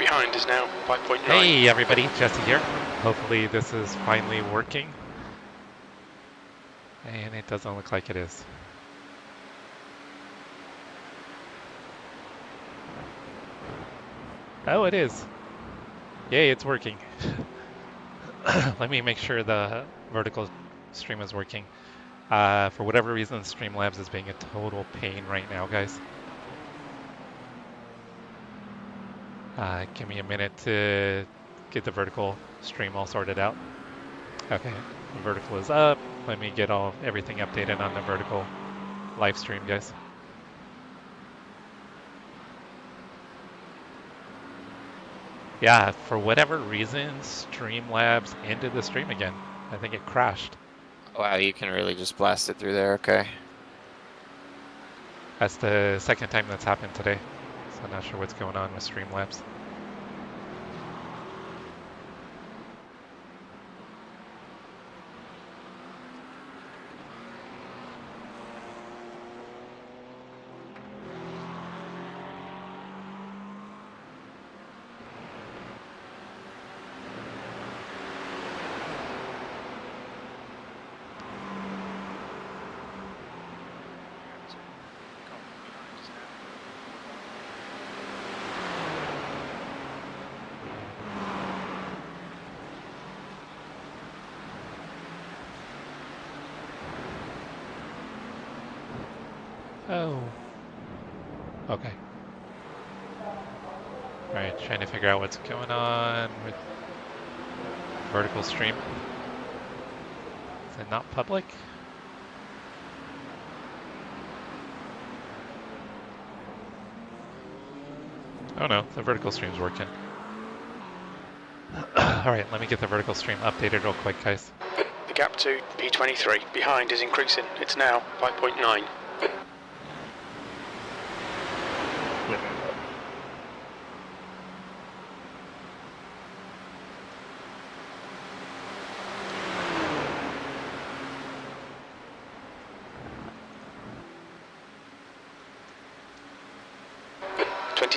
behind is now 5.9. Hey everybody, Jesse here. Hopefully this is finally working. And it doesn't look like it is. Oh, it is. Yay, it's working. Let me make sure the vertical stream is working. For whatever reason, Streamlabs is being a total pain right now, guys. Give me a minute to get the vertical stream all sorted out. Okay, the vertical is up. Let me get everything updated on the vertical live stream, guys. Yeah, for whatever reason, Streamlabs ended the stream again. I think it crashed. Wow, you can really just blast it through there, okay. That's the second time that's happened today. So I'm not sure what's going on with Streamlabs. Oh. Okay. Alright, trying to figure out what's going on with vertical stream. Is it not public? Oh no, the vertical stream's working. Alright, let me get the vertical stream updated real quick, guys. The gap to P23 behind is increasing. It's now 5.9.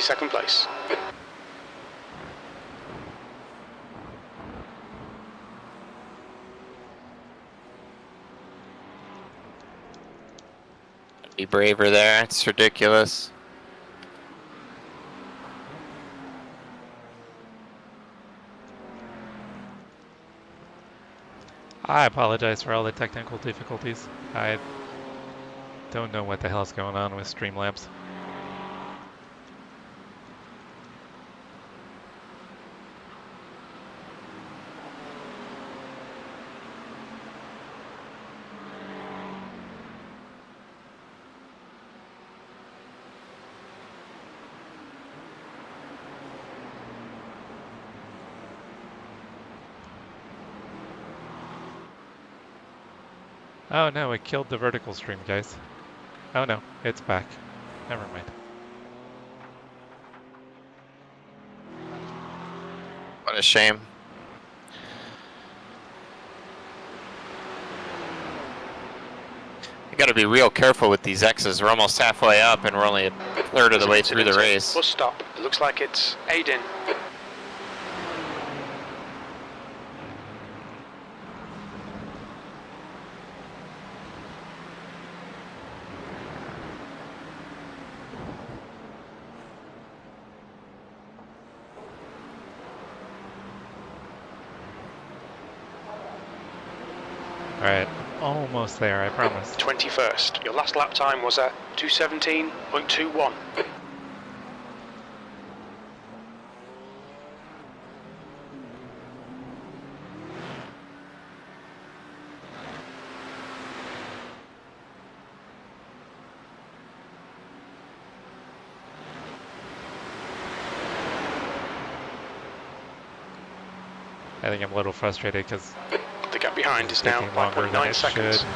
Second place. Be braver there, it's ridiculous. I apologize for all the technical difficulties. I don't know what the hell's going on with Streamlabs. Oh no, it killed the vertical stream, guys. Oh no, it's back. Never mind. What a shame. You gotta be real careful with these X's. We're almost halfway up and we're only a third of the way through the race. Bus stop. It looks like it's Aiden. Alright, almost there, I promise. 21st. Your last lap time was at 2:17.21. I think I'm a little frustrated because the gap behind is now 5.9 seconds. Should.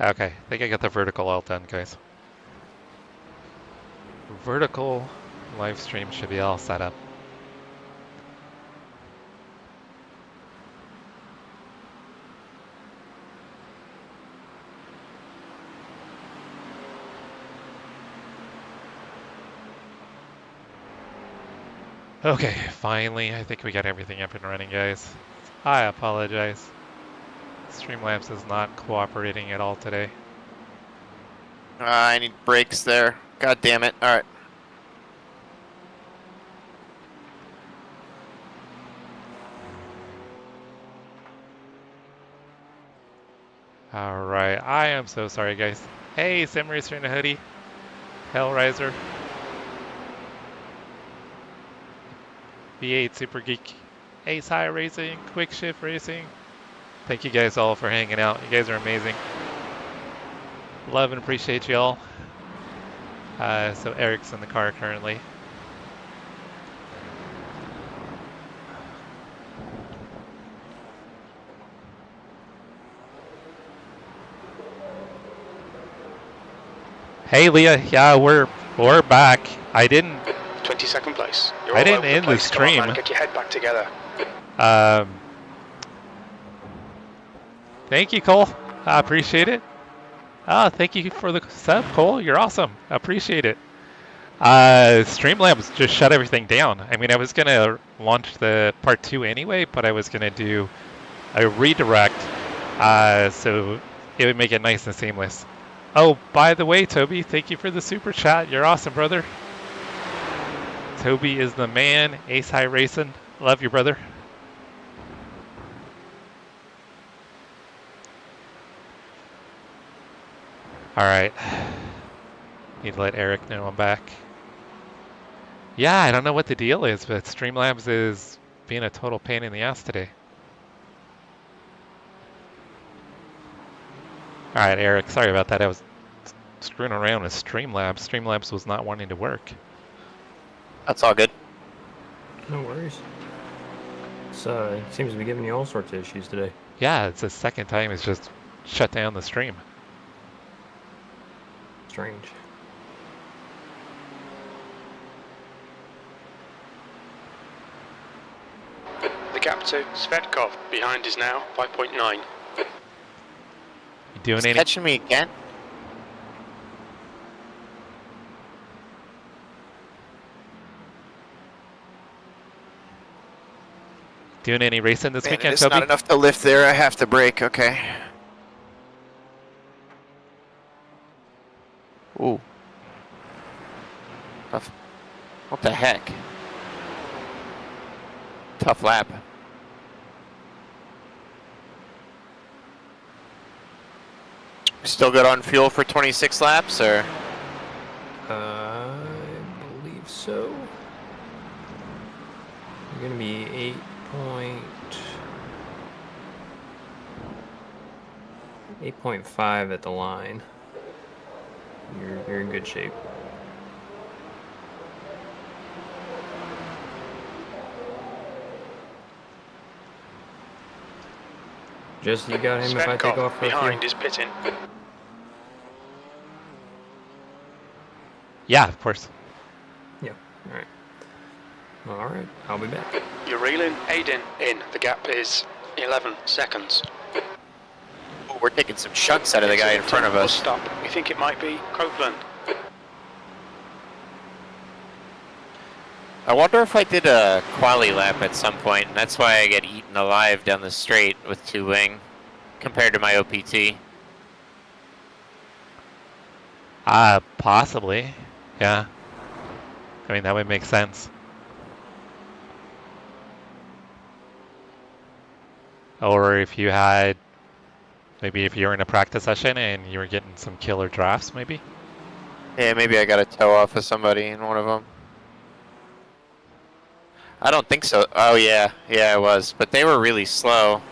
Okay, I think I got the vertical all done, guys. Vertical live stream should be all set up. Okay, finally, I think we got everything up and running, guys. I apologize. Streamlabs is not cooperating at all today. I need brakes there. God damn it. Alright. Alright, I am so sorry, guys. Hey, Sim Racer in a hoodie. Hellraiser. V8 Super Geek. Ace High Racing. Quick Shift Racing. Thank you guys all for hanging out. You guys are amazing. Love and appreciate you all. So Eric's in the car currently. Hey Leah, yeah, we're back. I didn't 22nd place. You're I all didn't over end the place. Come on, stream. man, get your head back together. Thank you, Cole. I appreciate it. Thank you for the sub, Cole. You're awesome. I appreciate it. Streamlabs just shut everything down. I mean, I was gonna launch the part 2 anyway, but I was gonna do a redirect, so it would make it nice and seamless. Oh, by the way, Toby, thank you for the super chat. You're awesome, brother. Toby is the man. Ace High Racing. Love you, brother. All right. Need to let Eric know I'm back. Yeah, I don't know what the deal is, but Streamlabs is being a total pain in the ass today. All right, Eric, sorry about that. I was screwing around with Streamlabs. Streamlabs was not wanting to work. That's all good. No worries. It seems to be giving you all sorts of issues today. Yeah, it's the second time it's just shut down the stream. Strange. The gap to Svetkov behind is now 5.9. You doing He's any catching me again? racing this Man, weekend, it's Toby? not enough to lift there. I have to brake. Okay. Ooh. Tough. What the heck? Tough lap. Still good on fuel for 26 laps, or? I believe so. You're gonna be 8.5 at the line. You're in good shape. Just you got him if I take Svetkov off for a behind few? is pitting. Yeah, of course. Yeah. All right. All right. I'll be back. You're reeling. Aiden in. The gap is 11 seconds. Oh, we're taking some chunks out of the guy in front of Bus us. stop. We think it might be Copeland. I wonder if I did a quali lap at some point, and that's why I get eaten alive down the straight with 2 wing compared to my OPT. Possibly. Yeah. I mean, that would make sense. Or if you had, maybe if you were in a practice session and you were getting some killer drafts, maybe? Yeah, maybe I got a toe off of somebody in one of them. I don't think so. Oh, yeah. Yeah, it was. But they were really slow,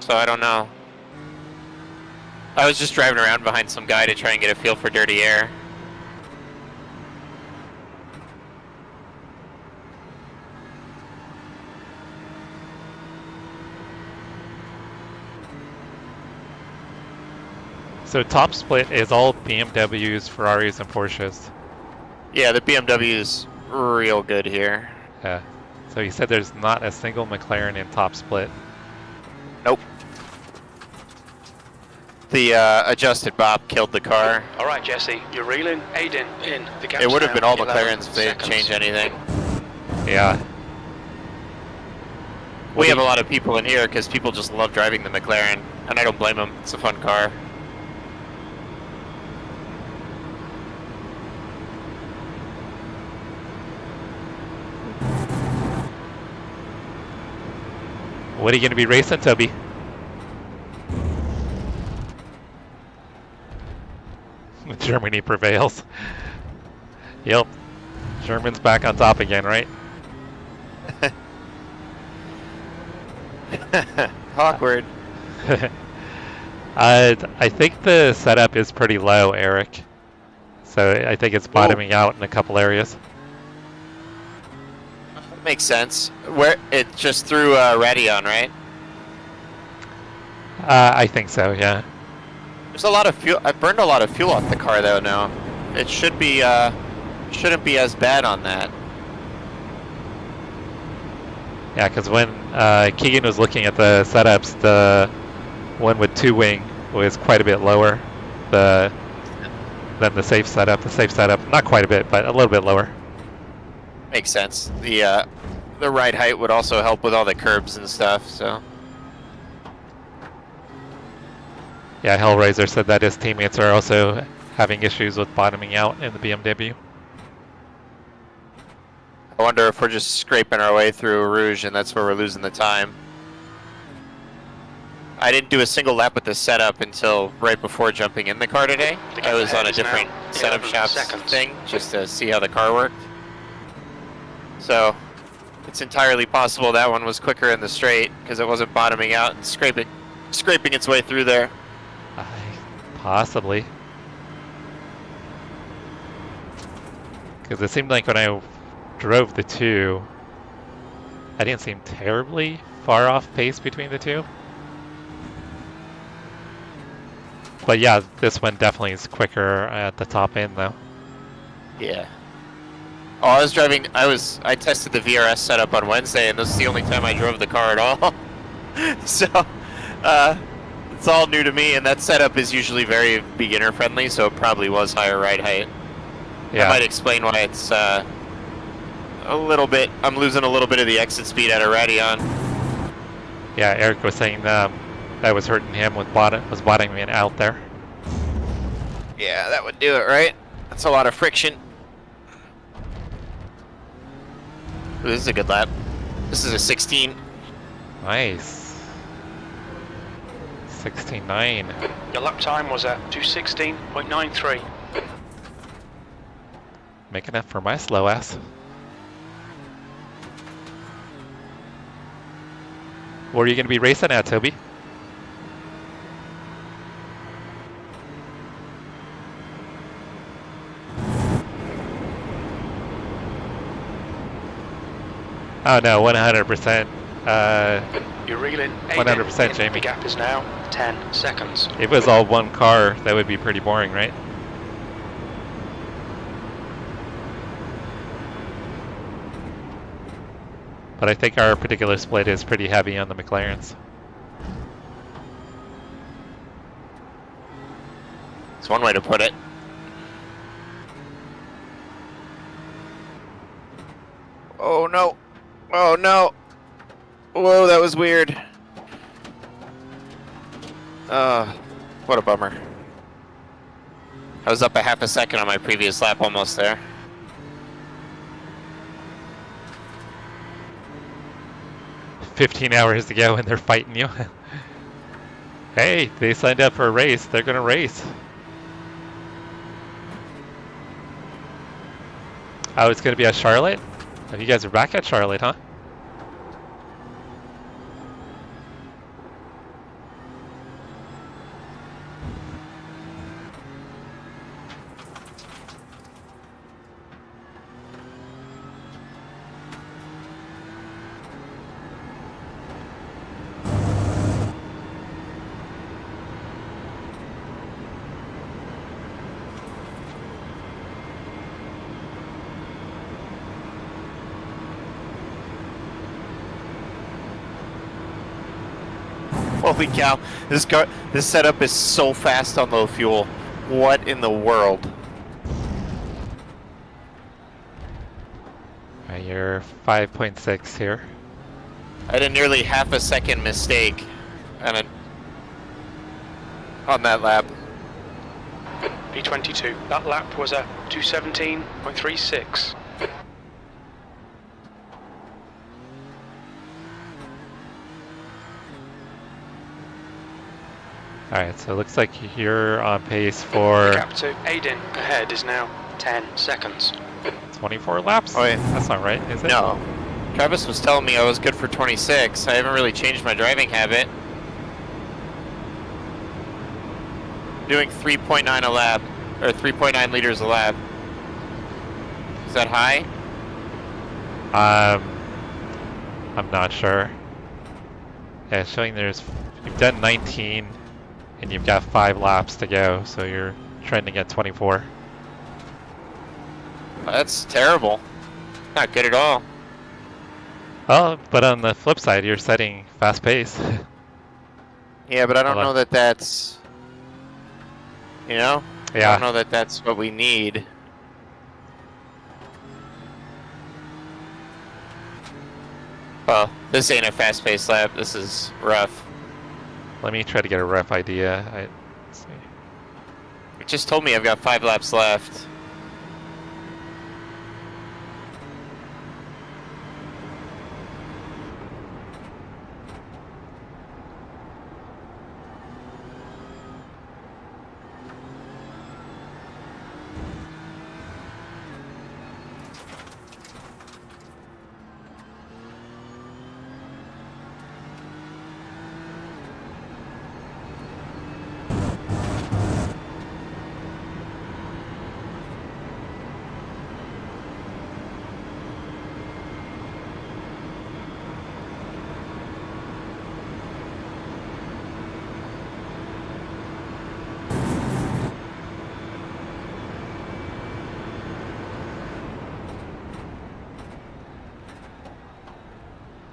so I don't know. I was just driving around behind some guy to try and get a feel for dirty air. So top split is all BMWs, Ferraris, and Porsches. Yeah, the BMW is real good here. Yeah. So he said there's not a single McLaren in top split. Nope. The adjusted bop killed the car. All right, Jesse, you're reeling. Aiden in. The gap's It would have now been all 11 McLarens if they didn't seconds. change anything. Yeah. We have a lot of people in here because people just love driving the McLaren, and I don't blame them. It's a fun car. What are you going to be racing, Toby? Germany prevails. Yep. German's back on top again, right? Awkward. I think the setup is pretty low, Eric. So I think it's bottoming out in a couple areas. Makes sense. Where it just threw Radeon, right? I think so, yeah. There's a lot of fuel. I burned a lot of fuel off the car though. Now it should be shouldn't be as bad on that. Yeah, because when Keegan was looking at the setups, the one with two wing was quite a bit lower than the safe setup. The safe setup, not quite a bit, but a little bit lower. Makes sense. The ride height would also help with all the curbs and stuff. So Yeah, Hellraiser said that his teammates are also having issues with bottoming out in the BMW. I wonder if we're just scraping our way through Rouge and that's where we're losing the time. I didn't do a single lap with this setup until right before jumping in the car today. I was on a different setup shop thing just to see how the car worked. So it's entirely possible that one was quicker in the straight because it wasn't bottoming out and scraping its way through there. Possibly. Because it seemed like when I drove the two, I didn't seem terribly far off pace between the two. But yeah, this one definitely is quicker at the top end though. Yeah. Oh, I tested the VRS setup on Wednesday and this is the only time I drove the car at all. So, it's all new to me and that setup is usually very beginner friendly, so it probably was higher ride height. Yeah. That might explain why it's a little bit, I'm losing a little bit of the exit speed out of Radeon. Yeah, Eric was saying that was hurting him with bottoming out there. Yeah, that would do it, right? That's a lot of friction. Ooh, this is a good lap. This is a 16. Nice. 16.9. Your lap time was at 2:16.93. Making up for my slow ass. Where are you going to be racing at, Toby? Oh no, 100%. You're reeling. 100% Jamie. The gap is now 10 seconds. If it was all one car, that would be pretty boring, right? But I think our particular split is pretty heavy on the McLarens. It's one way to put it. Oh no. Oh no. Whoa, that was weird. What a bummer. I was up a half a second on my previous lap, almost there. $15 hours to go and they're fighting you. Hey, they signed up for a race. They're going to race. Oh, it's going to be at Charlotte? Oh, you guys are back at Charlotte, huh? Holy cow! This setup is so fast on low fuel. What in the world? Alright, you're 5.6 here. I had a nearly half a second mistake on that lap. P22. That lap was a 217.36. Alright, so it looks like you're on pace for Gap to Aiden ahead is now 10 seconds. 24 laps? Oh, wait. That's not right, is it? No. Travis was telling me I was good for 26. I haven't really changed my driving habit. Doing 3.9 a lap, or 3.9 liters a lap. Is that high? I'm not sure. Yeah, it's showing you've done 19 and you've got 5 laps to go, so you're trending at 24. That's terrible. Not good at all. Oh, but on the flip side, you're setting fast pace. Yeah, but I don't know that that's, you know? Yeah. I don't know that that's what we need. Well, this ain't a fast-paced lap. This is rough. Let me try to get a rough idea. Let's see. It just told me I've got 5 laps left.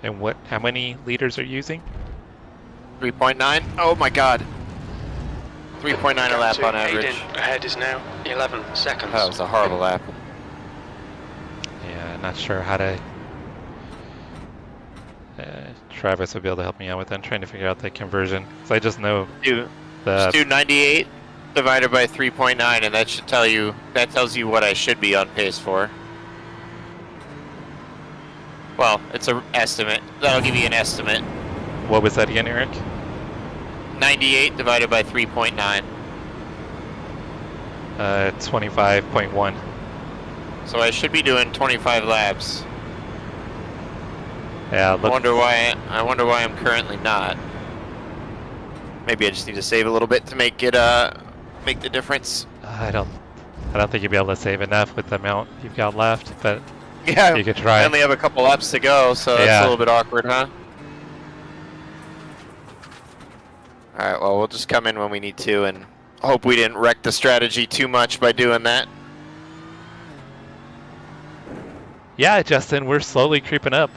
And how many liters are you using? 3.9? Oh my god. 3.9 a lap on average. Aiden ahead is now 11 seconds. That was a horrible lap. Yeah, not sure how to... Travis would be able to help me out with that. I'm trying to figure out the conversion. So I just know Just do 98 divided by 3.9 and that should tell you, that tells you what I should be on pace for. Well, it's an estimate. That'll give you an estimate. What was that again, Eric? 98 divided by 3.9. 25.1. So I should be doing 25 laps. Yeah, I wonder why I'm currently not. Maybe I just need to save a little bit to make it make the difference. I don't think you'll be able to save enough with the amount you've got left, but Yeah, you could try. I only have a couple laps to go, so that's a little bit awkward, huh? Alright, well, we'll just come in when we need to and hope we didn't wreck the strategy too much by doing that. Yeah, Justin, we're slowly creeping up.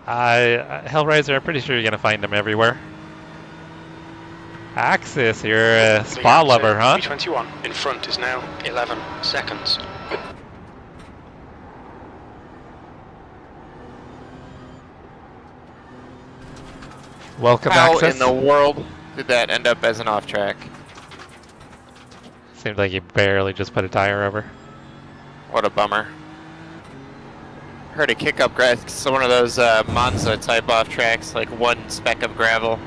Hellraiser, I'm pretty sure you're gonna find them everywhere. Axis, you're a spa lover, huh? P21 in front is now 11 seconds. Welcome, How Axis. in the world did that end up as an off track? Seems like you barely just put a tire over. What a bummer. Heard a kick up grass, it's one of those Monza type off tracks, like one speck of gravel.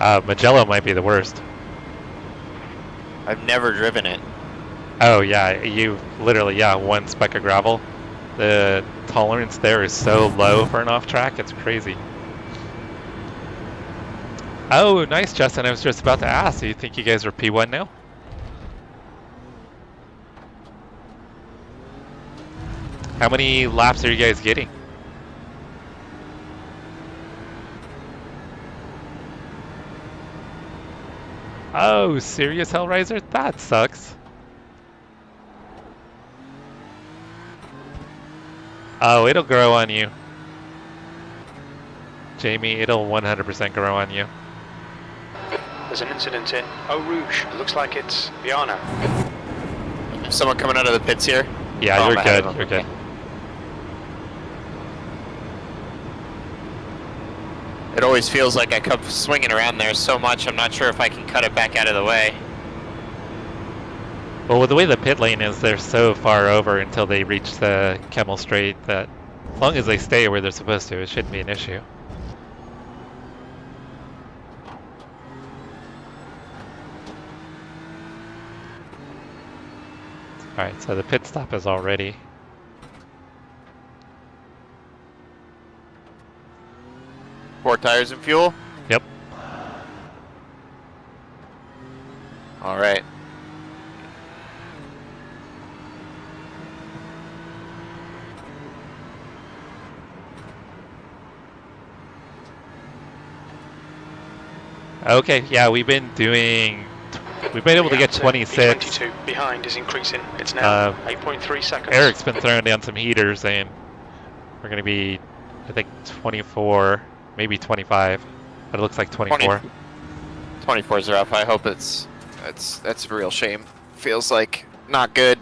Magello might be the worst. I've never driven it. Oh yeah, you literally, one speck of gravel. The tolerance there is so low for an off track, it's crazy. Oh, nice, Justin. I was just about to ask, do you think you guys are P1 now? How many laps are you guys getting? Oh, serious, Hellraiser? That sucks. Oh, it'll grow on you. Jamie, it'll 100% grow on you. There's an incident in Eau Rouge. It looks like it's Viana. Someone coming out of the pits here? Yeah, Oh, you're I'm ahead good. of You're them. good. It always feels like I come swinging around there so much, I'm not sure if I can cut it back out of the way. Well, with the way the pit lane is, they're so far over until they reach the Kemmel Straight that as long as they stay where they're supposed to, it shouldn't be an issue. Alright, so the pit stop is all ready. Four tires and fuel? Yep. All right. Okay, yeah, we've been able to get 26. P22 behind is increasing. It's now 8.3 seconds. Eric's been throwing down some heaters, and we're going to be, I think, 24, maybe 25, but it looks like 24. 24 is rough. I hope that's a real shame. Feels like not good.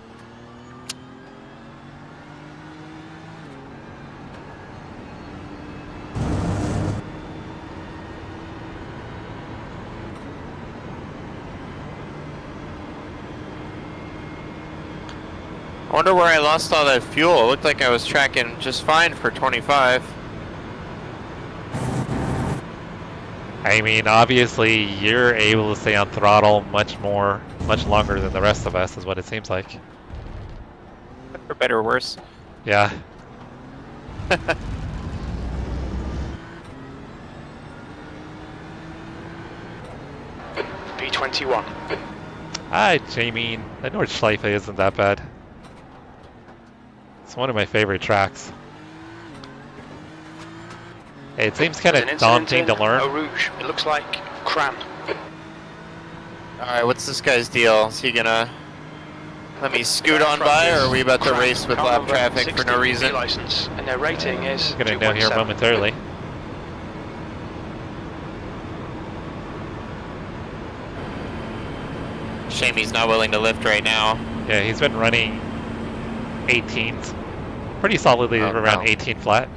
I wonder where I lost all that fuel. It looked like I was tracking just fine for 25. I mean, obviously, you're able to stay on throttle much longer than the rest of us, is what it seems like. For better or worse. Yeah. P21. Hi, Jamie. The Nordschleife isn't that bad. It's one of my favorite tracks. It seems kind There's an of incident daunting to in learn. Eau Rouge. It looks like Cran. Alright, what's this guy's deal? Is he gonna let me scoot on by, or are we about to race with lap traffic for no reason? License, and their rating is We're going to know here 2.7. momentarily. Shame he's not willing to lift right now. Yeah, he's been running 18s. Pretty solidly around 18 flat.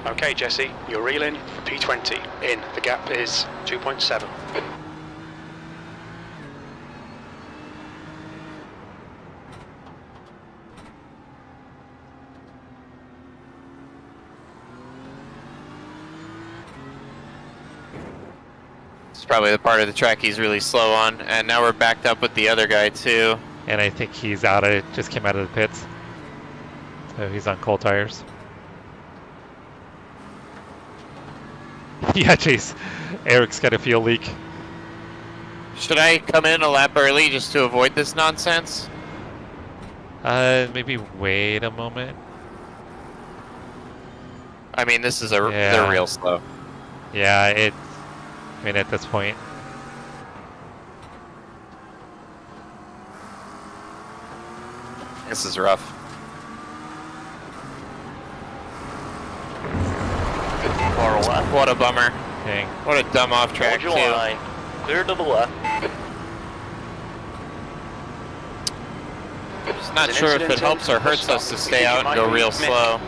Okay, Jesse, you're reeling for P20. In. The gap is 2.7. It's probably the part of the track he's really slow on, and now we're backed up with the other guy too. And I think he's out of it, just came out of the pits. So he's on cold tires. Yeah, jeez. Eric's got a fuel leak. Should I come in a lap early just to avoid this nonsense? Maybe wait a moment. I mean, this is they're real slow. Yeah, I mean, at this point. This is rough. Far left. What a bummer. Dang. What a dumb off track Hold too. your line. Clear to the left. Just not sure if it helps or hurts us to stay out and go real slow.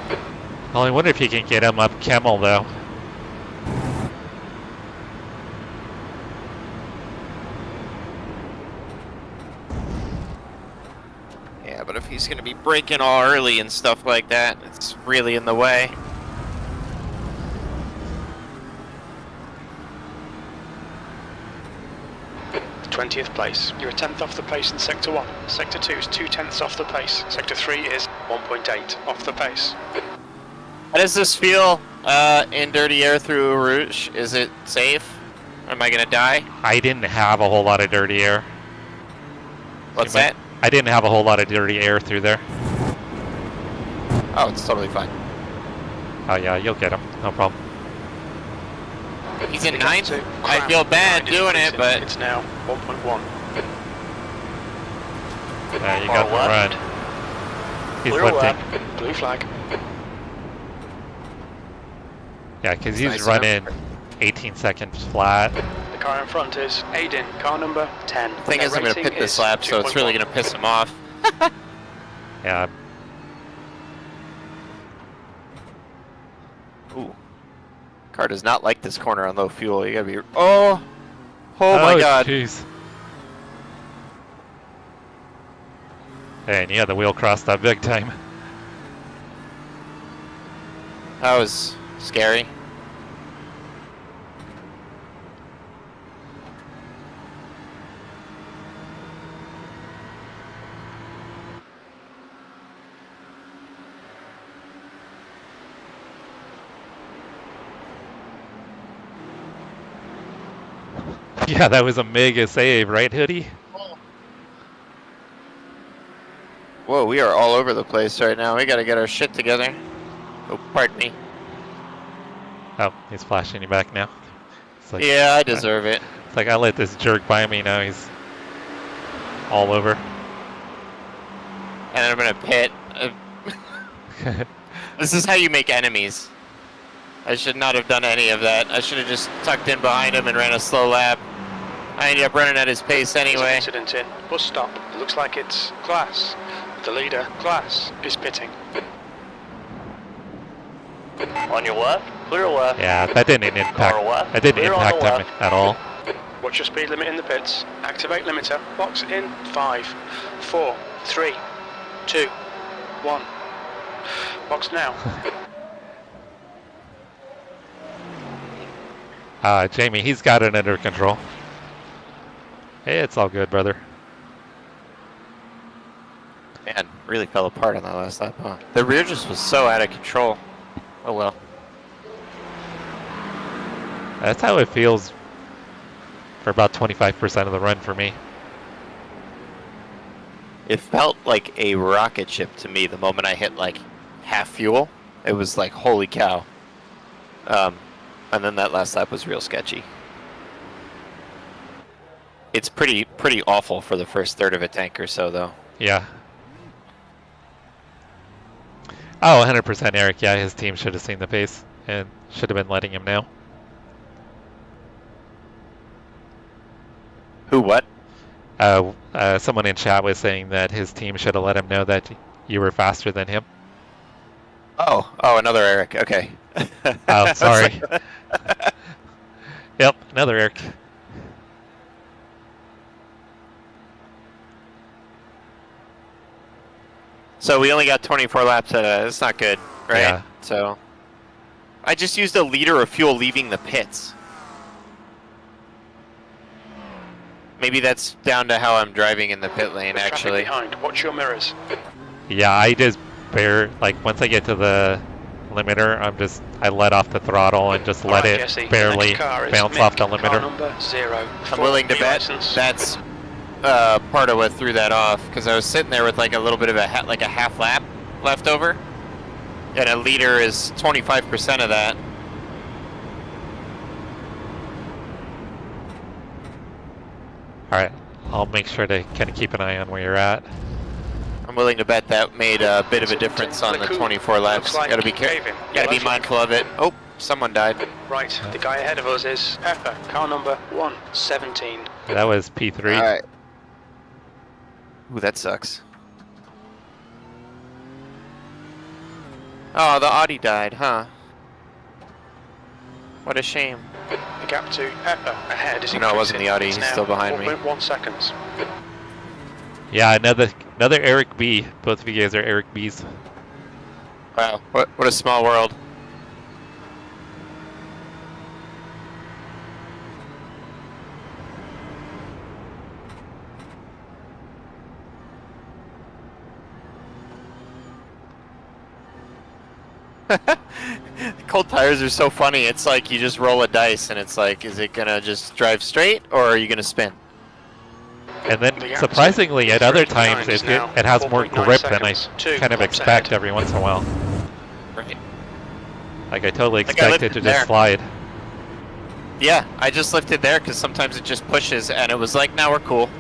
Well, I wonder if you can get him up Kemmel, though. Yeah, but if he's going to be braking all early and stuff like that, it's really in the way. 20th place. You're a 10th off the pace in Sector 1. Sector 2 is 2/10ths off the pace. Sector 3 is 1.8 off the pace. How does this feel in dirty air through Rouge? Is it safe? Am I going to die? I didn't have a whole lot of dirty air. What's that? I didn't have a whole lot of dirty air through there. Oh, it's totally fine. Oh yeah, you'll get him. No problem. He's in 9th. I feel bad doing it, but it's now 1.1. You Far got the left. run. He's Clear lifting. left. Blue flag. Yeah, because he's Nice running 18 seconds flat. The car in front is Aiden, car number 10. The thing Their is, I'm going to rating pit this is lap, so it's really 2.1. going to piss him off. Yeah, Ooh. Car does not like this corner on low fuel. You got to be... Oh my god. Jeez. And yeah, the wheel crossed that big time. That was scary. Yeah, that was a mega save, right, Hoodie? Whoa, we are all over the place right now. We got to get our shit together. Oh, pardon me. Oh, he's flashing you back now. It's like, Yeah, I deserve it. It's like I let this jerk by me, now he's all over. And then I'm going to pit. This is how you make enemies. I should not have done any of that. I should have just tucked in behind him and ran a slow lap. I ended up running at his pace There's an anyway. incident in. Bus stop. It looks like it's Glass. The leader, Glass, is pitting. On your left. Clear left. Yeah, that didn't impact. Car left. That didn't Clear on impact the him left. at all. Watch your speed limit in the pits. Activate limiter. Box in 5, 4, 3, 2, 1. Box now. Jamie, he's got it under control. Hey, it's all good, brother. Man, really fell apart on that last lap, huh? The rear just was so out of control. Oh well. That's how it feels for about 25% of the run for me. It felt like a rocket ship to me the moment I hit like half fuel. It was like, holy cow. And then that last lap was real sketchy. It's pretty awful for the first third of a tank or so, though. Yeah. Oh, 100% Eric. Yeah, his team should have seen the pace and should have been letting him know. Who, what? Someone in chat was saying that his team should have let him know that you were faster than him. Oh, another Eric. Okay. Oh, sorry. Yep, another Eric. So we only got 24 laps. That's not good, right? Yeah. So I just used a liter of fuel leaving the pits. Maybe that's down to how I'm driving in the pit lane, Traffic actually. behind. Watch your mirrors. Yeah, I just once I get to the limiter, I let off the throttle and just let Alright, it Jesse, the barely next car is bounce Mick, off the car limiter. number 0. I'm willing to bet license. that's part of what threw that off, because I was sitting there with like a little bit of a half lap left over, and a liter is 25% of that. Alright, I'll make sure to kind of keep an eye on where you're at. I'm willing to bet that made a bit of a difference on the 24 laps. Looks like Gotta be caving. gotta be Yellow flag. mindful of it. Oh, someone died. Right, the guy ahead of us is Pepper, car number 117. That was P3. All right. Ooh, that sucks. Oh, the Audi died, huh? What a shame. The gap to Pepper ahead is No, it wasn't increasing. the Audi. It's He's now still behind me. 1.1 seconds. Yeah, another Eric B. Both of you guys are Eric B's. Wow, what a small world. Cold tires are so funny. It's like you just roll a dice and it's like, is it gonna just drive straight or are you gonna spin? And then The gap surprisingly, to at other 3.9 times, is it now has more 4.9 grip than I seconds. Two kind of laps expect ahead. every once in a while. Right. Like I totally Like I expect it to lifted just there. slide. Yeah, I just lifted there because sometimes it just pushes and it was like, now we're cool.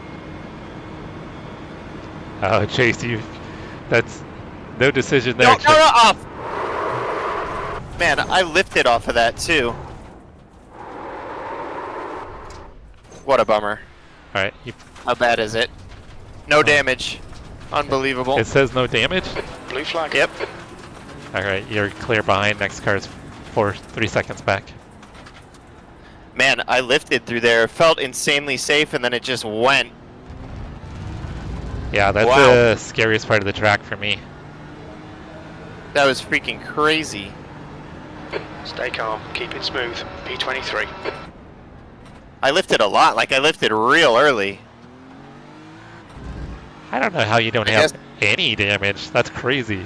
Oh, Chase, that's no decision there. No, off! Man, I lifted off of that too. What a bummer. All right. How bad is it? No damage. Unbelievable. It says no damage? Blue flag. Yep. All right, you're clear behind. Next car's 3 seconds back. Man, I lifted through there. Felt insanely safe, and then it just went. Yeah, that's Wow. the scariest part of the track for me. That was freaking crazy. Stay calm. Keep it smooth. P23. I lifted a lot. Like, I lifted real early. I don't know how you don't I have guess- any damage. That's crazy.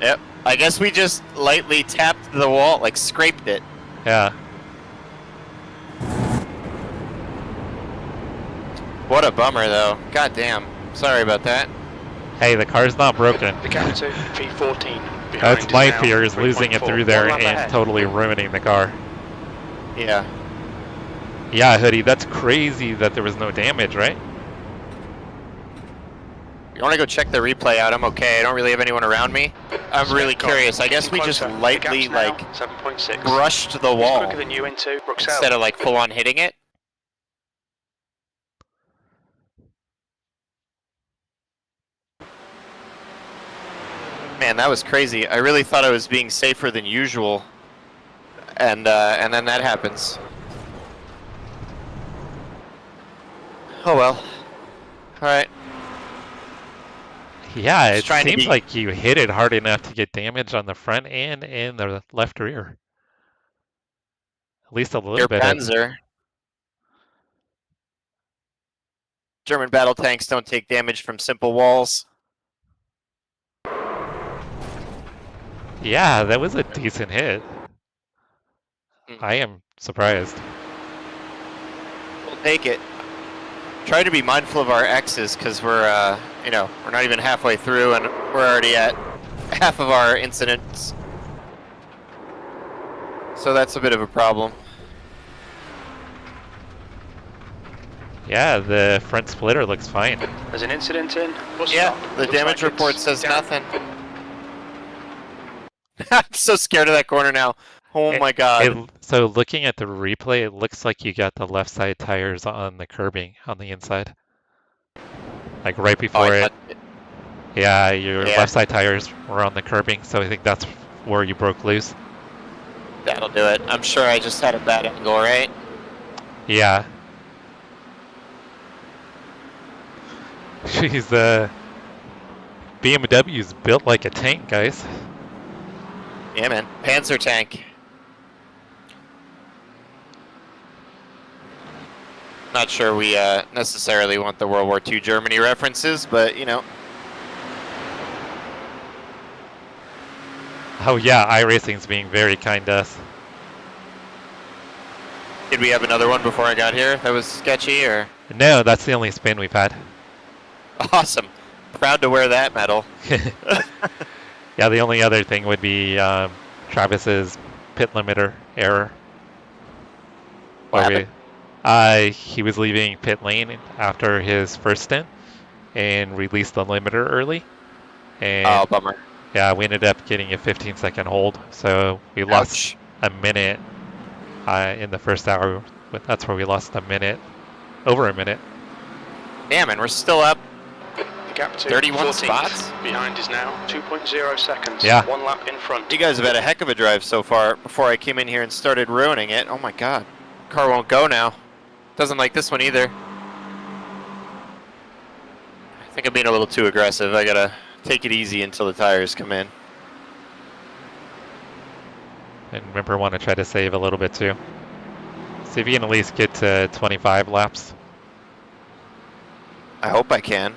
Yep. I guess we just lightly tapped the wall, like scraped it. Yeah. What a bummer, though. God damn. Sorry about that. Hey, the car's not broken. The gap to P14. Behind That's is my now fear, is losing it 3.4. through there One lap and ahead. totally ruining the car. Yeah. Yeah, Hoodie, that's crazy that there was no damage, right? You want to go check the replay out? I'm okay. I don't really have anyone around me. I'm really curious. I guess we just Closer. lightly, The gap's like, now 7.6. brushed the He's wall quicker than you into Bruxelles. instead of, like, full-on hitting it. Man, that was crazy. I really thought I was being safer than usual. And then that happens. Oh well. Alright. Yeah, it Just trying to seems be- like you hit it hard enough to get damage on the front and in the left rear. At least a little Your bit. Panzer. German battle tanks don't take damage from simple walls. Yeah, that was a decent hit. Mm. I am surprised. We'll take it. Try to be mindful of our X's because we're, you know, we're not even halfway through and we're already at half of our incidents. So that's a bit of a problem. Yeah, the front splitter looks fine. There's an incident in. Bus Yeah, stop. the Looks damage like report it's says down. nothing. I'm so scared of that corner now. Oh my god. So looking at the replay, it looks like you got the left side tires on the curbing on the inside. Like right Oh, before I it. thought- Yeah, your Yeah. left side tires were on the curbing, so I think that's where you broke loose. That'll do it. I'm sure I just had a bad angle, right? Yeah. Jeez, the BMW's built like a tank, guys. Yeah, man. Panzer tank. Not sure we necessarily want the World War II Germany references, but, you know. Oh yeah, iRacing's being very kind to us. Did we have another one before I got here that was sketchy, or? No, that's the only spin we've had. Awesome. Proud to wear that medal. Yeah, the only other thing would be Travis's pit limiter error. What Where he was leaving pit lane after his first stint and released the limiter early. And Oh, bummer. yeah, we ended up getting a 15-second hold, so we lost Ouch. a minute in the first hour. But that's where we lost a minute, over a minute. Damn, and we're still up. The gap to 31 14th. spots? Behind is now 2.0 seconds. Yeah. 1 lap in front. You guys have had a heck of a drive so far before I came in here and started ruining it. Oh my god. Car won't go now. Doesn't like this one either. I think I'm being a little too aggressive. I gotta take it easy until the tires come in. And remember, want to try to save a little bit too. See if you can at least get to 25 laps. I hope I can.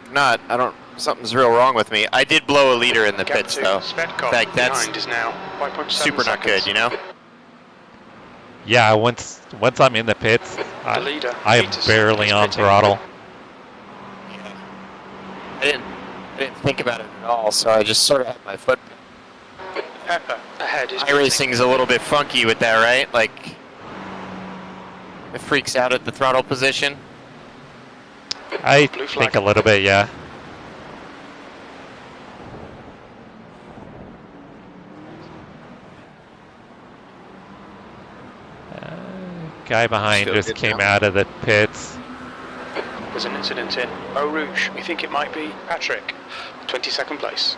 If not, I don't. Something's real wrong with me. I did blow a leader in the Gap pits to though. Svedkov In fact, that's behind is now 5.7 super not good, seconds. you know? Yeah, once I'm in the pits, The leader. I am Peters, barely is on pitting. throttle. I didn't think about it at all, so I just sort of had my foot. Pepper ahead is iRacing's a little bit funky with that, right? Like, it freaks out at the throttle position. I Blue flag. think a little bit, yeah. Guy behind Still just good came now. out of the pits. There's an incident in Eau Rouge. We think it might be Patrick. 22nd place.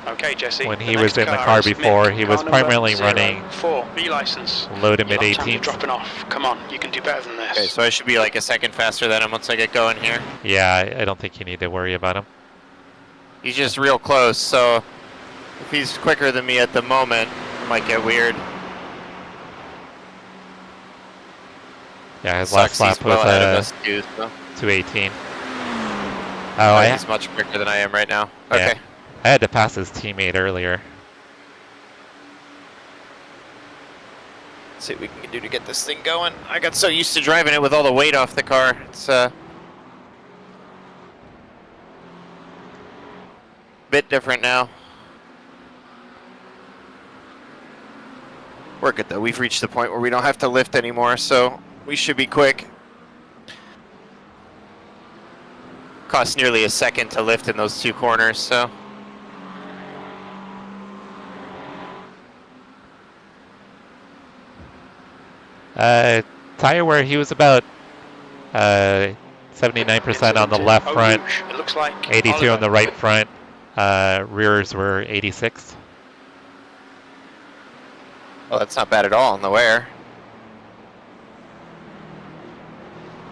Okay, Jesse. When the he next was in the car car is before, Mick, he car was number primarily running 04, B license. low to Your mid lap time is 18s. dropping off. Come on, you can do better than this. Okay, so I should be like a second faster than him once I get going here. Yeah, I don't think you need to worry about him. He's just real close, so if he's quicker than me at the moment, it might get weird. Yeah, his Sucks, last lap he's well ahead of was us too, so. 2:18. Oh, He's much quicker than I am right now. Yeah. Okay. I had to pass his teammate earlier. Let's see what we can do to get this thing going. I got so used to driving it with all the weight off the car. It's a bit different now. We're good though. We've reached the point where we don't have to lift anymore, so we should be quick. Costs nearly a second to lift in those two corners, so. Tire wear, he was about 79% on the left Eau front, Rouge. It looks like 82 Oliver. on the right front. Rears were 86. Well, that's not bad at all on the wear.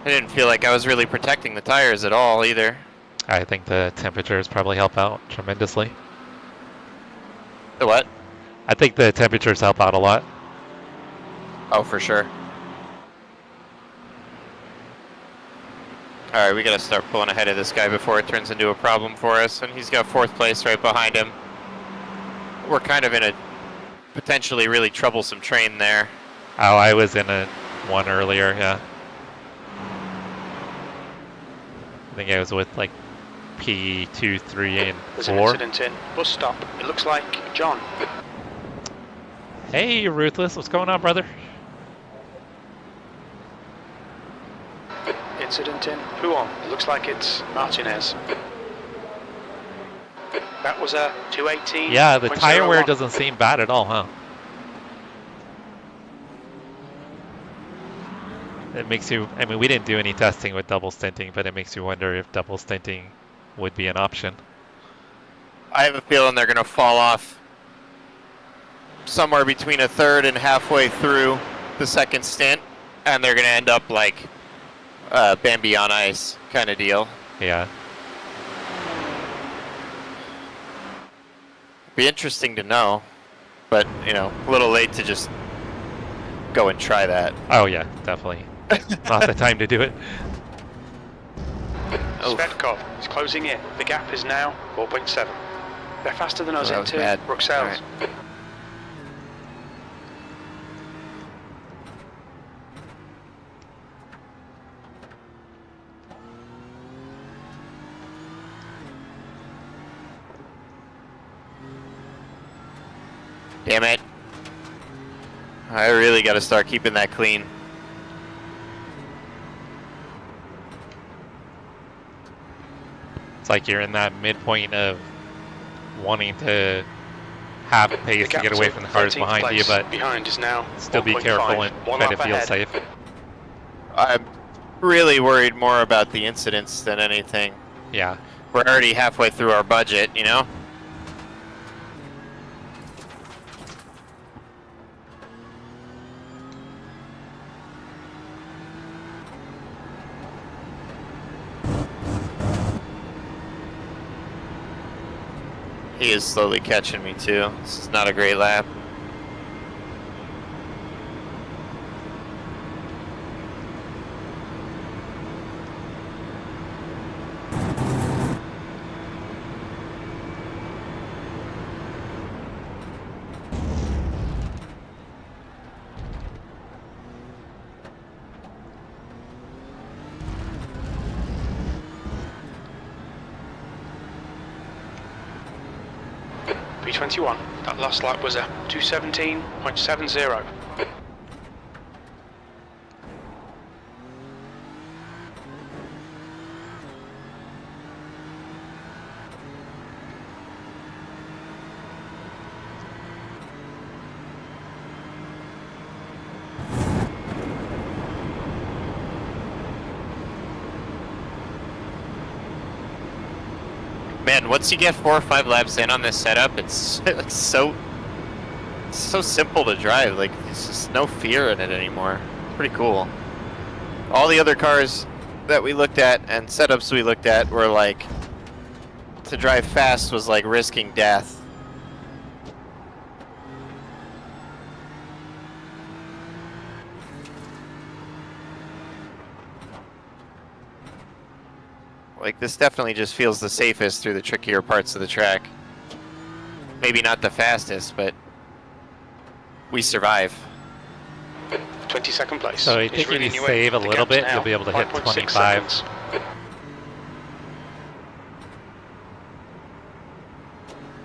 I didn't feel like I was really protecting the tires at all either. I think the temperatures probably help out tremendously. The what? I think the temperatures help out a lot. Oh, for sure. Alright, we gotta start pulling ahead of this guy before it turns into a problem for us, and he's got 4th place right behind him. We're kind of in a potentially really troublesome train there. Oh, I was in a one earlier, yeah. I think I was with like P2, 3, and There's an 4. incident in bus stop. It looks like John. Hey, Ruthless, what's going on, brother? Incident in Huon. It looks like it's Martinez. That was a 218. Yeah, the tire wear doesn't seem bad at all, huh? It makes you, I mean, we didn't do any testing with double stinting, but it makes you wonder if double stinting would be an option. I have a feeling they're gonna fall off somewhere between a third and halfway through the second stint, and they're gonna end up like Bambi on ice kind of deal. Yeah. Be interesting to know, but you know, a little late to just go and try that. Oh yeah, definitely. Not the time to do it. Oof. Svetkov is closing in. The gap is now 4.7. They're faster than us that was into bad. Bruxelles. All right. Damn it. I really got to start keeping that clean. It's like you're in that midpoint of wanting to have pace to get away from the cars behind you, but behind is now still be 1.5. careful and One try to lap feel ahead. safe. I'm really worried more about the incidents than anything. Yeah. We're already halfway through our budget, you know? He is slowly catching me too. This is not a great lap. P21. That last lap was a 217.70. Man, once you get 4 or 5 laps in on this setup, it's so simple to drive. Like, there's just no fear in it anymore. Pretty cool. All the other cars that we looked at and setups we looked at were like, to drive fast was like risking death. Like, this definitely just feels the safest through the trickier parts of the track. Maybe not the fastest, but we survive. 22nd place. So I think if you save a little bit, you'll be able to hit 25.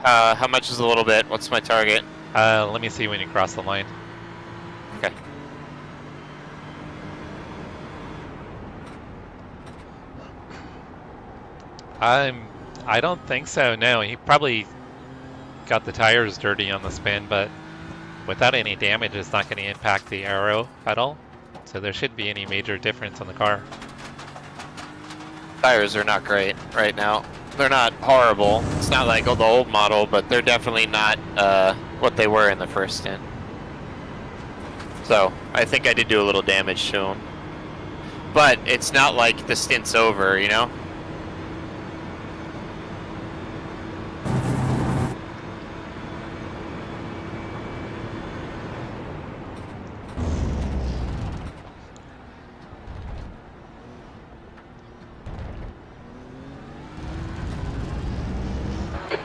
How much is a little bit? What's my target? Let me see when you cross the line. Okay. I don't think so, no. He probably got the tires dirty on the spin, but without any damage, it's not going to impact the aero at all. So there shouldn't be any major difference on the car. Tires are not great right now. They're not horrible. It's not like the old model, but they're definitely not what they were in the first stint. So I think I did do a little damage to them. But it's not like the stint's over, you know?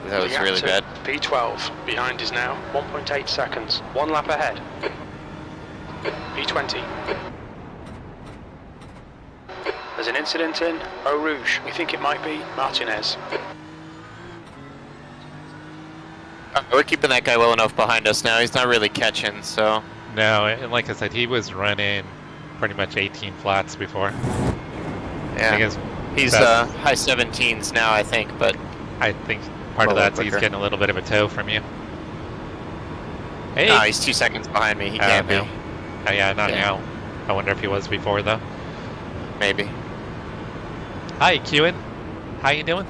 That was really bad. P12, behind is now 1.8 seconds, 1 lap ahead. P20. There's an incident in Eau Rouge. We think it might be Martinez. We're keeping that guy well enough behind us now. He's not really catching, so... No, and like I said, he was running pretty much 18 flats before. Yeah, I guess he's high 17s now, I think, but... I think part of that's he's getting a little bit of a tow from you. Hey! No, he's 2 seconds behind me. He can't be. Oh yeah, not now. I wonder if he was before, though. Maybe. Hi, Kewen. How you doing?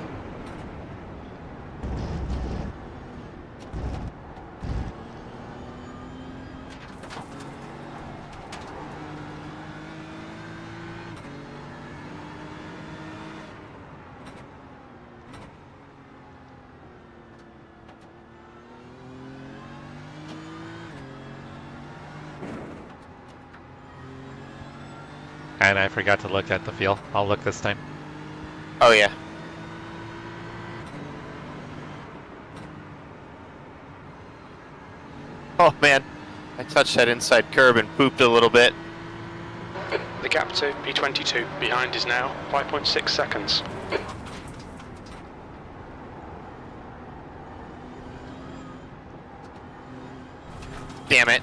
And I forgot to look at the fuel. I'll look this time. Oh, yeah. Oh, man. I touched that inside curb and pooped a little bit. The gap to P22, behind is now 5.6 seconds. Damn it.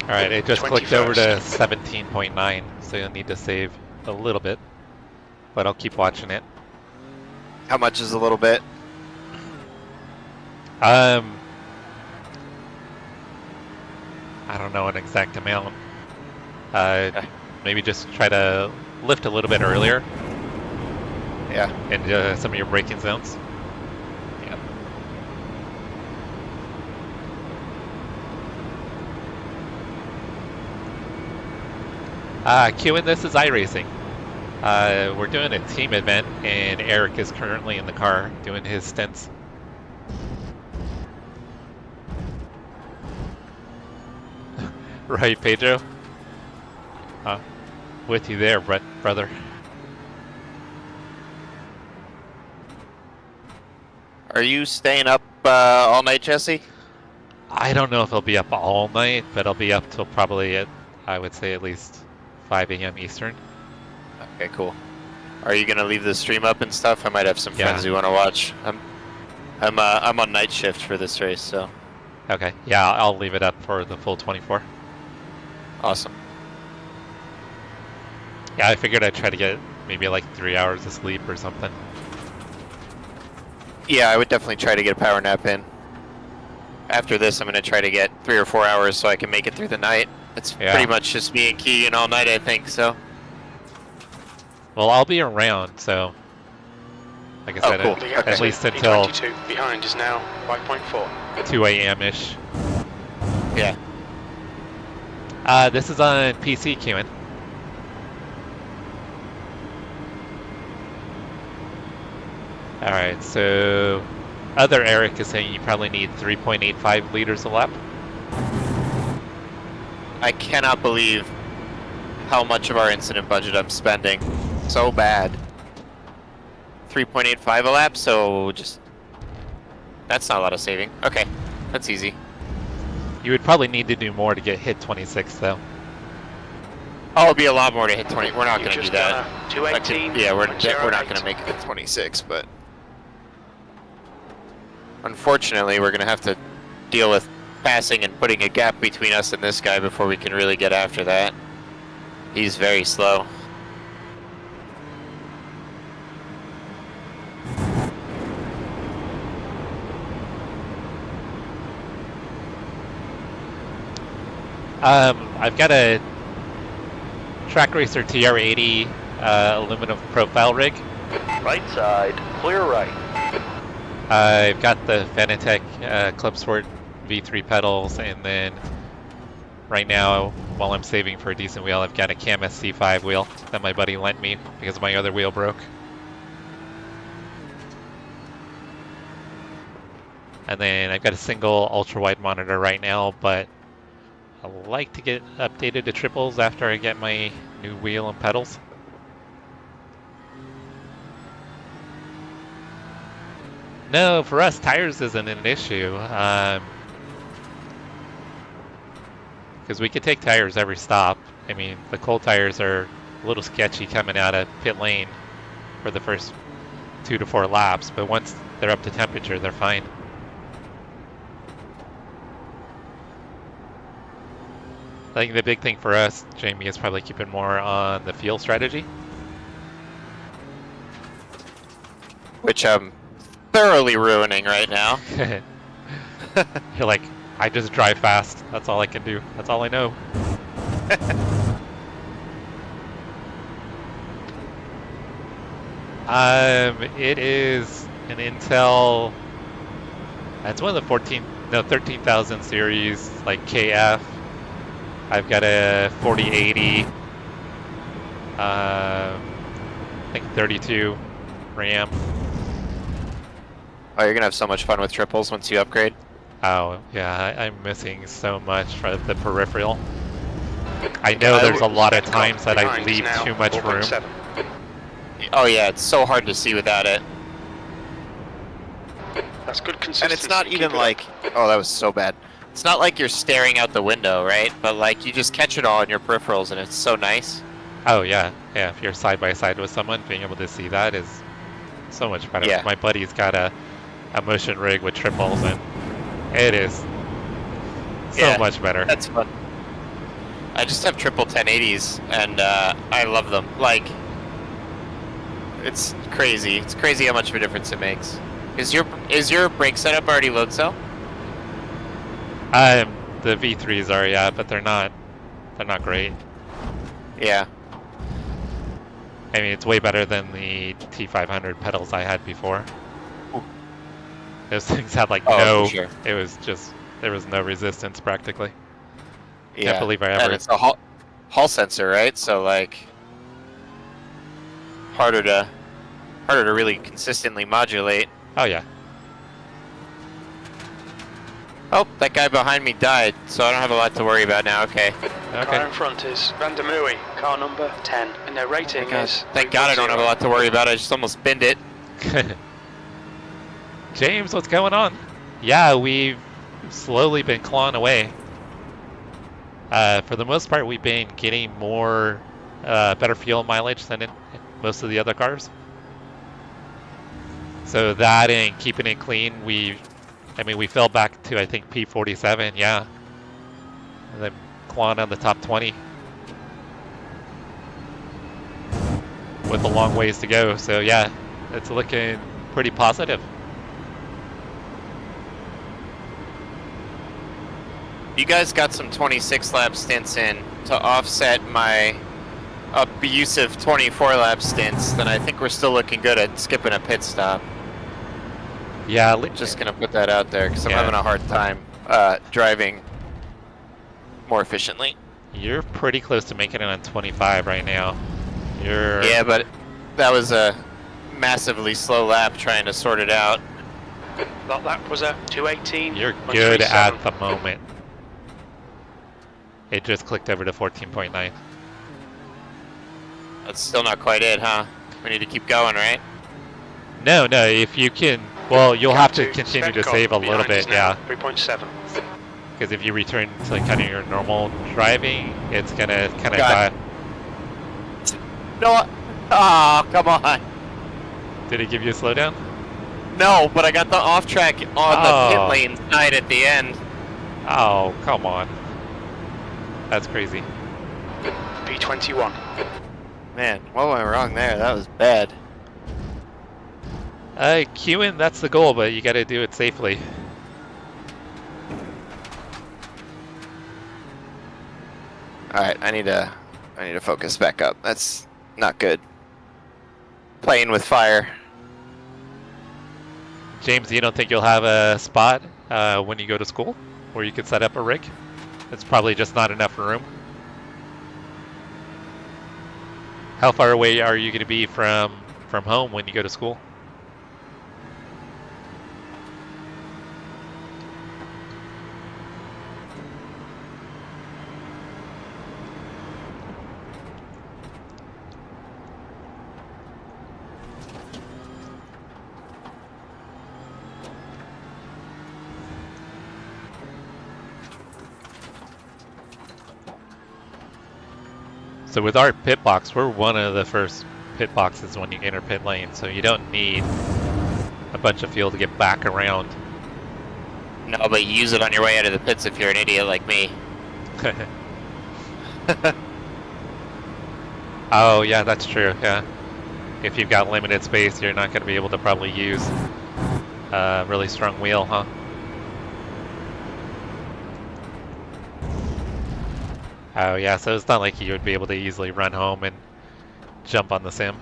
Alright, it just clicked over to 17.9, so you'll need to save a little bit. But I'll keep watching it. How much is a little bit? I don't know an exact amount. Maybe just try to lift a little bit earlier. Yeah. In some of your braking zones. Yep. Kewen, this is iRacing. We're doing a team event, and Eric is currently in the car doing his stints. Right, Pedro? With you there, brother. Are you staying up all night, Jesse? I don't know if I'll be up all night, but I'll be up till probably I would say at least 5 a.m. Eastern. Okay, cool. Are you gonna leave the stream up and stuff? I might have some friends who want to watch. I'm on night shift for this race, so. Okay, yeah, I'll leave it up for the full 24. Awesome. Yeah, I figured I'd try to get maybe like 3 hours of sleep or something. Yeah, I would definitely try to get a power nap in. After this, I'm gonna try to get 3 or 4 hours so I can make it through the night. It's pretty much just me and Keegan all night, I think, so. Well, I'll be around, so like I said, cool. at least until P22 behind is now 5.4. 2 a.m.-ish. Yeah. This is on PC, Keegan. Alright, so other Eric is saying you probably need 3.85 liters a lap. I cannot believe how much of our incident budget I'm spending. So bad. 3.85 a lap, so just... That's not a lot of saving. Okay, that's easy. You would probably need to do more to get hit 26 though. Oh, it'll be a lot more to hit 20. We're not going to do that. 218. Yeah, we're not going to make it to 26, but... Unfortunately, we're going to have to deal with passing and putting a gap between us and this guy before we can really get after that. He's very slow. I've got a Track Racer TR80 aluminum profile rig. Right side, clear right. I've got the Fanatec Clubsport V3 pedals, and then right now, while I'm saving for a decent wheel, I've got a Cam SC5 wheel that my buddy lent me because my other wheel broke. And then I've got a single ultra-wide monitor right now, but I like to get updated to triples after I get my new wheel and pedals. No, for us, tires isn't an issue. Because we could take tires every stop. I mean, the cold tires are a little sketchy coming out of pit lane for the first 2 to 4 laps, but once they're up to temperature, they're fine. I think the big thing for us, Jamie, is probably keeping more on the fuel strategy. Which I'm thoroughly ruining right now. You're like, I just drive fast. That's all I can do. That's all I know. It is an Intel. It's one of the 13,000 series, like KF. I've got a 4080. I think 32 RAM. Oh, you're gonna have so much fun with triples once you upgrade. Oh, yeah, I'm missing so much for the peripheral. I know there's a lot of times that I leave too much room. Oh yeah, it's so hard to see without it. That's good consistency. And it's not even like, oh, that was so bad. It's not like you're staring out the window, right? But like, you just catch it all in your peripherals and it's so nice. Oh yeah, yeah, if you're side by side with someone, being able to see that is so much better. Yeah. My buddy's got a motion rig with triples, and it is so much better. That's fun. I just have triple 1080s, and I love them. Like, it's crazy. It's crazy how much of a difference it makes. Is your brake setup already load cell? The V3s are, yeah, but they're not great. Yeah. I mean, it's way better than the T500 pedals I had before. Ooh. Those things had like for sure. It was just, there was no resistance practically. Yeah. Can't believe I ever. And it's a hall sensor, right? So like, harder to really consistently modulate. Oh yeah. Oh, that guy behind me died, so I don't have a lot to worry about now. Okay. Car in front is Vandermooy, car number 10, and their rating is... Thank God I don't have a lot to worry about. I just almost binned it. James, what's going on? Yeah, we've slowly been clawing away. For the most part, we've been getting more, better fuel mileage than in most of the other cars. So that and keeping it clean, we fell back to, I think, P47, yeah. And then clawing on the top 20. With a long ways to go, so yeah, it's looking pretty positive. You guys got some 26 lap stints in to offset my abusive 24 lap stints, then I think we're still looking good at skipping a pit stop. Yeah, Just gonna put that out there because I'm having a hard time driving more efficiently. You're pretty close to making it on 25 right now. Yeah, but that was a massively slow lap trying to sort it out. That lap was at 2:18. You're good at the moment. It just clicked over to 14.9. That's still not quite it, huh? We need to keep going, right? No, if you can, well, you'll have to continue to save a little bit, yeah. 3.7. Because if you return to kind of your normal driving, it's gonna kind of die. No, oh, come on. Did it give you a slowdown? No, but I got the off track on the pit lane side at the end. Oh, come on. That's crazy. P21. Man, what went wrong there? That was bad. Queuing, that's the goal, but you gotta do it safely. Alright, I need to focus back up. That's not good. Playing with fire. James, you don't think you'll have a spot when you go to school where you could set up a rig? It's probably just not enough room. How far away are you going to be from home when you go to school? So with our pit box, we're one of the first pit boxes when you enter pit lane, so you don't need a bunch of fuel to get back around. No, but you use it on your way out of the pits if you're an idiot like me. Oh yeah, that's true, yeah. If you've got limited space, you're not going to be able to probably use a really strong wheel, huh? Oh yeah, so it's not like you would be able to easily run home and jump on the sim.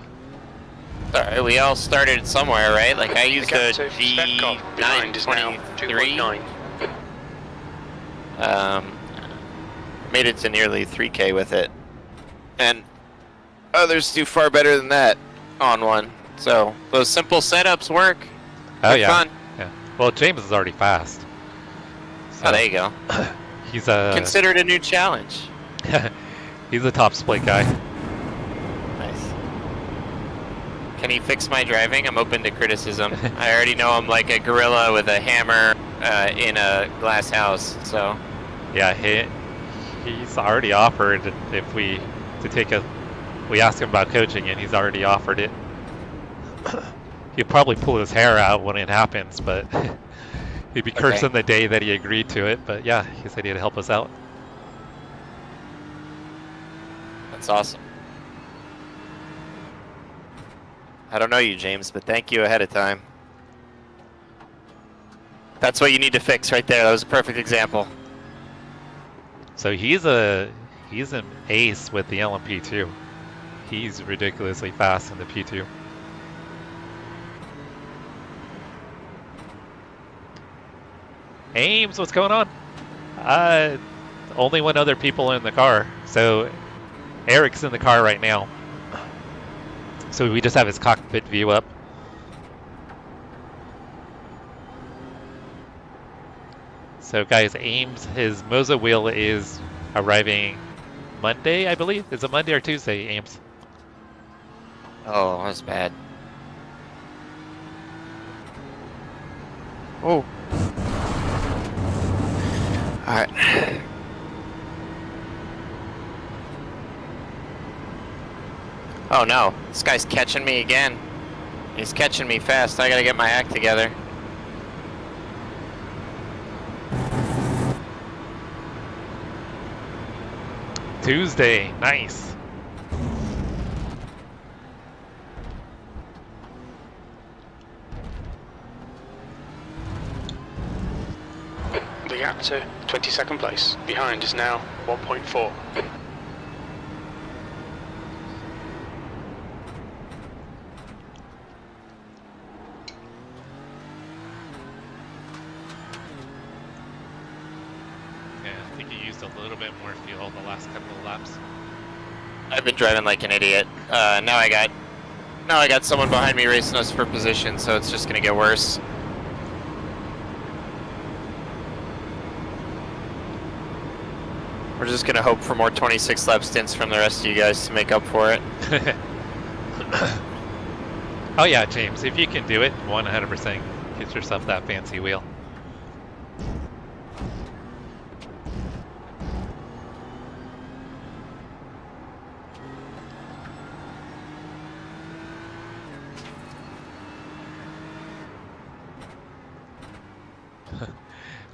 Alright, we all started somewhere, right? Like I used a G923. Made it to nearly 3K with it. And others do far better than that on one. So those simple setups work. Oh yeah. Fun. Yeah. Well, James is already fast. So oh, there you go. He's a considered a new challenge. He's a top split guy. Nice. Can he fix my driving? I'm open to criticism. I already know I'm like a gorilla with a hammer in a glass house. So. Yeah, he's already offered if we asked him about coaching and he's already offered it. He'll probably pull his hair out when it happens, but he'd be cursing the day that he agreed to it. But yeah, he said he'd help us out. That's awesome. I don't know you, James, but thank you ahead of time. That's what you need to fix right there. That was a perfect example. So he's an ace with the LMP2. He's ridiculously fast in the P2. Ames, what's going on? Only one other people in the car. So Eric's in the car right now. So we just have his cockpit view up. So guys, Ames, his Moza wheel is arriving Monday, I believe. Is it Monday or Tuesday, Ames? Oh, that's bad. Oh. Alright. Oh no, this guy's catching me again. He's catching me fast. I gotta get my act together. Tuesday, nice. The gap to 22nd place. Behind is now 1.4. I think he used a little bit more fuel the last couple of laps. I've been driving like an idiot. Now I got someone behind me racing us for position, so it's just gonna get worse. We're just gonna hope for more 26 lap stints from the rest of you guys to make up for it. Oh yeah, James, if you can do it, 100% get yourself that fancy wheel.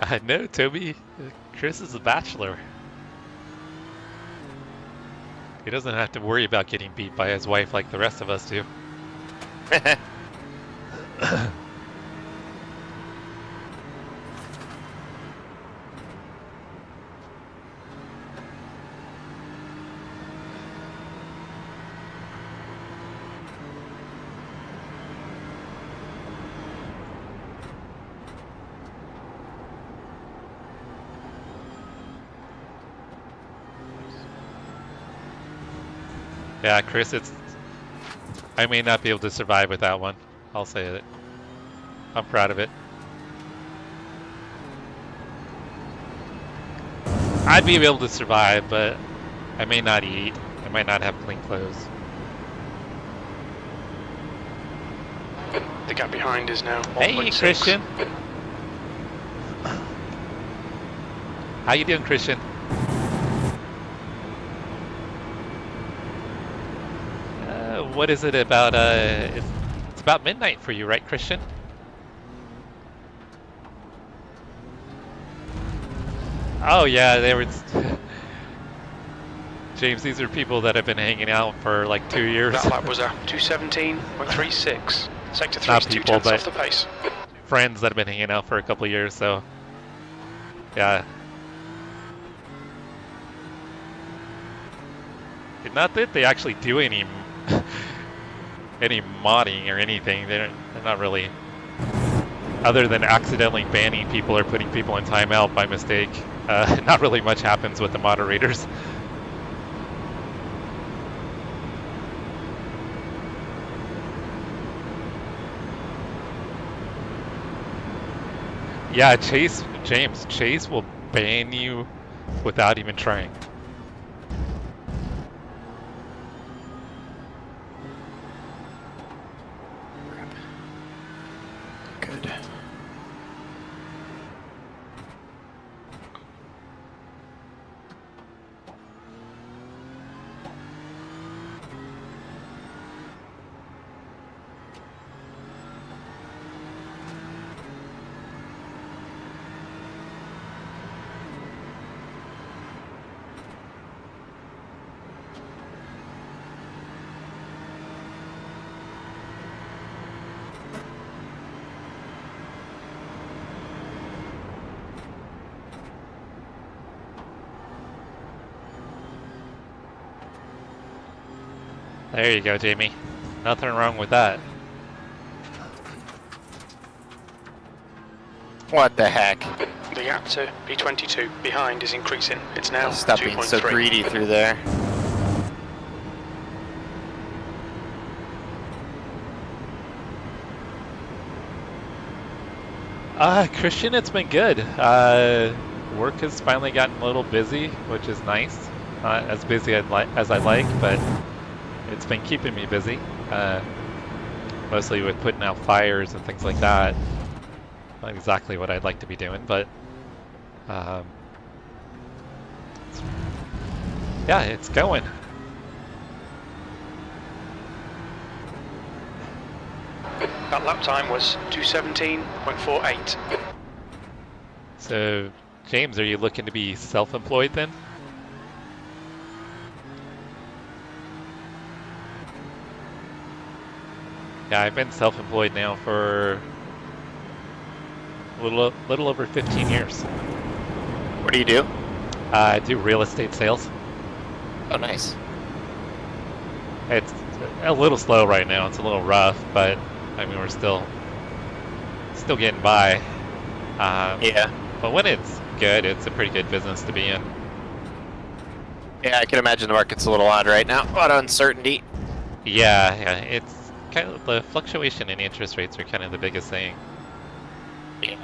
I know, Toby. Chris is a bachelor. He doesn't have to worry about getting beat by his wife like the rest of us do. Yeah, Chris, I may not be able to survive with that one. I'll say it. I'm proud of it. I'd be able to survive, but I may not eat. I might not have clean clothes. The gap behind is now 1.6. Hey, Christian. How you doing, Christian? What is it about, it's about midnight for you, right, Christian? Oh yeah, they were... James, these are people that have been hanging out for like 2 years. That lap was a 2:17.36. Sector 3 Not is people, 2/10 but off the pace. friends that have been hanging out for a couple of years, so... Yeah. Not that they actually do any modding or anything. They're not really, other than accidentally banning people or putting people in timeout by mistake. Not really much happens with the moderators. Yeah, James, Chase will ban you without even trying. Good. There you go, Jamie. Nothing wrong with that. What the heck? The gap to P22 behind is increasing. It's now Stop being so 2.3. greedy through there. Christian, it's been good. Work has finally gotten a little busy, which is nice. Not as busy as I like, but it's been keeping me busy. Mostly with putting out fires and things like that. not exactly what I'd like to be doing, but um, yeah, it's going. That lap time was 2:17.48. So, James, are you looking to be self-employed then? Yeah, I've been self-employed now for a little over 15 years. What do you do? I do real estate sales. Oh, nice. It's a little slow right now. It's a little rough, but I mean we're still getting by. Yeah. But when it's good, it's a pretty good business to be in. Yeah, I can imagine the market's a little odd right now. A lot of uncertainty. Yeah, it's kind of the fluctuation in interest rates are kind of the biggest thing. Yeah.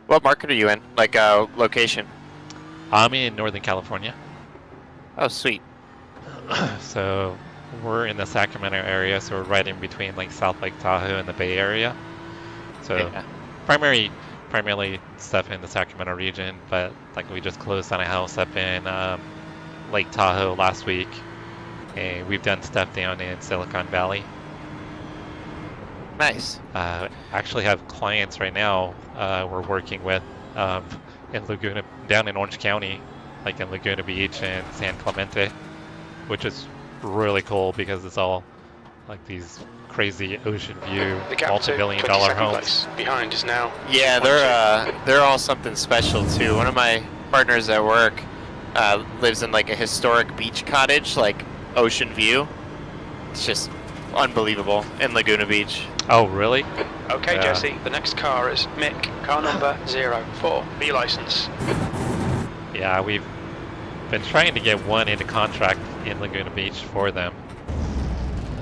What market are you in? Like, location? I'm in Northern California. Oh, sweet. So we're in the Sacramento area, so we're right in between like South Lake Tahoe and the Bay Area. So Yeah. primarily stuff in the Sacramento region, but like we just closed on a house up in Lake Tahoe last week, and we've done stuff down in Silicon Valley. Nice. Actually have clients right now we're working with in Laguna, down in Orange County, like in Laguna Beach and San Clemente, which is really cool because it's all like these crazy ocean view, The gap to multi-billion-dollar 22nd homes. place behind is now. Yeah, 2.2. they're all something special too. One of my partners at work lives in like a historic beach cottage, like ocean view. It's just unbelievable in Laguna Beach. Oh, really? Okay, Yeah. Jesse, the next car is Mick, car number 04, B license. Yeah, we've been trying to get one into contract in Laguna Beach for them.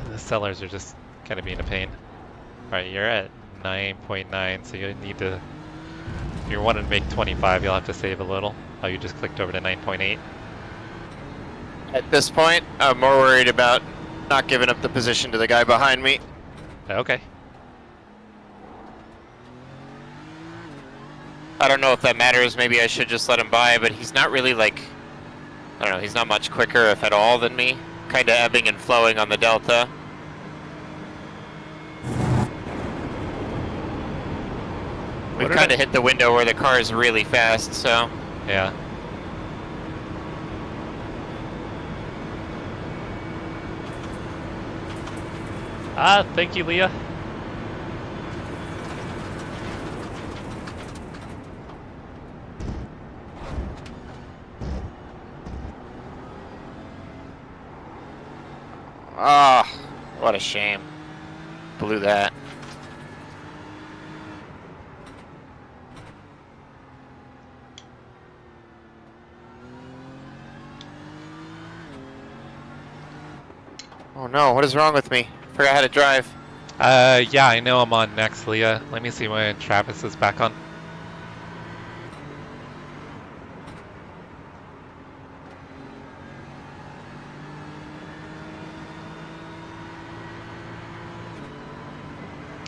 The sellers are just kind of being a pain. Alright, you're at 9.9, so you need to... If you're wanting to make 25, you'll have to save a little. Oh, you just clicked over to 9.8. At this point, I'm more worried about not giving up the position to the guy behind me. Okay. I don't know if that matters. Maybe I should just let him by, but he's not really like, I don't know, he's not much quicker, if at all, than me. Kind of ebbing and flowing on the Delta. We've kind of hit the window where the car is really fast, so. Yeah. Ah, thank you, Leah. Ah, what a shame. Blew that. Oh no, what is wrong with me? Forgot how to drive. Yeah, I know I'm on next, Leah. Let me see when Travis is back on.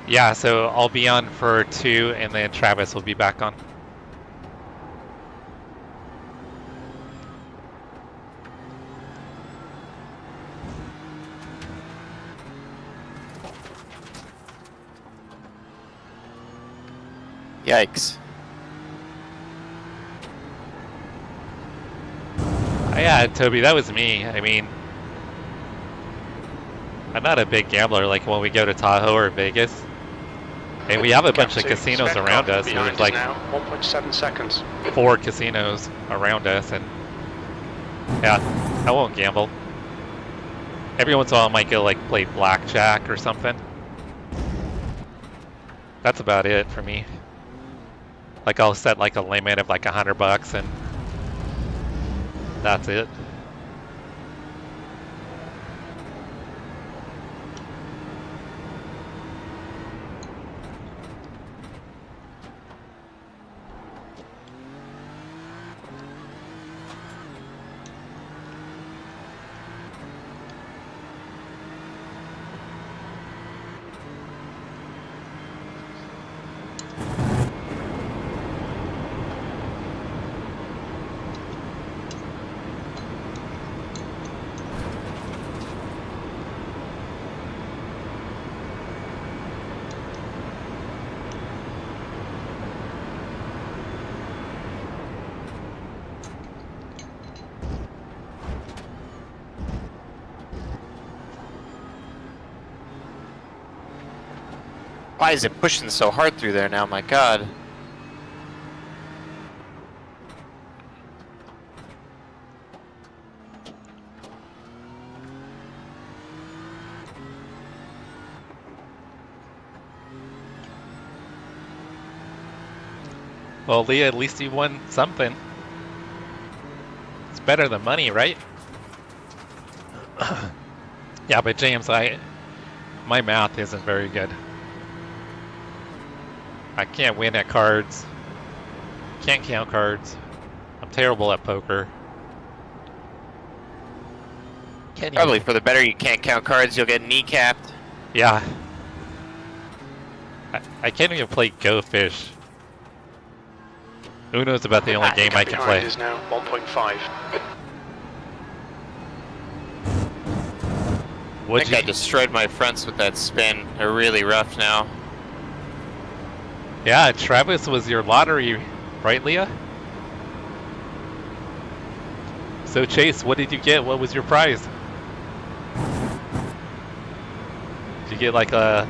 Yeah, so I'll be on for 2, and then Travis will be back on. Yikes. Yeah, Toby, that was me. I mean, I'm not a big gambler like when we go to Tahoe or Vegas. And we have a bunch of casinos around us. Behind There's like now 1.7 seconds. 4 casinos around us, and yeah, I won't gamble. Every once in a while I might go like play blackjack or something. That's about it for me. Like I'll set like a limit of like $100 and that's it. Why is it pushing so hard through there now? My God. Well, Leah, at least you won something. It's better than money, right? Yeah, but James, my math isn't very good. I can't win at cards. Can't count cards. I'm terrible at poker. Can't Probably even... for the better you can't count cards, you'll get kneecapped. Yeah. I can't even play Go Fish. Uno's about the only game I can play. Is now 1.5. I think I destroyed my fronts with that spin. They're really rough now. Yeah, Travis was your lottery, right, Leah? So Chase, what did you get? What was your prize? Did you get like a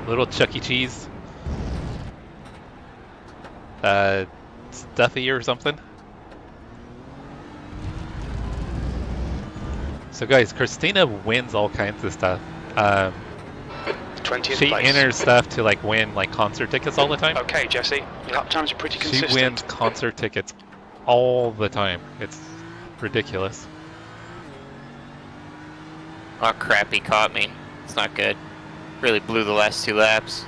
little Chuck E. Cheese stuffy or something? So guys, Christina wins all kinds of stuff. 20th She place. enters stuff to like win like concert tickets all the time. Okay, Jesse, lap times are pretty consistent. She wins concert tickets all the time. It's ridiculous. Oh crap, he caught me. It's not good. Really blew the last 2 laps.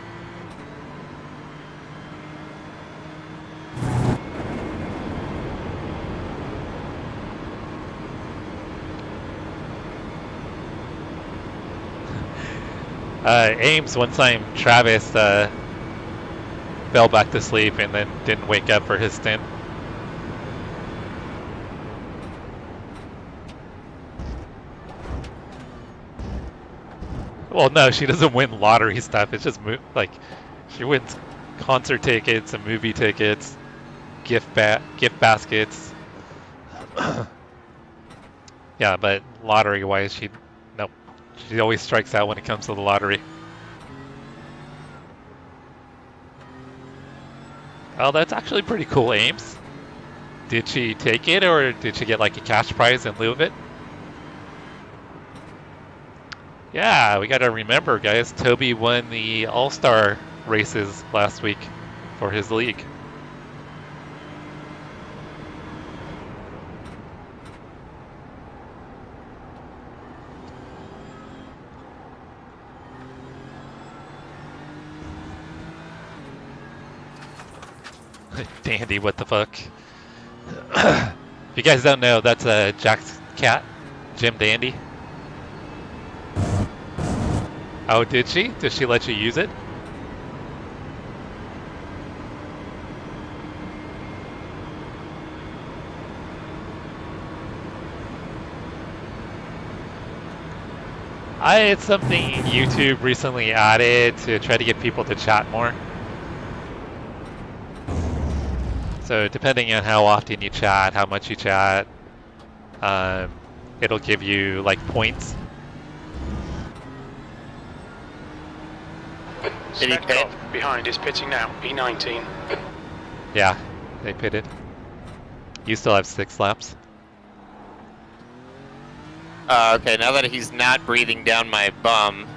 Ames, one time Travis fell back to sleep and then didn't wake up for his stint. Well, no, she doesn't win lottery stuff. It's just like she wins concert tickets and movie tickets, gift baskets. Yeah, but lottery-wise, nope. She always strikes out when it comes to the lottery. Oh, that's actually pretty cool, Ames. Did she take it, or did she get like a cash prize in lieu of it? Yeah, we gotta remember, guys, Toby won the All-Star races last week for his league. Dandy, what the fuck? If you guys don't know, that's Jack's cat, Jim Dandy. Oh, did she? Did she let you use it? It's something YouTube recently added to try to get people to chat more. So depending on how often you chat, how much you chat, it'll give you like points. Did he pit? Behind is pitting now, P19. Yeah, they pitted. You still have 6 laps. Okay, now that he's not breathing down my bum,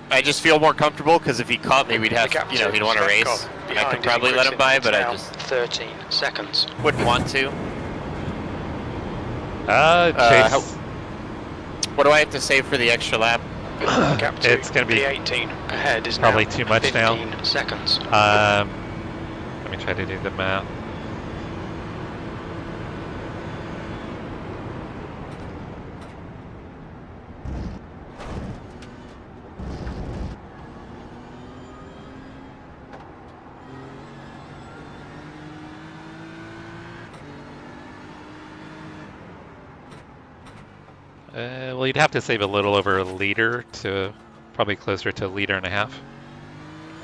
I just feel more comfortable, because if he caught me, we'd have, you know, he'd want to race. I could probably let him by, but I just 13 seconds. wouldn't want to. Chase. What do I have to say for the extra lap? It's going to be P18 ahead is probably now too much 15 now. seconds. Let me try to do the math. Well, you'd have to save a little over a liter to probably closer to 1.5 liters. No,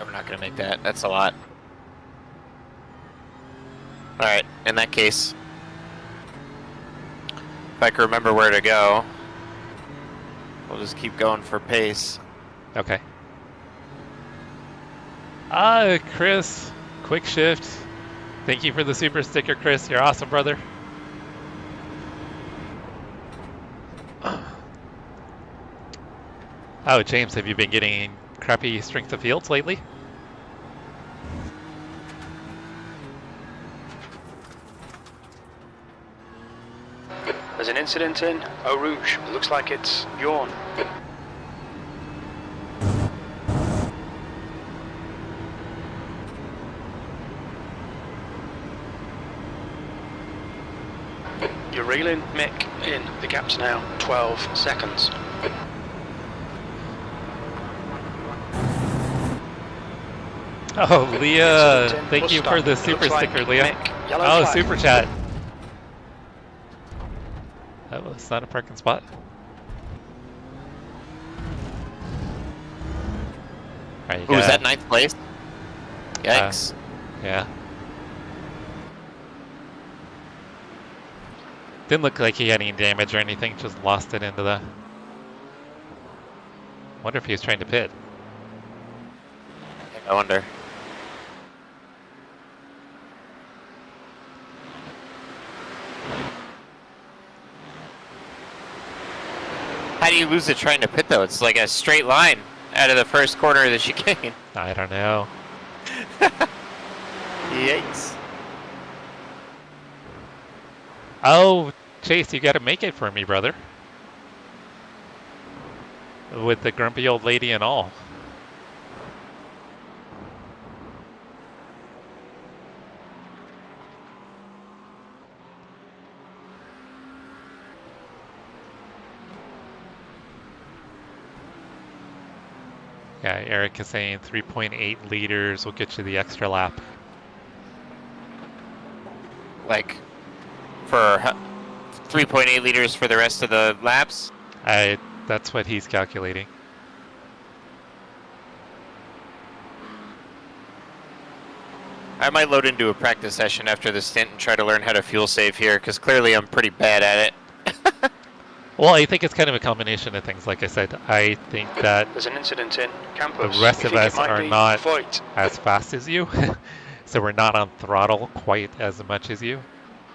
we're not going to make that. That's a lot. Alright, in that case, if I can remember where to go, we'll just keep going for pace. Okay. Chris, quick shift. Thank you for the super sticker, Chris. You're awesome, brother. Oh, James, have you been getting crappy strength of fields lately? There's an incident in Eau Rouge. It looks like it's Yawn. You're reeling Mick in. The gap's now 12 seconds. Oh, Leah, thank you for the super sticker, Leah. Oh, super chat. That was not a parking spot. Right, Ooh, was that 9th place? Yikes. Yeah. Didn't look like he had any damage or anything, just lost it into the... Wonder if he was trying to pit. I wonder. How do you lose it trying to pit though? It's like a straight line out of the first corner of the chicane. I don't know. Yikes. Oh, Chase, you gotta make it for me, brother. With the grumpy old lady and all. Yeah, Eric is saying 3.8 liters will get you the extra lap. Like, for 3.8 liters for the rest of the laps? That's what he's calculating. I might load into a practice session after the stint and try to learn how to fuel save here, because clearly I'm pretty bad at it. Well, I think it's kind of a combination of things. Like I said, I think that there's an incident in campus. The rest of us are not as fast as you, so we're not on throttle quite as much as you.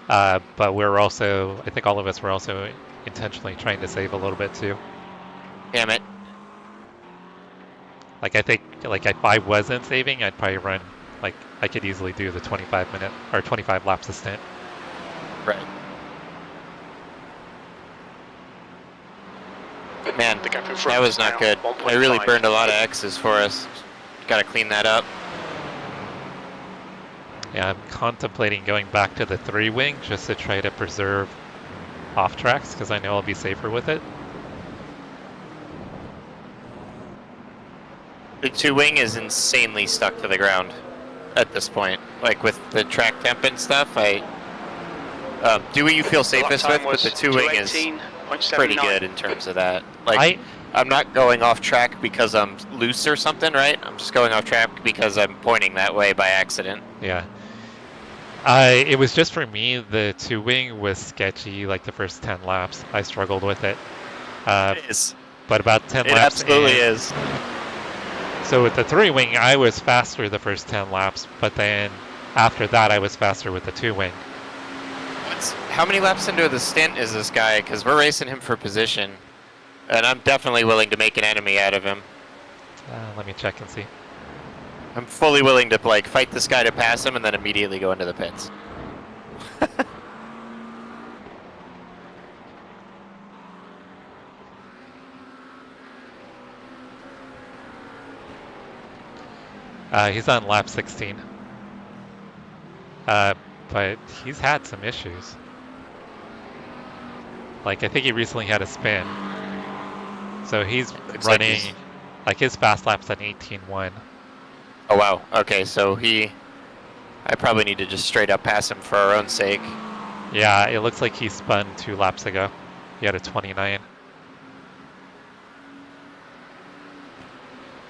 But we're also, I think all of us were also intentionally trying to save a little bit too. Damn it. Like I think, like if I wasn't saving, I'd probably run, like I could easily do the 25 or 25 laps a stint. Right. Man, that was not good. I really burned a lot of X's for us. Got to clean that up. Yeah, I'm contemplating going back to the 3-wing just to try to preserve off tracks because I know I'll be safer with it. The 2-wing is insanely stuck to the ground at this point. Like with the track temp and stuff, do what you feel safest with, but the 2-wing is pretty good in terms of that. Like, I'm not going off track because I'm loose or something, right? I'm just going off track because I'm pointing that way by accident. Yeah. It was just for me, the 2-wing was sketchy, like the first 10 laps. I struggled with it. It is. But about 10 laps It absolutely is. So with the 3-wing, I was faster the first 10 laps, but then after that, I was faster with the 2-wing. How many laps into the stint is this guy? Because we're racing him for position, and I'm definitely willing to make an enemy out of him. Let me check and see. I'm fully willing to like fight this guy to pass him and then immediately go into the pits. He's on lap 16. But he's had some issues. Like, I think he recently had a spin. So he's running, like his fast lap's at 18.1. Oh, wow. Okay, so I probably need to just straight up pass him for our own sake. Yeah, it looks like he spun 2 laps ago. He had a 29.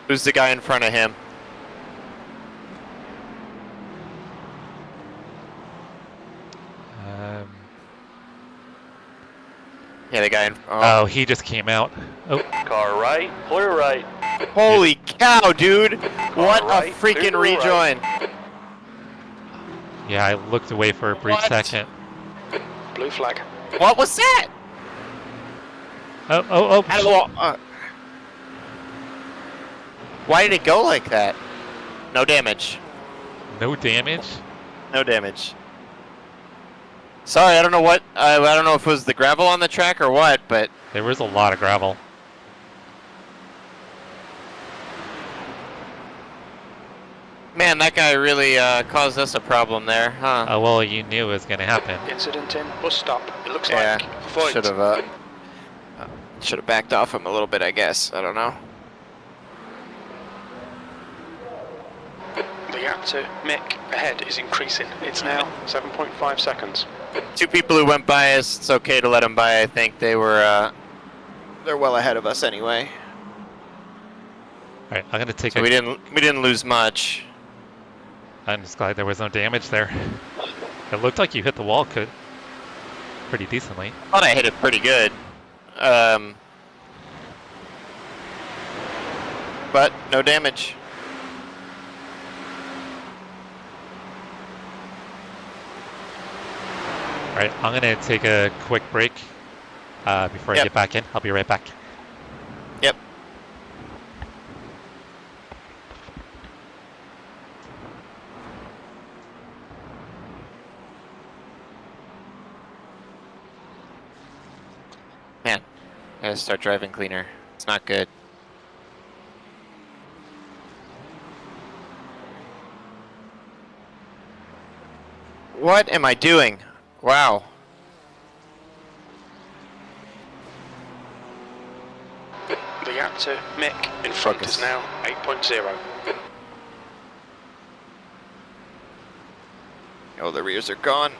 Who's the guy in front of him? Yeah, the guy in. Oh, he just came out. Oh, Car right, clear right. Holy cow, dude! What right, a freaking clear right. rejoin! yeah, I looked away for a brief What? second. Blue flag. What was that? Oh, oh, Out of the oh. wall. Why did it go like that? No damage. No damage? No damage. Sorry, I don't know what. I don't know if it was the gravel on the track or what, but There was a lot of gravel. man, that guy really caused us a problem there, huh? Oh, well, you knew it was going to happen. Incident in bus stop. It looks Yeah, like avoid. should have backed off him a little bit, I guess. I don't know. The gap to Mick ahead is increasing. It's now 7.5 seconds. 2 people who went by us. It's okay to let them by. I think they were. They're well ahead of us anyway. All right, I'm going to take So we didn't lose much. I'm just glad there was no damage there. It looked like you hit the wall pretty decently. I thought I hit it pretty good. But no damage. All right, I'm going to take a quick break before I Yep. get back in. I'll be right back. Yep. Man, I gotta start driving cleaner. It's not good. What am I doing? Wow. The gap to Mick in front Focus. is now 8.0. Oh, the rears are gone.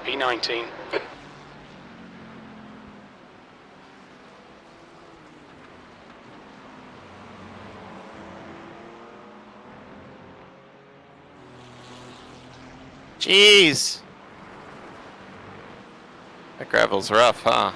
P19. Jeez. That gravel's rough, huh?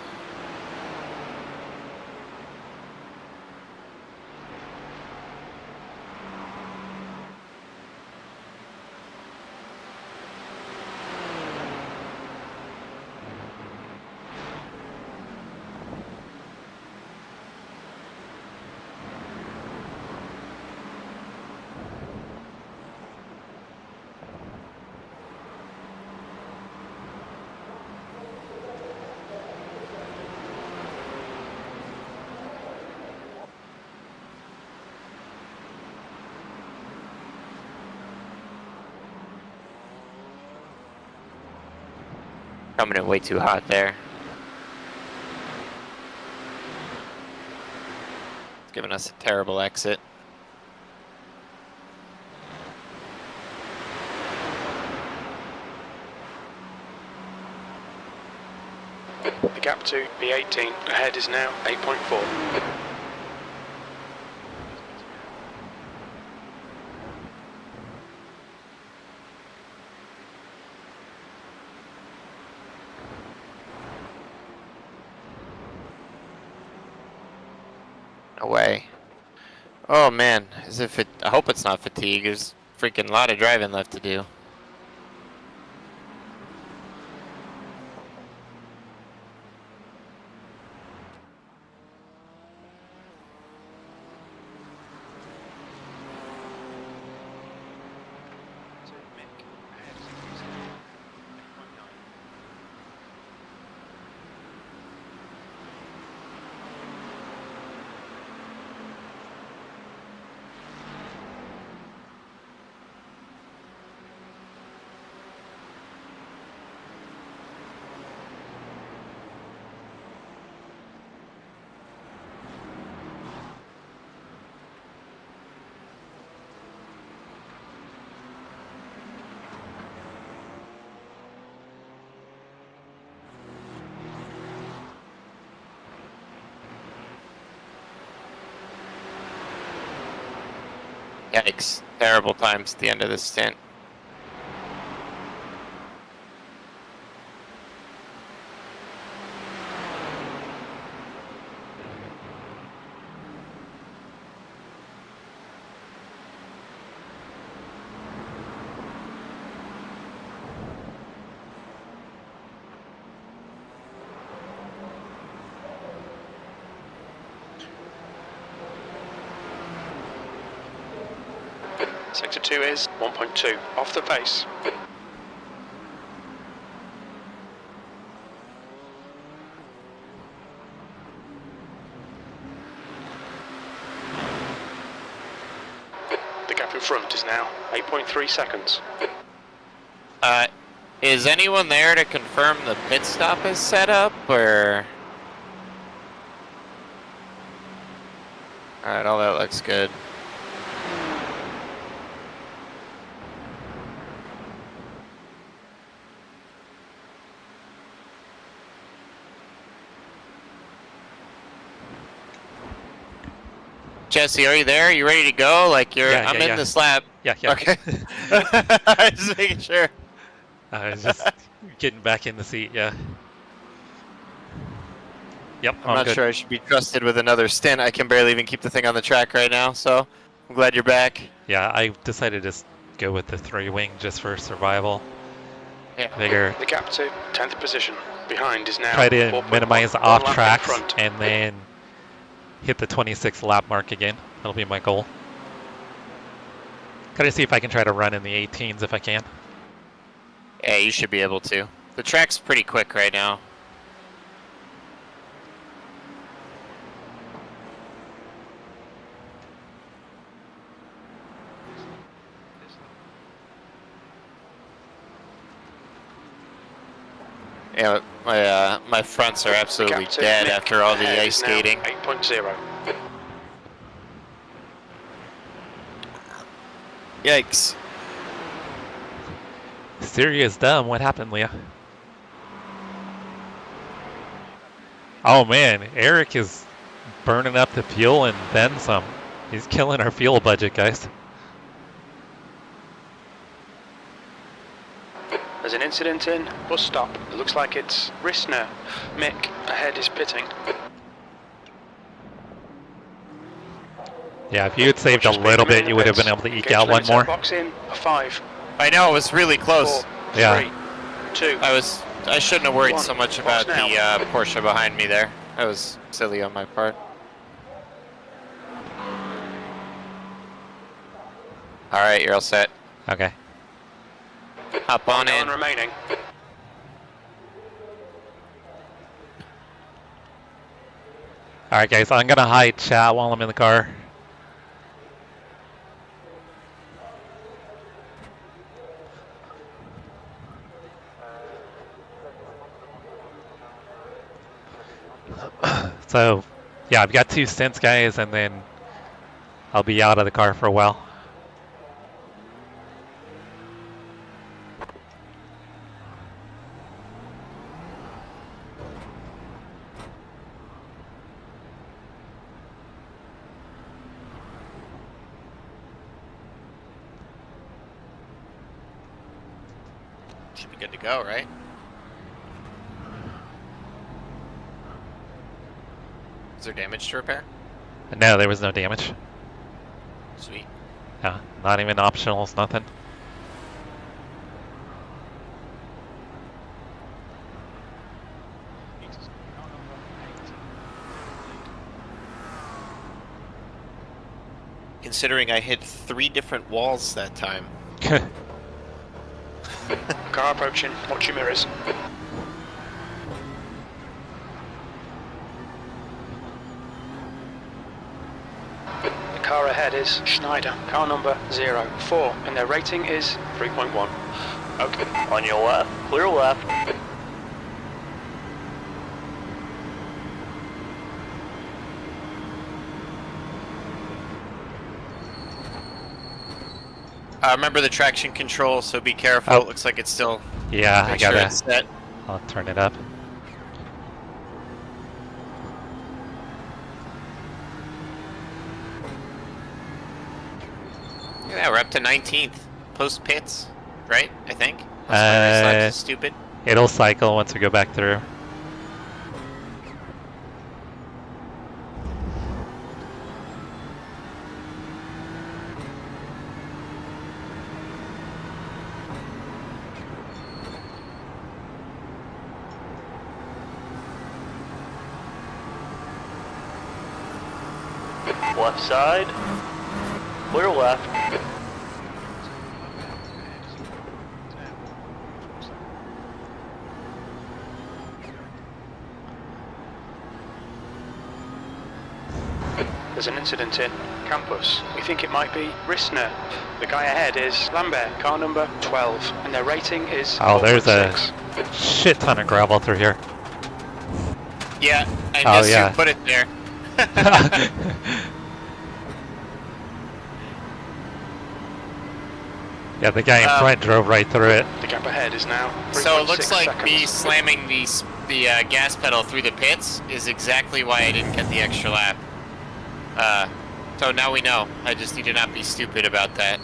Coming in way too hot there. It's giving us a terrible exit. The gap to P18 ahead is now 8.4. No way. Oh man, as if it. I hope it's not fatigue. There's freaking lot of driving left to do. Yikes. Terrible times at the end of this stint. Sector 2 is 1.2, off the pace. The gap in front is now 8.3 seconds. Is anyone there to confirm the pit stop is set up, or? Alright, all that looks good. Jesse, are you there? You ready to go? Like I'm in this lap. Yeah. Okay. Just making sure. I was just getting back in the seat, yeah. Yep, I'm not sure I should be trusted with another stint. I can barely even keep the thing on the track right now, so I'm glad you're back. Yeah, I decided to just go with the 3-wing just for survival. Yeah. Figure. The gap to 10th position. Behind is now Try to minimize off tracks front. and then hit the 26 lap mark again. That'll be my goal. Gotta see if I can try to run in the 18s if I can. Yeah, you should be able to. The track's pretty quick right now. Yeah, my fronts are absolutely dead after all the ice skating. 8.0. Yikes. Serious dumb. What happened, Leah? Oh man, Eric is burning up the fuel and then some. He's killing our fuel budget, guys. There's an incident in bus stop. It looks like it's Rissner. Mick ahead is pitting. Yeah, if you had saved a little bit, you would have been able to eke out one more. Box in a 5. I know, it was really close. 4, Yeah. 3, 2. I shouldn't have worried 1. so much about the Box now. Porsche behind me there. That was silly on my part. All right, you're all set. Okay. Hop on in. Remaining. Alright guys, I'm gonna hide chat while I'm in the car. So, yeah, I've got 2 stints, guys, and then I'll be out of the car for a while. Should be good to go, right? Is there damage to repair? No, there was no damage. Sweet. Yeah, not even optionals, nothing. Considering I hit 3 different walls that time. Car approaching. Watch your mirrors. The car ahead is Schneider. Car number 04, and their rating is 3.1. Okay. On your left, clear left. Remember the traction control, so be careful. Oh. It looks like it's still. Yeah, I Make sure gotta. it's set. I'll turn it up. we're up to 19th. Post pits, right? I think. That's why this stupid. It'll cycle once we go back through. Left side. Clear left. There's an incident in campus. We think it might be Rissner. The guy ahead is Lambert, car number 12, and their rating is Oh, there's 4.6. a shit ton of gravel through here. Yeah, I guess yeah. you put it there. Yeah, the guy in front drove right through it. The gap ahead is now 3.6 So it looks like seconds. me slamming the gas pedal through the pits is exactly why I didn't get the extra lap. So now we know. I just need to not be stupid about that.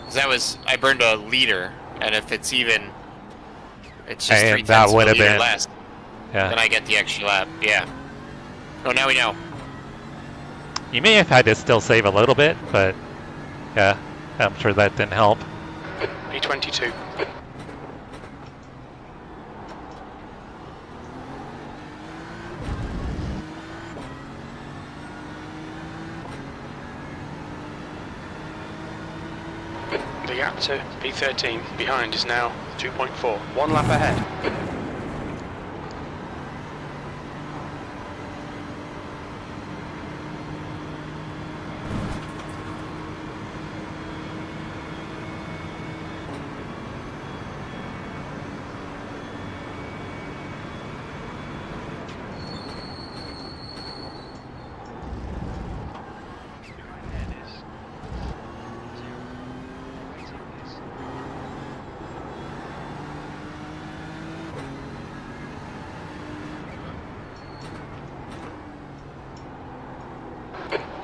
'Cause I burned a liter, and if it's even, it's just And 3/10 that of a would have liter been- less. Then Yeah. I get the extra lap. Yeah. So now we know. You may have had to still save a little bit, but yeah, I'm sure that didn't help. P22. The gap to P13 behind is now 2.4. 1 lap ahead.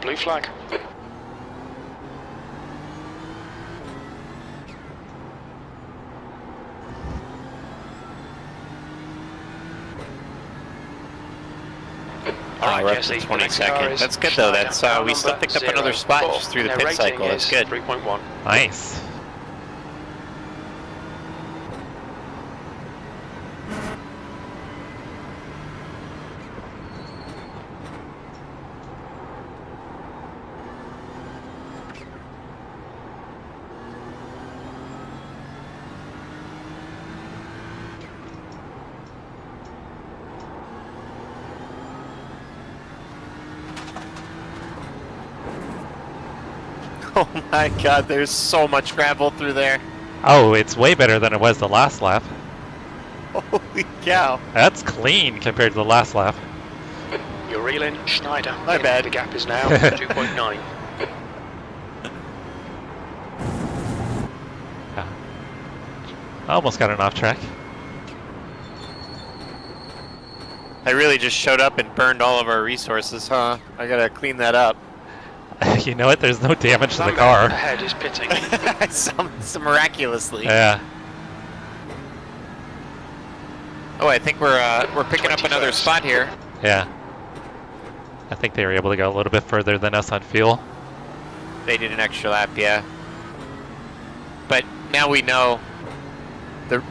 Blue flag. We're up to Jesse, the 22nd. next car is That's good though. Schneider, That's car we still number picked up another 04, spot just through the and pit their cycle. rating That's is good. 3.1. Nice. Oh my god, there's so much gravel through there. Oh, it's way better than it was the last lap. Holy cow. That's clean compared to the last lap. You're reeling, Schneider. My bad. The gap is now 2.9. I almost got an off track. I really just showed up and burned all of our resources, huh? I gotta clean that up. You know what? There's no damage to the Lambert car. ahead is pitting. some miraculously. Yeah. Oh, I think we're picking up another 21st. spot here. Yeah. I think they were able to go a little bit further than us on fuel. They did an extra lap, yeah. But now we know.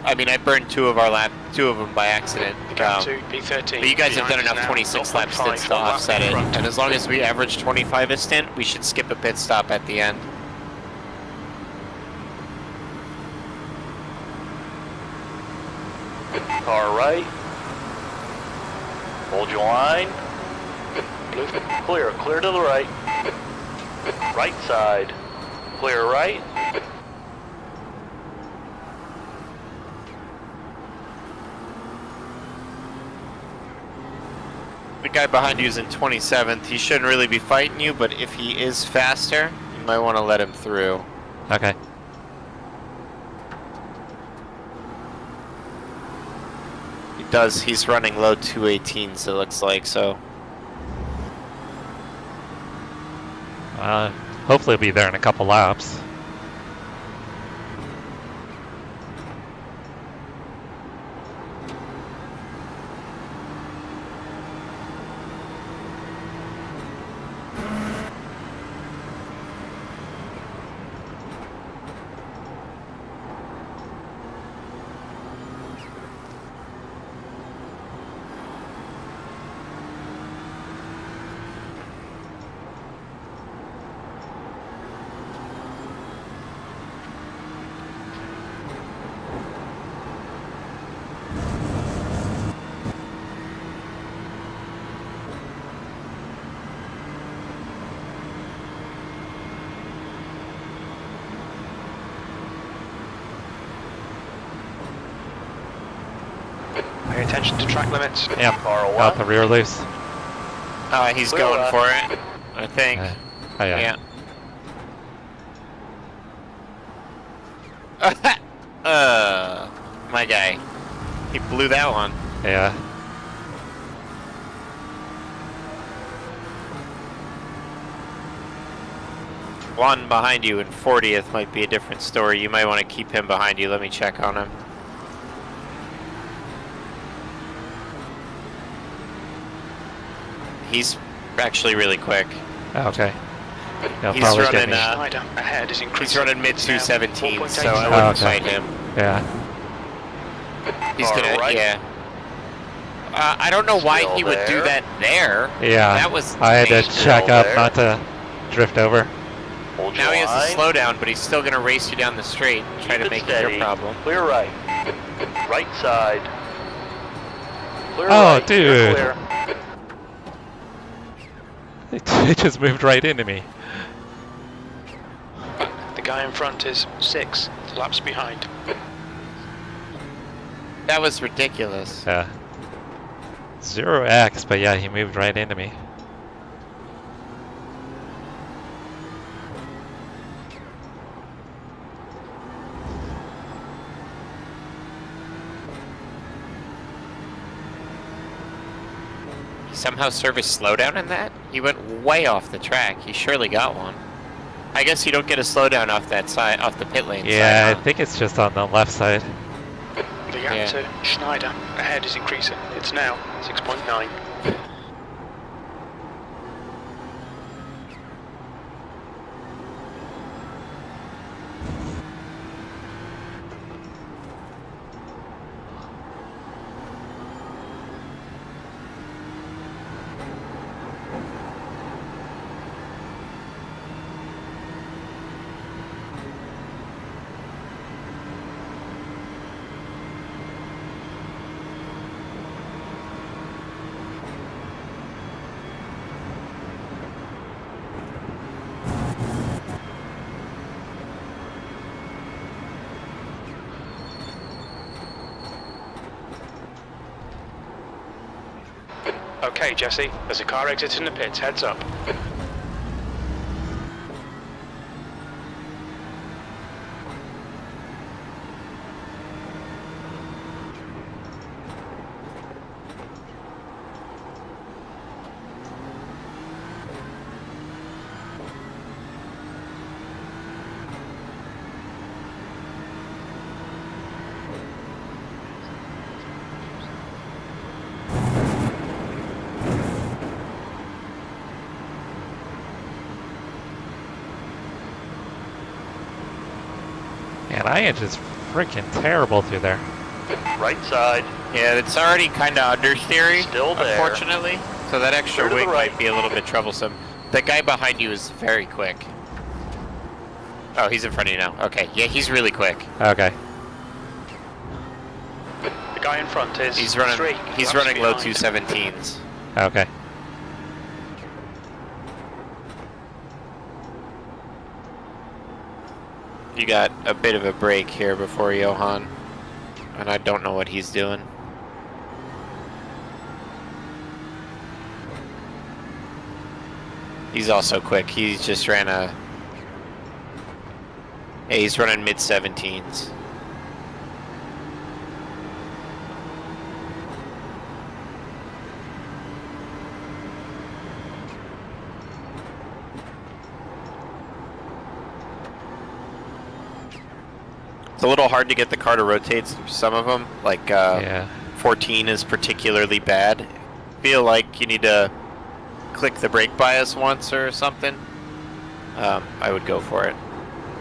I mean, I burned two of them by accident. The gap to P13. But you guys have done behind is enough now 26 lap 0.5, stints to 1 lap offset in it. front. And as long as we average 25 a stint, we should skip a pit stop at the end. Car right. Hold your line. Blue. Clear to the right. Right side. Clear right. The guy behind you is in 27th. He shouldn't really be fighting you, but if he is faster, you might want to let him through. Okay. He does. He's running low 218s, it looks like, so. Hopefully he'll be there in a couple laps. Pay attention to track limits. Yeah, Car one. got the rear loose. He's Clear going left. for it, I think. Oh yeah. Yeah. My guy. He blew that one. Yeah. One behind you in 40th might be a different story. You might want to keep him behind you. Let me check on him. He's actually really quick. Okay. He'll He's probably get running, me. Schneider ahead is He's increasing. running mid It's now 217, 4.8 so I seconds. wouldn't okay. fight him. Yeah. He's Car gonna, right. yeah. I don't know why Still he would do there. that there. Yeah. That was I had to insane. check Still up there. not to drift over. Hold your Now he has line. to slow down, but he's still gonna race you down the straight and try Keep to it make it steady. your problem. Clear right. Right side. Clear Oh, right. dude. You're clear. It just moved right into me. The guy in front is 6 laps behind. That was ridiculous. Yeah. 0x, but yeah, he moved right into me. He somehow serviced slowdown in that? He went way off the track. He surely got one. I guess you don't get a slowdown off that side, off the pit lane Yeah, side. I huh? think it's just on the left side. The gap Yeah. to Schneider ahead is increasing. It's now 6.9. Okay, Jesse, there's a car exiting the pits. Heads up. And I am just freaking terrible through there. Right side. Yeah, it's already kind of understeery, Still there. unfortunately. So that extra Clear to the wing right. might be a little bit troublesome. The guy behind you is very quick. Oh, he's in front of you now. Okay, yeah, he's really quick. Okay. The guy in front is He's running. 3 He's laps running low behind. 217s. Okay. You got a bit of a break here before Johan, and I don't know what he's doing. He's also quick. He just ran a. Yeah, he's running mid 17s. It's a little hard to get the car to rotate through some of them. Like Yeah. 14 is particularly bad. Feel like you need to click the brake bias once or something. I would go for it.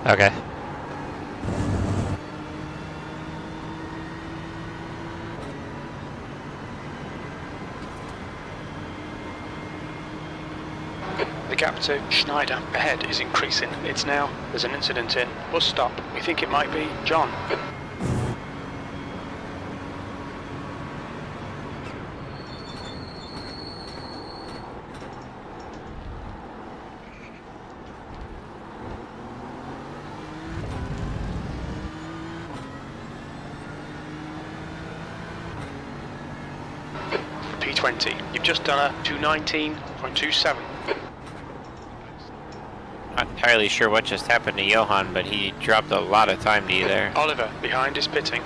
Okay. The gap to Schneider ahead is increasing. It's now, there's an incident in. Bus stop. We think it might be John. P20. You've just done a 219.27. Not entirely sure what just happened to Johan, but he dropped a lot of time to you there. Oliver behind is pitting.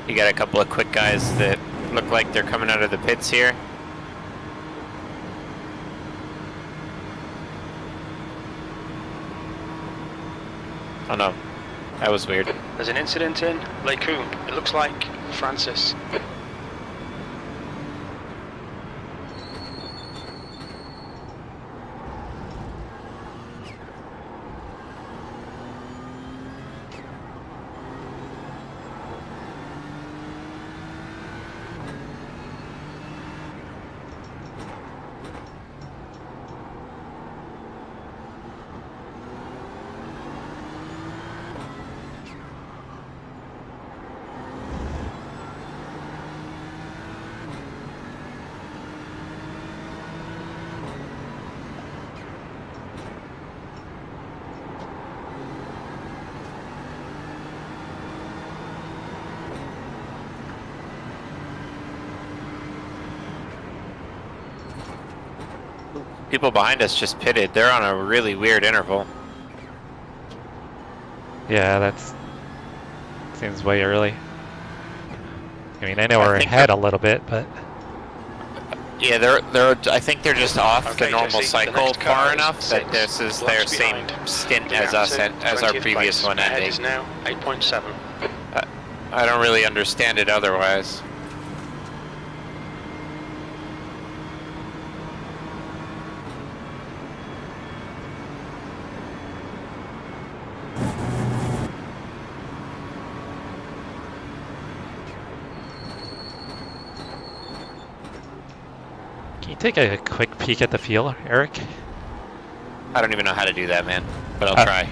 You got a couple of quick guys that look like they're coming out of the pits here. Oh no, that was weird. There's an incident in Lacoon. It looks like Francis. People behind us just pitted. They're on a really weird interval. Yeah, that's seems way early. I mean, I know we're ahead a little bit, but Yeah, they're. I think they're just off Okay, the normal Jesse, the cycle next car far is enough that this is their laps same behind. stint The as gap us to as our 20th previous place. one Ahead ending. is now 8.7. I don't really understand it otherwise. can you take a quick peek at the field, Eric? I don't even know how to do that, man, but I'll try.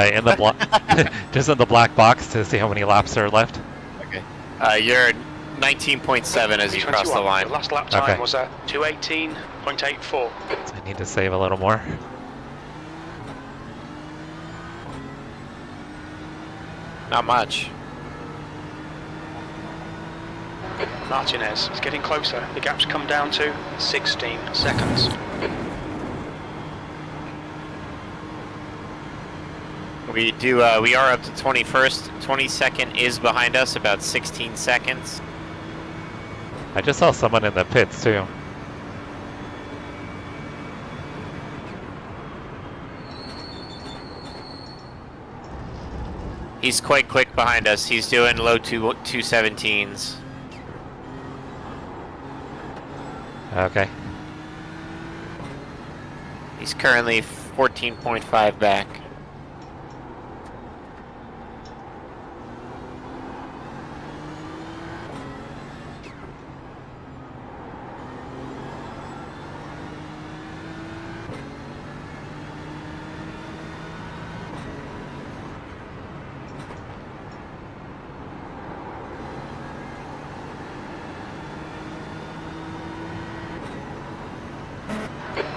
In the just in the black box to see how many laps are left. Okay. You're 19.7 as you cross the 21. line. The last lap time Okay. was a 218.84. So I need to save a little more. Not much. Martinez is getting closer. The gap's come down to 16 seconds. We are up to 21st. 22nd is behind us, about 16 seconds. I just saw someone in the pits too. He's quite quick behind us. He's doing low 217s. Okay. He's currently 14.5 back.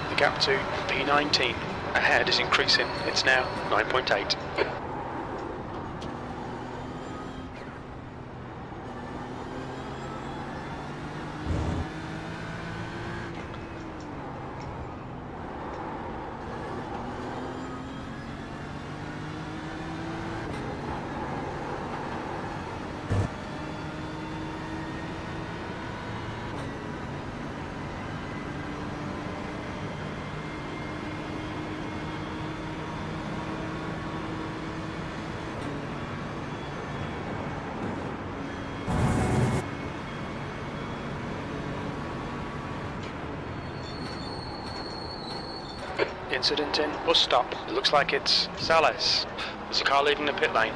The gap to P19 ahead is increasing. It's now 9.8. Incident in bus stop. It looks like it's Sales. There's a car leaving the pit lane.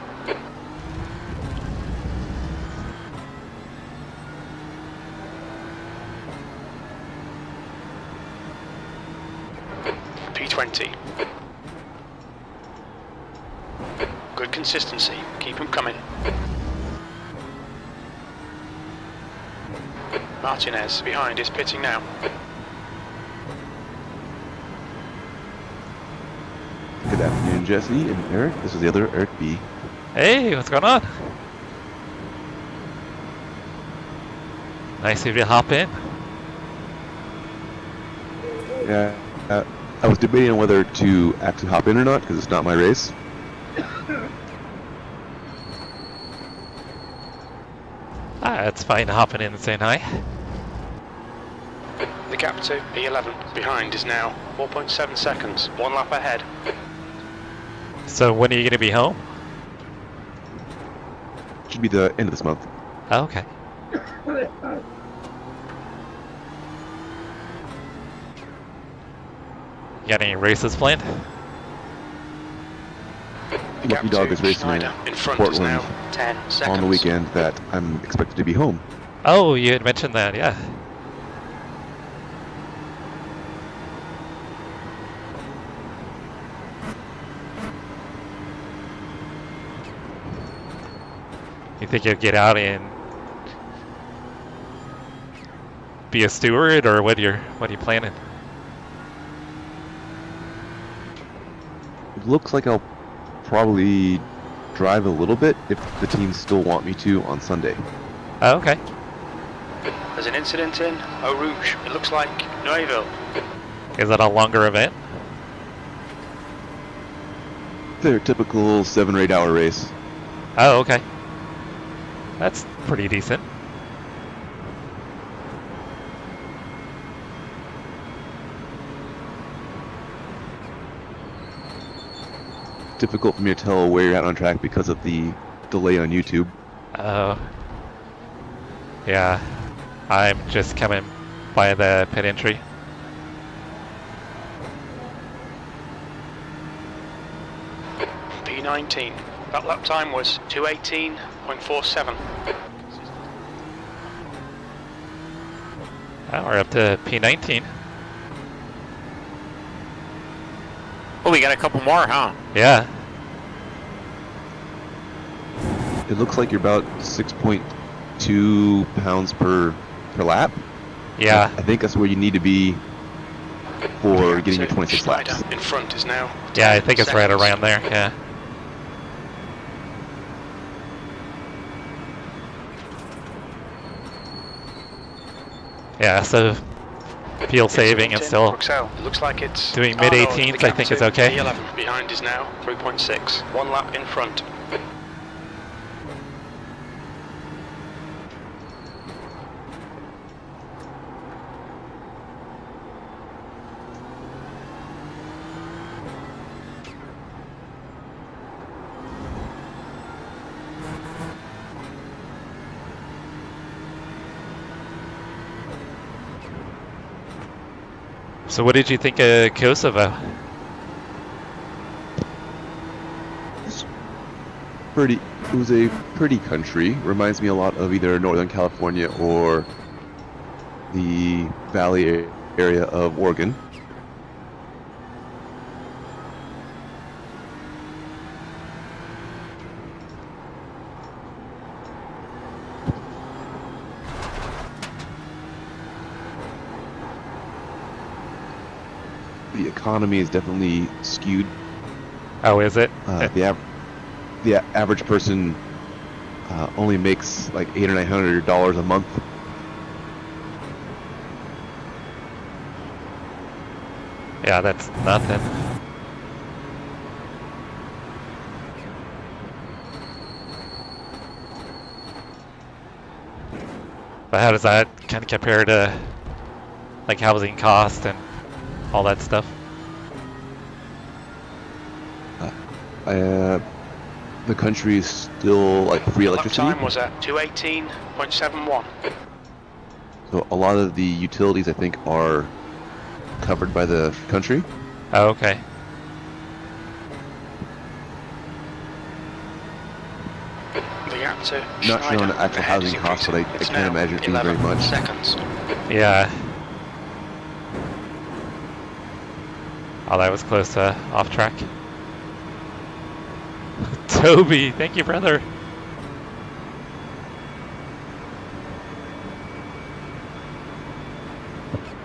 P20. Good consistency. Keep them coming. Martinez behind is pitting now. Good afternoon, Jesse and Eric. This is the other Eric B. Hey, what's going on? Nice of you to hop in. Yeah, I was debating on whether to actually hop in or not because it's not my race. It's fine hopping in and saying hi. The gap to P11 behind is now 4.7 seconds. 1 lap ahead. So when are you going to be home? Should be the end of this month. Oh, okay. You got any races planned? Lucky Dog is racing in front Portland is now 10 seconds. on the weekend that I'm expected to be home. Oh, you had mentioned that, yeah. You think you'll get out and be a steward, or what are you planning? It looks like I'll probably drive a little bit if the teams still want me to on Sunday. Oh, okay. There's an incident in Eau Rouge. It looks like Noiville. Is that a longer event? Their typical 7 or 8 hour race. Oh, okay. That's pretty decent. Difficult for me to tell where you're at on track because of the delay on YouTube. Oh. Yeah. I'm just coming by the pit entry. P19. That lap time was 2:18.47. Oh, we're up to P19. Oh, we got a couple more, huh? Yeah. It looks like you're about 6.2 pounds per lap. Yeah. I think that's where you need to be for getting your 26 laps. In front is now. Yeah, I think it's right around there, yeah. Yeah, so fuel saving and still It looks like it's doing mid-18s, I think is okay. P11 behind is now 3.6. 1 lap in front. So what did you think of Kosovo? It was a pretty country. Reminds me a lot of either Northern California or the valley area of Oregon. The economy is definitely skewed. Oh, is it? The average person only makes like $800 or $900 a month. Yeah, that's nothing. But how does that kind of compare to like housing cost and all that stuff? The country is still like free electricity. Lap time was at 2:18.71. So a lot of the utilities I think are covered by the country. Oh, okay. The gap to Not sure on Schneider the actual ahead is housing costs, but I increasing. It's can't now imagine it being very 11 much. seconds. Yeah. Oh, that was close to off track. Toby, thank you, brother.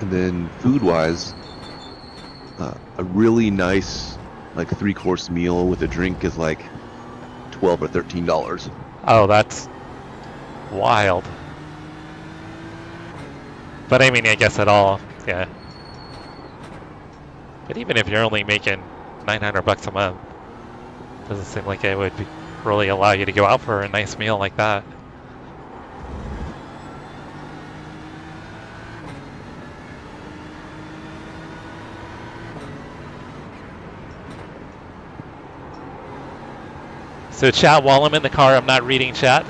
And then food-wise, a really nice, like 3-course meal with a drink is like $12 or $13. Oh, that's wild. But I mean, I guess at all, yeah. But even if you're only making $900 a month, doesn't seem like it would really allow you to go out for a nice meal like that. So chat, while I'm in the car, I'm not reading chat.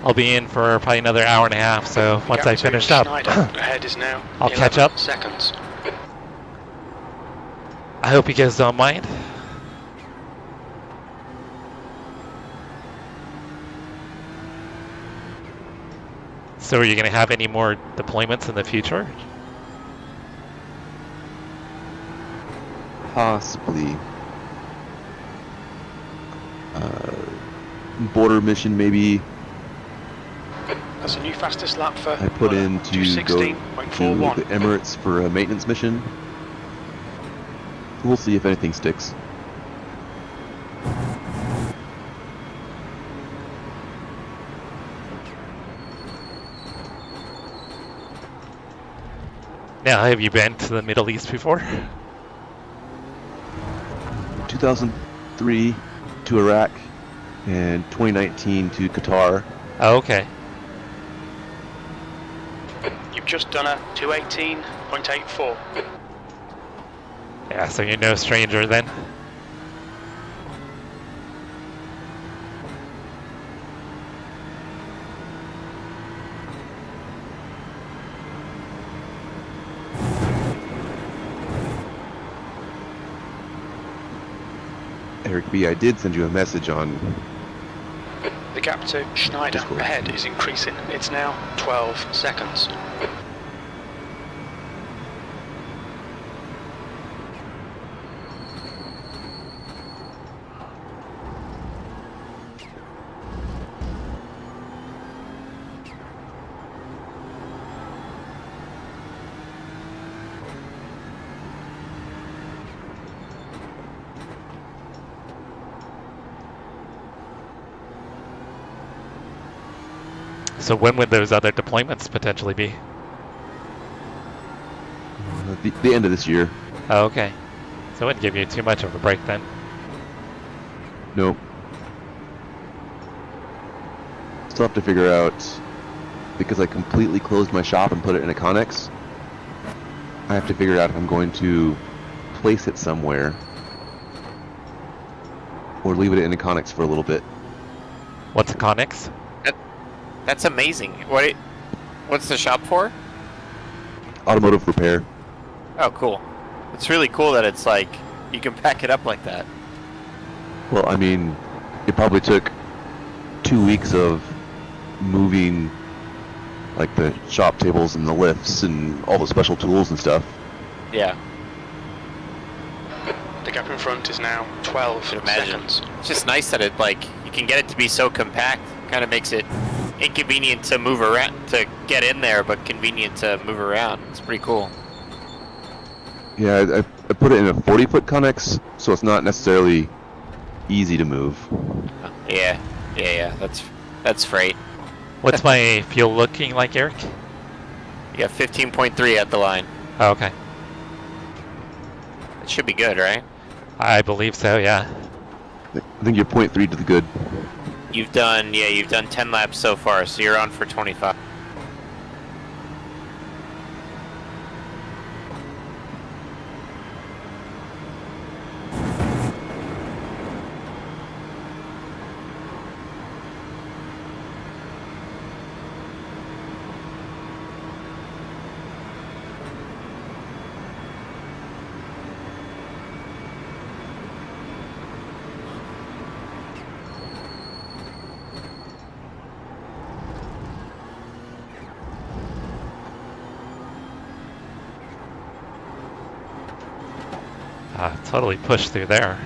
I'll be in for probably another hour and a half, so once I finish up, Ahead is now I'll catch up. Seconds. I hope you guys don't mind. So are you going to have any more deployments in the future? Possibly. Border mission maybe. That's a new fastest lap for I put in to go to the 2:16.41. Emirates for a maintenance mission. We'll see if anything sticks. Now, have you been to the Middle East before? 2003 to Iraq and 2019 to Qatar. Oh, okay. You've just done a 2:18.84. Yeah, so you're no stranger then. Eric B, I did send you a message on The gap to Schneider Discord. ahead is increasing. It's now 12 seconds. So when would those other deployments potentially be? the end of this year. Oh, okay. So it wouldn't give you too much of a break then. Nope. Still have to figure out, because I completely closed my shop and put it in a Connex, I have to figure out if I'm going to place it somewhere or leave it in a Connex for a little bit. What's a Connex? That's amazing. What's the shop for? Automotive repair. Oh, cool. It's really cool that it's like you can pack it up like that. Well, I mean, it probably took 2 weeks of moving like the shop tables and the lifts and all the special tools and stuff. Yeah. The gap in front is now 12 seconds. It's just nice that it you can get it to be so compact. Kind of makes it inconvenient to move around, to get in there, but convenient to move around. It's pretty cool. Yeah, I put it in a 40-foot Connex, so it's not necessarily easy to move. Yeah. That's freight. What's my fuel looking like, Eric? You got 15.3 at the line. Oh, okay. It should be good, right? I believe so, yeah. I think you're 0.3 to the good. You've done 10 laps so far, so you're on for 25. Totally pushed through there.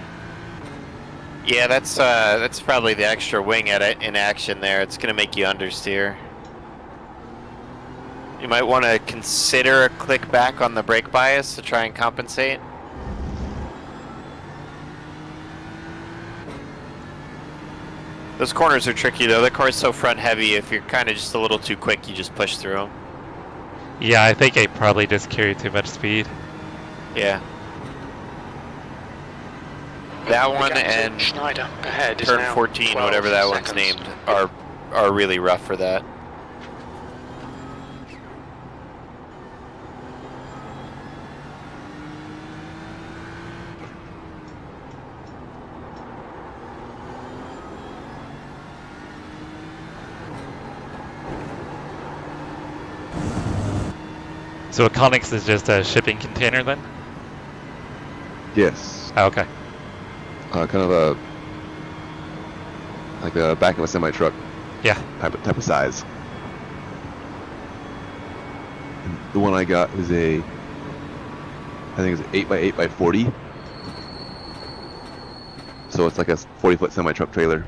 Yeah, that's probably the extra wing in action there. It's going to make you understeer. You might want to consider a click back on the brake bias to try and compensate. Those corners are tricky though. The car's so front heavy, if you're kind of just a little too quick, you just push through them. Yeah, I think I probably just carried too much speed. Yeah. That one and Schneider ahead is turn now 14, whatever that one's seconds. named, are really rough for that. So a Connex is just a shipping container then? Yes. Oh, okay. Kind of like the back of a semi truck. Yeah. Type of size. And the one I got was I think it's 8x8x40. So it's like a 40-foot semi truck trailer.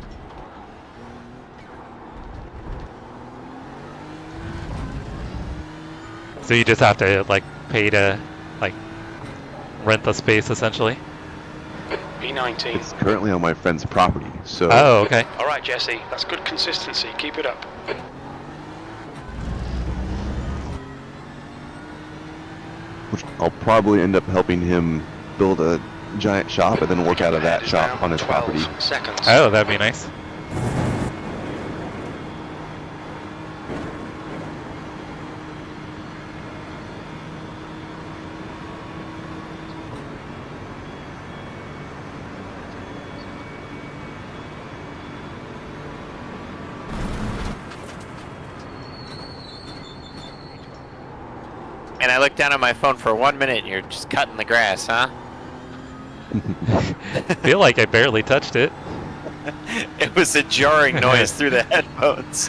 So you just have to like pay to like rent the space essentially? B19. It's currently on my friend's property, so. Oh, okay. All right, Jesse, that's good consistency. Keep it up. Which I'll probably end up helping him build a giant shop and then work out of that Ahead is shop now on his 12 property. seconds. Oh, that'd be nice. And I looked down at my phone for 1 minute and you're just cutting the grass, huh? Feel like I barely touched it. It was a jarring noise through the headphones.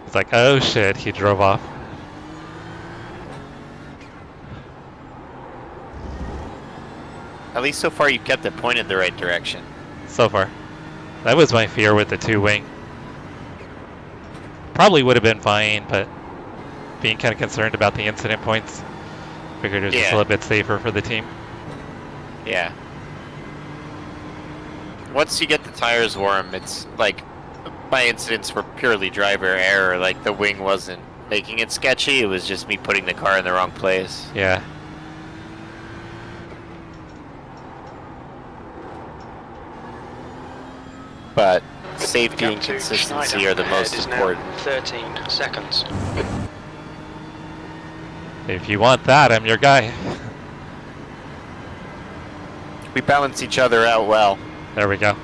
It's like, oh shit, he drove off. At least so far you kept it pointed the right direction. So far. That was my fear with the two-wing. Probably would have been fine, but being kind of concerned about the incident points, figured it was just a little bit safer for the team. Yeah. Once you get the tires warm, it's like, my incidents were purely driver error. Like the wing wasn't making it sketchy, it was just me putting the car in the wrong place. Yeah. But safety Gap and to consistency Schneider are the ahead most is now important. 13 seconds. If you want that, I'm your guy. We balance each other out well. There we go.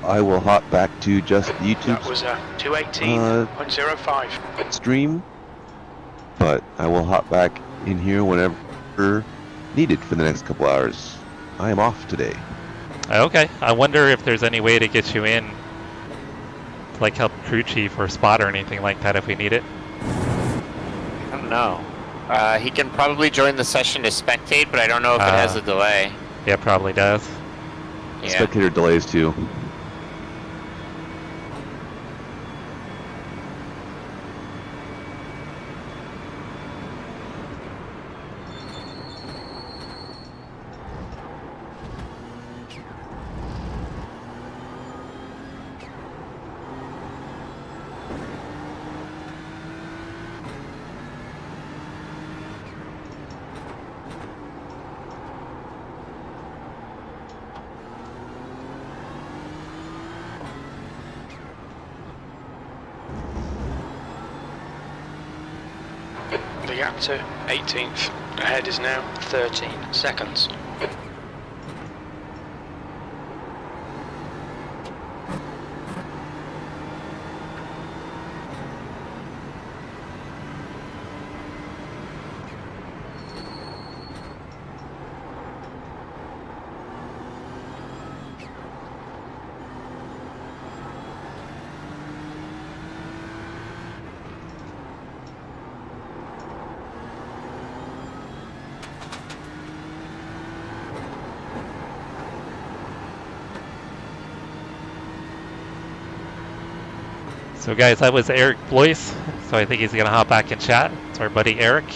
I will hop back to just YouTube That was a 218.05. stream, but I will hop back in here whenever needed for the next couple hours. I am off today. Okay. I wonder if there's any way to get you in to like help crew chief or spot or anything like that if we need it. I don't know. He can probably join the session to spectate, but I don't know if it has a delay. Yeah, probably does. Yeah. Spectator delays too. The gap to 18th ahead is now 13 seconds. So guys, that was Eric Blois. So I think he's gonna hop back and chat. It's our buddy Eric.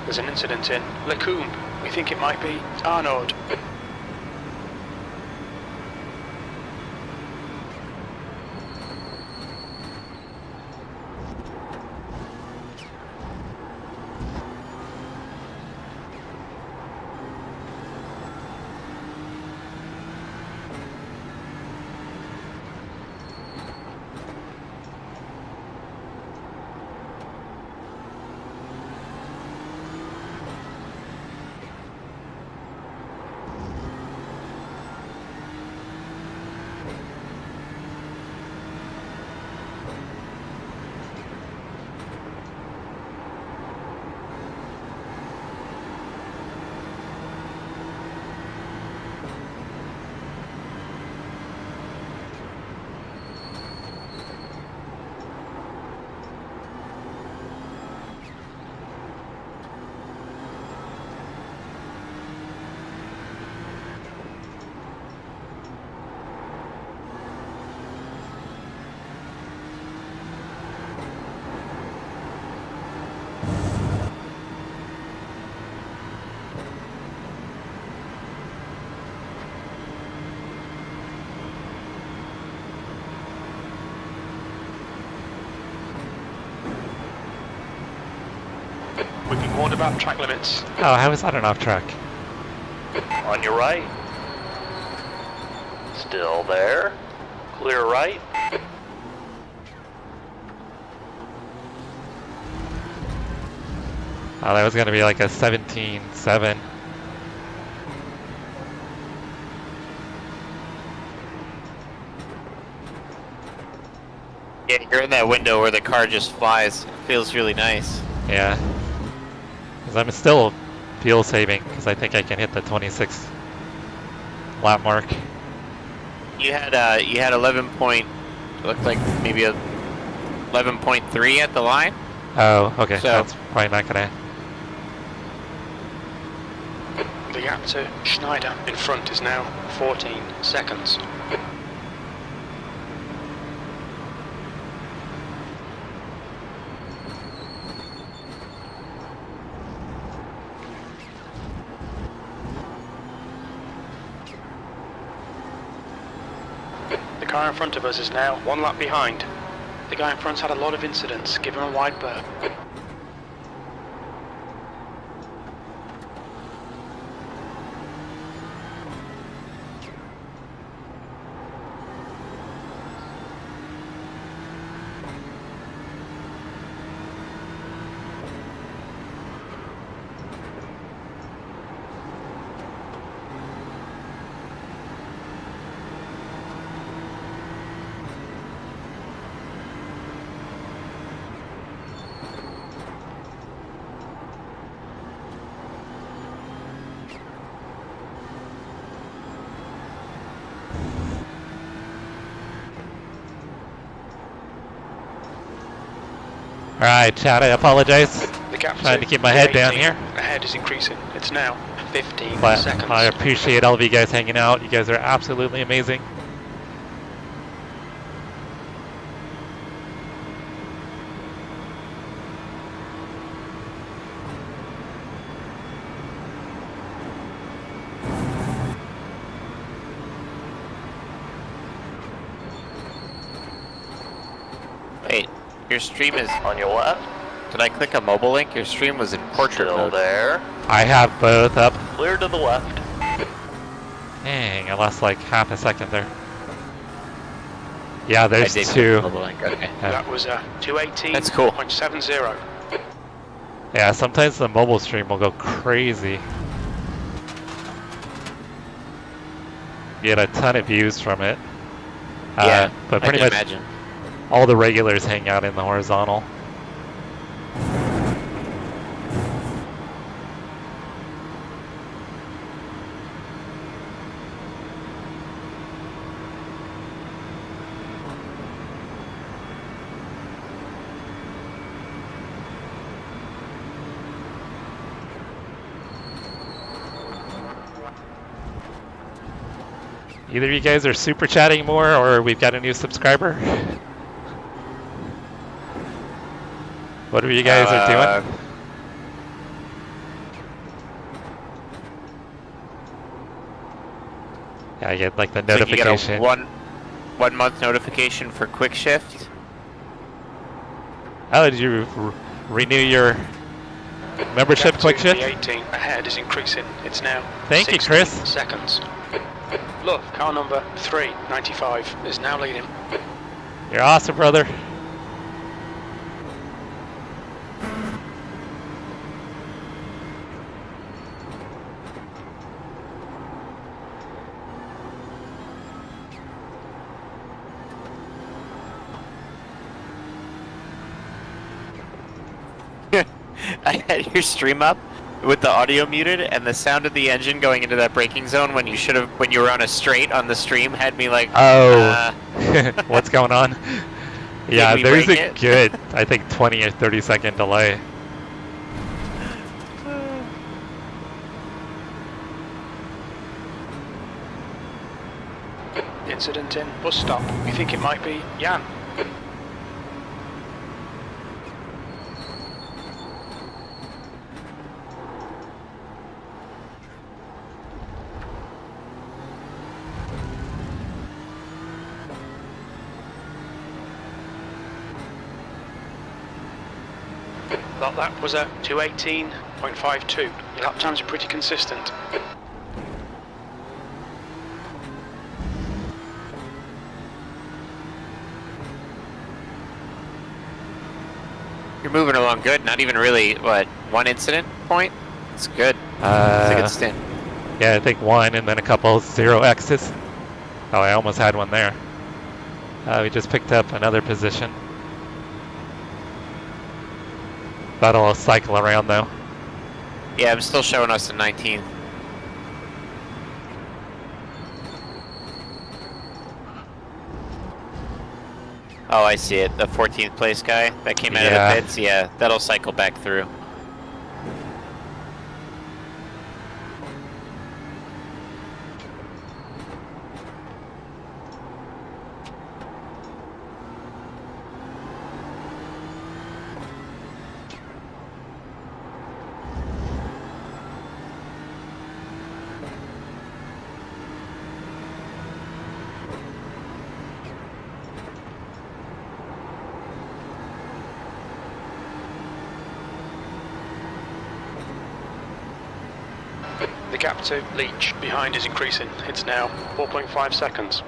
There's an incident in Lacombe. We think it might be Arnaud. We've been warned about track limits. Oh, how is that an off track? On your right. Still there. Clear right. Oh, that was gonna be like a 17.7. Yeah, you're in that window where the car just flies. It feels really nice. Yeah. Because I'm still fuel saving because I think I can hit the 26 lap mark. You had 11 point, looked like maybe a 11.3 at the line. Oh, okay. So- That's probably not gonna. The gap to Schneider in front is now 14 seconds. The car in front of us is now 1 lap behind. The guy in front's had a lot of incidents. Give him a wide berth. Alright, chat, I apologize. The gap Trying to keep my head down 18 here. ahead is increasing. It's now 15 But seconds. I appreciate all of you guys hanging out. You guys are absolutely amazing. Wait, your stream is On your left. Did I click a mobile link? Your stream was in portrait Still mode. there. I have both up. Clear to the left. Dang, I lost like half a second there. Yeah, I there's did click two. the mobile link. Okay. Yeah. That was 218.70. That's cool. Yeah, sometimes the mobile stream will go crazy. Get a ton of views from it. Yeah, but I pretty can much imagine. all the regulars hang out in the horizontal. Either you guys are super chatting more or we've got a new subscriber. Whatever you guys are doing. Yeah, I get like the So you get notification. a one month notification for quick shift. Oh, did you renew your membership quick shift? The 18 ahead is increasing. It's now Thank you, 16 Chris. seconds. Look, car number 395 is now leading. You're awesome, brother. I had your stream up with the audio muted, and the sound of the engine going into that braking zone when you should have, when you were on a straight on the stream, had me like, Oh, what's going on? Yeah, we there's break a it? good, I think 20 or 30 second delay. Incident in bus stop. We think it might be Jan. Thought that was a 218.52. Your lap times are pretty consistent. you're moving along good. Not even really, what, one incident point? It's good. It's a good stint. Yeah, I think one and then a couple 0X's. Oh, I almost had one there. We just picked up another position. That'll cycle around though. Yeah, I'm still showing us in 19th. Oh, I see it. The 14th place guy that came out of the pits. Yeah, that'll cycle back through. The gap to Leach behind is increasing. It's now 4.5 seconds.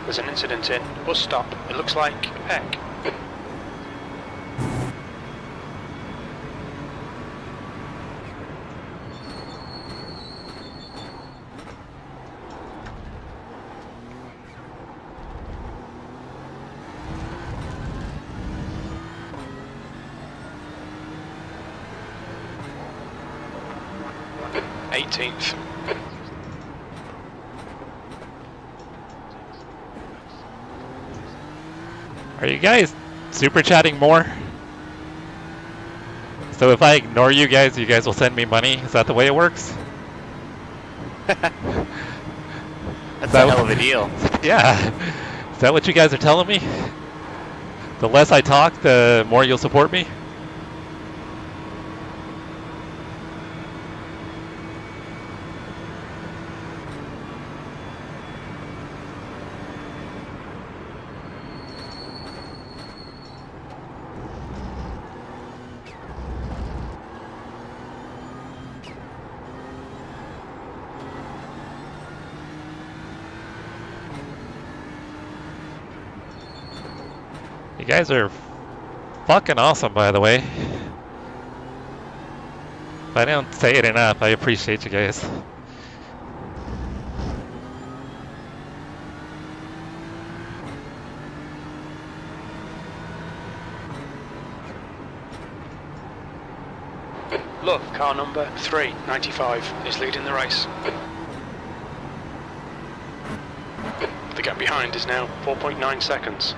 There's an incident in bus stop. It looks like Peck. '18th. Are you guys super chatting more? So if I ignore you guys will send me money? Is that the way it works? That's a hell of a deal. Yeah. Is that what you guys are telling me? The less I talk, the more you'll support me? You guys are fucking awesome, by the way. If I don't say it enough, I appreciate you guys. Look, car number 395 is leading the race. The gap behind is now 4.9 seconds.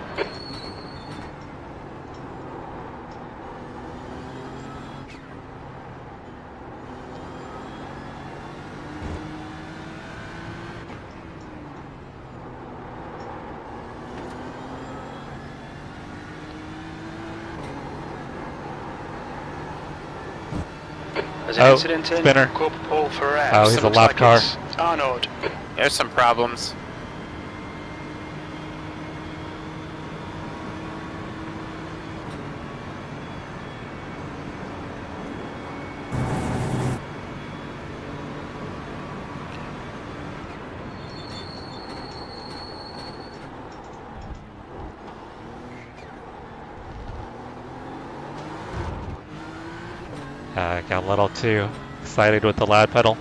There's an incident in spinner. Corporal Ferrari. Oh, he's a lap car. Arnaud. There's some problems. Got a little too excited with the loud pedal.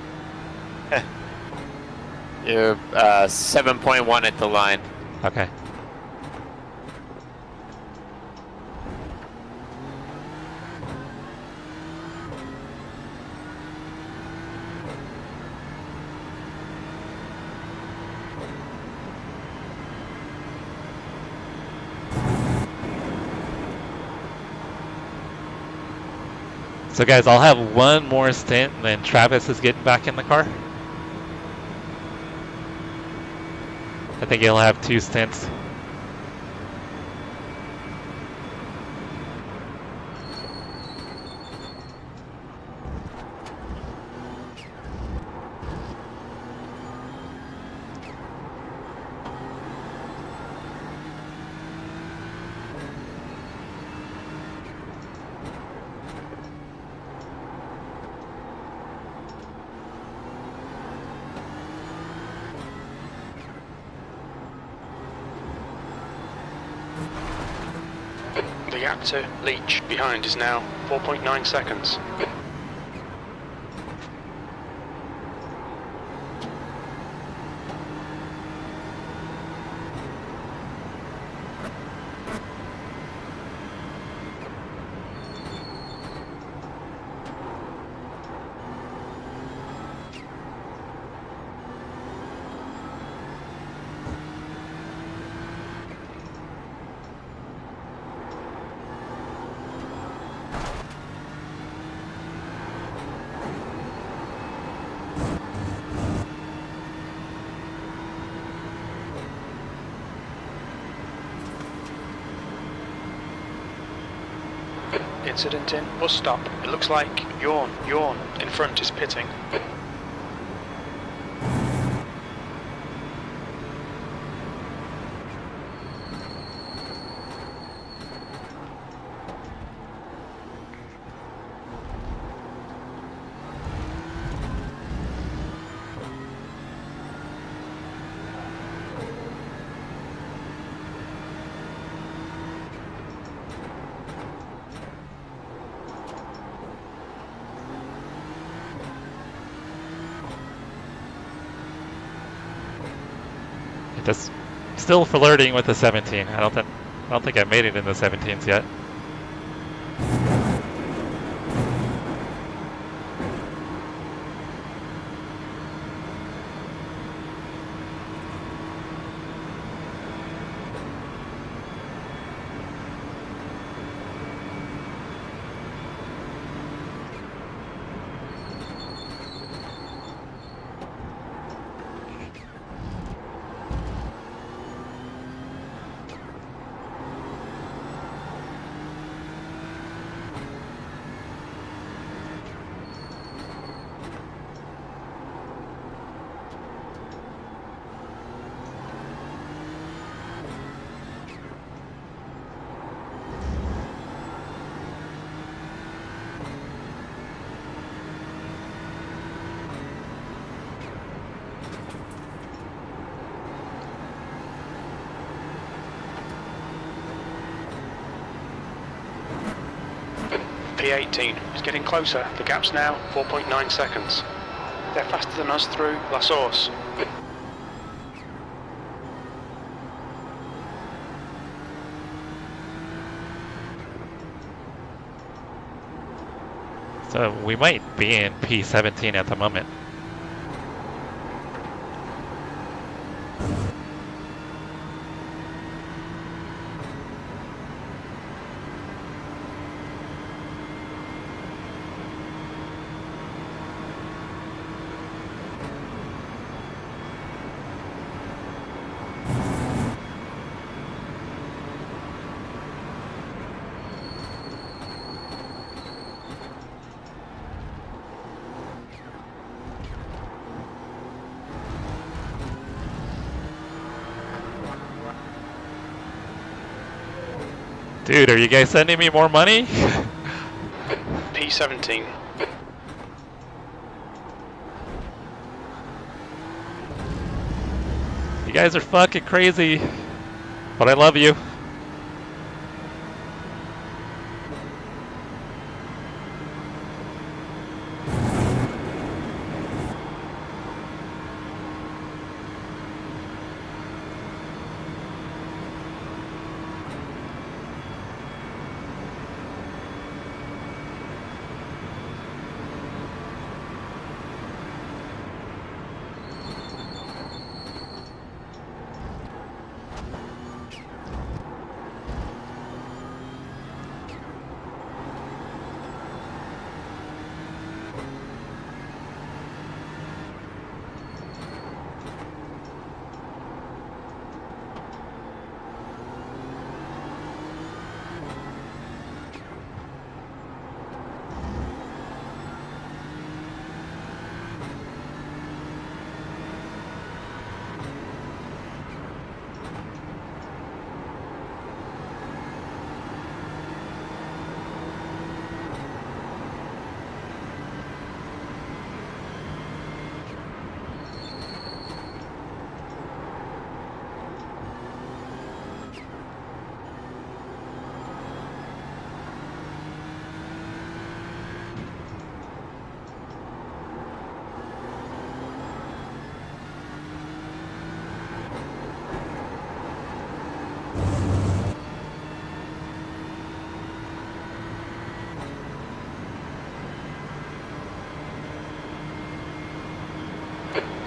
You're 7.1 at the line. Okay. So guys, I'll have one more stint and then Travis is getting back in the car. I think he'll have 2 stints. The gap to Leach behind is now 4.9 seconds. Incident in bus stop. It looks like Yawn in front is pitting. Just still flirting with the 17. I don't think I made it in the 17s yet. P18 is getting closer. The gap's now 4.9 seconds. They're faster than us through La Source. So we might be in P17 at the moment. Dude, are you guys sending me more money? P17. You guys are fucking crazy, but I love you.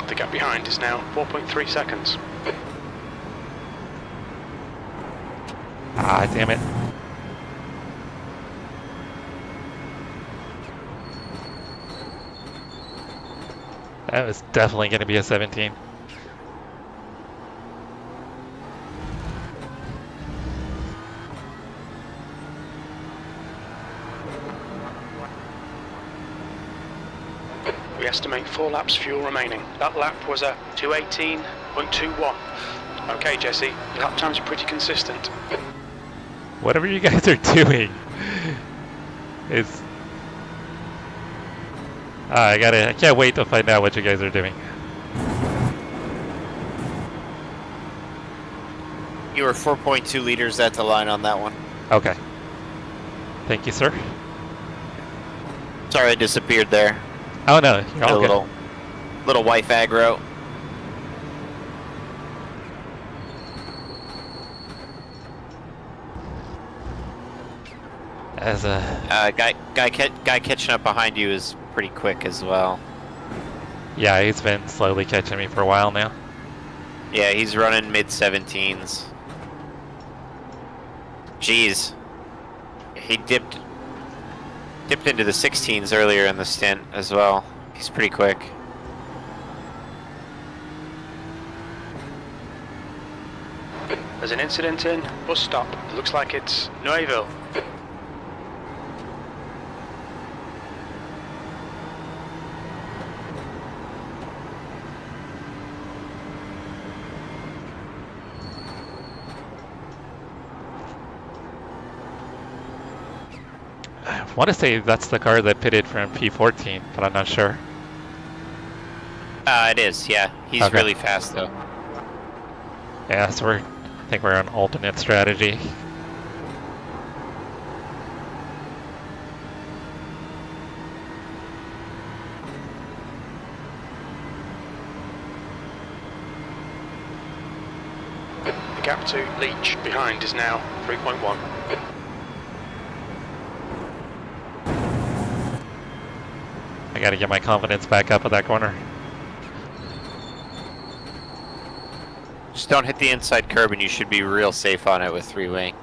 The gap behind is now 4.3 seconds. Ah, damn it. That was definitely going to be a 17. We estimate 4 laps fuel remaining. That lap was a 2:18.21. Okay, Jesse, your lap times are pretty consistent. Whatever you guys are doing is... I can't wait to find out what you guys are doing. You were 4.2 liters at the line on that one. Okay. Thank you, sir. Sorry I disappeared there. Oh no, you're Had all a good. little wife aggro. As a... Guy catching up behind you is pretty quick as well. Yeah, he's been slowly catching me for a while now. Yeah, he's running mid-17s. Jeez. He dipped into the 16s earlier in the stint as well. He's pretty quick. There's an incident in bus stop. It looks like it's Noiville. I want to say that's the car that pitted from P14, but I'm not sure. It is, yeah. He's Okay. really fast though. Yeah, so I think we're on alternate strategy. The gap to Leach behind is now 3.1. I gotta get my confidence back up at that corner. Just don't hit the inside curb and you should be real safe on it with 3-wing.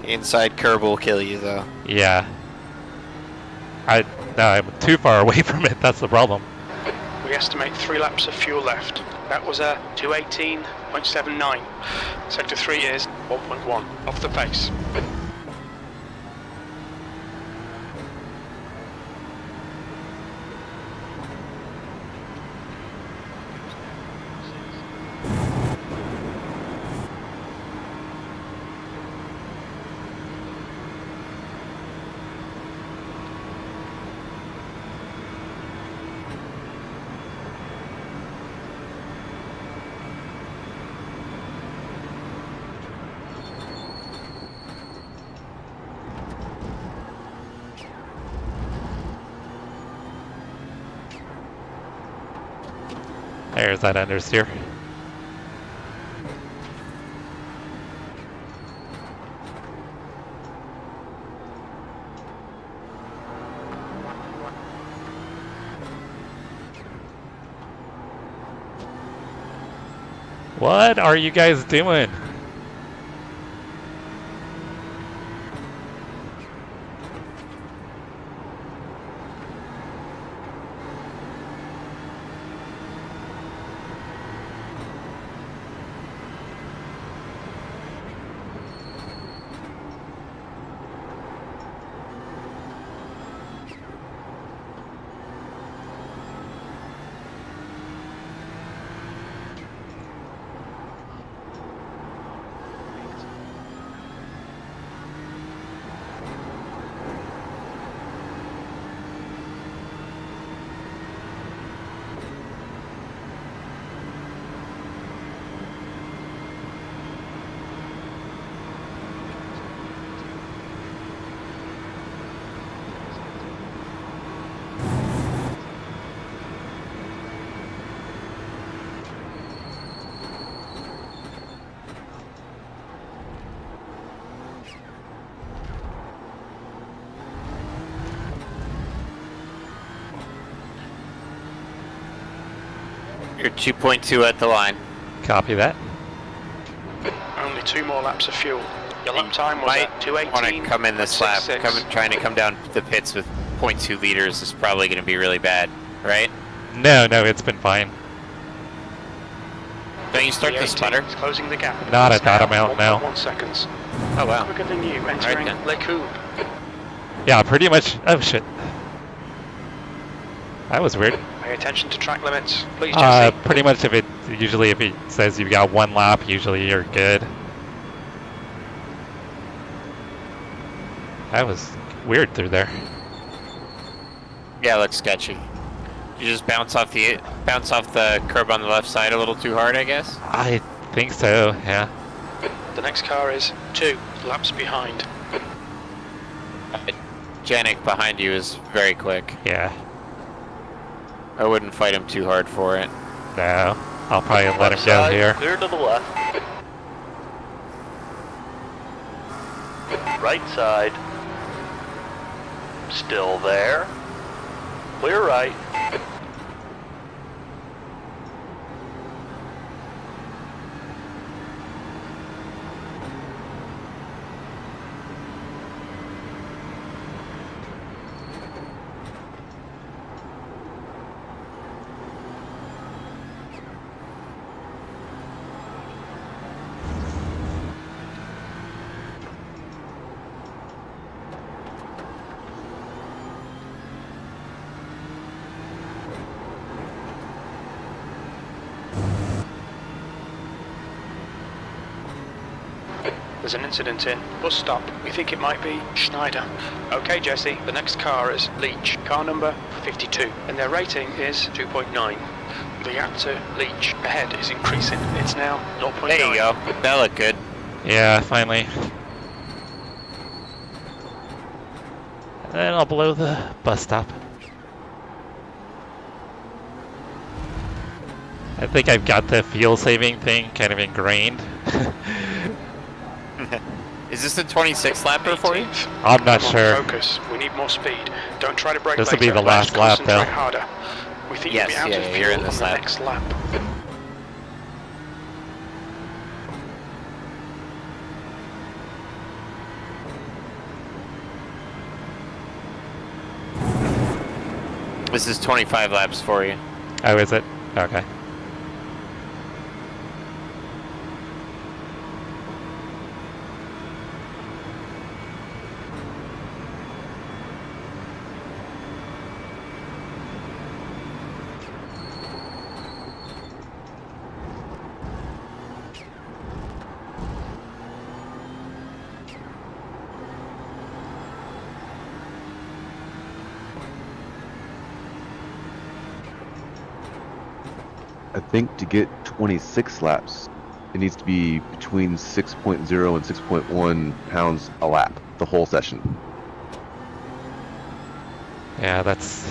Inside curb will kill you though. Yeah. No, I'm too far away from it, that's the problem. We estimate 3 laps of fuel left. That was a 218.79. Sector 3 is 1.1 off the pace. There's that understeer. What are you guys doing? You're 2.2 at the line. Copy that. Only 2 more laps of fuel. Your lap time was Might at 218. want to come in this lap. Trying to come down the pits with 0.2 liters is probably going to be really bad, right? No, it's been fine. Don't you start to sputter? Closing the gap. Not It's at that now amount now. 1.1 seconds. Oh wow. Quicker than you entering then. Le Coub. Yeah, pretty much. Oh shit. That was weird. Pay attention to track limits, please, Jesse. Pretty much if it says you've got 1 lap, usually you're good. That was weird through there. Yeah, it looks sketchy. You just bounce off the curb on the left side a little too hard, I guess. I think so. Yeah. The next car is 2 laps behind. Janik behind you is very quick. Yeah. I wouldn't fight him too hard for it. No. I'll probably let Left him go side, here. Clear to the left. Right side. Still there. Clear right. There's an incident in bus stop. We think it might be Schneider. Okay, Jesse, the next car is Leach, car number 52, and their rating is 2.9. The gap to Leach ahead is increasing. It's now 0.9. There you go. That looked good. Yeah, finally. And then I'll blow the bus stop. I think I've got the fuel saving thing kind of ingrained. Is this the 26 lapper for you? I'm not Come on, sure. Focus. We need more speed. Don't try to break This will be later. the last lap, Concentrate though. harder. We think Yes, you'll be out yeah, of yeah, fuel you're in on this the lap. next lap. This is 25 laps for you. Oh, is it? Okay. I think to get 26 laps, it needs to be between 6.0 and 6.1 pounds a lap, the whole session. Yeah, that's...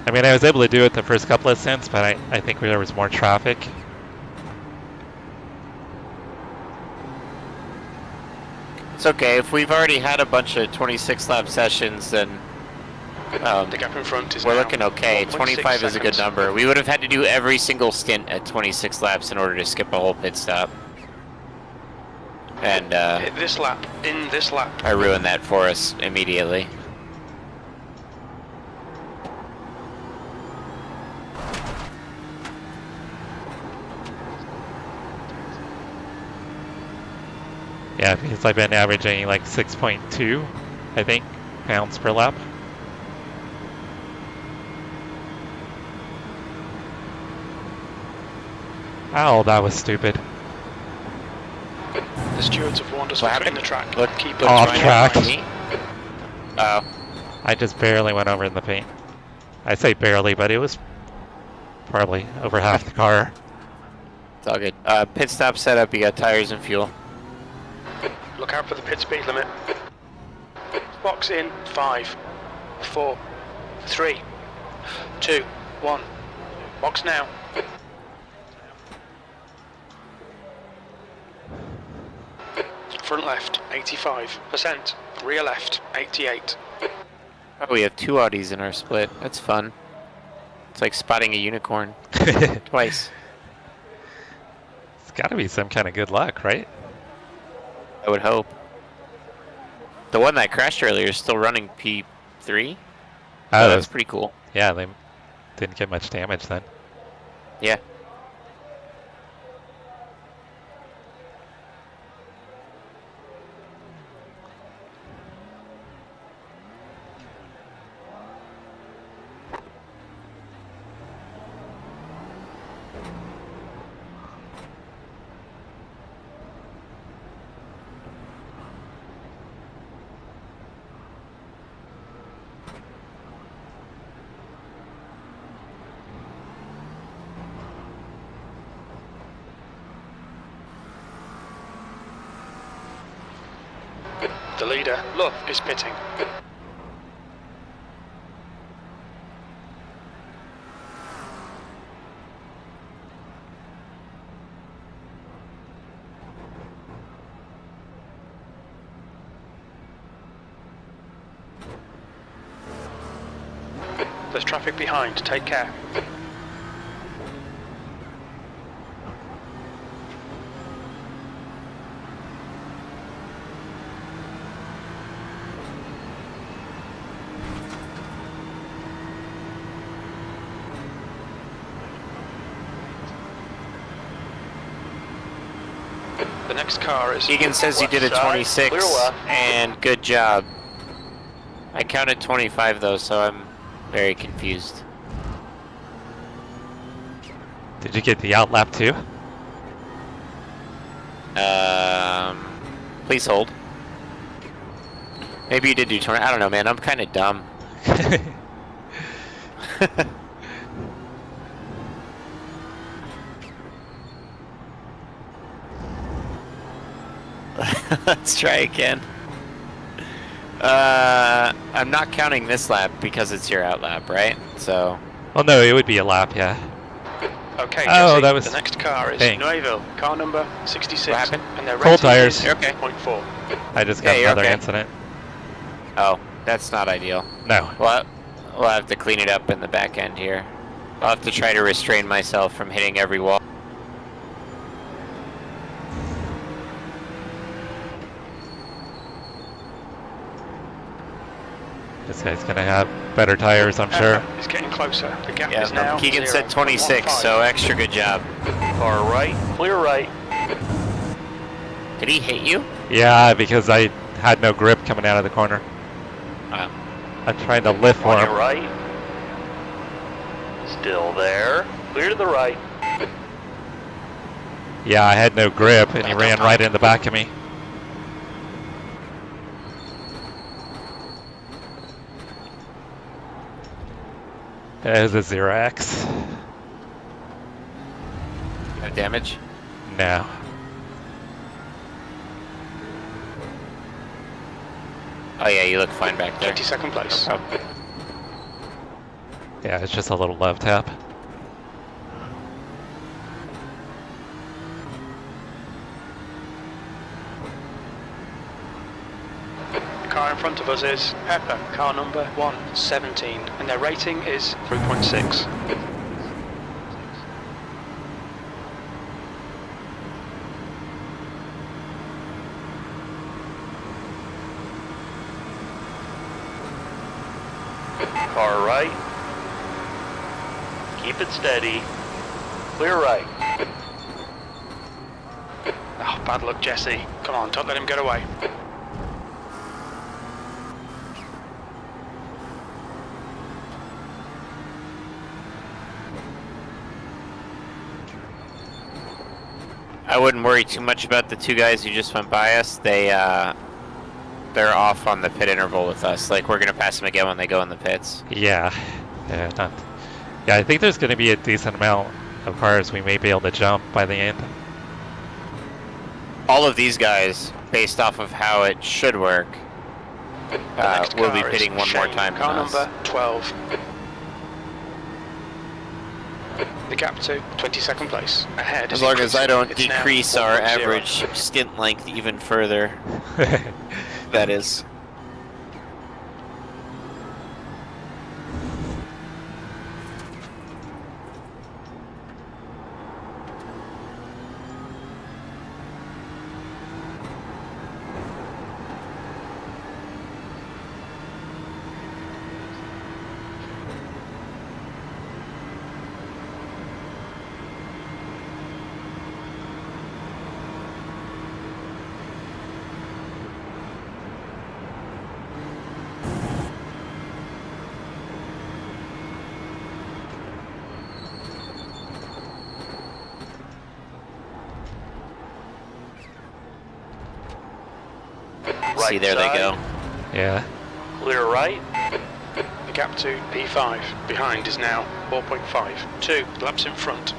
I mean, I was able to do it the first couple of stints, but I think there was more traffic. It's okay. If we've already had a bunch of 26 lap sessions, then The gap in front is we're now looking okay. 1.6 25 is a good seconds. number. We would have had to do every single stint at 26 laps in order to skip a whole pit stop. And Hit this lap, in this lap. I ruined that for us immediately. Yeah, because I've been averaging like 6.2, I think, pounds per lap. Ow, that was stupid. The stewards have warned us What we're cutting happened? the track. Look, Keep look, Off trying to track. find me. Oh, I just barely went over in the paint. I say barely, but it was probably over half the car. it's all good. Pit stop setup, you got tires and fuel. Look out for the pit speed limit. Box in 5, 4, 3, 2, 1. Box now. Front left 85%. Rear left 88. Oh, we have two Audis in our split. That's fun. It's like spotting a unicorn twice. It's got to be some kind of good luck, right? I would hope. The one that crashed earlier is still running P3. Oh, That's pretty cool. yeah, they didn't get much damage then. Yeah. The leader, look, is pitting. There's traffic behind, take care. The next car is... Egan says you did a Left side, 26, clear left. and good job. I counted 25 though, so I'm very confused. Did you get the out lap too? Please hold. Maybe you did do 20. I don't know, man. I'm kind of dumb. Let's try again. I'm not counting this lap because it's your out lap, right? So, Well, no, it would be a lap, yeah. Okay, Oh, Jesse, that was the next car is pink. Nuevo, car number 66. What happened? And their Cold rating tires. is You're okay. 0.4. I just got Yeah, you're another okay. incident. Oh, that's not ideal. No. We'll have to clean it up in the back end here. I'll have to try to restrain myself from hitting every wall. This guy's gonna have better tires, I'm sure. It's getting closer. The gap is Yeah, now Keegan 0.15. said 26, so extra good job. Car right, clear right. Did he hit you? Yeah, because I had no grip coming out of the corner. I tried to lift for On him. your right. Still there. Clear to the right. Yeah, I had no grip, and he ran right in the back of me. It was a 0x. No damage? No. Oh yeah, you look fine back there. 22nd place. No problem. Yeah, it's just a little love tap. The car in front of us is Pepper, car number 117, and their rating is 3.6. Car right. Keep it steady. Clear right. Oh, bad luck, Jesse. Come on, don't let him get away. I wouldn't worry too much about the two guys who just went by us. They're off on the pit interval with us. Like, we're gonna pass them again when they go in the pits. Yeah. Yeah, I think there's going to be a decent amount of cars we may be able to jump by the end. All of these guys, based off of how it should work, will be pitting one more time than car us. number 12. The gap to 22nd place. Ahead. As long as I don't It's now decrease our 4.0. average stint length even further, that is. Right See, there side. they go. Yeah. Clear right. The gap to P5 behind is now 4.5. 2 laps in front.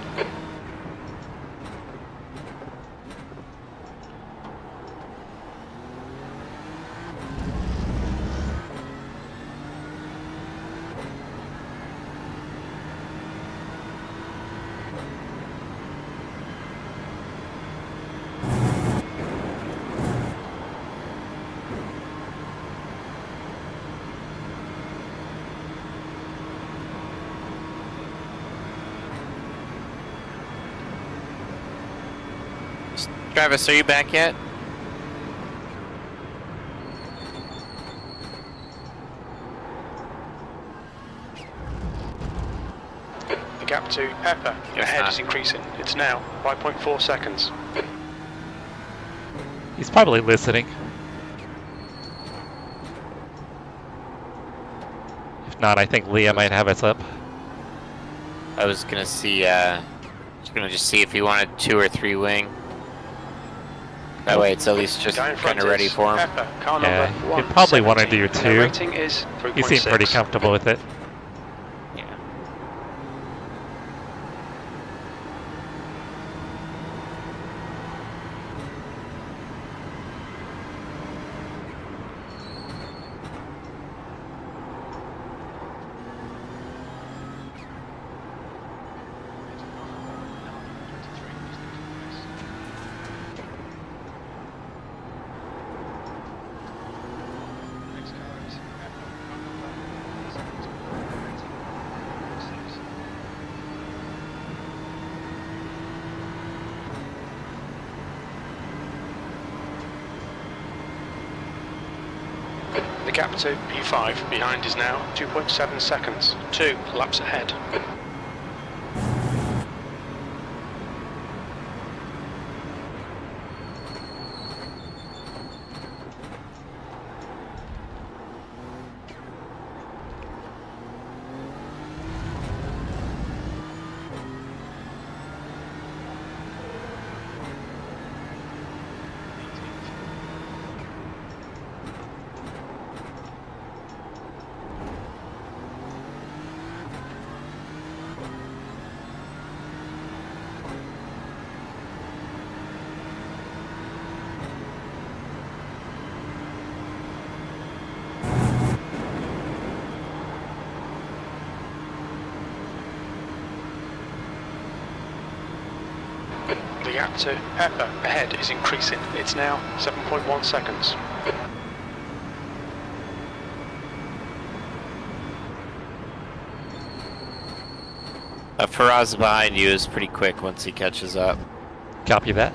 Travis, are you back yet? The gap to Pepper ahead is increasing. It's now 5.4 seconds. He's probably listening. If not, I think Leah might have us up. I was gonna see, just see if he wanted 2 or 3 wing. That way it's at least just Guy in front kind of ready is for him. Pepper, car Yeah, number he'd probably want to 117, do and their 2. rating is 3.6. He seemed pretty comfortable with it. Yeah. The gap to P5 behind is now 2.7 seconds. 2 laps ahead. The gap to Pepper ahead is increasing. It's now 7.1 seconds. Faraz behind you is pretty quick once he catches up. Copy that.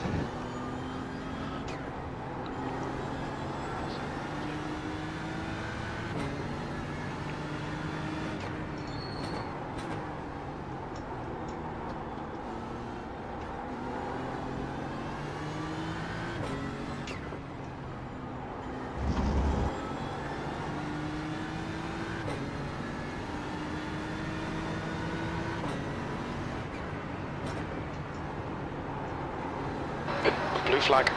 Blue flag.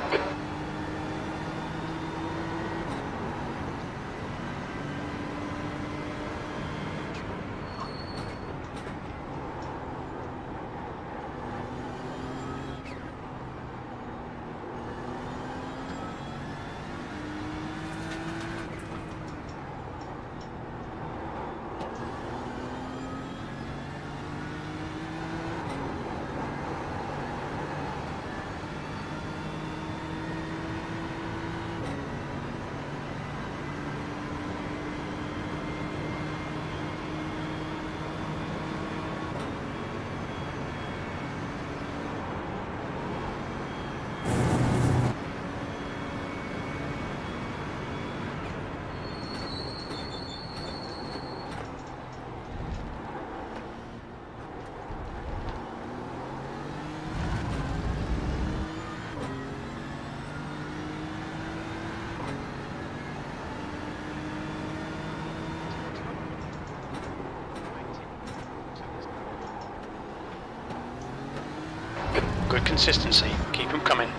Good consistency. Keep them coming.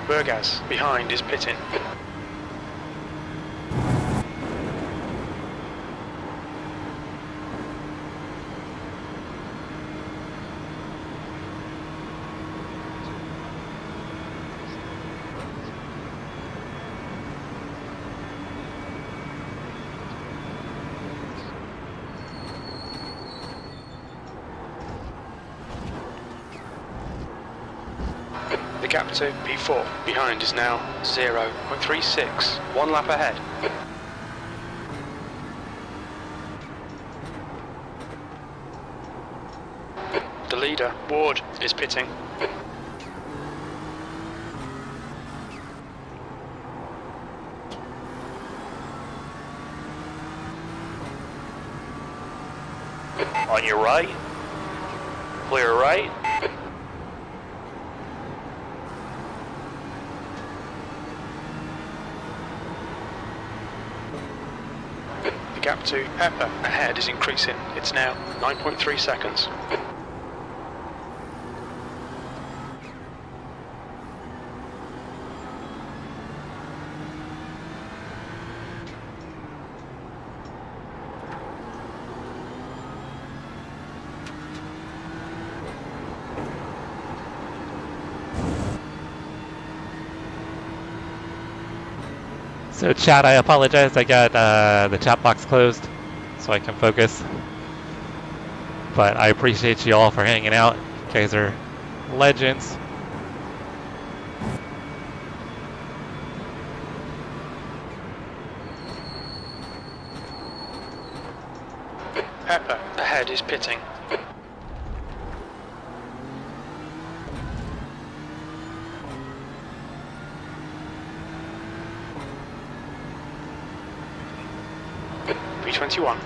Burgas behind is pitting. The gap to P4 behind is now 0.36, 1 lap ahead. The leader, Ward, is pitting. On your right. Clear right. The gap to Pepper ahead is increasing. It's now 9.3 seconds. So chat, I apologize, I got the chat box closed so I can focus. But I appreciate you all for hanging out. You guys are legends. Pepper ahead is pitting. 21.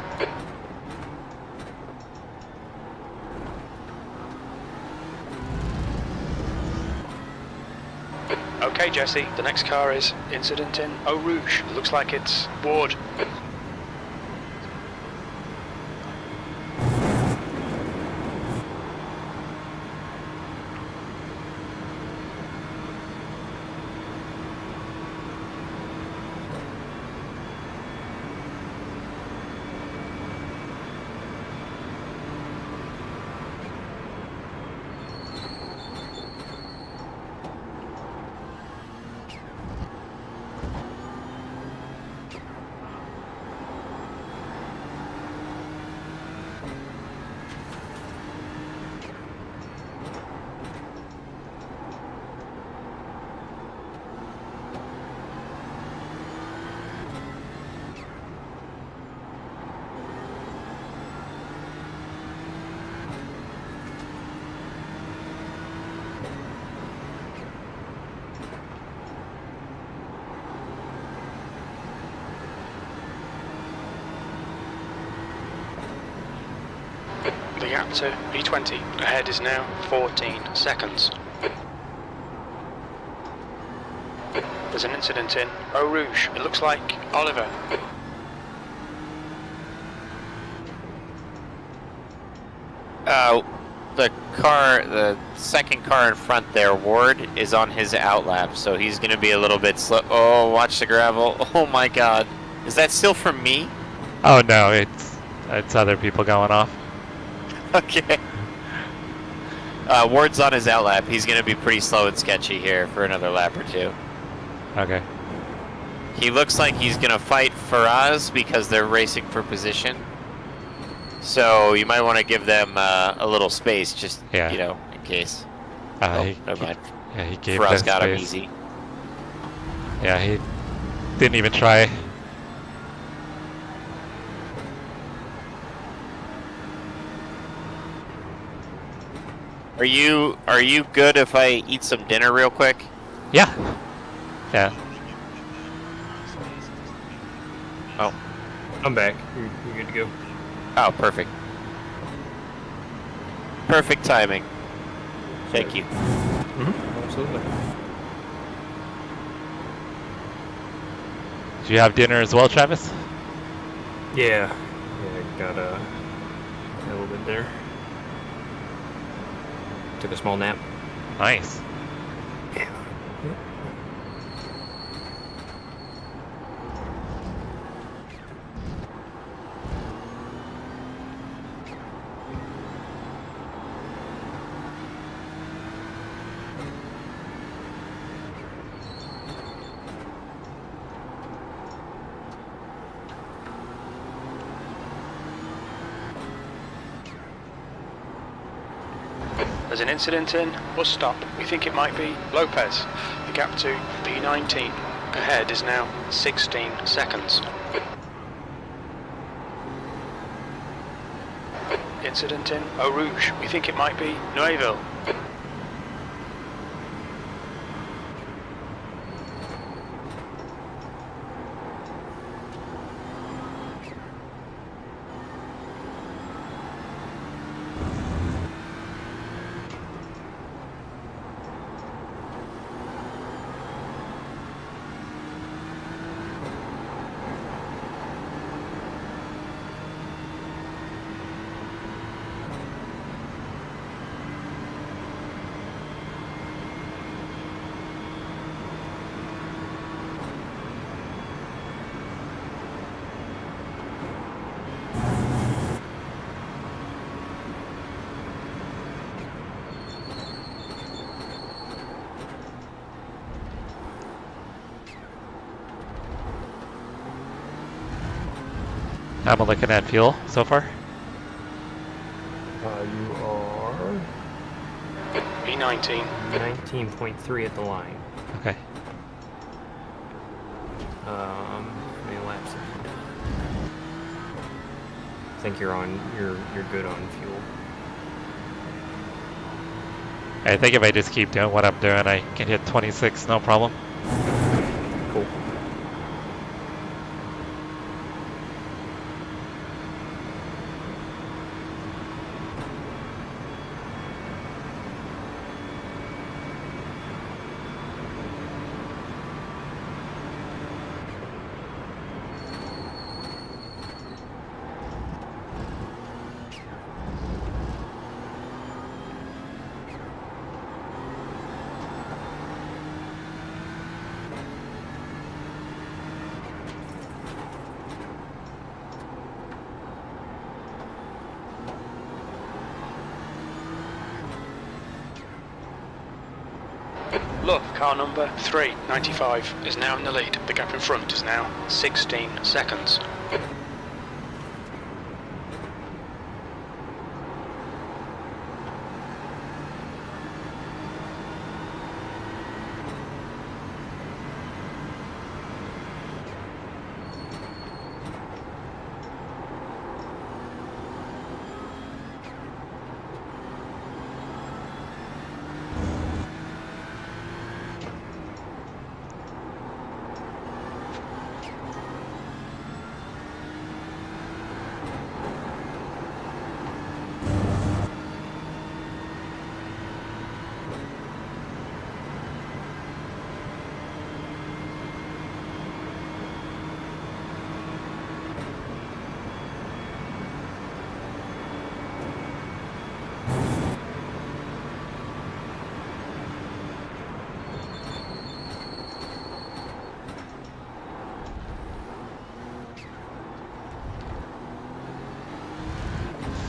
Okay, Jesse, the next car is incident in Eau Rouge. Looks like it's Ward. The gap to P20 ahead is now 14 seconds. There's an incident in Eau Rouge. It looks like Oliver. The second car in front there, Ward, is on his outlap, so he's going to be a little bit slow. Oh, watch the gravel. Oh my god. Is that still from me? Oh no, it's other people going off. Okay. Ward's on his outlap. He's going to be pretty slow and sketchy here for another lap or two. Okay. He looks like he's going to fight Faraz because they're racing for position. So you might want to give them a little space, just, Yeah. you know, in case. Never mind. Yeah, he gave Faraz them got him space. easy. Yeah, he didn't even try. Are you good if I eat some dinner real quick? Yeah. Yeah. Oh. I'm back. You're good to go. Oh, perfect. Perfect timing. Thank you. Absolutely. Do you have dinner as well, Travis? Yeah. Got a little bit there. Took a small nap. Nice. Yeah. There's an incident in bus stop. We think it might be Lopez. The gap to P19 ahead is now 16 seconds. Incident in Eau Rouge. We think it might be Noéville. I'm looking at fuel so far. You are P19. 19.3 at the line. Okay. How many laps have you done? I think you're good on fuel. I think if I just keep doing what I'm doing, I can hit 26, no problem. Cool. Look, car number 395 is now in the lead. The gap in front is now 16 seconds.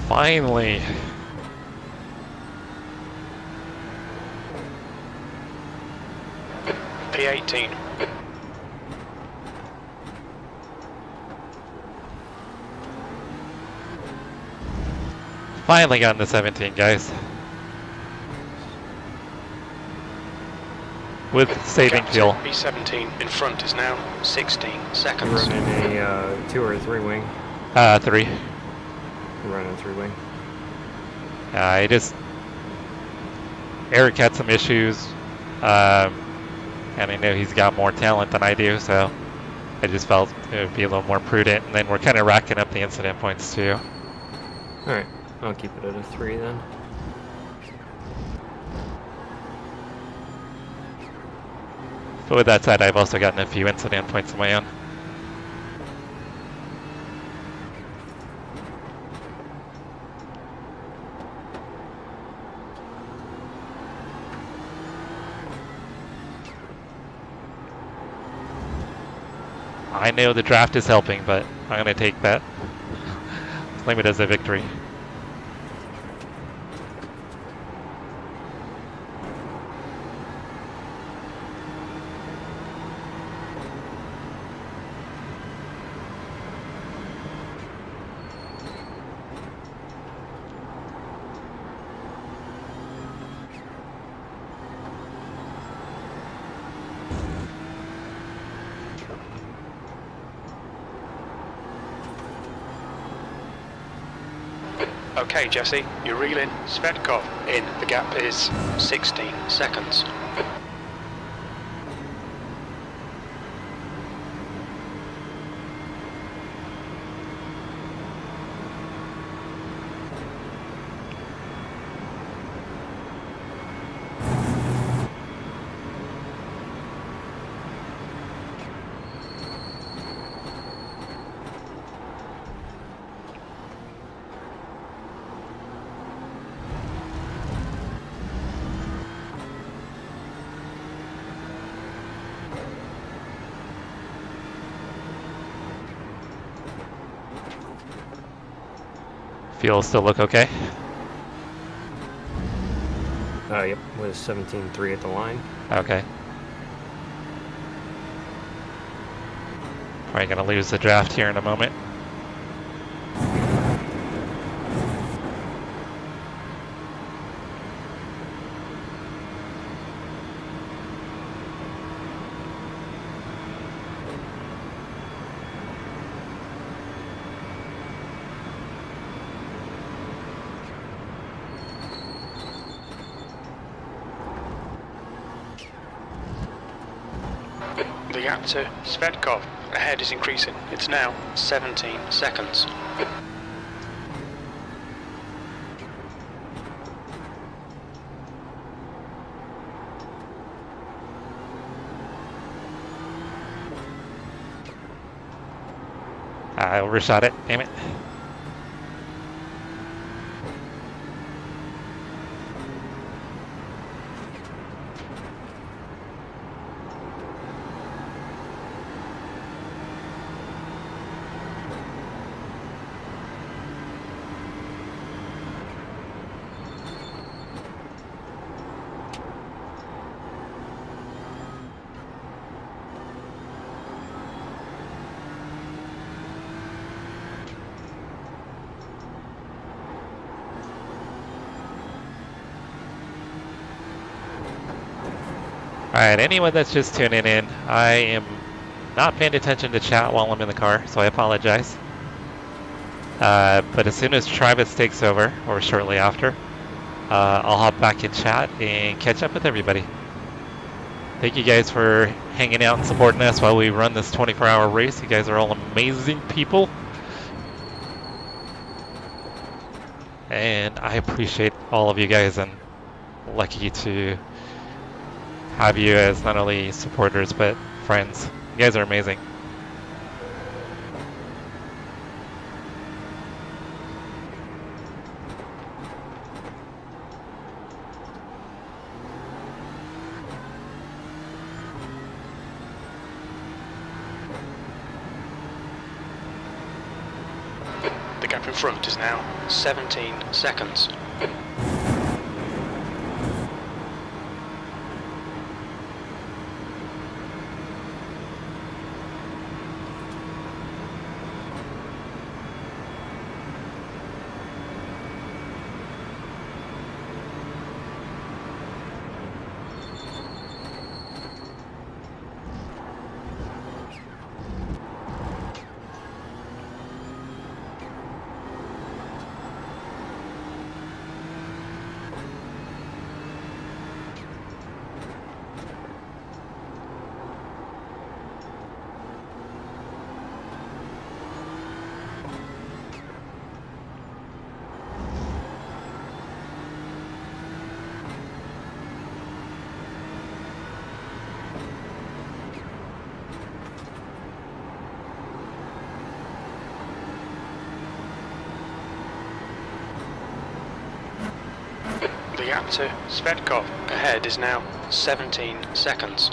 Finally. P18. Finally got into 17, guys. With saving Gap to fuel. P17 in front is now 16 You seconds. running a 2 or 3 wing? 3. You're running a 3 wing. Eric had some issues, and I know he's got more talent than I do, so I just felt it would be a little more prudent. And then we're kind of racking up the incident points too. Alright, I'll keep it at a 3 then. But with that said, I've also gotten a few incident points of my own. I know the draft is helping, but I'm going to take that. Claim it as a victory. Okay, Jesse, you're reeling. Svetkov in. The gap is 16 seconds. Fuel still look okay? Yep, with 17.3 at the line. Okay. Probably gonna lose the draft here in a moment. The gap to Svetkov ahead is increasing. It's now 17 seconds. I overshot it, damn it. Alright, anyone that's just tuning in, I am not paying attention to chat while I'm in the car, so I apologize. But as soon as Travis takes over, or shortly after, I'll hop back in chat and catch up with everybody. Thank you guys for hanging out and supporting us while we run this 24-hour race. You guys are all amazing people. And I appreciate all of you guys, and lucky to have you as not only supporters but friends. You guys are amazing. The gap in front is now 17 seconds. The gap to Svetkov ahead is now 17 seconds.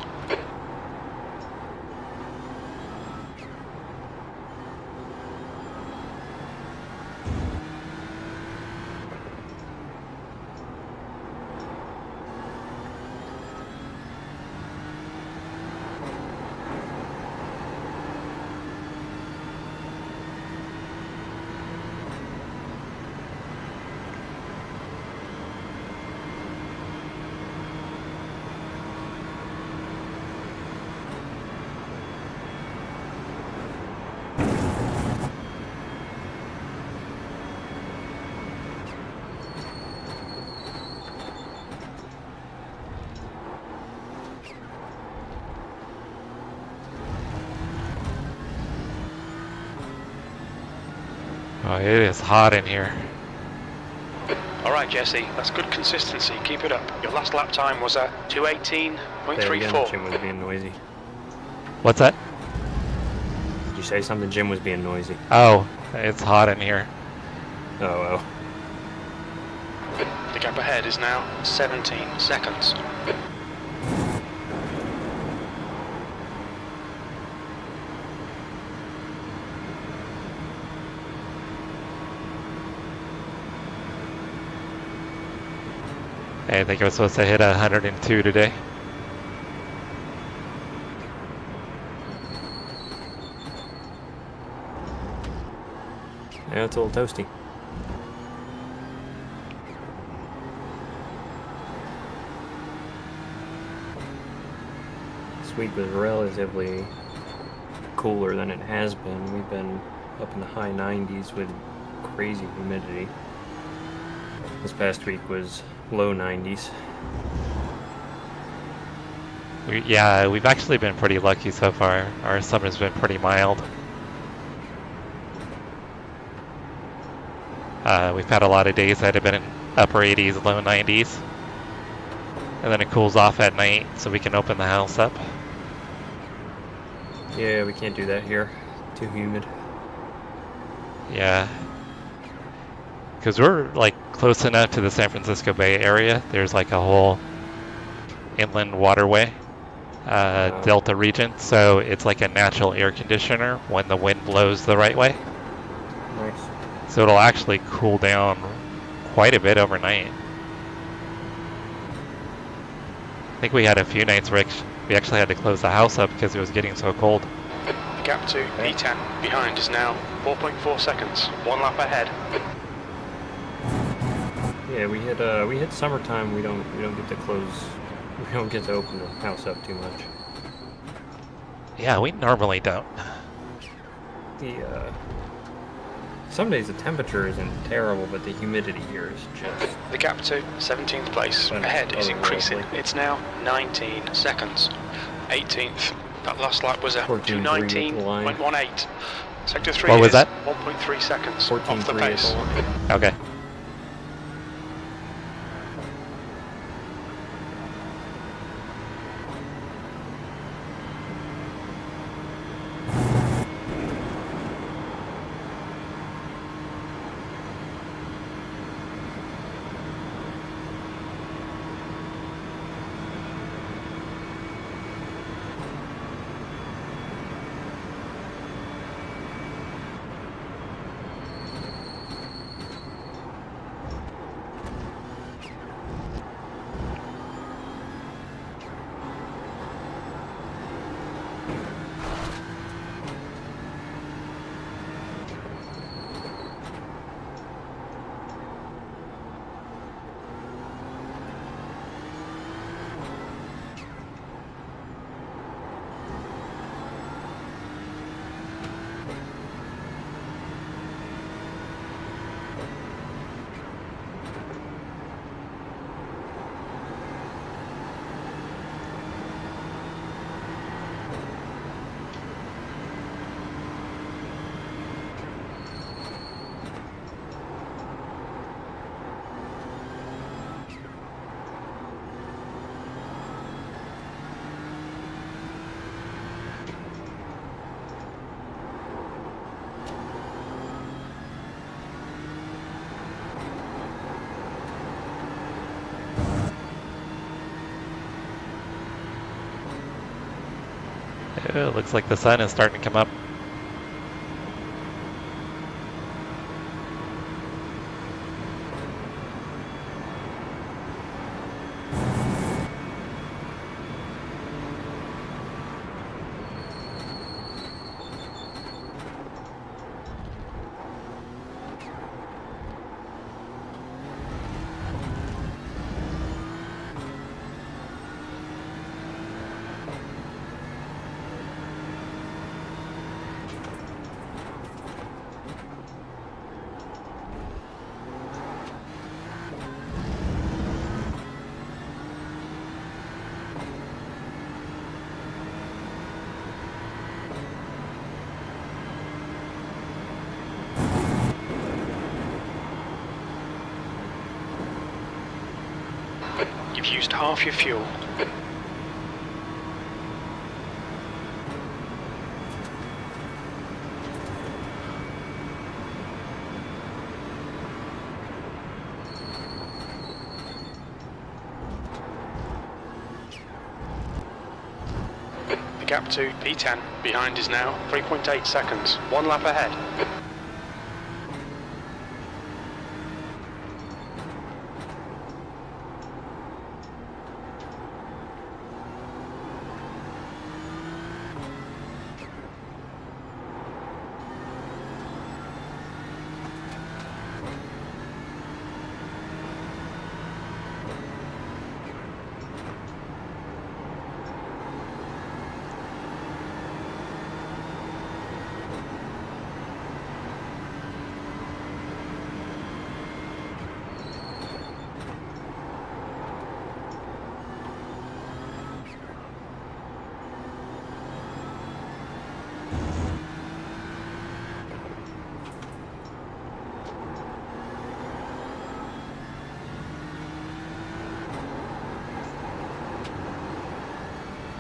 Oh, it is hot in here. Alright Jesse, that's good consistency, keep it up. Your last lap time was at There again, 218.34. Jim was being noisy. What's that? Did you say something? Jim was being noisy. Oh, it's hot in here. Oh, well. The gap ahead is now 17 seconds. I think I was supposed to hit 102 today. Yeah, it's a little toasty. This week was relatively cooler than it has been. We've been up in the high 90s with crazy humidity. This past week was low 90s. Yeah, we've actually been pretty lucky so far. Our summer's been pretty mild. We've had a lot of days that have been in upper 80s, low 90s. And then it cools off at night so we can open the house up. Yeah, we can't do that here. Too humid. Yeah. Because we're like close enough to the San Francisco Bay Area. There's like a whole inland waterway, delta region. So it's like a natural air conditioner when the wind blows the right way. Nice. So it'll actually cool down quite a bit overnight. I think we had a few nights where we actually had to close the house up because it was getting so cold. The gap to E10 behind is now 4.4 seconds. One lap ahead. Yeah, we hit summertime. We don't get to close We don't get to open the house up too much. Yeah, we normally don't. Some days the temperature isn't terrible, but the humidity here is just... The gap to 17th place ahead is increasing. It's now 19 seconds. 18th. That last lap was a 2:19.18. Sector 3 what was is that? 1.3 seconds 14.3 off the pace. Okay. It looks like the sun is starting to come up. You've used half your fuel. The gap to P10 behind is now 3.8 seconds, 1 lap ahead.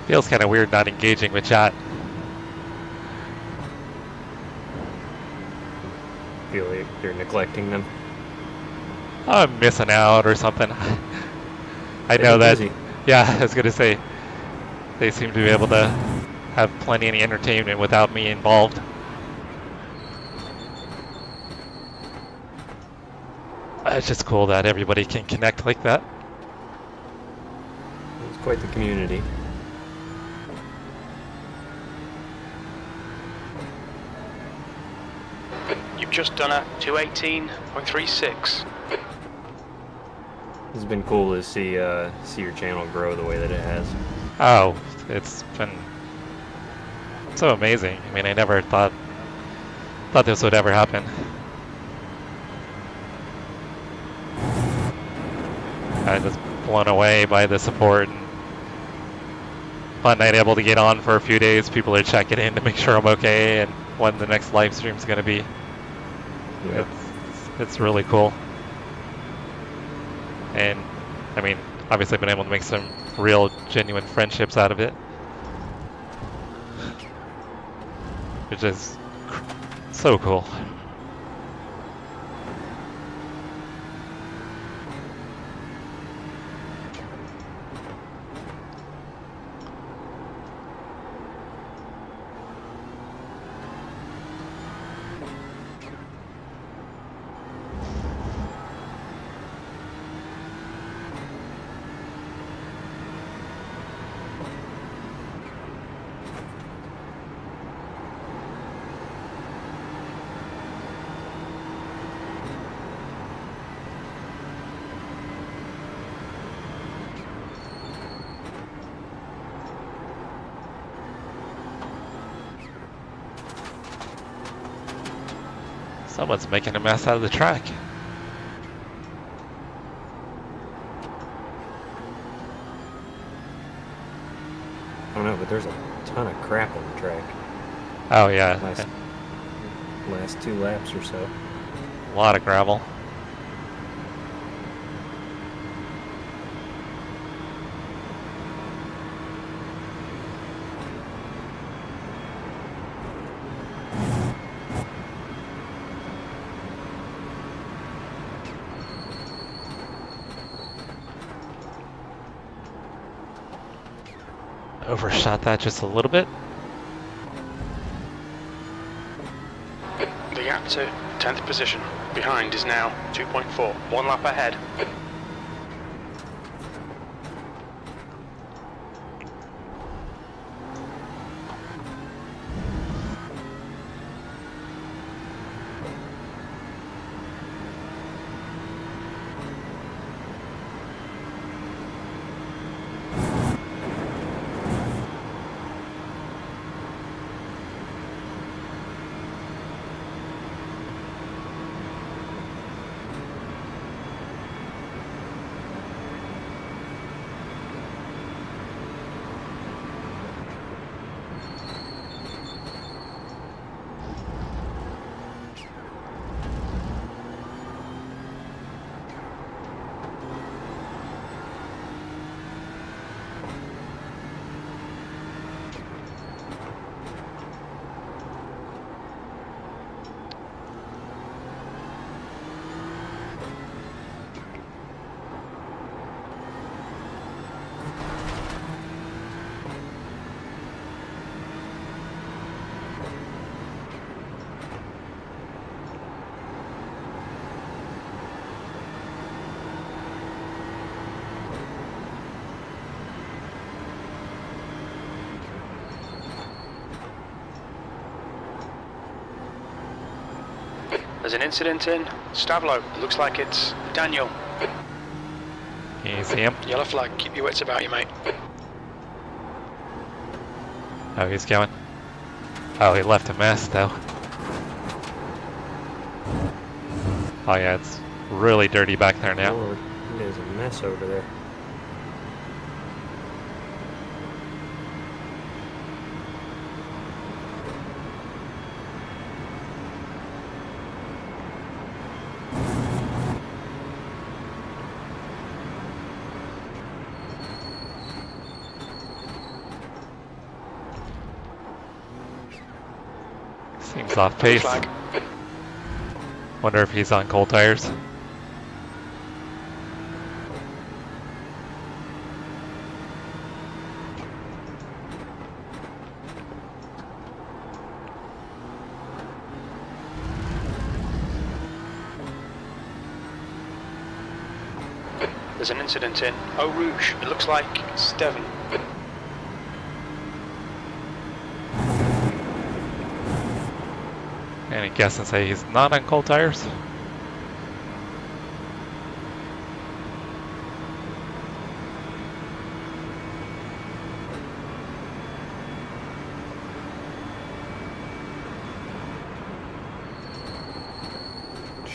Feels kind of weird not engaging with chat. Feel like you're neglecting them. I'm missing out or something. I know that. Busy. Yeah, I was gonna say they seem to be able to have plenty of entertainment without me involved. It's just cool that everybody can connect like that. It's quite the community. You've just done a 218.36. It's been cool to see your channel grow the way that it has. Oh, it's been so amazing. I mean, I never thought this would ever happen. I was blown away by the support. And fun night, able to get on for a few days. People are checking in to make sure I'm okay and when the next live stream is going to be. Yeah. It's really cool. And I mean, obviously I've been able to make some real genuine friendships out of it, which is so cool. Someone's making a mess out of the track. I don't know, but there's a ton of crap on the track. Oh yeah, Last 2 laps or so. a lot of gravel. Overshot that just a little bit. The gap to 10th position behind is now 2.4. 1 lap ahead. There's an incident in Stavlo. Looks like it's Daniel. Can you see him? Yellow flag. Keep your wits about you, mate. Oh, he's going. Oh, he left a mess though. Oh yeah, it's really dirty back there now. Lord, there's a mess over there. Seems off pace. Flag. Wonder if he's on cold tires. There's an incident in Eau Rouge. It looks like Steven. Any guess and say he's not on cold tires?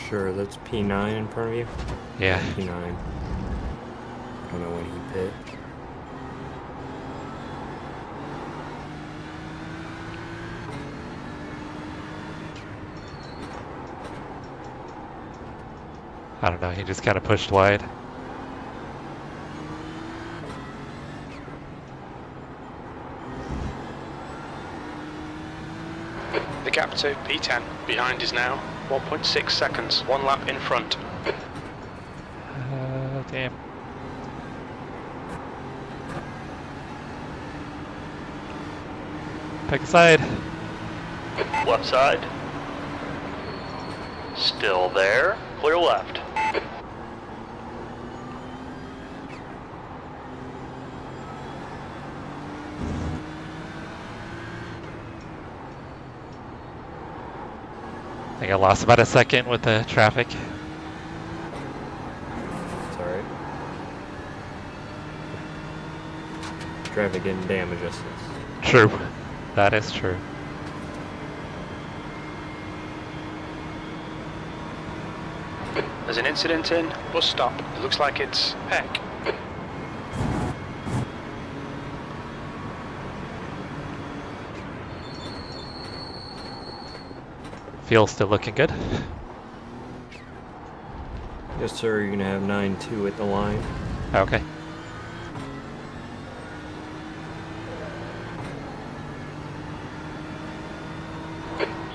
sure. That's P9 in front of you? Yeah. P9. I don't know when he pit. I don't know, he just kind of pushed wide. The gap to P10 behind is now 1.6 seconds, 1 lap in front. Damn. Pick a side. Left side. Still there. Clear left. I think I lost about a second with the traffic. It's alright. Traffic didn't damage us. True. That is true. There's an incident in bus stop. It looks like it's Peck. Fuel's still looking good. Yes, sir. You're gonna have 9-2 at the line. Okay.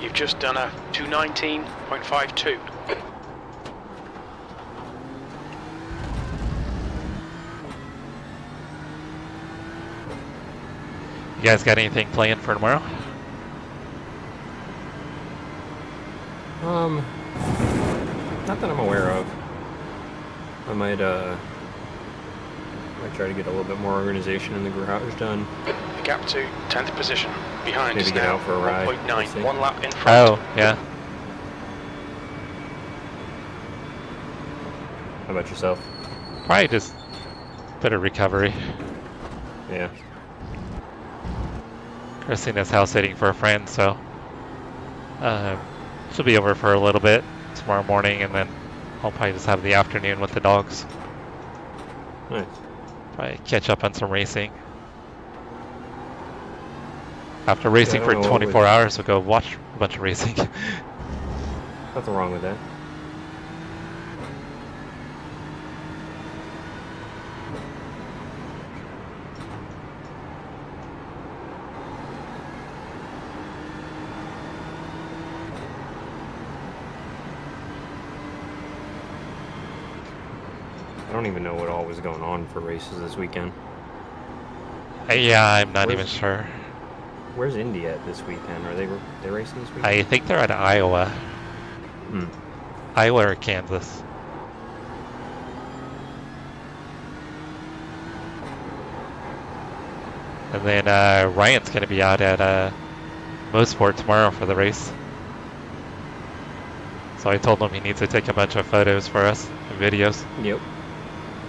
You've just done a 219.52. You guys got anything planned for tomorrow? Not that I'm aware of. I might try to get a little bit more organization in the garage done. The gap to 10th position. Behind Maybe is get now out for a ride, 1.9, we'll see. 1 lap in front. Oh, yeah. How about yourself? Probably just a bit of recovery. Yeah. Christina's house sitting for a friend, so she'll be over for a little bit tomorrow morning, and then I'll probably just have the afternoon with the dogs. Nice. Probably catch up on some racing. After racing I for don't know 24 hours, we'll go watch a bunch of racing. Nothing wrong with that. I don't even know what all was going on for races this weekend. Yeah, I'm not Where's- even sure. Where's Indy at this weekend? Are they racing this weekend? I think they're at Iowa. Hmm. Iowa or Kansas. And then Ryan's going to be out at Mosport tomorrow for the race. So I told him he needs to take a bunch of photos for us and videos. Yep.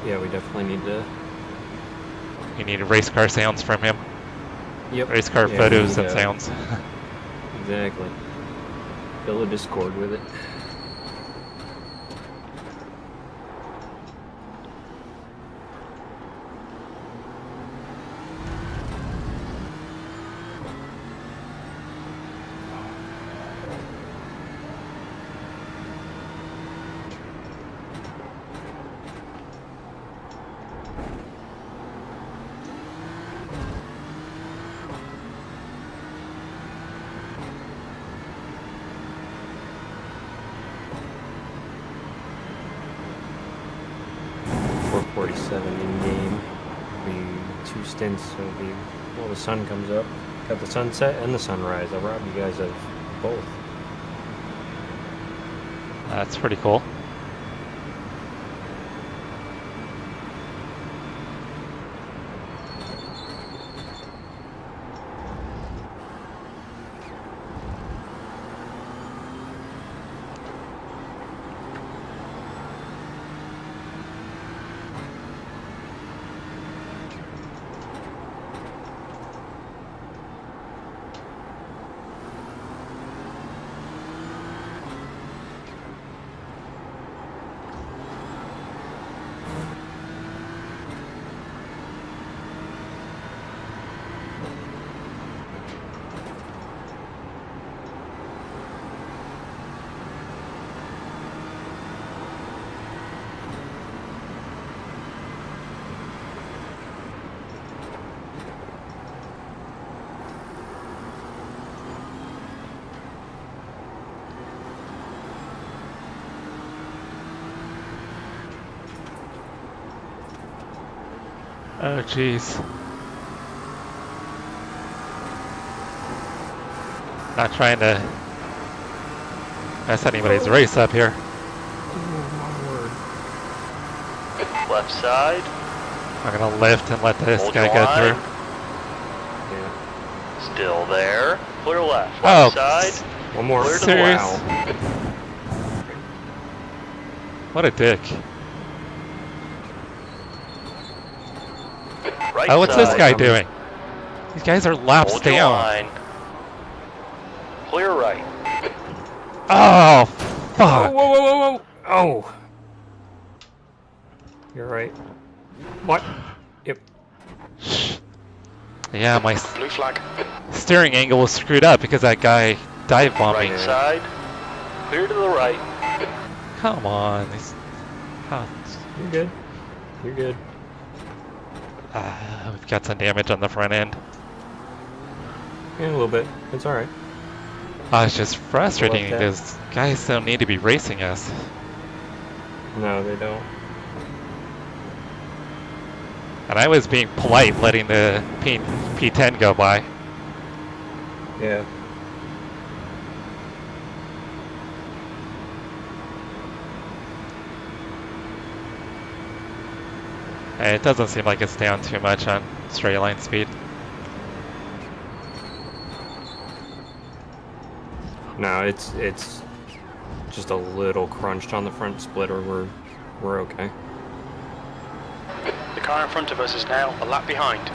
Yeah, we definitely need to. We need race car sounds from him. Yep. Race car Yeah, photos we and need, sounds. Exactly. Fill a Discord with it. In game, be 2 stints. So it'll be while the sun comes up. Got the sunset and the sunrise. I'll rob you guys of both. That's pretty cool. Oh, jeez. Not trying to mess anybody's race up here. Left side. I'm gonna lift and let this Hold guy your go line. through. Yeah. Still there. Clear left. Oh, Left side. One more. Clear to the serious? left. What a dick. Right Oh, what's this side. guy doing? These guys are laps Hold your down. line. Clear right. Oh, Oh, fuck. whoa, whoa, whoa, whoa! Oh! You're right. What? Yep. Yeah, my Blue flag. steering angle was screwed up because that guy dive bombed me. Right side. Clear to the right. Come on. Oh, You're good. You're good. we've got some damage on the front end. Yeah, a little bit. It's alright. Oh, it's just frustrating Like that. because guys don't need to be racing us. No, they don't. And I was being polite letting the P10 go by. Yeah. And it doesn't seem like it's down too much on straight line speed. No, it's just a little crunched on the front splitter. We're okay. The car in front of us is now a lap behind.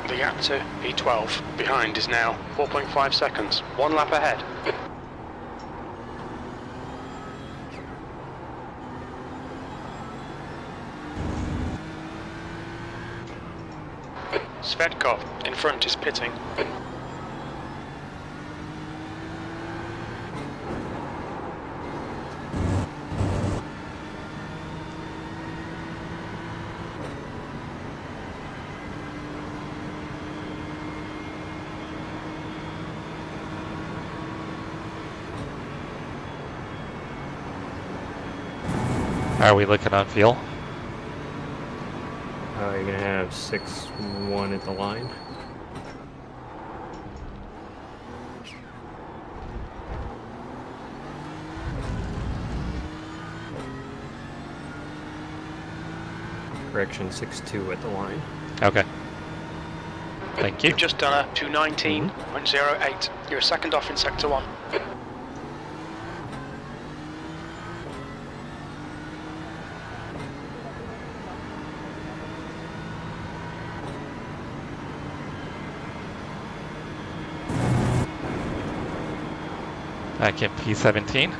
The gap to P12 behind is now 4.5 seconds, 1 lap ahead. Svetkov in front is pitting. How are we looking on fuel? You're gonna have 6-1 at the line. Correction, 6-2 at the line. Okay. Thank you. You've just done a 219.08. You're a second off in sector 1. Back in P17.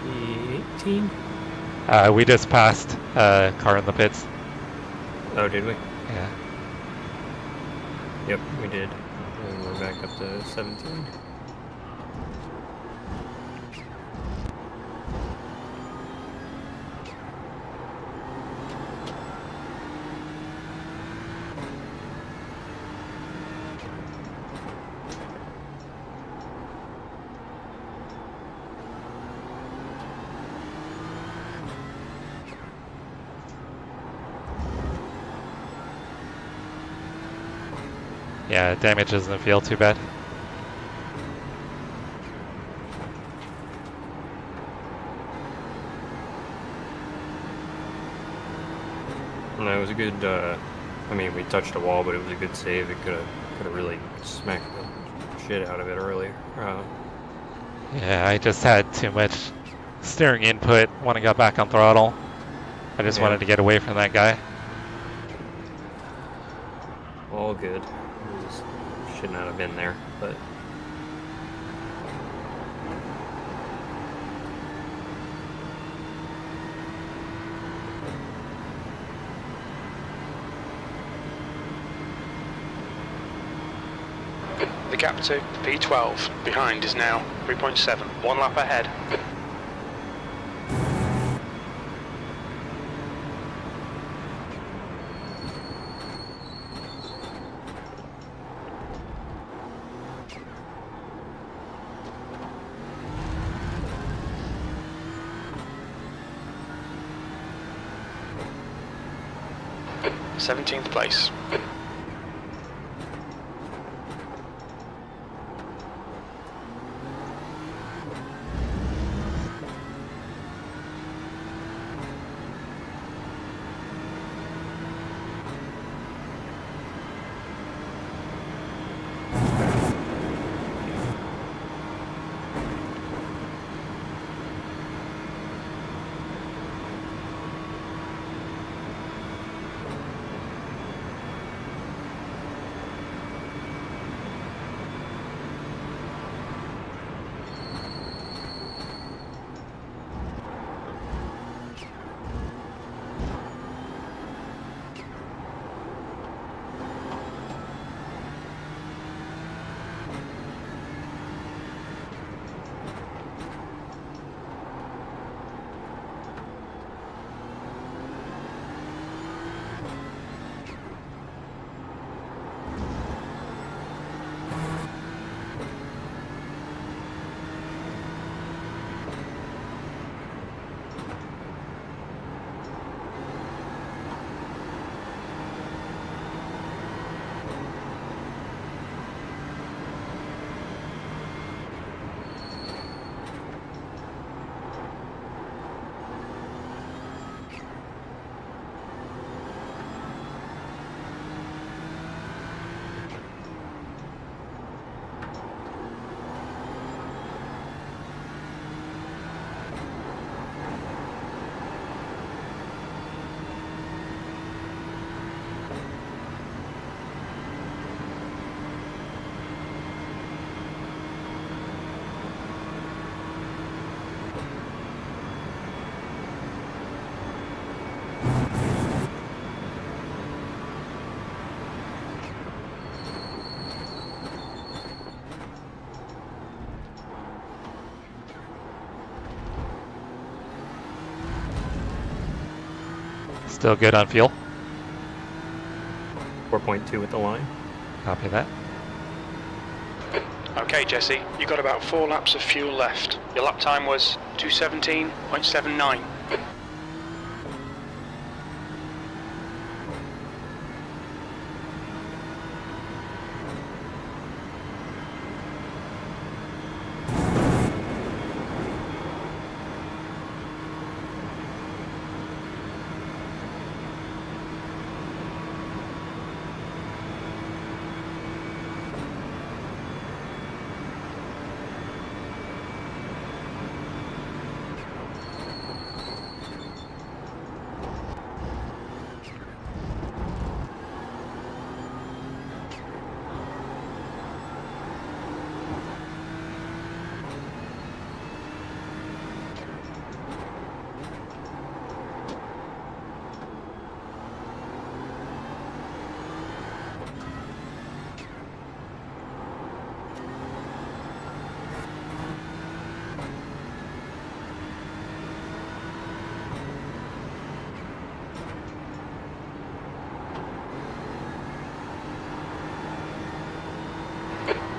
E18? We just passed a car in the pits. Oh, did we? Yeah. Yep, we did. And we're back up to 17. Yeah, damage doesn't feel too bad. No, it was a good, I mean, we touched a wall, but it was a good save. It could have really smacked the shit out of it earlier. Yeah, I just had too much steering input when I got back on throttle. I just Yeah. wanted to get away from that guy. All good. It just should not have been there, but The gap to P12 behind is now 3.7. 1 lap ahead. Seventeenth place. Still good on fuel. 4.2 at the line. Copy that. Okay, Jesse, you got about 4 laps of fuel left. Your lap time was 2:17.79.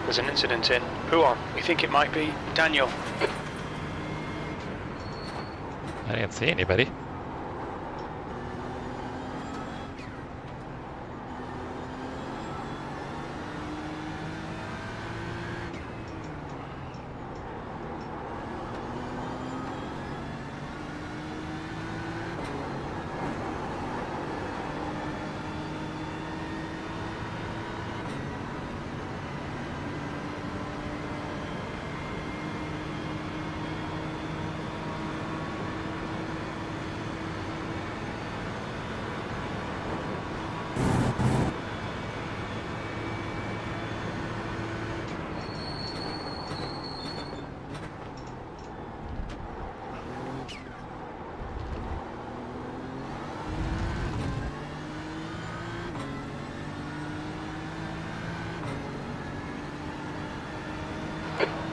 There's an incident in. Who on? We think it might be Daniel. I didn't see anybody.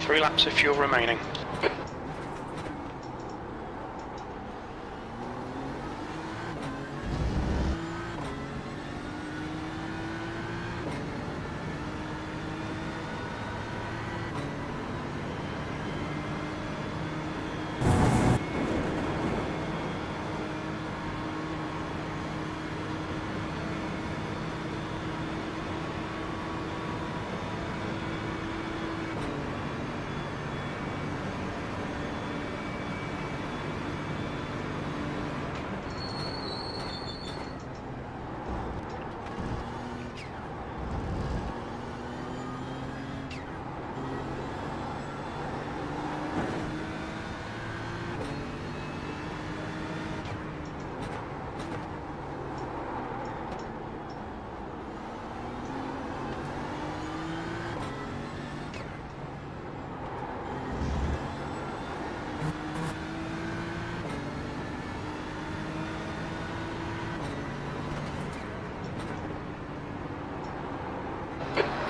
3 laps of fuel remaining.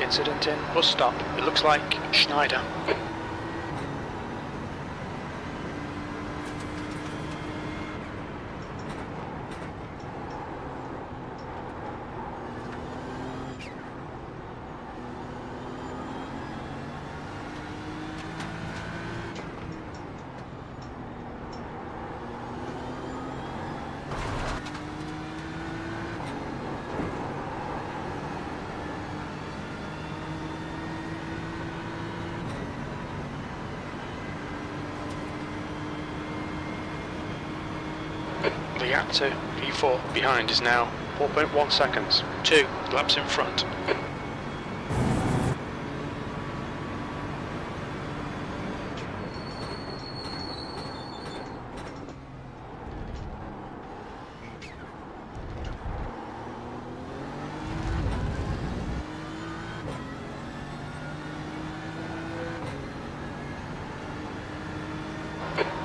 Incident in bus stop. It looks like Schneider. The gap to P4 behind is now 4.1 seconds. 2 laps in front.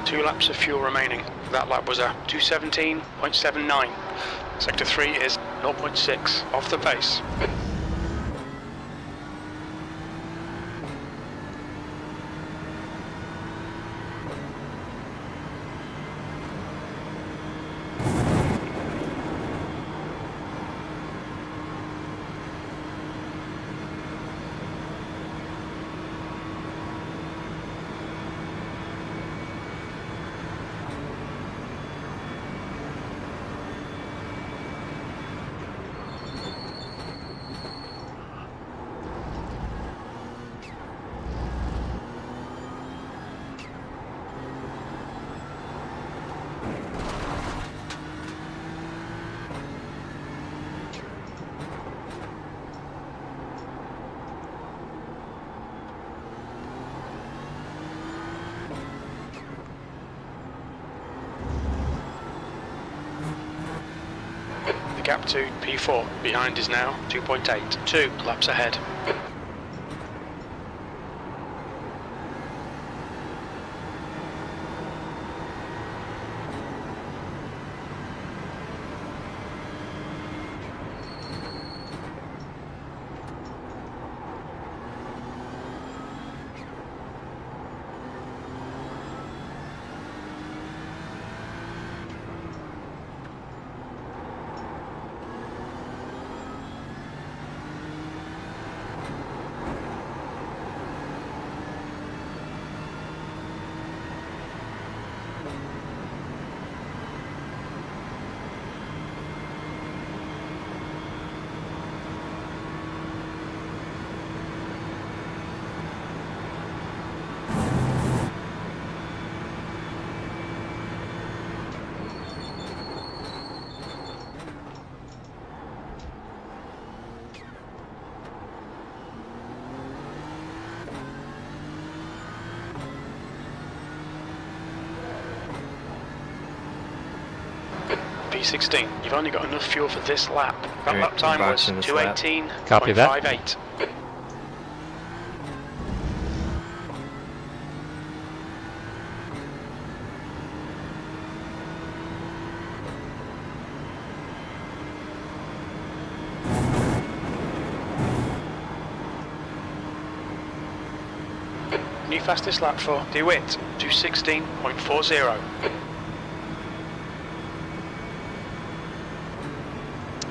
Two laps of fuel remaining. That lap was a 2:17.79. Sector 3 is 0.6 off the pace. The gap to P4 behind is now 2.8. 2 laps ahead. P16. You've only got enough fuel for this lap. That lap time was 2:18.58. New fastest lap for DeWitt, 2:16.40.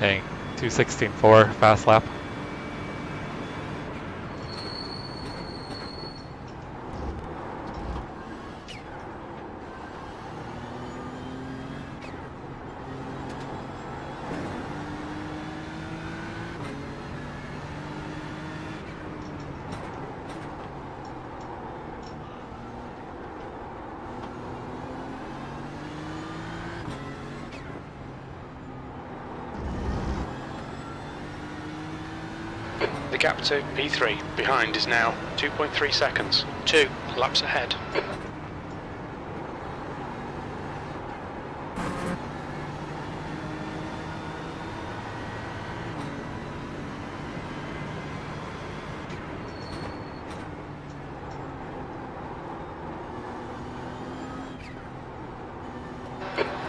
Dang, 2:16.4 fast lap. The gap to P3 behind is now 2.3 seconds. 2 laps ahead.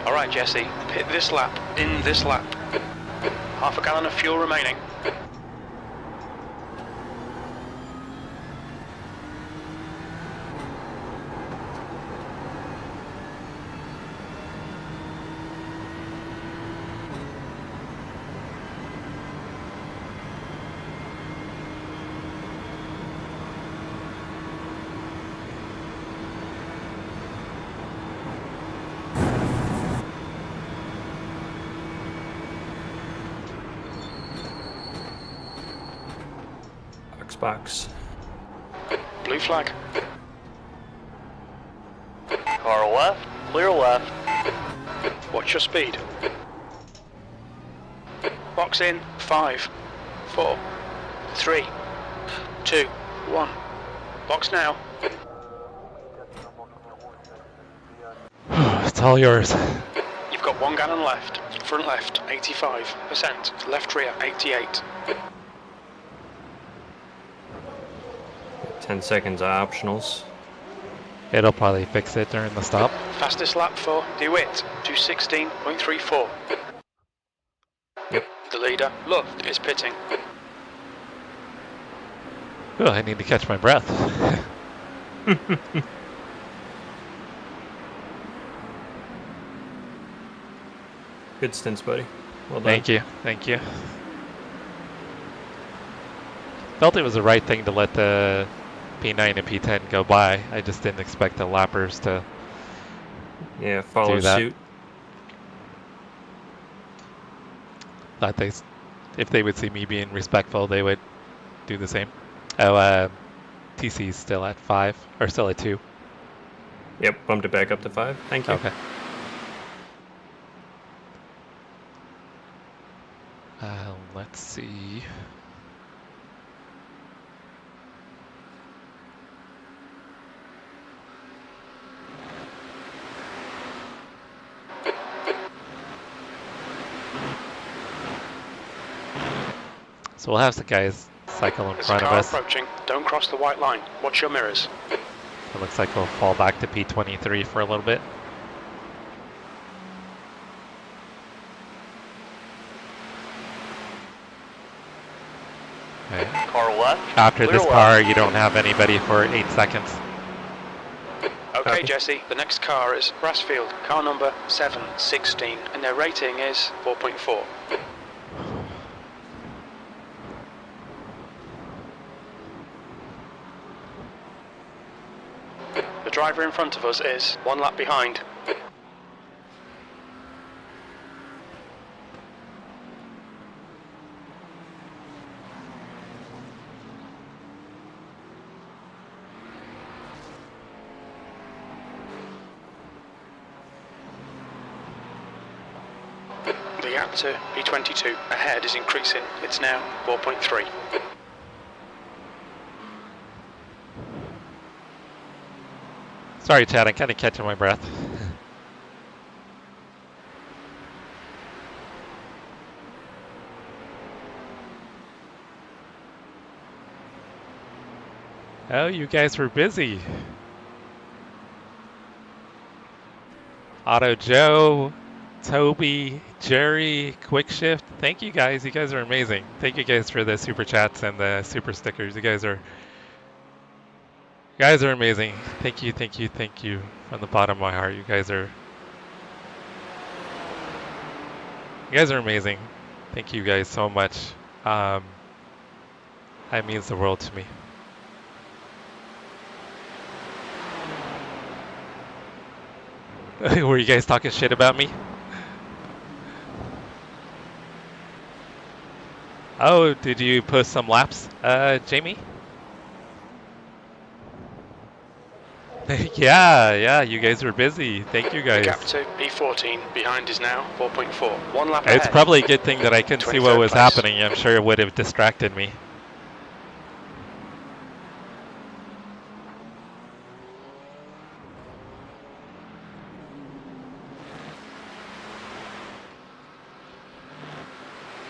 Alright Jesse, hit this lap, in this lap. Half a gallon of fuel remaining. Box. Blue flag. Car left, clear left. Watch your speed. Box in 5, 4, 3, 2, 1. Box now. It's all yours. You've got 1 gallon left. Front left 85%. Left rear 88. 10 seconds of optionals. It'll probably fix it during the stop. Fastest lap for DeWitt, 2:16.34. Yep. The leader, Luft, is pitting. Oh, I need to catch my breath. Good stints, buddy. Well done. Thank you, thank you. Felt it was the right thing to let the P9 and P10 go by. I just didn't expect the lappers to Yeah, follow do that. suit. Thought if they would see me being respectful, they would do the same. Oh, TC's still at 5, or still at 2. Yep, bumped it back up to 5. Thank you. Okay. Let's see. So we'll have some guys cycle in There's front a of car us. approaching. Don't cross the white line. Watch your mirrors. It looks like we'll fall back to P23 for a little bit. Okay. Car left. After clear this left. car, you don't have anybody for 8 seconds. Okay, Copy. Jesse, the next car is Brassfield, car number 716, and their rating is 4.4. The driver in front of us is 1 lap behind. The gap to P22 ahead is increasing. It's now 4.3. Sorry, Chad, I'm kind of catching my breath. Oh, you guys were busy. Auto Joe, Toby, Jerry, Quick Shift. Thank you guys. You guys are amazing. Thank you guys for the super chats and the super stickers. You guys are You guys are amazing. Thank you, thank you, thank you from the bottom of my heart. You guys are amazing. Thank you guys so much. That means the world to me. Were you guys talking shit about me? Oh, did you post some laps, Jamie? yeah, you guys were busy. Thank you guys. The gap to P14 behind is now 4.4. 1 lap ahead. It's probably a good thing that I couldn't see what was happening. I'm sure it would have distracted me.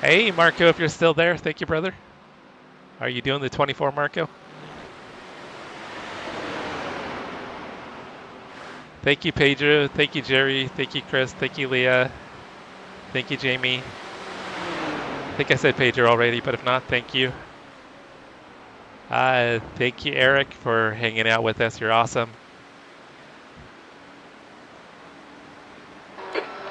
Hey, Marco, if you're still there, thank you, brother. Are you doing the 24, Marco? Thank you, Pedro. Thank you, Jerry. Thank you, Chris. Thank you, Leah. Thank you, Jamie. I think I said Pedro already, but if not, thank you. Thank you, Eric, for hanging out with us. You're awesome.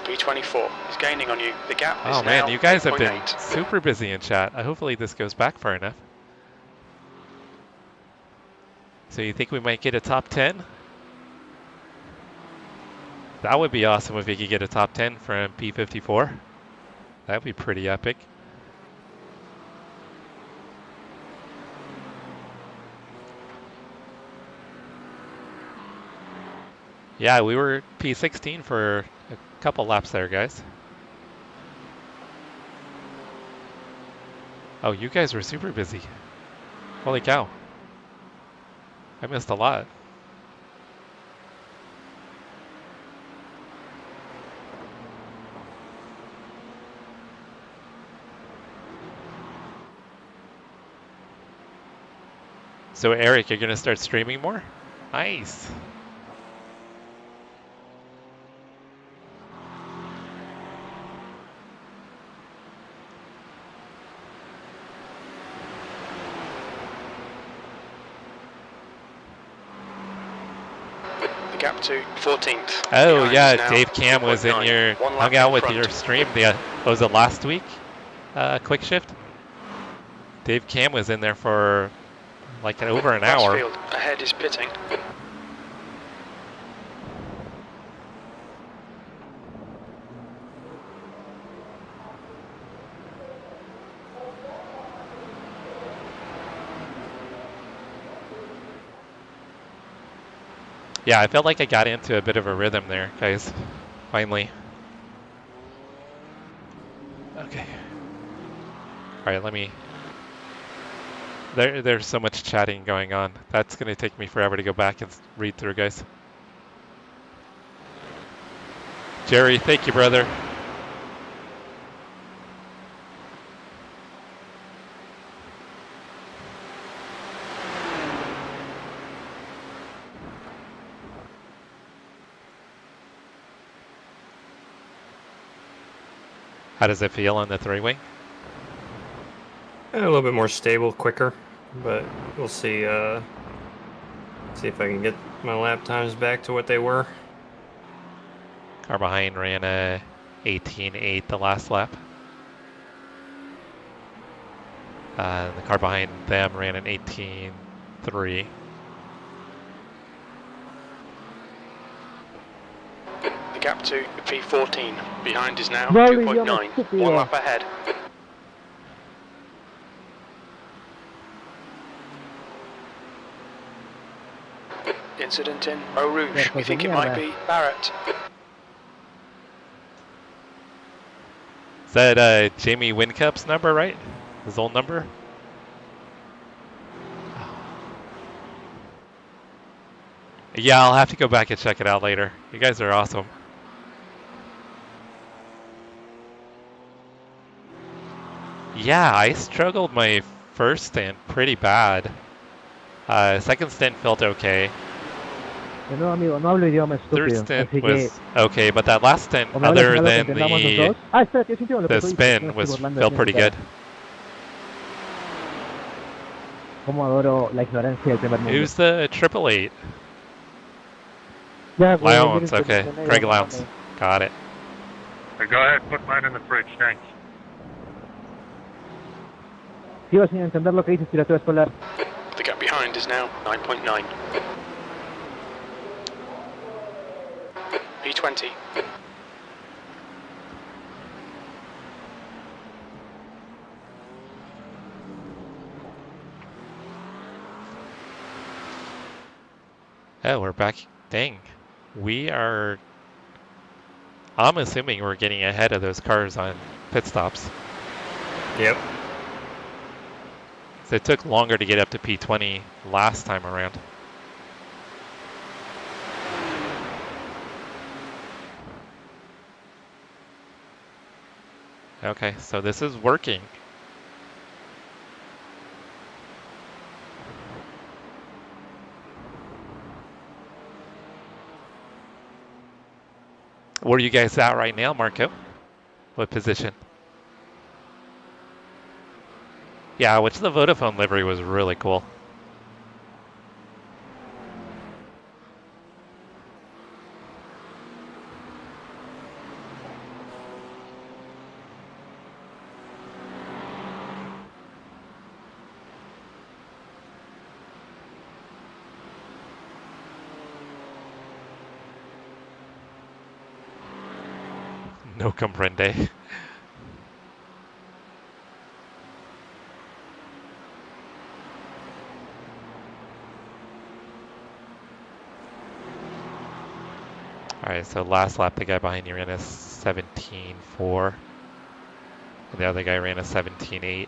P24 is gaining on you. The gap is Oh man, now you guys have 8.8. been super busy in chat. Hopefully this goes back far enough. So you think we might get a top 10? That would be awesome if we could get a top 10 from P54. That would be pretty epic. Yeah, we were P16 for a couple laps there, guys. Oh, you guys were super busy. Holy cow. I missed a lot. So Eric, you're gonna start streaming more? Nice. The gap to 14th. Oh Behind yeah, is now Dave Cam was in 4.9. your, 1 lap hung out in with front. your stream, was it last week? Quick shift? Dave Cam was in there for like over an hour. Field ahead is pitting. Yeah, I felt like I got into a bit of a rhythm there, guys. Finally. Okay. All right, let me... There's so much chatting going on. That's going to take me forever to go back and read through, guys. Jerry, thank you, brother. How does it feel on the three-wing? A little bit more stable, quicker, but we'll see. See if I can get my lap times back to what they were. Car behind ran a 18.8 the last lap. The car behind them ran an 18.3. The gap to P14 behind is now 2.9. 1 lap ahead. Incident in Eau Rouge. We think it might be Barrett. Is that Jamie Wincup's number, right? His old number? Yeah, I'll have to go back and check it out later. You guys are awesome. Yeah, I struggled my first stint pretty bad. Second stint felt okay. No, amigo, no hablo idioma Third estúpido. stint Así was que, okay, but that last stint, o me hablas other en algo que than entendamos los dos. Espérate, yo sí entiendo lo que the tú dices, no spin, estoy was burlando de felt ti, pretty cara. good. Cómo adoro la ignorancia del primer mundo. Who's the 888? Yeah, Lowndes, okay. Greg Lowndes. Got it. Go ahead, put mine in the fridge, thanks. Sigo sin entender lo que dice tiroteo escolar. The gap behind is now 9.9. P20. Oh, we're back. Dang. We are... I'm assuming we're getting ahead of those cars on pit stops. Yep. So it took longer to get up to P20 last time around. Okay, so this is working. Where are you guys at right now, Marco? What position? Yeah, which the Vodafone livery was really cool. No comprende. Alright, so last lap the guy behind you ran a 17.4. And the other guy ran a 17.8.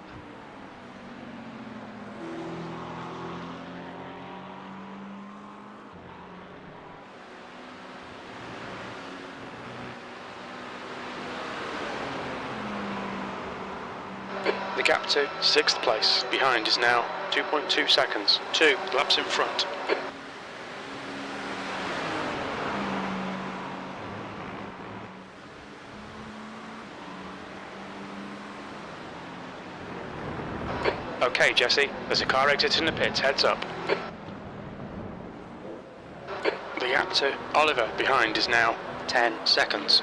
The gap to 6th place behind is now 2.2 seconds. 2 laps in front. Okay, Jesse, there's a car exiting the pits, heads up. The gap to Oliver behind is now 10 seconds.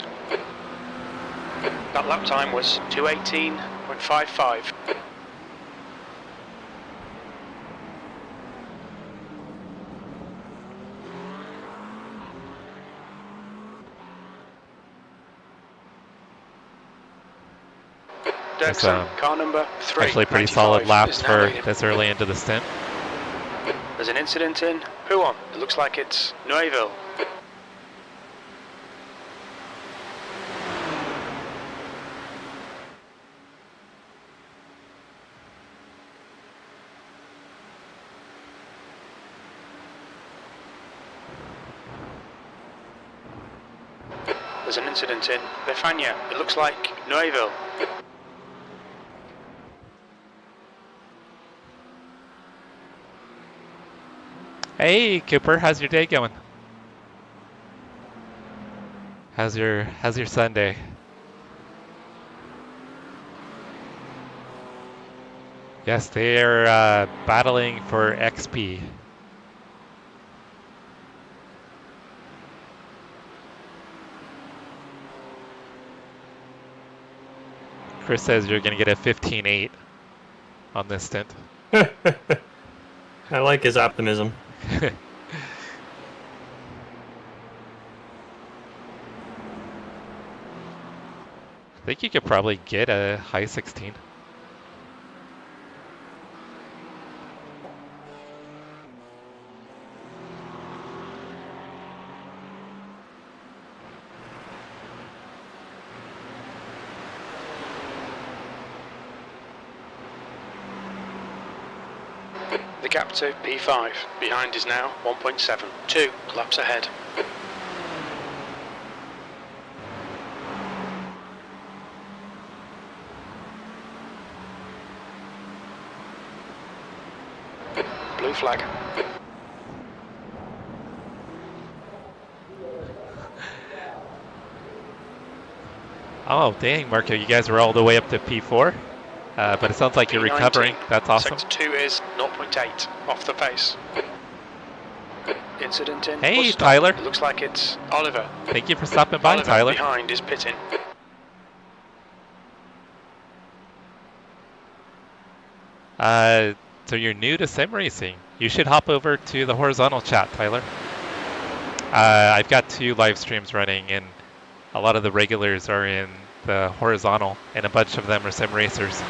That lap time was 2:18.55. That's car number 3. actually pretty solid laps for this early into the stint. There's an incident in Huon. It looks like it's Noéville. There's an incident in Befania. It looks like Noéville. Hey Cooper, how's your day going? How's your Sunday? Yes, they are battling for XP. Chris says you're going to get a 15.8 on this stint. I like his optimism. I think you could probably get a high 16. The gap to P5 behind is now 1.7. 2 laps ahead. Blue flag. Oh, dang, Marco, you guys are all the way up to P4? But it sounds like you're recovering. That's awesome. Sector 2 is 0.8 off the pace. Incident in. Hey, bus stop. Tyler. It looks like it's Oliver. Thank you for stopping by, Oliver Tyler. behind is pitting. So you're new to sim racing. You should hop over to the horizontal chat, Tyler. I've got 2 live streams running, and a lot of the regulars are in the horizontal, and a bunch of them are sim racers.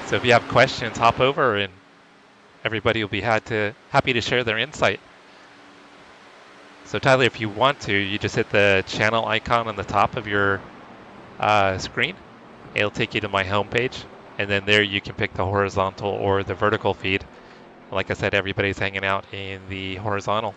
So if you have questions, hop over, and everybody will be happy to share their insight. So Tyler, if you want to, you just hit the channel icon on the top of your screen. It'll take you to my homepage, and then there you can pick the horizontal or the vertical feed. Like I said, everybody's hanging out in the horizontal.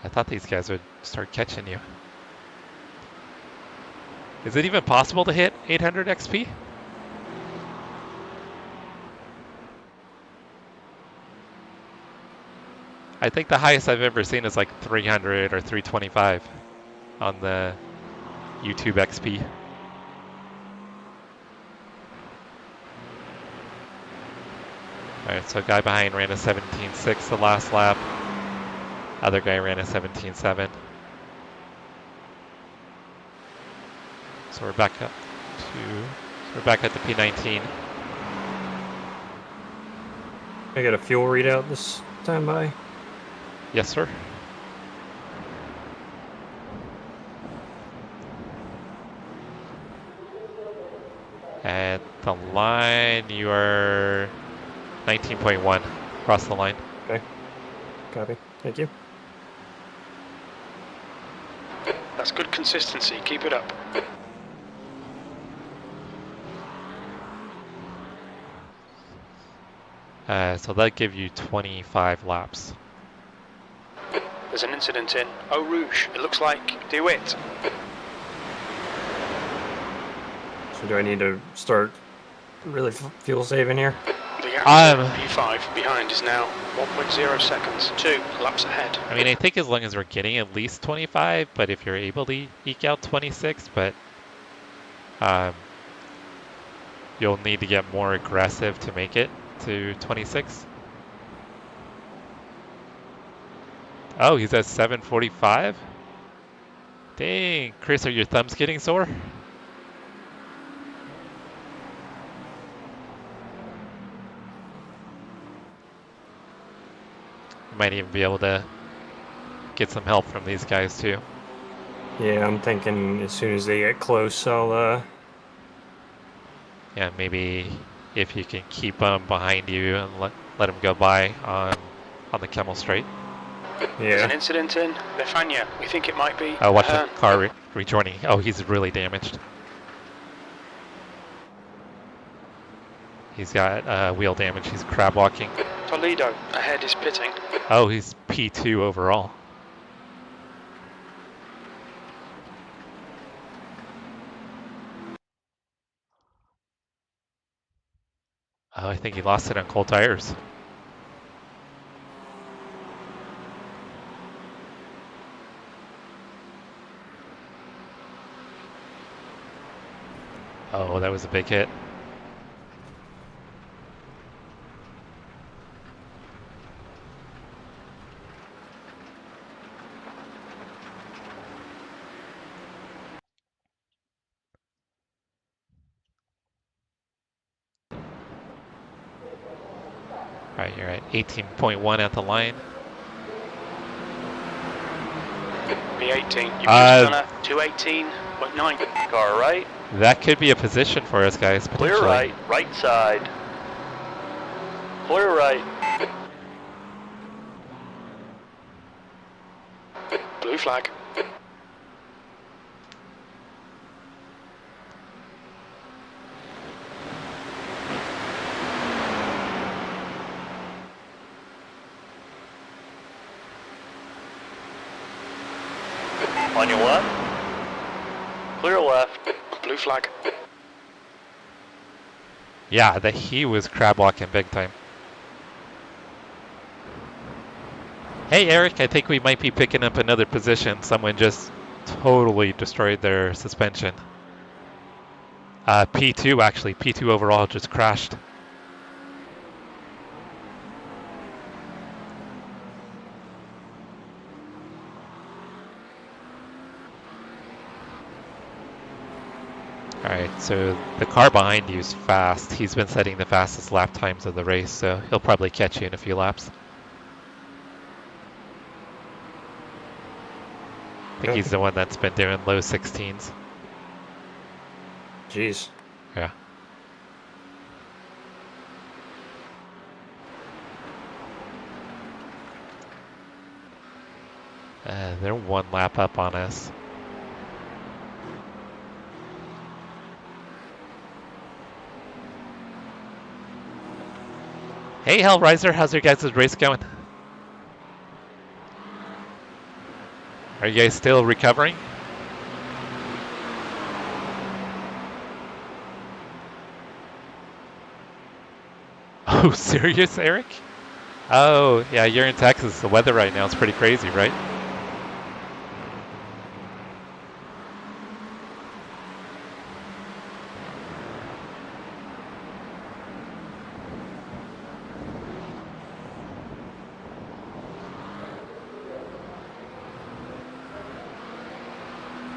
I thought these guys would start catching you. Is it even possible to hit 800 XP? I think the highest I've ever seen is like 300 or 325 on the YouTube XP. Alright, so guy behind ran a 17.6 the last lap. Other guy ran a 17.7. So we're back up to P19. I got a fuel readout this time by. Yes, sir. At the line, you are 19.1 across the line. Okay. Copy. Thank you. That's good consistency. Keep it up. So that'll give you 25 laps. There's an incident in Eau Rouge. It looks like DeWitt. So do I need to start really fuel saving here? The Acura P5 behind is now 1.0 seconds. 2 laps ahead. I mean, I think as long as we're getting at least 25, but if you're able to eke out 26, but you'll need to get more aggressive to make it to 26. Oh, he's at 7:45? Dang, Chris, are your thumbs getting sore? You might even be able to get some help from these guys too. Yeah, I'm thinking as soon as they get close, I'll Yeah, maybe if you can keep them behind you and let them go by on the Camel Straight. There's an Yeah. incident in Lefania. We think it might be. Oh, watch the car rejoining. Oh, he's really damaged. He's got wheel damage. He's crab walking. Toledo ahead is pitting. Oh, he's P2 overall. Oh, I think he lost it on cold tires. Oh, that was a big hit. All right, you're at 18.1 at the line. P18. You've just done a 218.9. Car right, That could be a position for us, guys. clear Potentially. right, right side. Clear right. Blue flag. On your left. Clear left. Blue flag. Yeah, he was crab walking big time. Hey Eric, I think we might be picking up another position. Someone just totally destroyed their suspension. P2 actually, P2 overall just crashed. Alright, so the car behind you is fast. He's been setting the fastest lap times of the race, so he'll probably catch you in a few laps. I think he's the one that's been doing low 16s. Jeez. Yeah. They're one lap up on us. Hey Hellraiser, how's your guys' race going? Are you guys still recovering? Oh, serious, Eric? Oh, yeah, you're in Texas. The weather right now is pretty crazy, right?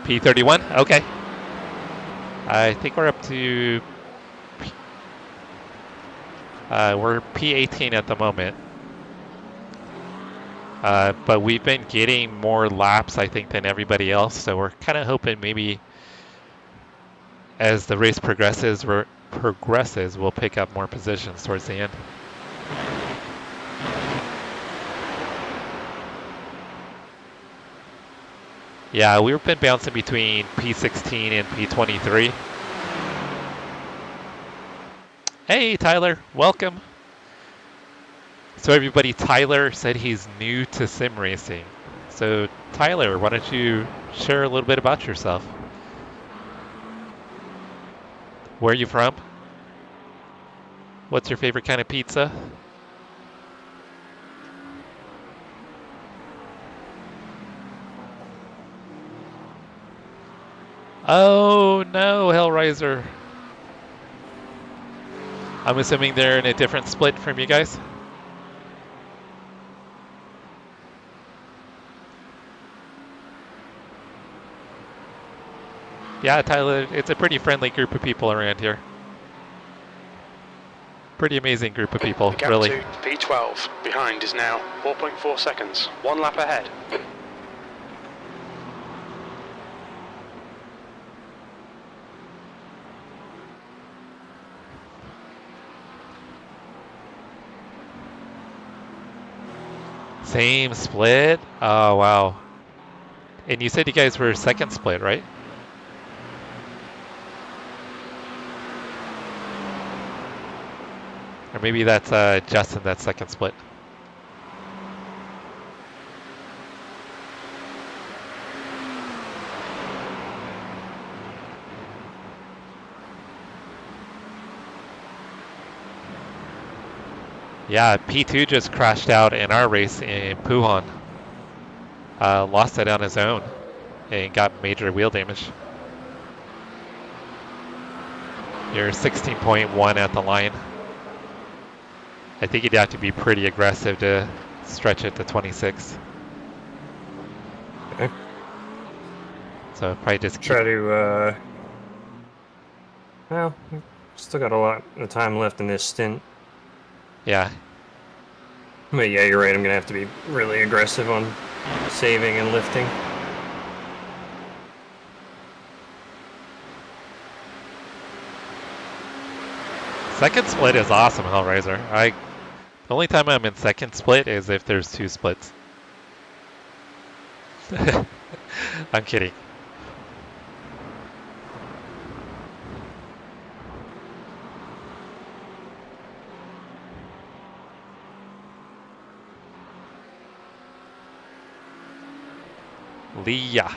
P31? Okay. I think we're up to... we're P18 at the moment. But we've been getting more laps, I think, than everybody else. So we're kind of hoping maybe as the race progresses, we'll pick up more positions towards the end. Yeah, we've been bouncing between P16 and P23. Hey, Tyler, welcome. So everybody, Tyler said he's new to sim racing. So Tyler, why don't you share a little bit about yourself? Where are you from? What's your favorite kind of pizza? Oh no, Hellraiser. I'm assuming they're in a different split from you guys? Yeah, Tyler, it's a pretty friendly group of people around here. Pretty amazing group of people, The gap really. to P12 behind is now 4.4 seconds. 1 lap ahead. Same split? Oh, wow. And you said you guys were second split, right? Or maybe that's Justin, that second split. Yeah, P2 just crashed out in our race in Pujon. Lost it on his own and got major wheel damage. You're 16.1 at the line. I think you'd have to be pretty aggressive to stretch it to 26. Okay. So probably just Try to, well, still got a lot of time left in this stint. Yeah. But yeah, you're right, I'm gonna have to be really aggressive on saving and lifting. Second split is awesome, Hellraiser. The only time I'm in second split is if there's 2 splits. I'm kidding. Leah.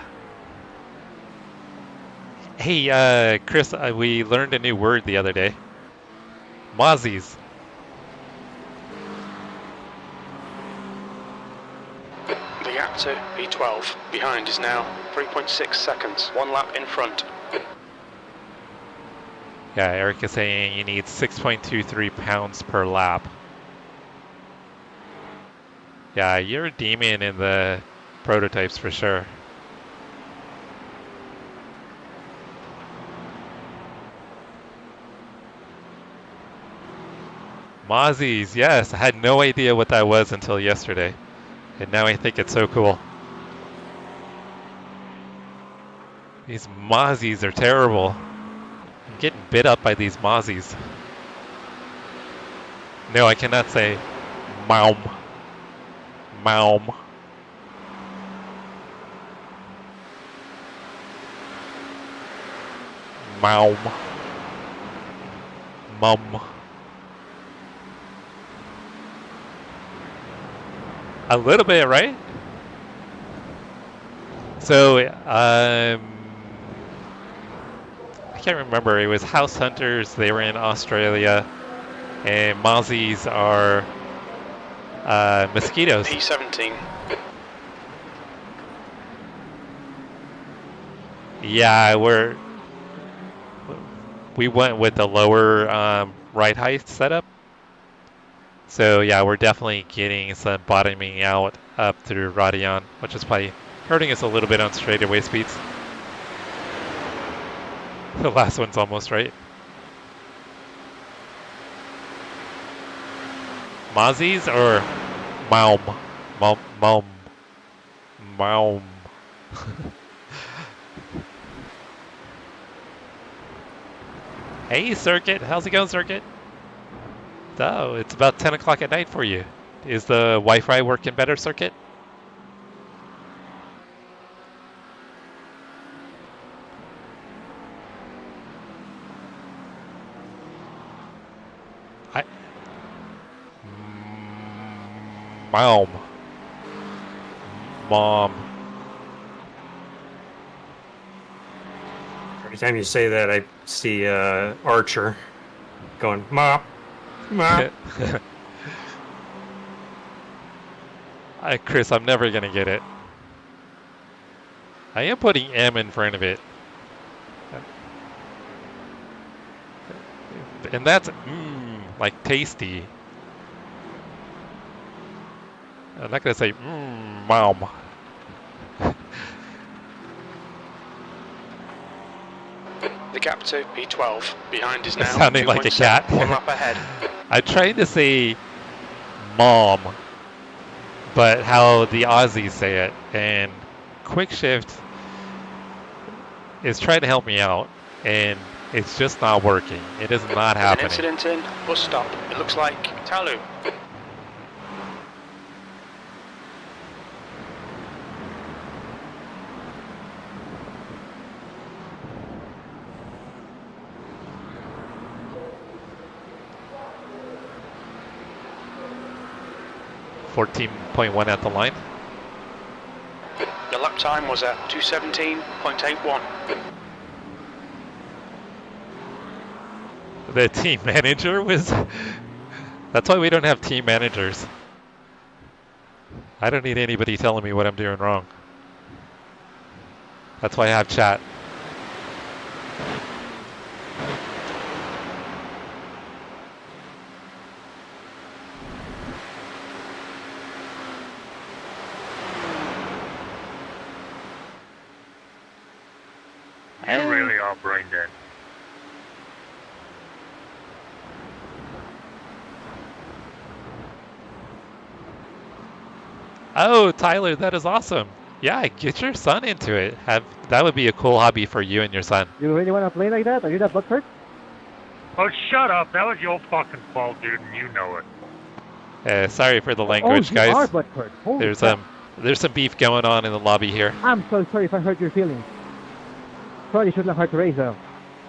Hey, Chris, we learned a new word the other day. Mozzies. The gap to P12 behind is now 3.6 seconds, 1 lap in front. Yeah, Eric is saying you need 6.23 pounds per lap. Yeah, you're a demon in the prototypes for sure. Mozzies, yes, I had no idea what that was until yesterday. And now I think it's so cool. These mozzies are terrible. I'm getting bit up by these mozzies. No, I cannot say Maum. Maum. Maum. Mum. A little bit, right? So, I can't remember. It was House Hunters. They were in Australia, and mozzies are mosquitoes. P17. Yeah, we went with the lower ride height setup. So yeah, we're definitely getting some bottoming out up through Radion, which is probably hurting us a little bit on straightaway speeds. The last one's almost right. Mozzies or Maum? Maum. Maum. Hey, Circuit. How's it going, Circuit? Oh, it's about 10 o'clock at night for you. Is the Wi-Fi working better, Circuit? Mom. Every time you say that, I see Archer going, Mom. Mom. Chris, I'm never going to get it. I am putting M in front of it. And that's like tasty. I'm not going to say Mom. The gap to P12 behind is now sounding like a cat. 1 lap ahead. I tried to say mom, but how the Aussies say it, and Quick Shift is trying to help me out, and it's just not working. It is not happening. An incident in bus stop. It looks like Talu. .1 at the line. Your lap time was at 2:17.81. The team manager was... That's why we don't have team managers. I don't need anybody telling me what I'm doing wrong. That's why I have chat. You really are brain dead. Oh, Tyler, that is awesome. Yeah, get your son into it. That would be a cool hobby for you and your son. You really want to play like that? Are you that butthurt? Oh, shut up. That was your fucking fault, dude, and you know it. Sorry for the language, you guys. are butthurt. Holy There's crap. some beef going on in the lobby here. I'm so sorry if I hurt your feelings. Sorry, you shouldn't have hurt to race though.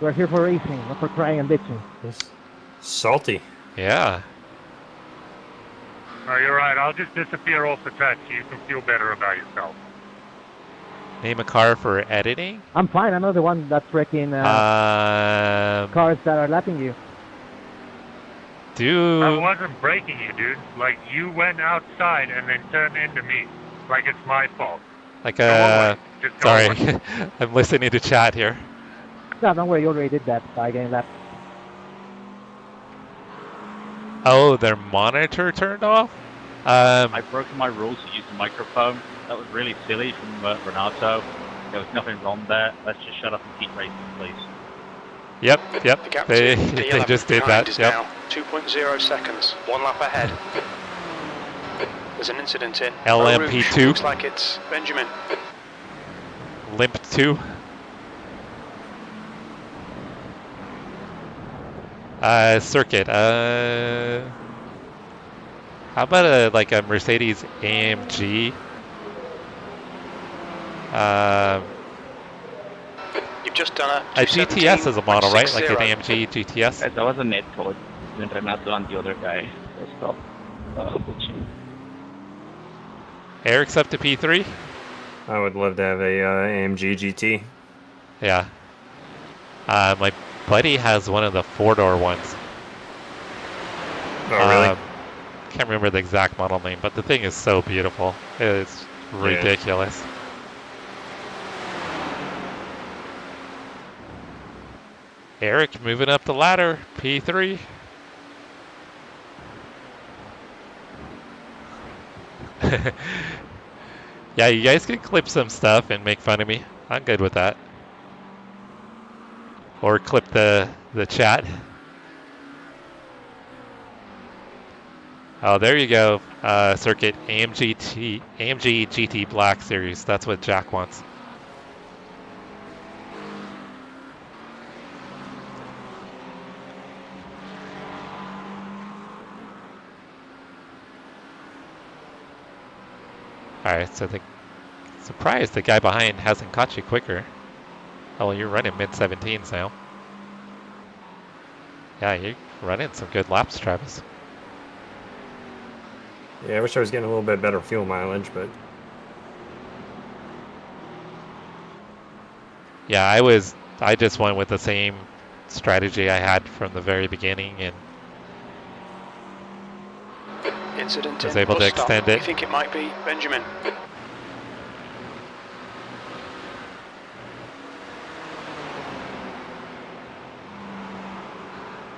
We're here for racing, not for crying and bitching. It's salty. Yeah. No, you're right. I'll just disappear off the track so you can feel better about yourself. Name a car for editing? I'm fine. I'm not the one that's wrecking cars that are lapping you. I wasn't breaking you, dude. Like, you went outside and then turned into me. Like it's my fault. Like Go away. Just go sorry, away. I'm listening to chat here. No, don't worry. You already did that by getting lapped. Oh, their monitor turned off? I've broken my rules to use the microphone. That was really silly from Renato. There was nothing wrong there. Let's just shut up and keep racing, please. Yep. The gap They to just did behind that. is Yep. now 2.0 seconds. One lap ahead. There's an incident in LMP2. Looks like it's Benjamin. Limp 2. Circuit. How about like a Mercedes-AMG? You've just done a GTS is a model, right? Like an AMG GTS? That was a net code when Renato and the other guy stopped. Eric's up to P3? I would love to have a AMG GT. Yeah. My buddy has one of the four-door ones. Oh, really? Can't remember the exact model name, but the thing is so beautiful. It's ridiculous. Eric moving up the ladder, P3. Yeah, you guys can clip some stuff and make fun of me. I'm good with that. Or clip the chat. Oh, there you go. Circuit AMG GT Black Series. That's what Jack wants. Alright, so surprised the guy behind hasn't caught you quicker. Oh, well, you're running mid-17s now. Yeah, you're running some good laps, Travis. Yeah, I wish I was getting a little bit better fuel mileage, but... Yeah, I just went with the same strategy I had from the very beginning and Incident was able to extend it. I think it might be Benjamin.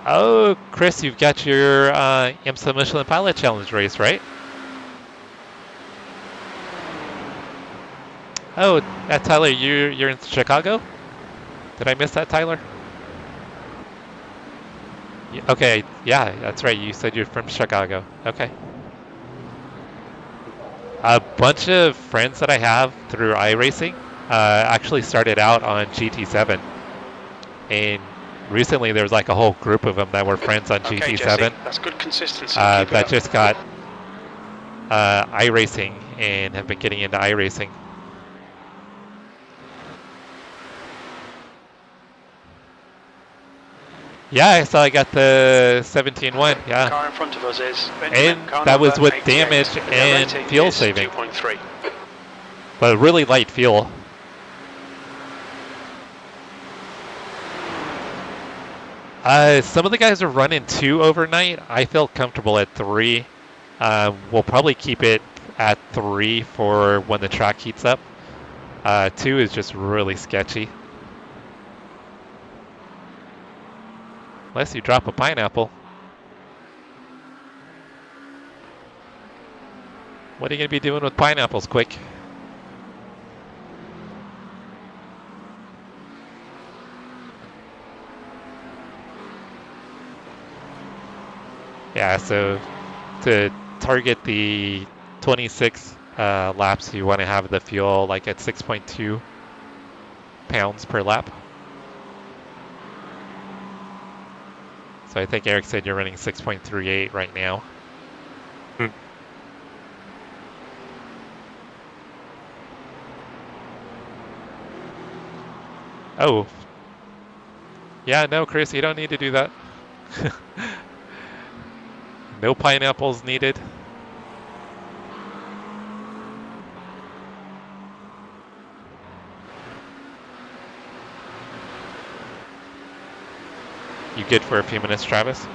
Oh, Chris, you've got your IMSA Michelin Pilot Challenge race, right? Oh, Tyler, you're in Chicago? Did I miss that, Tyler? Okay, yeah, that's right. You said you're from Chicago. Okay. A bunch of friends that I have through iRacing actually started out on GT7. And recently there was like a whole group of them that were friends on Okay, GT7. Jesse, that's good consistency. That just got iRacing and have been getting into iRacing. Yeah, I saw I got the 17-1, yeah. Car in front of us is Benjamin. And that was with damage and fuel saving. 2.3. But really light fuel. Some of the guys are running 2 overnight. I feel comfortable at 3. We'll probably keep it at 3 for when the track heats up. 2 is just really sketchy. Unless you drop a pineapple. What are you going to be doing with pineapples, quick? Yeah, so to target the 26 laps, you want to have the fuel like at 6.2 pounds per lap. So I think Eric said you're running 6.38 right now. Oh. Yeah, no, Chris, you don't need to do that. No pineapples needed. You good for a few minutes, Travis?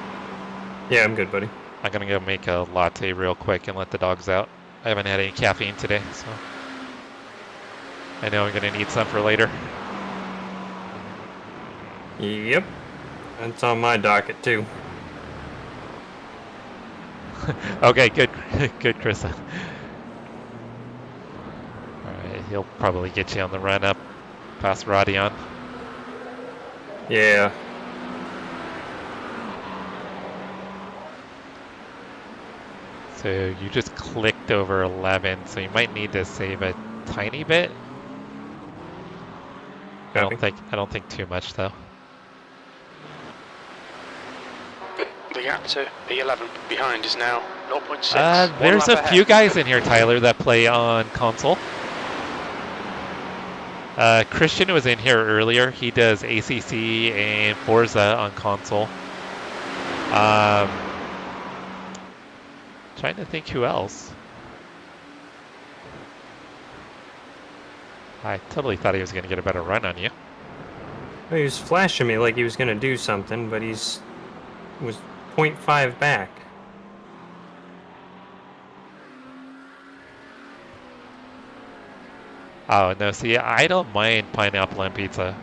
Yeah, I'm good, buddy. I'm gonna go make a latte real quick and let the dogs out. I haven't had any caffeine today, so I know I'm gonna need some for later. Yep. That's on my docket, too. Okay, good, good, Chris. All right, he'll probably get you on the run up past Rodion. Yeah. So you just clicked over 11, so you might need to save a tiny bit. I don't think too much though. The gap to P11 behind is now 0.6. There's a few guys in here, Tyler, that play on console. Christian was in here earlier. He does ACC and Forza on console. Trying to think who else. I totally thought he was going to get a better run on you. Well, he was flashing me like he was going to do something, but was 0.5 back. Oh, no, see, I don't mind pineapple on pizza.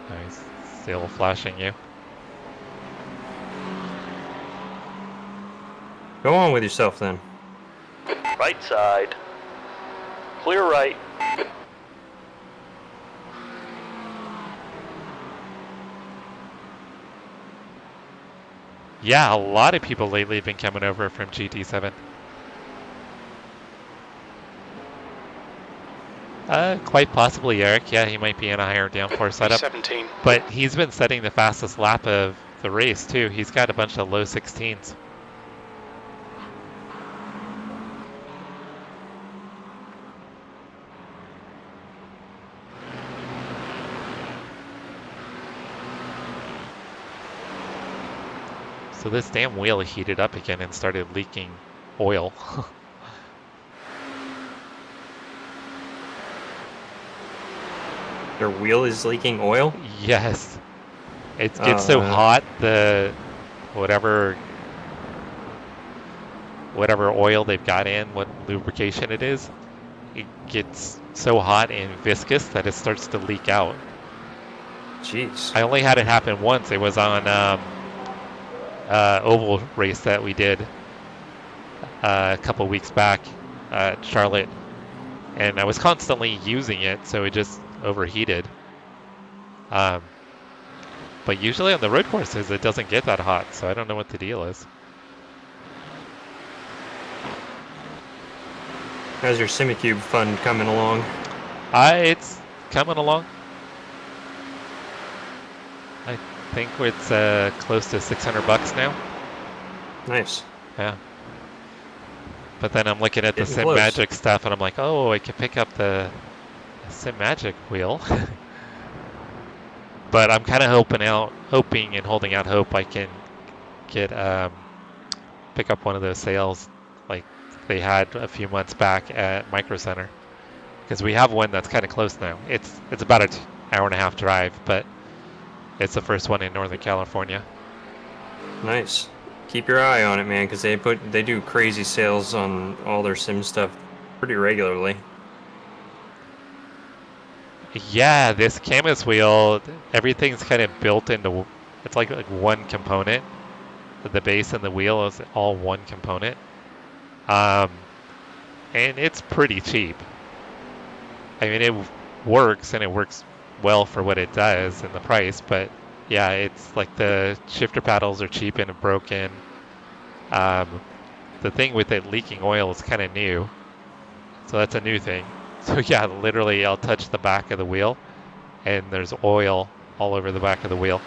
Nice. Still flashing you. Go on with yourself, then. Right side. Clear right. Yeah, a lot of people lately have been coming over from GT7. Quite possibly Eric. Yeah, he might be in a higher downforce setup. 17. But he's been setting the fastest lap of the race, too. He's got a bunch of low 16s. So this damn wheel heated up again and started leaking oil. Their wheel is leaking oil? Yes. It gets so hot, the whatever oil they've got in, what lubrication it is, it gets so hot and viscous that it starts to leak out. Jeez. I only had it happen once. It was on oval race that we did a couple weeks back at Charlotte, and I was constantly using it, so it just overheated. But usually on the road courses it doesn't get that hot, so I don't know what the deal is. How's your Simicube fund coming along? It's coming along. I think it's close to $600 now. Nice. Yeah. But then I'm looking at the Getting close. SimMagic stuff and I'm like, oh, I could pick up the SimMagic wheel. But I'm kind of hoping and holding out hope I can get pick up one of those sales like they had a few months back at Micro Center, because we have one that's kind of close now. It's about an hour and a half drive, but it's the first one in Northern California. Nice. Keep your eye on it, man, because they do crazy sales on all their sim stuff pretty regularly. Yeah, this Camus wheel, everything's kind of built into, it's like one component. The base and the wheel is all one component. And it's pretty cheap. I mean, it works, and it works well for what it does and the price, but yeah, it's like the shifter paddles are cheap and broken. The thing with it leaking oil is kind of new, so that's a new thing. So yeah, literally I'll touch the back of the wheel and there's oil all over the back of the wheel.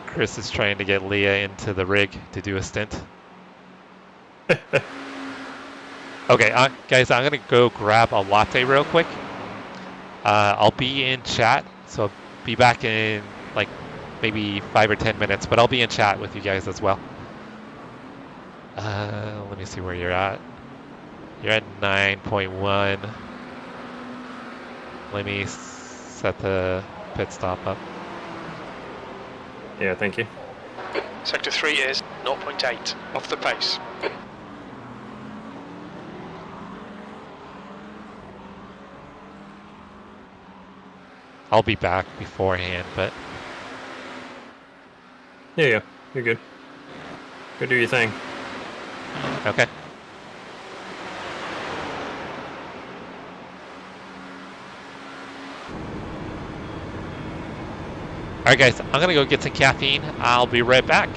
Chris is trying to get Leah into the rig to do a stint. Okay, guys, I'm going to go grab a latte real quick. I'll be in chat, so I'll be back in like maybe 5 or 10 minutes, but I'll be in chat with you guys as well. Let me see where you're at. You're at 9.1. Let me set the pit stop up. Yeah, thank you. Sector 3 is 0.8 off the pace. I'll be back beforehand, but Yeah, you're good. Go do your thing. okay. Alright guys, I'm gonna go get some caffeine. I'll be right back.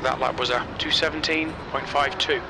That lap was a 2:17.52.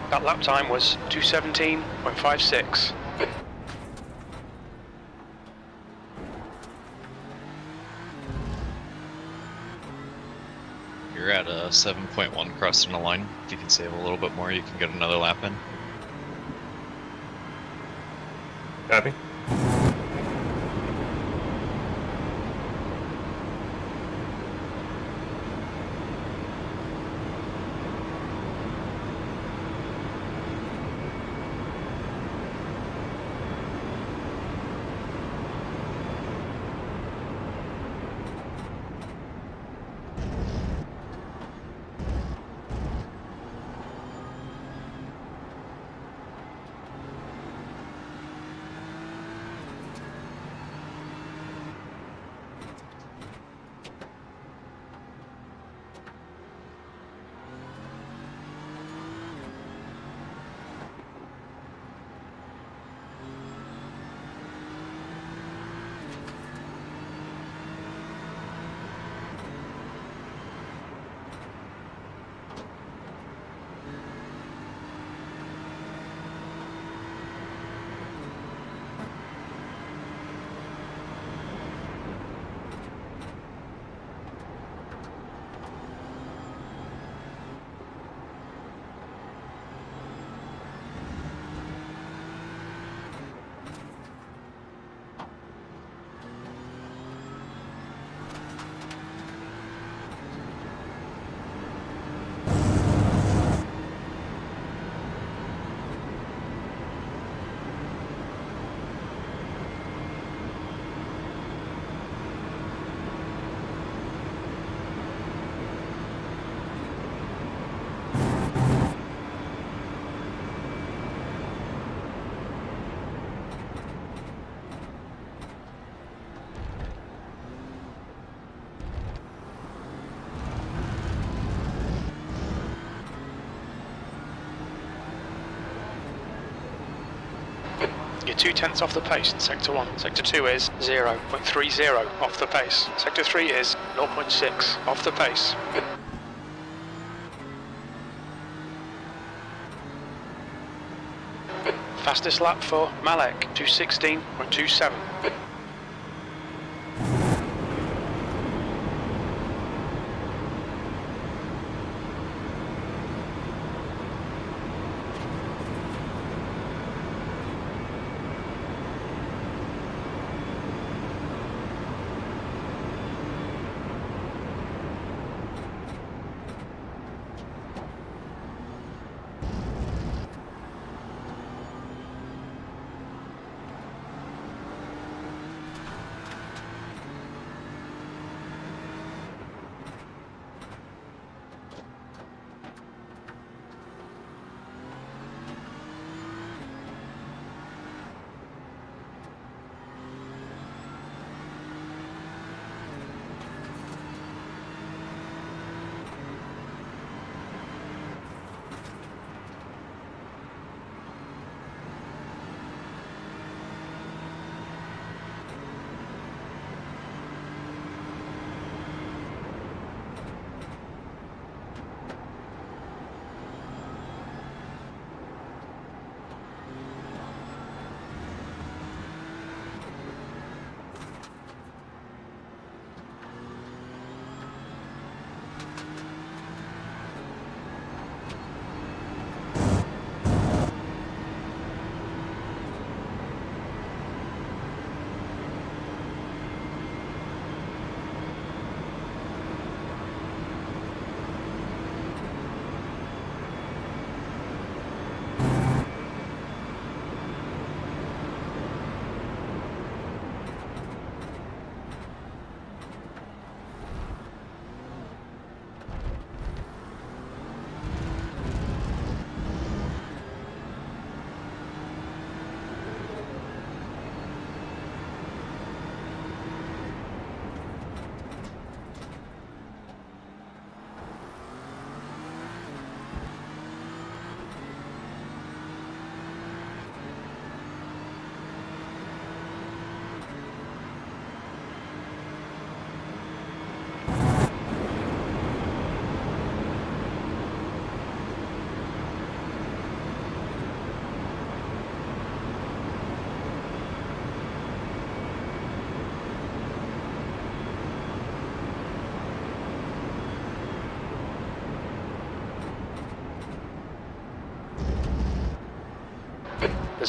That lap time was 2:17.56. You're at a 7.1 crossing the line. If you can save a little bit more, you can get another lap in. Copy. You're 2/10 off the pace in Sector 1. Sector 2 is 0.30 off the pace. Sector 3 is 0.6 off the pace. Fastest lap for Malek, 2:16.27.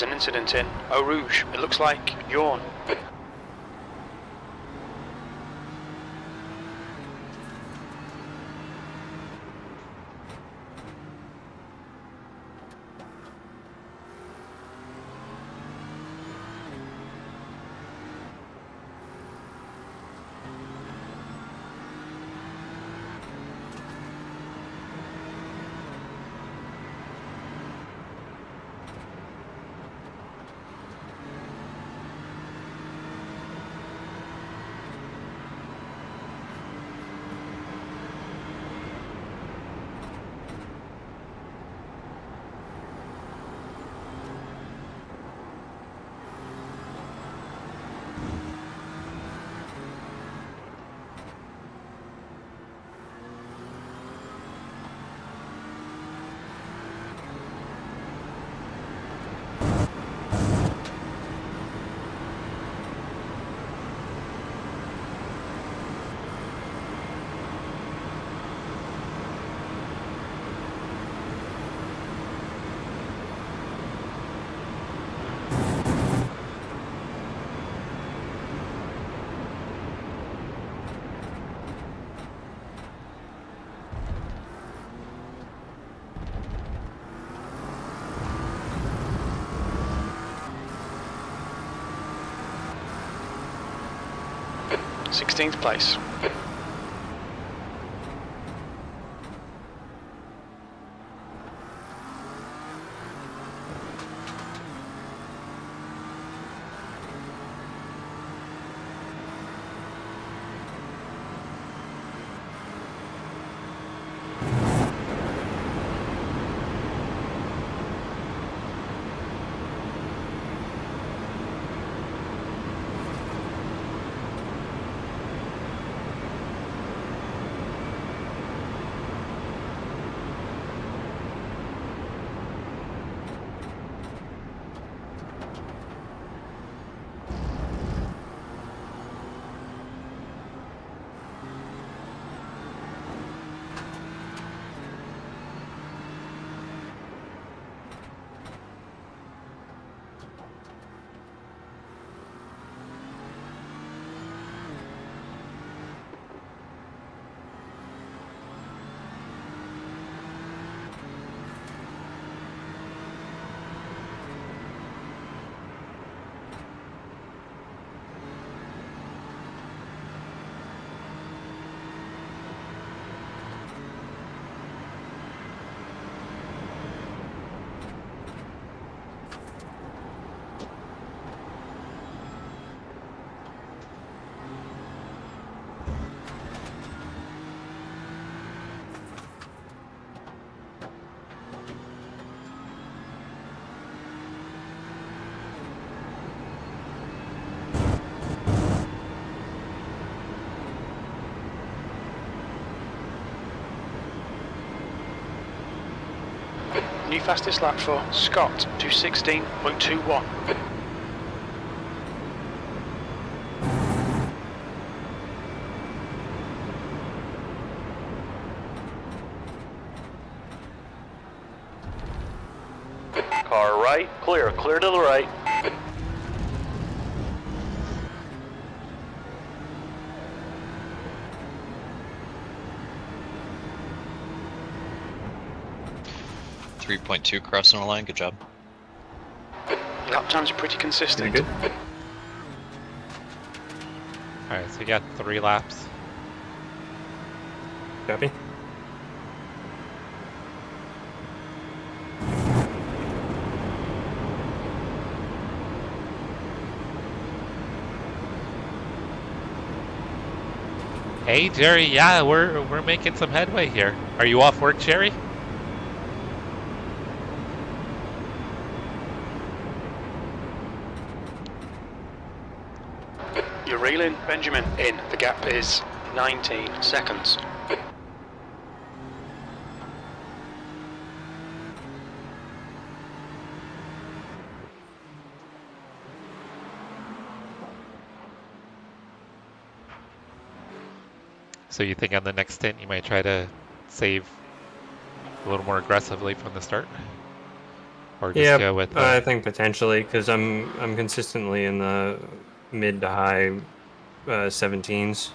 There's an incident in Eau Rouge. It looks like yawn. Sixteenth place. New fastest lap for Scott, 2:16.21. Car right, clear to the right. .2 crossing the line, good job. Lap times are pretty consistent. Pretty good. Alright, so we got 3 laps. Copy. Hey Jerry, yeah, we're making some headway here. Are you off work, Jerry? You're reeling, Benjamin, in. The gap is 19 seconds. So you think on the next stint you might try to save a little more aggressively from the start? Or just go with I think potentially, because I'm consistently in the mid to high 17s.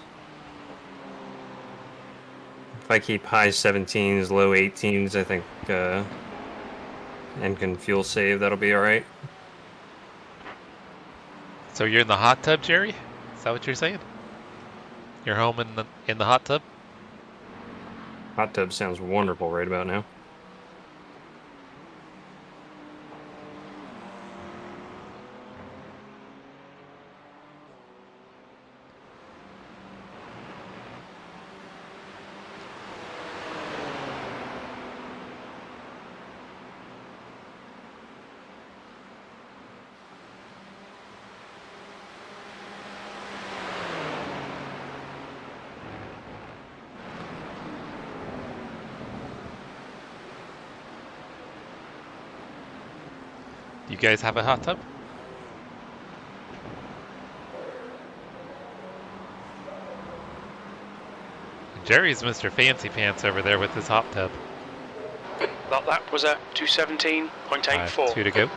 If I keep high 17s, low 18s, I think, and can fuel save, that'll be all right. So you're in the hot tub, Jerry? Is that what you're saying? You're home in the hot tub? Hot tub sounds wonderful right about now. You guys have a hot tub? Jerry's Mr. Fancy Pants over there with his hot tub. That lap was a 217.84. 2 to go.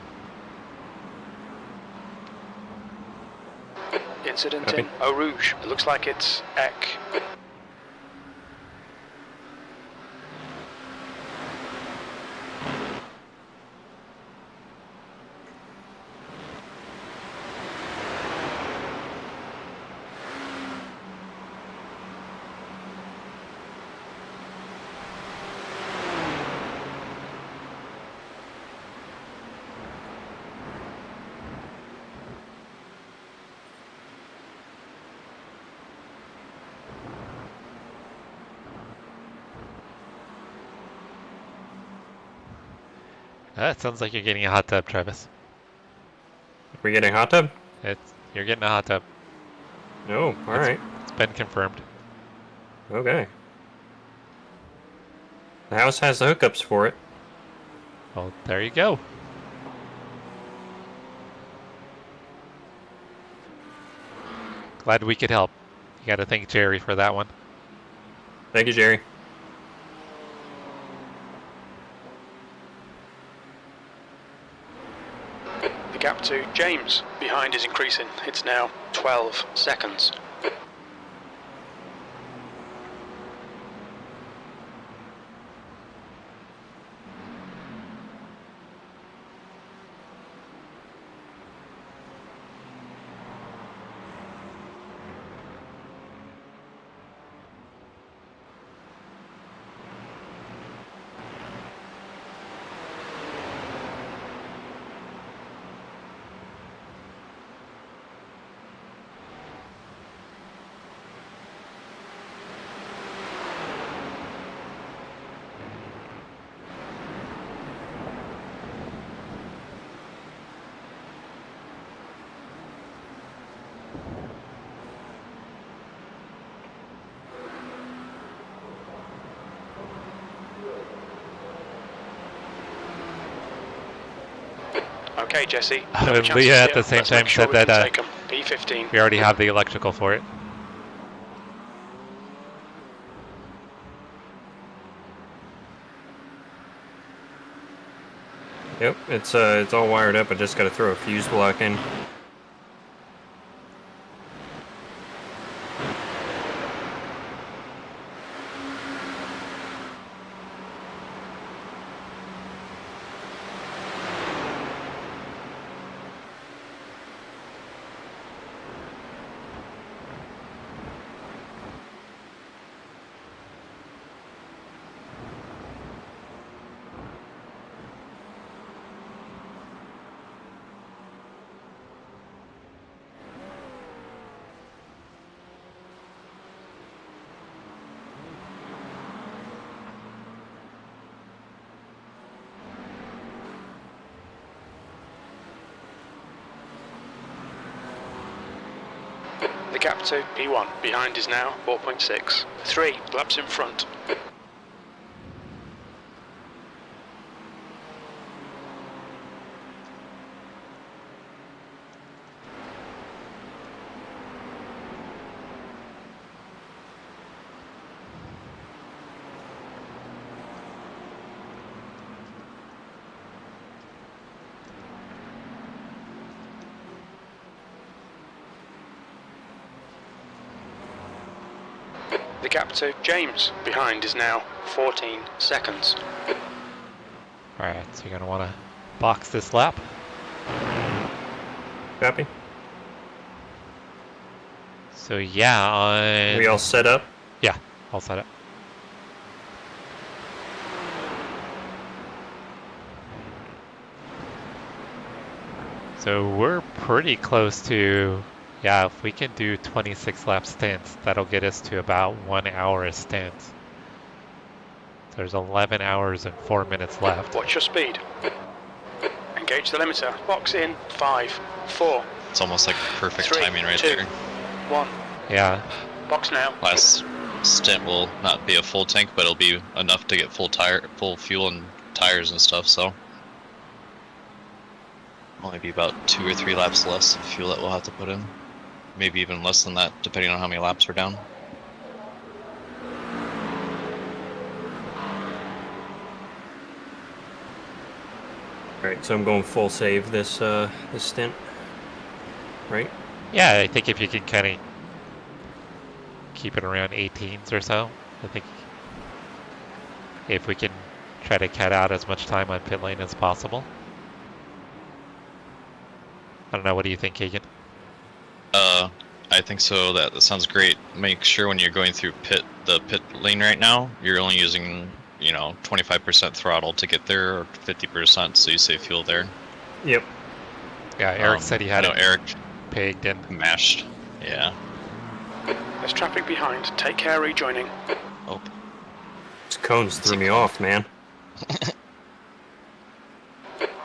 Incident in Eau Rouge. It looks like it's Eck. It sounds like you're getting a hot tub, Travis. We getting a hot tub? You're getting a hot tub. Oh, all right. It's been confirmed. Okay. The house has the hookups for it. Well, there you go. Glad we could help. You got to thank Jerry for that one. Thank you, Jerry. The gap to James behind is increasing. It's now 12 seconds. Okay, Jesse. Leah at the same time said that P15. we already have the electrical for it. Yep, it's all wired up. I just got to throw a fuse block in. The gap to P1 behind is now 4.6. 3 laps in front. The gap to James behind is now 14 seconds. Alright, so you're going to want to box this lap. Copy. So yeah, on... We all set up? Yeah, all set up. So we're pretty close to, yeah, if we can do 26 lap stints, that'll get us to about 1 hour a stint. There's 11 hours and 4 minutes left. Watch your speed. Engage the limiter. Box in 5, 4. It's almost like perfect 3, timing right 2, there. 1. Yeah. Box now. Last stint will not be a full tank, but it'll be enough to get full fuel and tires and stuff, so. Only be about 2 or 3 laps less of fuel that we'll have to put in. Maybe even less than that, depending on how many laps we're down. Alright, so I'm going full save this this stint. Right? Yeah, I think if you can kind of keep it around 18s or so, I think if we can try to cut out as much time on pit lane as possible. I don't know, what do you think, Keegan? I think so. That sounds great. Make sure when you're going through the pit lane right now, you're only using, 25% throttle to get there, or 50%, so you save fuel there. Yep. Yeah, Eric said he had it Eric pegged in. mashed. Yeah. There's traffic behind. Take care rejoining. Oh. These cones threw me off, man.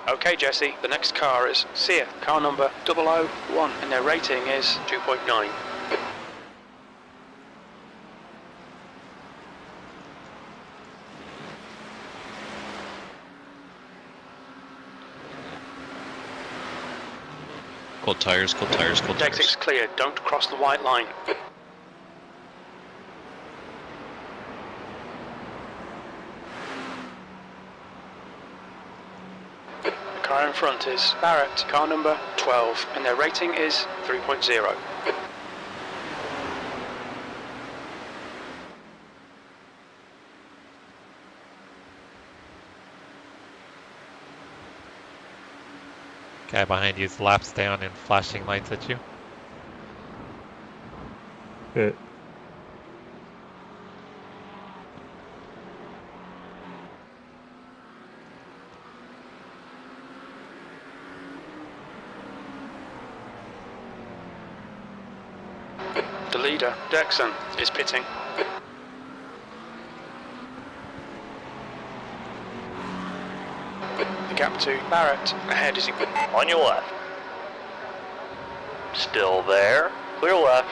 Okay, Jesse, the next car is Sear, car number 001, and their rating is 2.9. Cold tires, cold tires, cold tires. Exit's clear, don't cross the white line. The car in front is Barrett, car number 12, and their rating is 3.0. Guy behind you is laps down and flashing lights at you. Good. The leader, Dexon, is pitting. The gap to Barrett ahead is On your left. Still there. Clear left.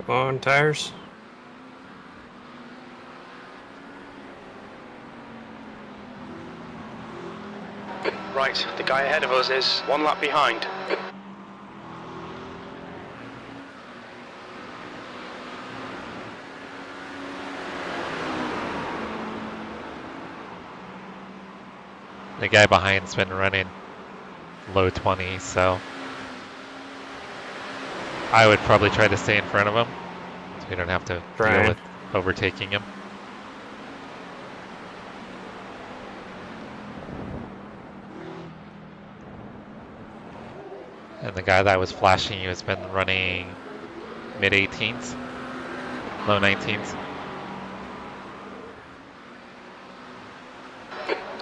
Come on, tires. right. The guy ahead of us is 1 lap behind. The guy behind's been running low 20s, so I would probably try to stay in front of him so we don't have to deal with overtaking him. And the guy that was flashing you has been running mid-18s, low 19s.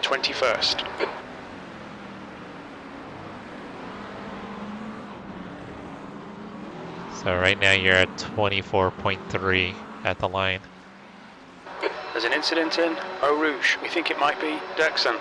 21st. So right now you're at 24.3 at the line. There's an incident in Eau Rouge. We think it might be Dexon.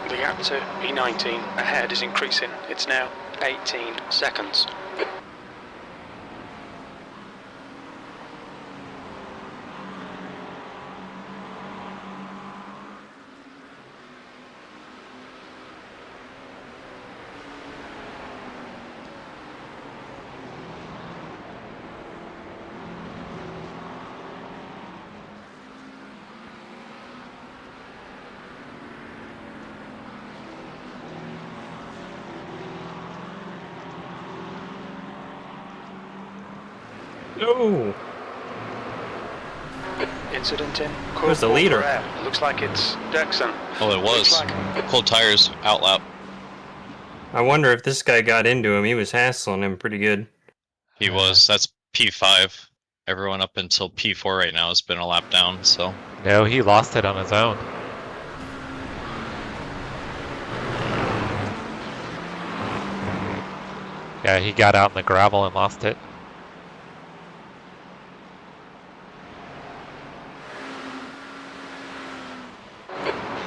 The gap to P19 ahead is increasing. It's now 18 seconds. No! Incident in. Who's the leader? Looks like it's Jackson. Oh, it was. Cold tires, out lap. I wonder if this guy got into him. He was hassling him pretty good. He was. That's P5. Everyone up until P4 right now has been a lap down, so. No, he lost it on his own. Yeah, he got out in the gravel and lost it.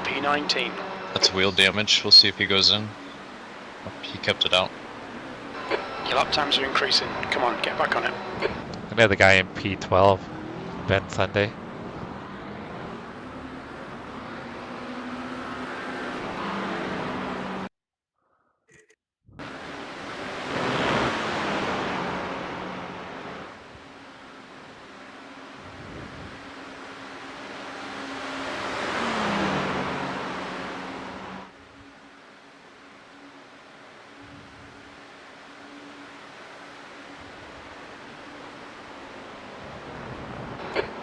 P19. That's wheel damage. We'll see if he goes in. Oh, he kept it out. Your lap times are increasing. Come on, get back on it. I know the guy in P12, Ben Sunday.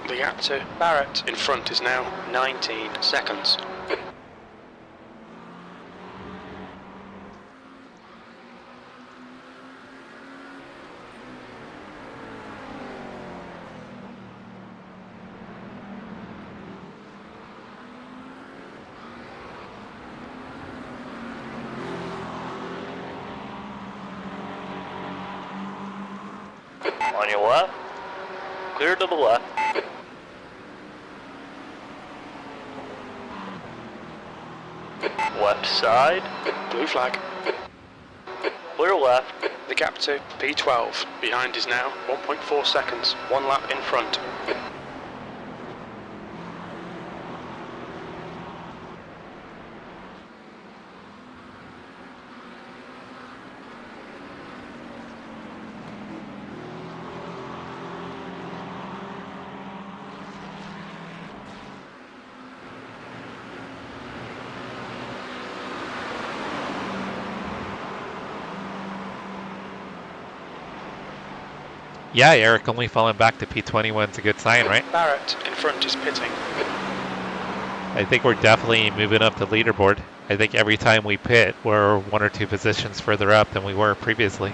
The gap to Barrett in front is now 19 seconds. On your left. Clear to the left. Left side. Blue flag. Clear left. The gap to P12 behind is now 1.4 seconds. 1 lap in front. Yeah, Eric, only falling back to P21 is a good sign, right? Barrett in front is pitting. I think we're definitely moving up the leaderboard. I think every time we pit, we're 1 or 2 positions further up than we were previously.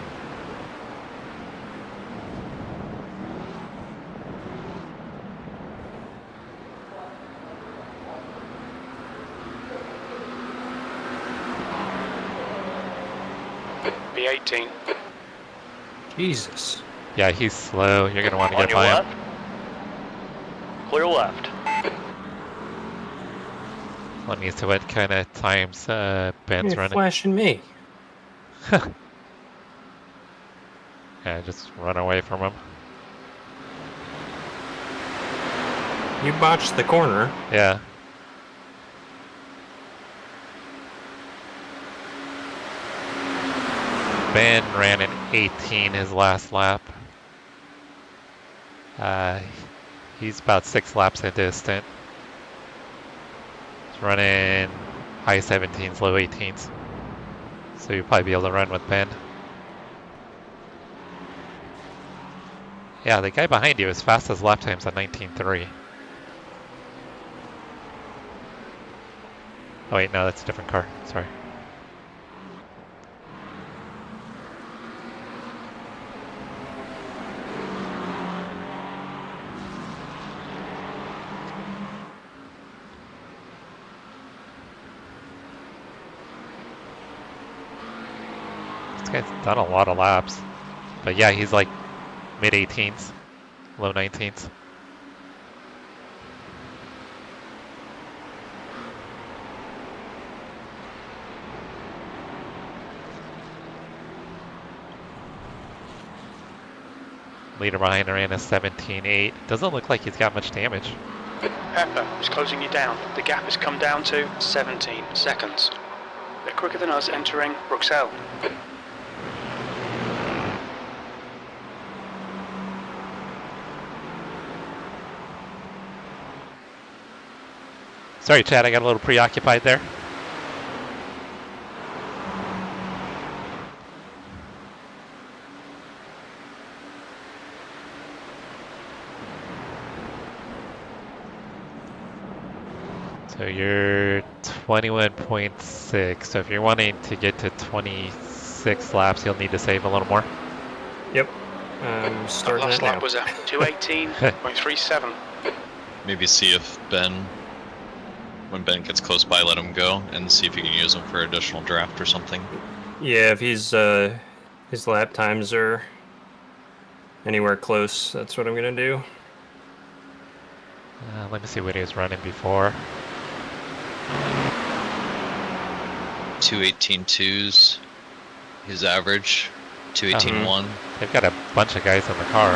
P18. Jesus. Yeah, he's slow. You're going to want to On get your by left. him. Clear left. Let me see what kind of times Ben's You're running. flashing me. Yeah, just run away from him. You botched the corner. Yeah. Ben ran an 18 his last lap. He's about 6 laps into his stint. He's running high 17s, low 18s. So you'll probably be able to run with Ben. Yeah, the guy behind you is fastest lap times at 19.3. Oh wait, no, that's a different car. Sorry. This guy's done a lot of laps. But yeah, he's like mid-18s, low 19s. leader behind her in a 17.8. Doesn't look like he's got much damage. Pepper is closing you down. The gap has come down to 17 seconds. They're quicker than us entering Bruxelles. Sorry, Chad, I got a little preoccupied there. So you're 21.6. So if you're wanting to get to 26 laps, you'll need to save a little more. Yep. Starting last it now. lap was a 218.37. Maybe see if Ben, when Ben gets close by, let him go and see if you can use him for additional draft or something. Yeah, if he's his lap times are anywhere close, that's what I'm gonna do. Let me see what he was running before. 218.2s, his average. 218.1. They've got a bunch of guys in the car.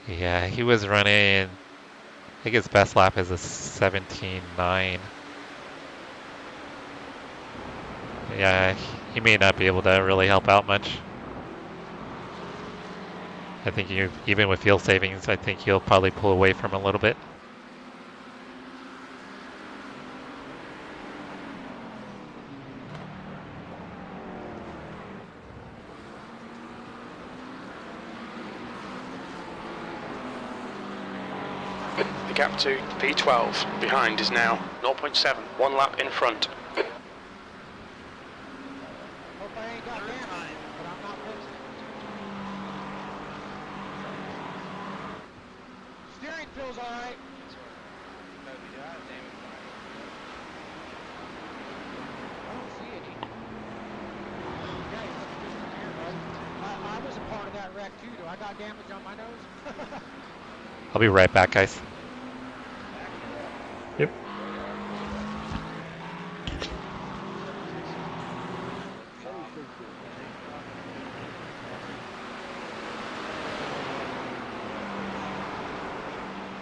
Yeah, he was running, I think his best lap is a 17.9. Yeah, he may not be able to really help out much. I think even with fuel savings, I think he'll probably pull away from a little bit. The gap to P12 behind is now 0.7, 1 lap in front. Hope I ain't got damage, but I'm not fixing it. Steering feels alright. I don't see any. Yeah, you look just from here, bud. I was a part of that wreck too. Do I got damage on my nose? I'll be right back, guys. Yep.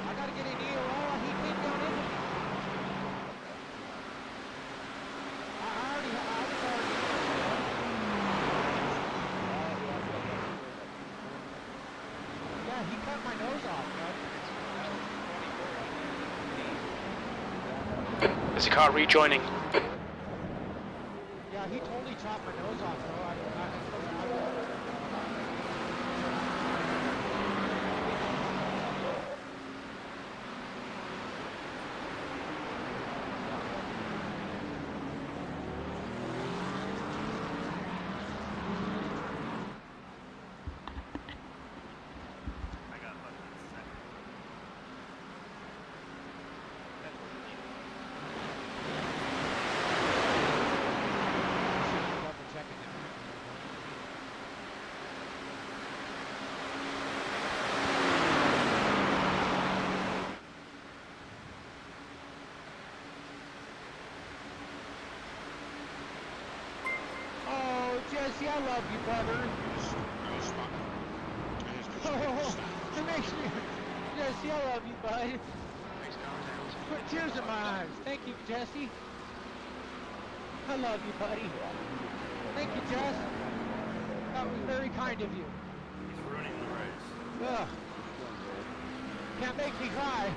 I gotta get in here. Oh, he came down into me. I was already. Yeah, he cut my nose off, bud. There's a car rejoining. Yeah, he totally chopped my nose off, though. Jesse, I love you, brother. Oh, it makes me... Jesse, I love you, bud. Put tears in my eyes. Thank you, Jesse. I love you, buddy. Thank you, Jess. That was very kind of you. He's ruining the race. Ugh. Can't make me cry.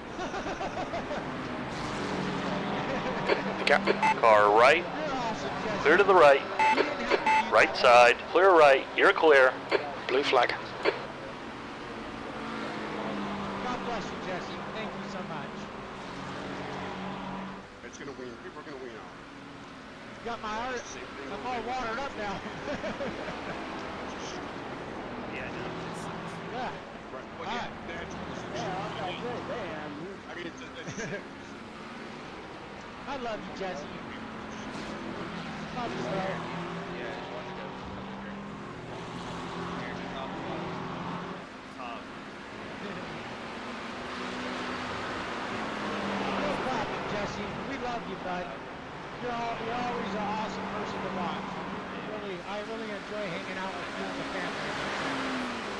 The gap. Car right, You're awesome, Jesse. clear to the right. You didn't have to do Right side, clear right, you're clear. Blue flag. God bless you, Jesse. Thank you so much. It's gonna win. People are gonna win. Got my heart. I'm all watered up now. Yeah, I know. Yeah. Right. Well, All yeah, right. I mean, it's I love you, Jesse. Love you, bro. No problem, Jesse. We love you, bud. You're always an awesome person to watch. I really enjoy hanging out with you and the family.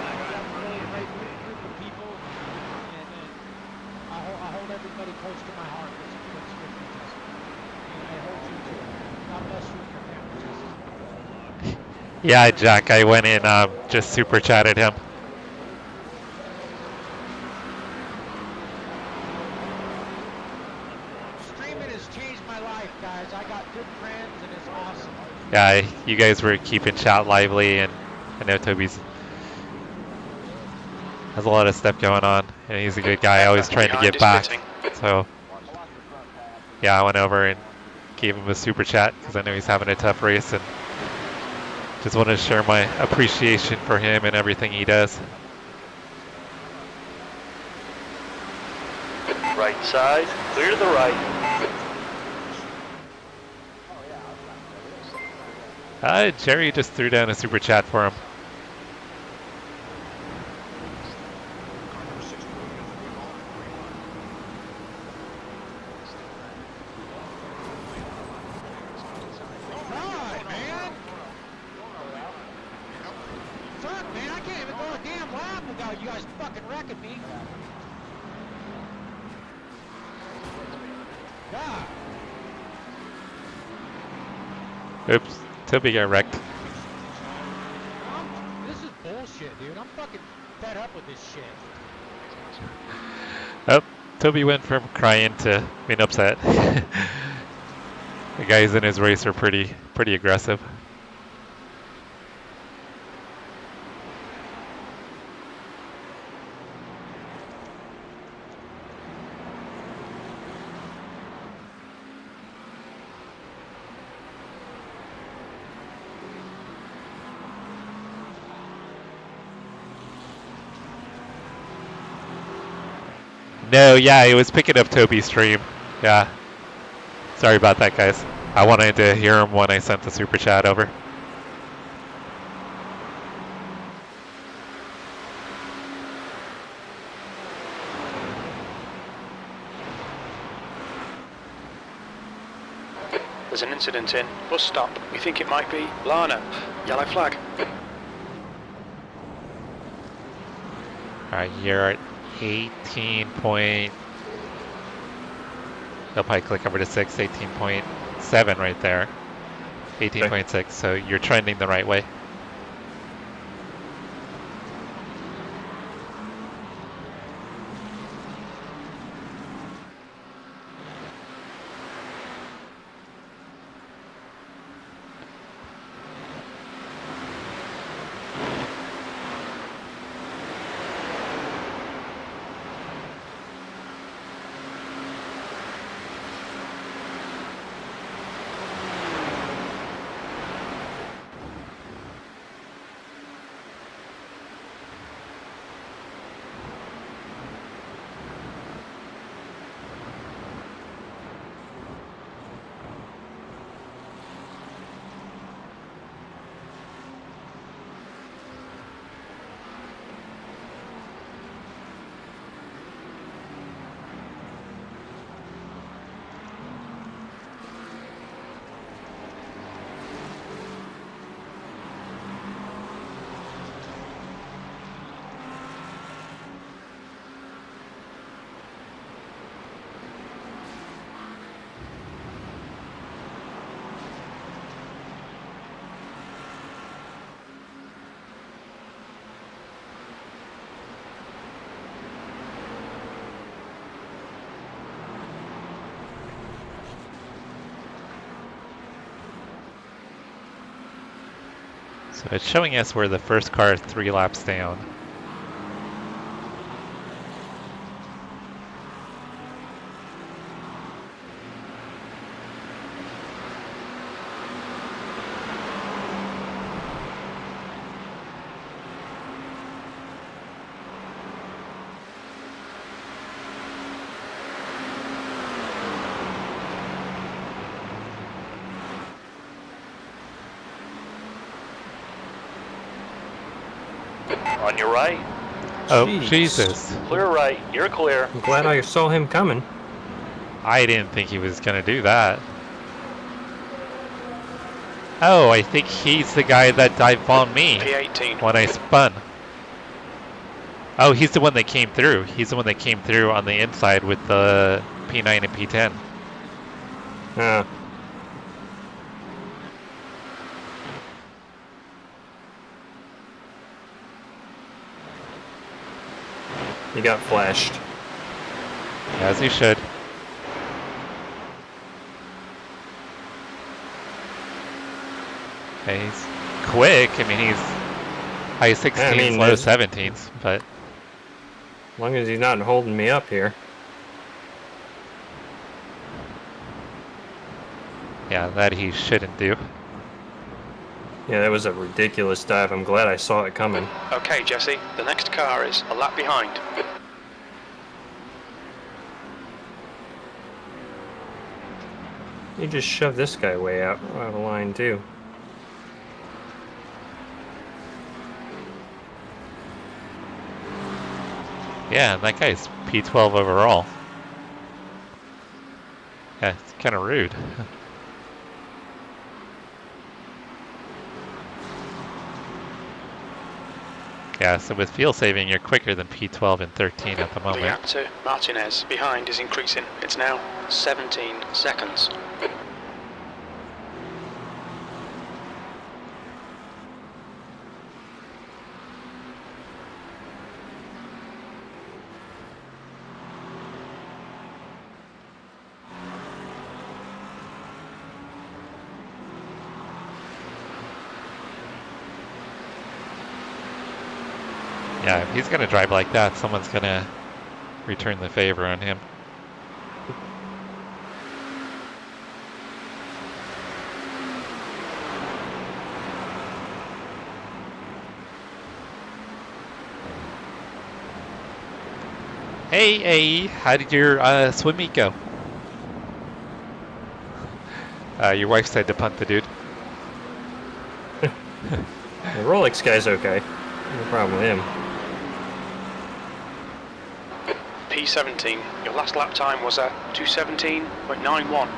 have a really great group of people, and I hold everybody close to my heart. That's with you, Justin. And I hold you too. God bless you and your family, Justin. Yeah, Jack, I went in, just super chatted him. Streaming has changed my life, guys. I got good friends, and it's awesome. Yeah, you guys were keeping chat lively, and I know Toby's has a lot of stuff going on, and he's a good guy, always trying to give back. So, yeah, I went over and gave him a super chat because I know he's having a tough race, and just want to share my appreciation for him and everything he does. Right side, clear to the right. Jerry just threw down a super chat for him. God, man. Fuck, man, I can't even go a damn lap without you guys fucking wrecking me. God. Oops, Toby got wrecked. This is bullshit, dude. I'm fucking fed up with this shit. Oh, Toby went from crying to being upset. The guys in his race are pretty aggressive. No, yeah, it was picking up Toby's stream. Yeah. Sorry about that, guys. I wanted to hear him when I sent the super chat over. There's an incident in. Bus stop. We think it might be Lana. Yellow flag. Alright, you're at 18 point... They'll probably click over to 6, 18.7 right there. 18.6, so you're trending the right way. So it's showing us where the first car is 3 laps down. On your right. Oh, Jeez. Jesus. Clear right. You're clear. I'm glad I saw him coming. I didn't think he was going to do that. Oh, I think he's the guy that dived on me P18. when I spun. Oh, he's the one that came through. He's the one that came through on the inside with the P9 and P10. He got flashed. As he should. Okay, he's quick. I mean, he's high 16s, low 17s, but... As long as he's not holding me up here. Yeah, that he shouldn't do. Yeah, that was a ridiculous dive. I'm glad I saw it coming. Okay, Jesse, the next car is a lap behind. You just shoved this guy way out of line, too. Yeah, that guy's P12 overall. Yeah, it's kind of rude. Yeah, so with fuel saving, you're quicker than P12 and 13 at the moment. The gap to Martinez behind is increasing. It's now 17 seconds. Yeah, if he's going to drive like that, someone's going to return the favor on him. Hey, AE, how did your swim meet go? Your wife said to punt the dude. The Rolex guy's okay. No problem with him. P17, your last lap time was a 2:17.91.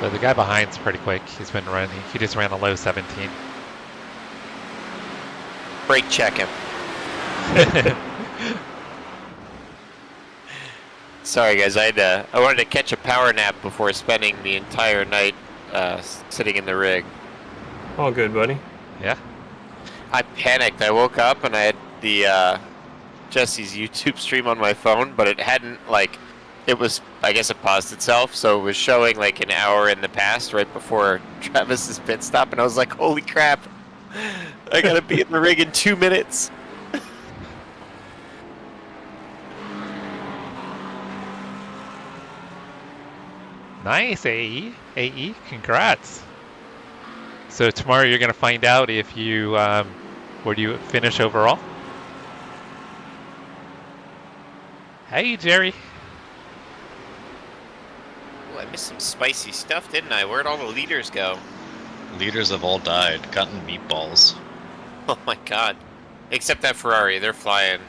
So the guy behind's pretty quick. He's been running. He just ran a low 17. Brake check him. Sorry guys, I wanted to catch a power nap before spending the entire night sitting in the rig. All good, buddy. Yeah. I panicked. I woke up and I had the Jesse's YouTube stream on my phone, but it hadn't it was, I guess it paused itself, so it was showing like an hour in the past right before Travis's pit stop, and I was like, holy crap, I gotta be in the rig in 2 minutes. Nice, AE. AE, congrats. So tomorrow you're going to find out if you, where do you finish overall? Hey, Jerry. Well, I missed some spicy stuff, didn't I? Where'd all the leaders go? Leaders have all died, gotten meatballs. Oh my god. Except that Ferrari, they're flying.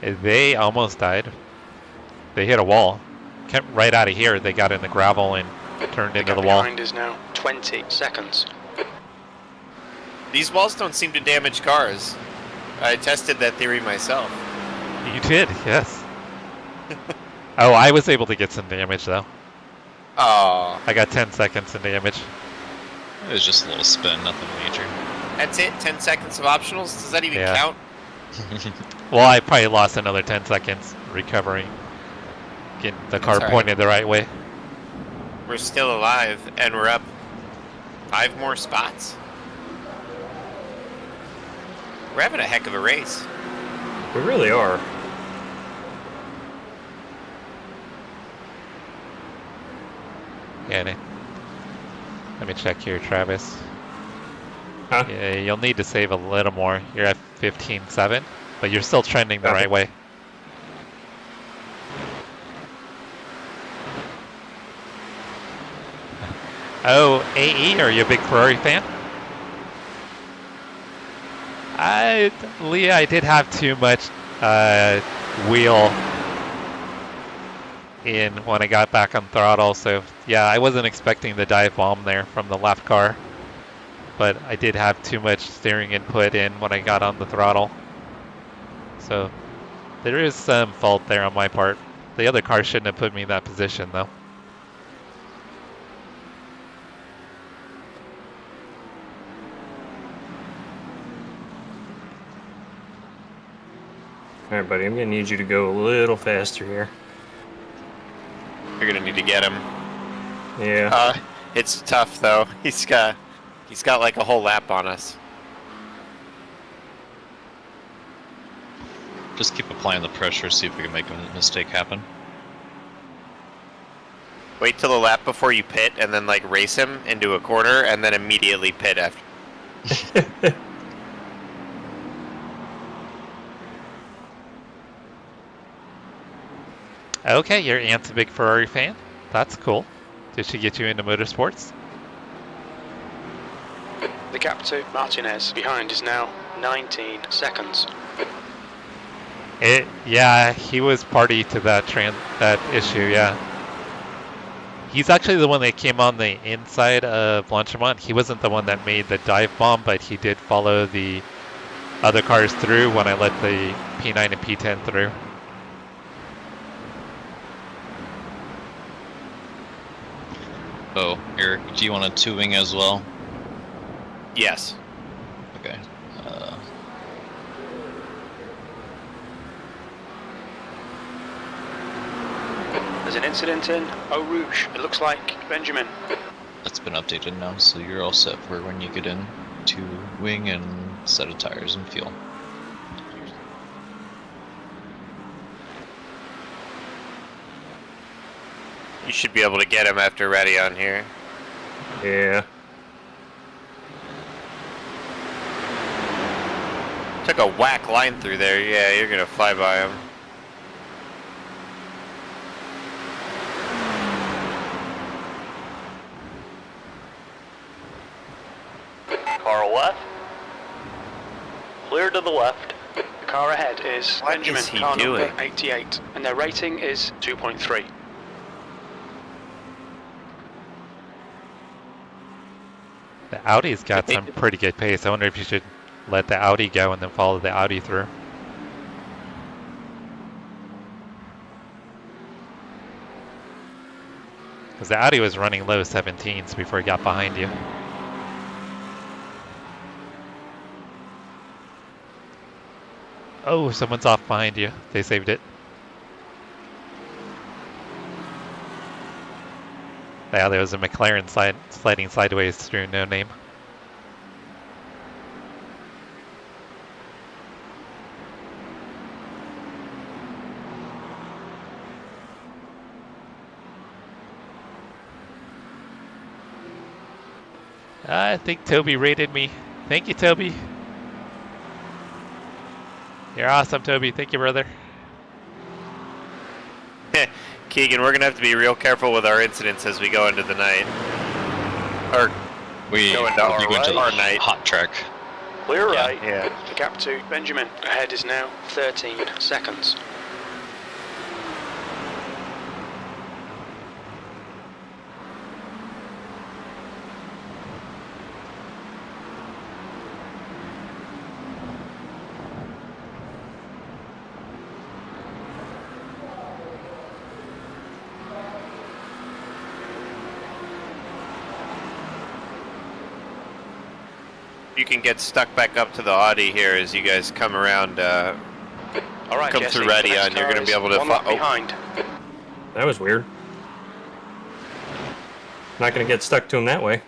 They almost died. They hit a wall. Kept right out of here, they got in the gravel and turned into the wall. Behind is now 20 seconds. These walls don't seem to damage cars. I tested that theory myself. You did, yes. Oh, I was able to get some damage though. Oh. I got 10 seconds in damage. It was just a little spin, nothing major. That's it? 10 seconds of optionals? Does that even count? Well, I probably lost another 10 seconds recovering. Getting the car pointed the right way. We're still alive, and we're up 5 more spots. We're having a heck of a race. We really are. Yeah, let me check here, Travis. Huh? Yeah, you'll need to save a little more. You're at 15.7, but you're still trending the right way. Oh, AE, are you a big Ferrari fan? Leah, I did have too much wheel in when I got back on throttle, so yeah, I wasn't expecting the dive bomb there from the left car, but I did have too much steering input in when I got on the throttle. So there is some fault there on my part. The other car shouldn't have put me in that position though. Alright, buddy, I'm gonna need you to go a little faster here. You're gonna need to get him. Yeah. It's tough though. He's got like a whole lap on us. Just keep applying the pressure, see if we can make a mistake happen. Wait till the lap before you pit, and then like race him into a corner, and then immediately pit after. Okay, your aunt's a big Ferrari fan. That's cool. Did she get you into motorsports? The gap to Martinez behind is now 19 seconds. Yeah, he was party to that issue, yeah. He's actually the one that came on the inside of Blanchimont. He wasn't the one that made the dive bomb, but he did follow the other cars through when I let the P9 and P10 through. Oh, Eric, do you want a two-wing as well? Yes. Okay. There's an incident in Eau Rouge. It looks like Benjamin. That's been updated now, so you're all set for when you get in. Two-wing and set of tires and fuel. You should be able to get him after ready on here. Yeah. Took a whack line through there. Yeah, you're gonna fly by him. Car left. Clear to the left. The car ahead is What Benjamin, is he car doing? number 88, and their rating is 2.3. The Audi's got some pretty good pace. I wonder if you should let the Audi go and then follow the Audi through. Because the Audi was running low 17s before it got behind you. Oh, someone's off behind you. They saved it. Yeah, there was a McLaren sliding sideways through no name. I think Toby rated me. Thank you, Toby. You're awesome, Toby. Thank you, brother. Keegan, we're gonna have to be real careful with our incidents as we go into the night. Or We go into will be going to the our night. hot track. Clear right. Yeah. The gap to Benjamin ahead is now 13 seconds. You can get stuck back up to the Audi here as you guys come around. All right, come Jesse, through ready the next on. You're car going to be is able to. one lap behind. That was weird. Not gonna get stuck to him that way.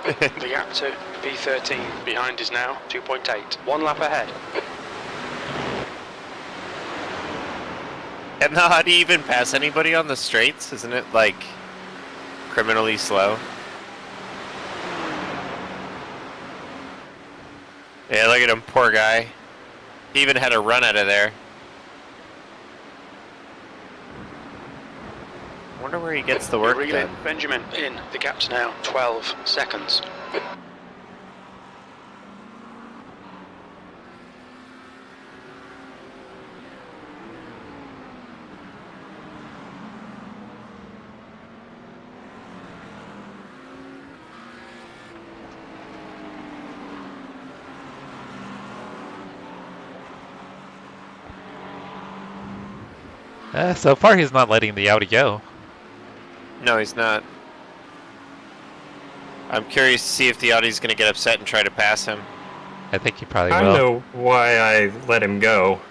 The gap to V13 behind is now 2.8. One lap ahead. Can the Audi even pass anybody on the straights? Isn't it like criminally slow? Yeah, look at him, poor guy. He even had a run out of there. Wonder where he gets the work Relay done. Benjamin in. The gap's now 12 seconds. So far, he's not letting the Audi go. No, he's not. I'm curious to see if the Audi's going to get upset and try to pass him. I think he probably I will. know why I let him go.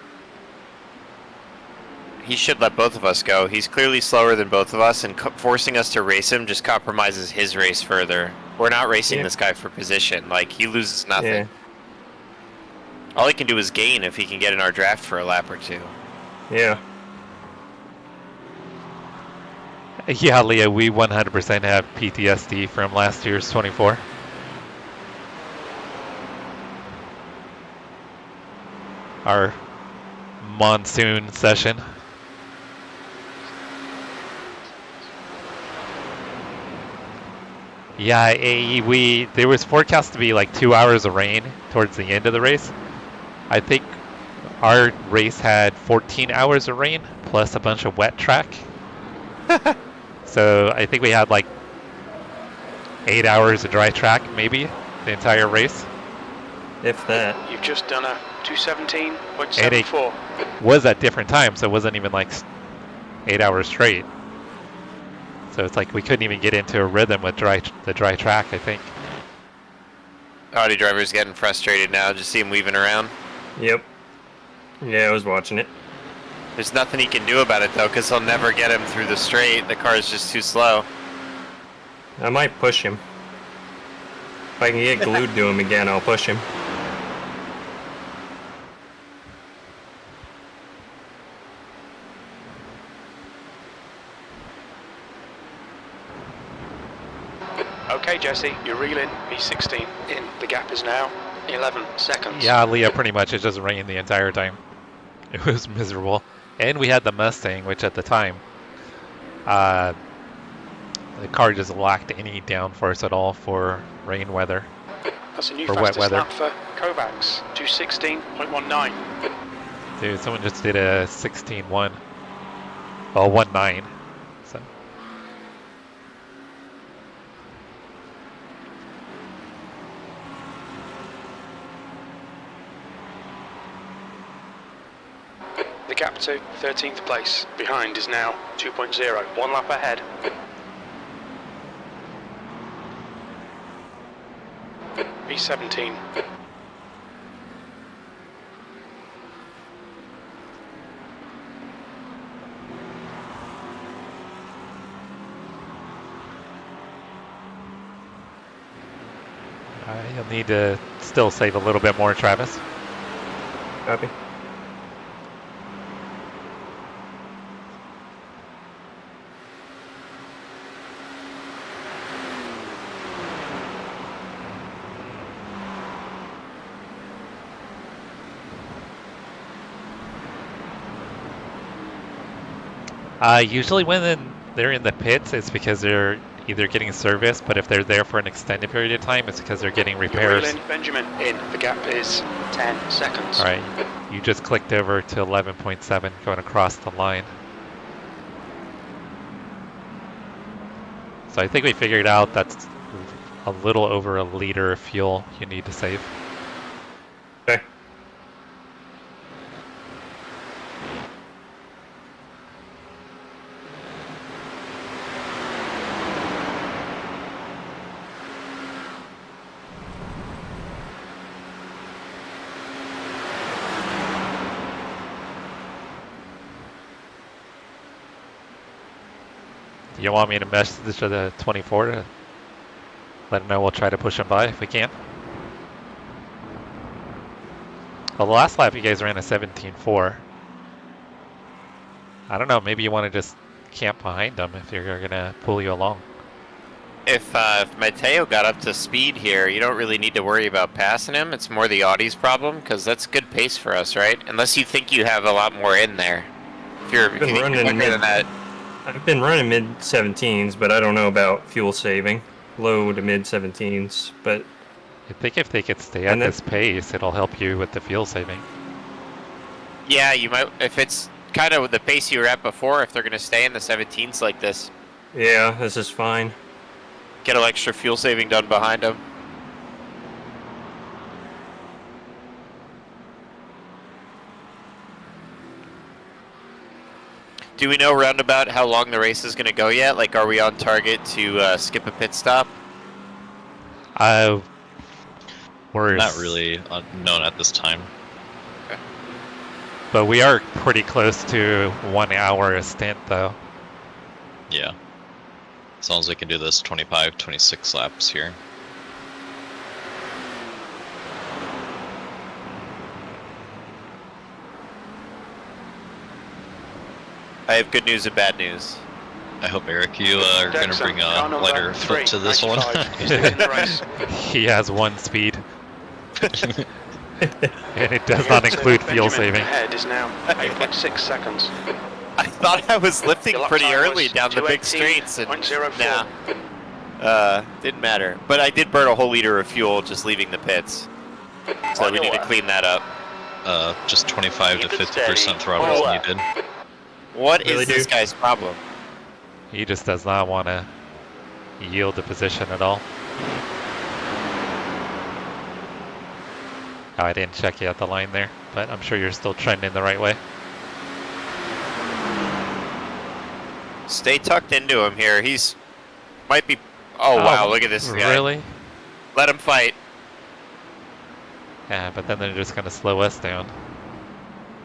He should let both of us go. He's clearly slower than both of us, and forcing us to race him just compromises his race further. We're not racing this guy for position. Like, he loses nothing. Yeah. All he can do is gain if he can get in our draft for a lap or two. Yeah. Yeah, Leah, we 100% have PTSD from last year's 24. Our monsoon session. Yeah, there was forecast to be like 2 hours of rain towards the end of the race. I think our race had 14 hours of rain plus a bunch of wet track. So I think we had like 8 hours of dry track, maybe, the entire race. If that. You've just done a 217.74. Was at different times, so it wasn't even like 8 hours straight. So it's like we couldn't even get into a rhythm with the dry track, I think. Audi driver's getting frustrated now. Just see him weaving around. Yep. Yeah, I was watching it. There's nothing he can do about it, though, because he'll never get him through the straight. The car is just too slow. I might push him. If I can get glued to him again, I'll push him. Okay, Jesse, you're reeling. P16 in. The gap is now 11 seconds. Yeah, Leah, pretty much. It just rained the entire time. It was miserable. And we had the Mustang, which at the time, the car just lacked any downforce at all for rain weather. That's a new for wet fastest weather. lap for Kovacs, 216.19. Dude, someone just did a 16.1. Well, 1.9. So. The gap to 13th place. Behind is now 2.0. 1 lap ahead. P17. You'll need to still save a little bit more, Travis. Copy. Usually when they're in the pits, it's because they're either getting service, but if they're there for an extended period of time, it's because they're getting repairs. You're reeling, Benjamin, in. The gap is 10 seconds. All right, you just clicked over to 11.7, going across the line. So I think we figured out that's a little over a liter of fuel you need to save. Okay. You want me to message to the 24 to let them know we'll try to push them by if we can? Well, the last lap you guys ran a 17.4. I don't know, maybe you want to just camp behind them if they're going to pull you along. If Matteo got up to speed here, you don't really need to worry about passing him. It's more the Audi's problem, because that's good pace for us, right? Unless you think you have a lot more in there. If you think you're quicker than that. I've been running mid-17s, but I don't know about fuel saving. Low to mid-17s, but... I think if they could stay at this pace, it'll help you with the fuel saving. Yeah, you might, if it's kind of the pace you were at before, if they're going to stay in the 17s like this. Yeah, this is fine. Get a little extra fuel saving done behind them. Do we know roundabout how long the race is going to go yet? Like, are we on target to skip a pit stop? We're Not really known at this time. But we are pretty close to 1 hour a stint, though. Yeah. As long as we can do this 25, 26 laps here. I have good news and bad news. I hope, Eric, you are going to bring a lighter foot to this one. He has 1 speed. And it does not include fuel saving. Ahead is now 8.6 seconds. I thought I was lifting pretty early down the big straights, and didn't matter. But I did burn a whole liter of fuel just leaving the pits, so we need to clean that up. Just 25 to 50% throttle is needed. What is this guy's problem? He just does not want to yield the position at all. Oh, I didn't check you at the line there, but I'm sure you're still trending the right way. Stay tucked into him here. He's might be. Oh wow! Look at this guy. Really? Let him fight. Yeah, but then they're just gonna slow us down.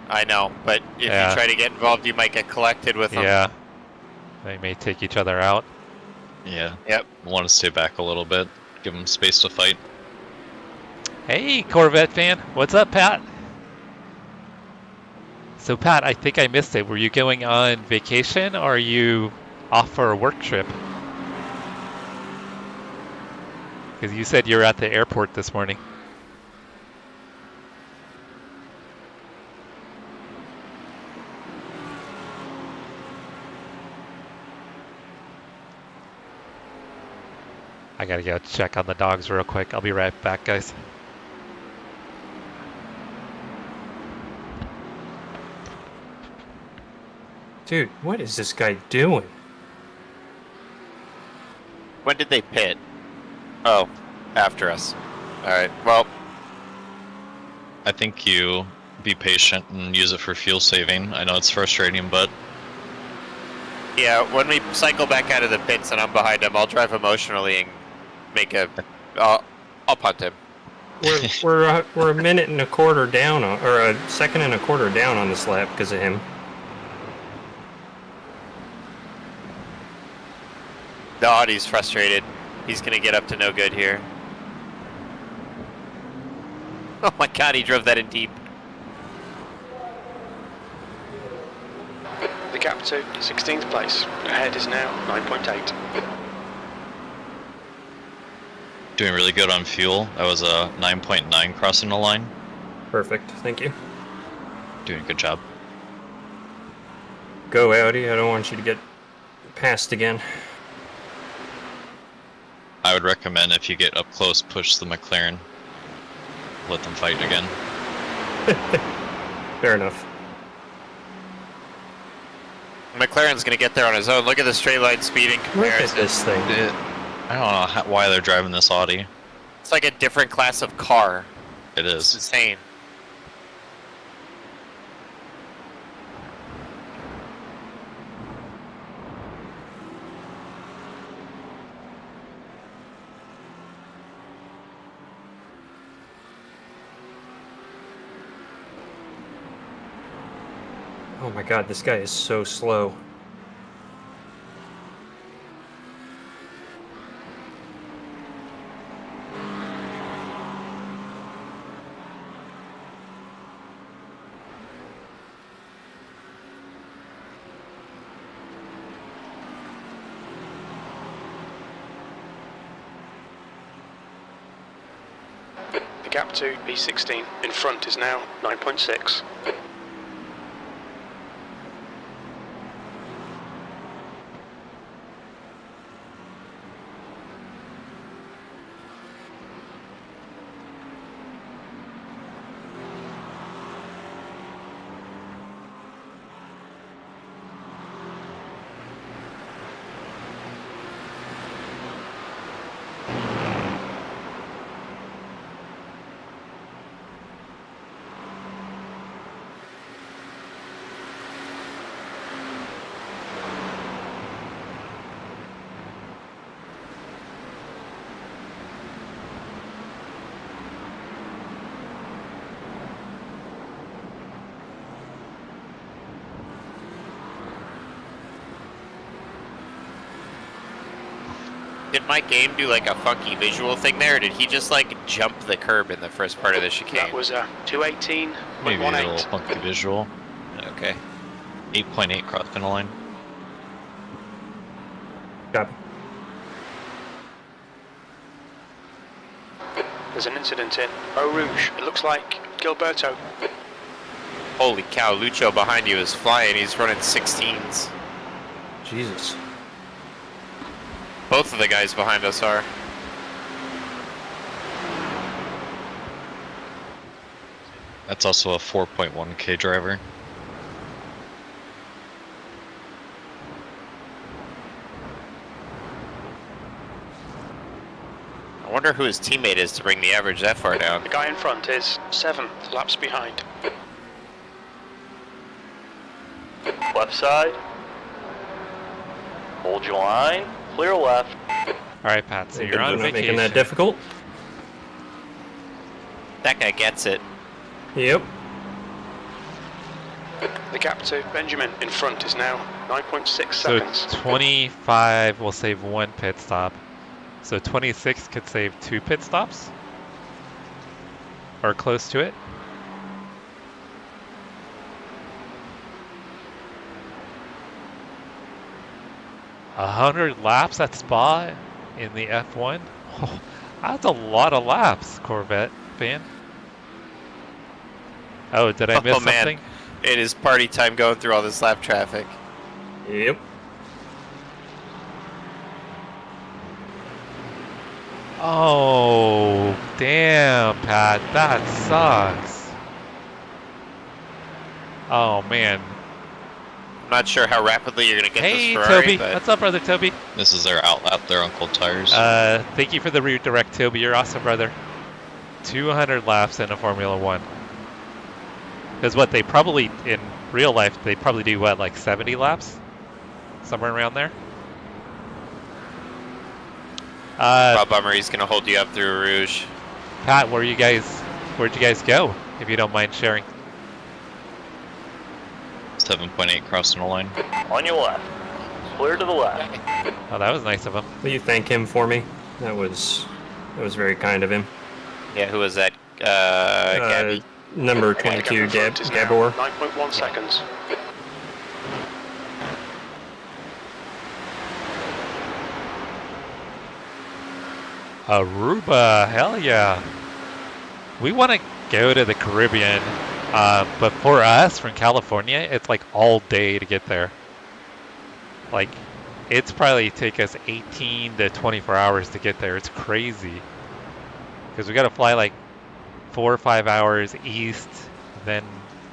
I know, but if you try to get involved, you might get collected with them. Yeah. They may take each other out. Yeah. Yep. Want to stay back a little bit, give them space to fight. Hey, Corvette fan. What's up, Pat? So, Pat, I think I missed it. Were you going on vacation or are you off for a work trip? Because you said you were at the airport this morning. I gotta go check on the dogs real quick. I'll be right back, guys. Dude, what is this guy doing? When did they pit? Oh, after us. Alright, well. I think you be patient and use it for fuel saving. I know it's frustrating, but... Yeah, when we cycle back out of the pits and I'm behind him, I'll drive emotionally and make a... I'll punt him. We're a minute and a quarter down, or a second and a quarter down on this lap because of him. The Audi's frustrated. He's gonna get up to no good here. Oh my god, he drove that in deep. The gap to 16th place. Ahead is now 9.8. Doing really good on fuel. That was a 9.9 crossing the line. Perfect, thank you. Doing a good job. Go Audi, I don't want you to get passed again. I would recommend if you get up close, push the McLaren. Let them fight again. Fair enough. McLaren's gonna get there on his own. Look at the straight line speeding comparison. Look at this thing. I don't know why they're driving this Audi. It's like a different class of car. It is. It's insane. Oh my god, this guy is so slow. The gap to P16 in front is now 9.6. did my game do like a funky visual thing there, or did he just like jump the curb in the first part of the chicane? That was a 218.18. Maybe a little funky visual. Okay. 8.8 cross finish line. Copy. There's an incident in Eau Rouge. It looks like Gilberto. Holy cow, Lucho behind you is flying. He's running 16s. Jesus. Both of the guys behind us are. That's also a 4.1K driver. I wonder who his teammate is to bring the average that far down. The guy in front is 7 laps behind. Left side. Hold your line. Clear left. All right, Pat. So you're We're on not vacation. making that difficult. That guy gets it. Yep. The gap to Benjamin in front is now 9.6 So seconds. 25 will save 1 pit stop. So 26 could save 2 pit stops, or close to it. A 100 laps at Spa in the F1. Oh, that's a lot of laps, Corvette fan. Oh, did I miss Oh, man. something? It is party time going through all this lap traffic. Yep. Oh, damn, Pat, that sucks. Oh, man. I'm not sure how rapidly you're going to get Hey, this Ferrari, Toby. but What's up, brother Toby? This is their outlet, their Uncle Tires. Thank you for the redirect, Toby. You're awesome, brother. 200 laps in a Formula 1. Because what, they probably, in real life, they probably do, what, like 70 laps? Somewhere around there? Bob Bummery's going to hold you up through Rouge. Pat, where'd you guys go, if you don't mind sharing? 7.8 crossing the line. On your left. Clear to the left. Oh, that was nice of him. Will you thank him for me? That was very kind of him. Yeah, who was that? Gabby. Number The gap 22, in front is now Gabor. 9.1 seconds. Aruba, hell yeah. We want to go to the Caribbean, but for us from California, it's like all day to get there. Like, it's probably take us 18 to 24 hours to get there. It's crazy. Because we got to fly like 4 or 5 hours east, then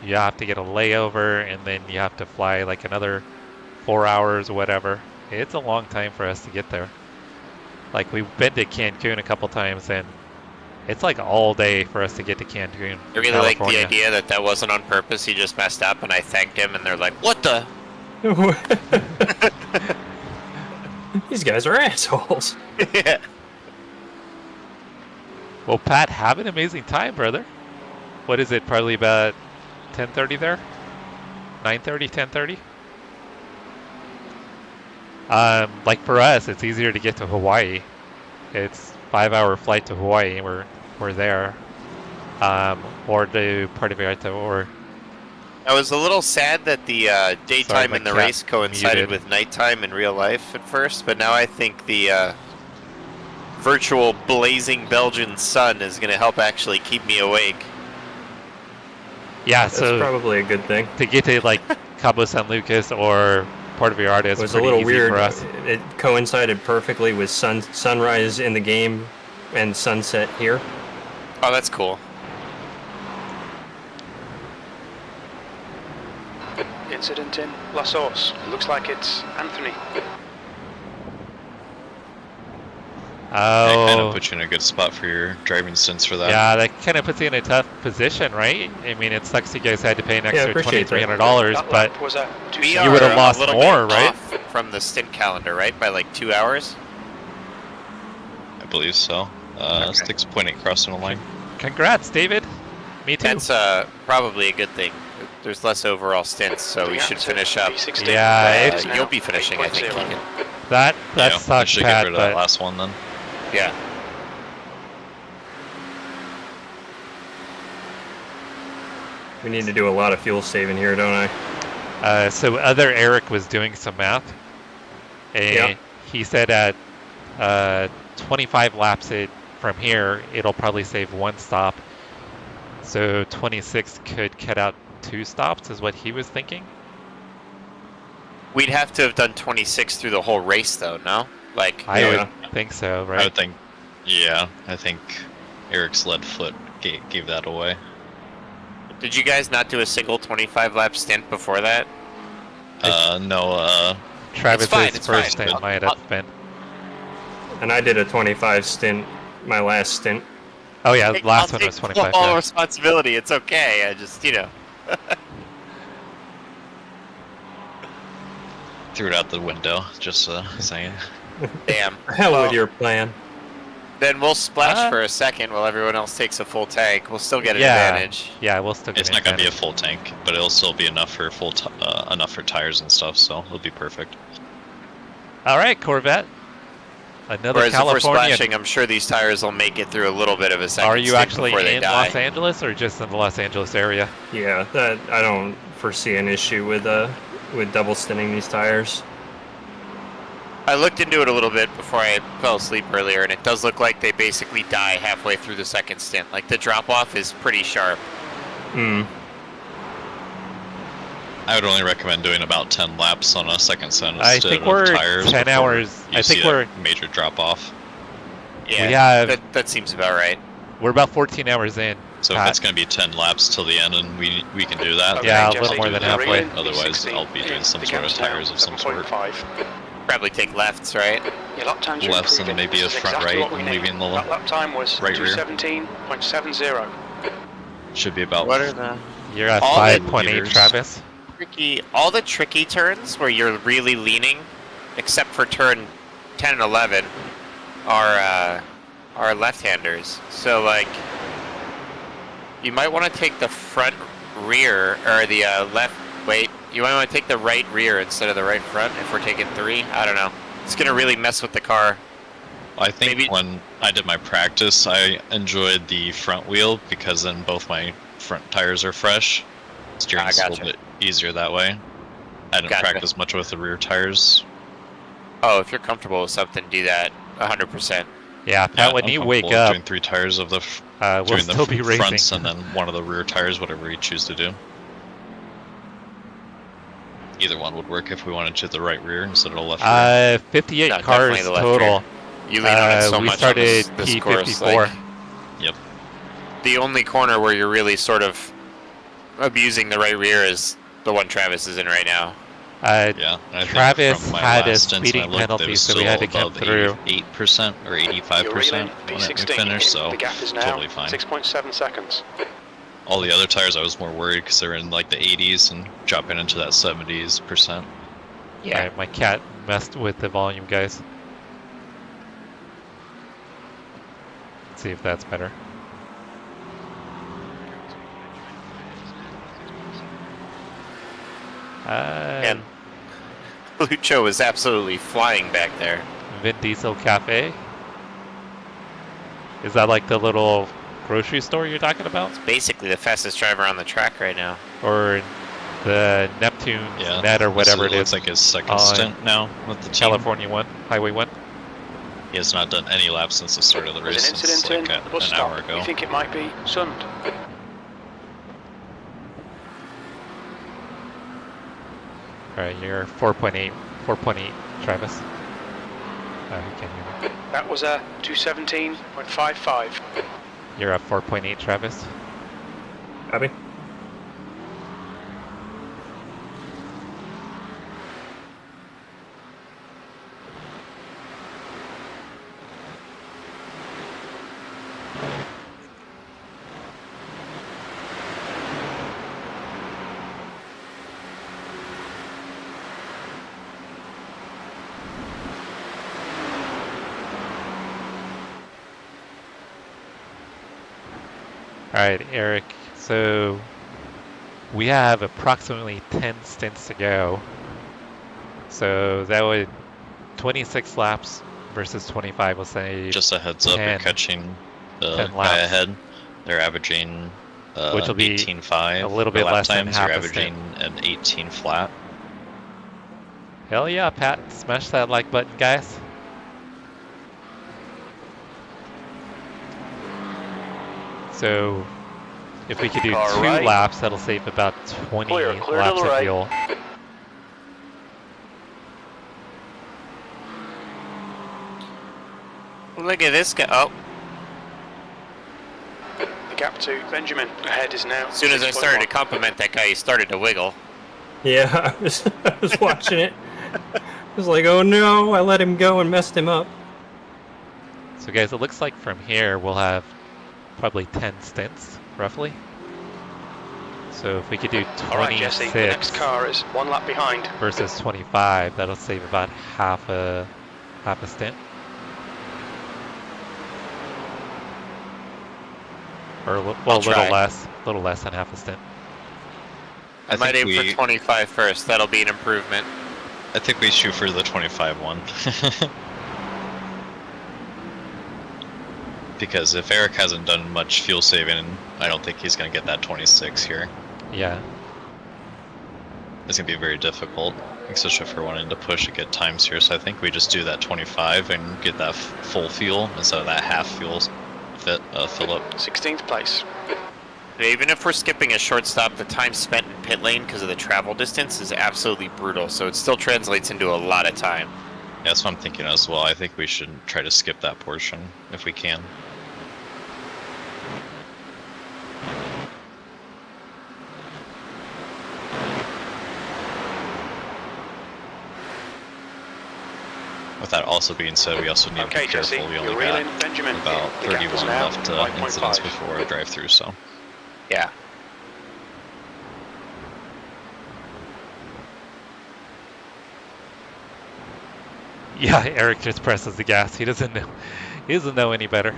you have to get a layover, and then you have to fly like another 4 hours or whatever. It's a long time for us to get there. Like, we've been to Cancun a couple times, and it's like all day for us to get to Cancun. I really like the idea that that wasn't on purpose. He just messed up, and I thanked him, and they're like, "What the?" These guys are assholes. Yeah. Well, Pat, have an amazing time, brother. What is it? Probably about 10:30 there? 9:30, 10:30? Like for us, it's easier to get to Hawaii. It's 5-hour flight to Hawaii. We're there. Or to Puerto Vallarta, or... I was a little sad that the daytime my in the cat race coincided muted. with nighttime in real life at first, but now I think the virtual blazing Belgian sun is going to help actually keep me awake. Yeah, That's so probably a good thing. to get to like Cabo San Lucas or Puerto Vallarta is It was a pretty little easy weird. for us. It coincided perfectly with sunrise in the game and sunset here. Oh, that's cool. Incident in La Source. It looks like it's Anthony. That kind Oh, of puts you in a good spot for your driving stints for that. yeah, that kind of puts you in a tough position, right? I mean, it sucks you guys had to pay an I extra appreciate that. $2,300, That but lap was a We You are would've lost a little more, bit right? off from the stint calendar, right? By like 2 hours? I believe so. 6.8 crossing the line. congrats, David. Me too. That's probably a good thing. There's less overall stints, so we should finish up. V16. Yeah, It's You'll be finishing, I think, 8.0. Keegan. That Yeah, we sucks, should Pat, get rid of that last one then. Yeah. We need to do a lot of fuel saving here, don't I? So other Eric was doing some math, and he said at 25 laps from here, it'll probably save 1 stop. So 26 could cut out 2 stops, is what he was thinking. We'd have to have done 26 through the whole race, though, no? Like, I would think so, right? I would think, yeah, I think Eric's lead foot gave that away. did you guys not do a single 25 lap stint before that? No, Travis's it's first fine. stint might have been. And I did a 25 stint, my last stint. Oh yeah, I'll last one take was 25. all Yeah. responsibility. It's okay. I just, threw it out the window, just saying. Damn. Hell with your plan. Then we'll splash for a second while everyone else takes a full tank. We'll still get an advantage. Yeah, we'll still get It's an not gonna be a advantage. full tank, but it'll still be enough for enough for tires and stuff, so it'll be perfect. All right, Corvette. Another Whereas if we're California. splashing, I'm sure these tires will make it through a little bit of a second Are you stint actually before they in die. Los Angeles or just in the Los Angeles area? Yeah, that I don't foresee an issue with double stinting these tires. I looked into it a little bit before I fell asleep earlier, and it does look like they basically die halfway through the second stint. Like, the drop-off is pretty sharp. Hmm. I would only recommend doing about 10 laps on a second set I instead think of we're tires. 10 before hours. You I think see we're a major drop off. Yeah, We have- that seems about right. we're about 14 hours in. So if Pat. it's going to be 10 laps till the end, and we can do that. Okay, Yeah, a Jesse, little more do than the halfway. relay. Otherwise, 16. I'll be doing some The sort of gap's now tires of some sort. 7.5. Probably take lefts, right? Your lap times are Lefts and improving. maybe a This is front exactly right what we and need. leaving the That lap time was right rear. 217.70. Should be about. What are the You're at All the 5.8, leaders. Travis. all the tricky turns where you're really leaning, except for turn 10 and 11, are left-handers. So like, you might want to take the front rear or the left. Wait, you might want to take the right rear instead of the right front if we're taking 3. I don't know. It's gonna really mess with the car. I think maybe- when I did my practice, I enjoyed the front wheel because then both my front tires are fresh. Steering's a little bit easier that way. I didn't Gotcha. practice much with the rear tires. Oh, if you're comfortable with something, do that 100%. Yeah, Pat, Yeah, when I'm you comfortable wake up, doing 3 tires of the we'll doing still the be racing. fronts and then one of the rear tires, whatever you choose to do. Either one would work if we wanted to the right rear instead of the left rear. 58 No, cars definitely the left total. rear. You lean on it so we much started on this P54. course. Like, Yep. the only corner where you're really sort of abusing the right rear is the one Travis is in right now. Yeah, and I think Travis from my had a last stints speeding I looked, penalty, it was so we still had to come above through. 8% or 85% when we finished, so The gap is now totally fine. 6.7 seconds. All the other tires I was more worried because they're in like the 80s and dropping into that 70%. Yeah. Alright, my cat messed with the volume, guys. Let's see if that's better. And Lucho was absolutely flying back there. Vin Diesel Cafe. Is that like the little grocery store you're talking about? Basically the fastest driver on the track right now. Or the Neptune Yeah, Net or whatever it looks is? like his second on stint now with the team. California 1, Highway 1. He has not done any laps since the start of the There's race, an since incident like in the bus an hour stop. ago. We think it might be Sund. Alright, you're 4.8, Travis. You can't hear me. That was a 217.55. You're at 4.8, Travis. Copy. Alright, Eric, so we have approximately 10 stints to go. So that would 26 laps versus 25 will say. Just a heads up, 10, you're catching the 10 guy laps. ahead. They're averaging Which will be 18.5 a little for bit lap less than times. half You're a stint. averaging an 18 flat. Hell yeah, Pat. Smash that like button, guys. So, if we could do All 2 right. laps, that'll save about 20 Clear to laps the of right. fuel. Look at this guy. Oh, The gap to Benjamin ahead is now. as soon as I started to 6.1. compliment that guy, he started to wiggle. Yeah, I was watching it. I was like, oh no, I let him go and messed him up. So guys, it looks like from here we'll have probably 10 stints, roughly. So if we could do All right, Jesse. The next 26 car is 1 lap behind. versus 25, that'll save about half a stint. Or a I'll little try. less than half a stint. I might aim for 25 first. That'll be an improvement. I think we shoot for the 25 one. Because if Eric hasn't done much fuel saving, I don't think he's going to get that 26 here. Yeah. It's going to be very difficult, especially if we're wanting to push and get times here. So I think we just do that 25 and get that full fuel instead of that half fuel fill up. 16th place. Even if we're skipping a short stop, the time spent in pit lane because of the travel distance is absolutely brutal. So it still translates into a lot of time. Yeah, that's what I'm thinking as well. I think we should try to skip that portion if we can. With that also being said, we also need to Okay, be careful. Jesse, We you're only reeling got Benjamin. about The gap is 31 now left 5.5. incidents before our drive-through, so. Yeah. Yeah, Eric just presses the gas. He doesn't know any better.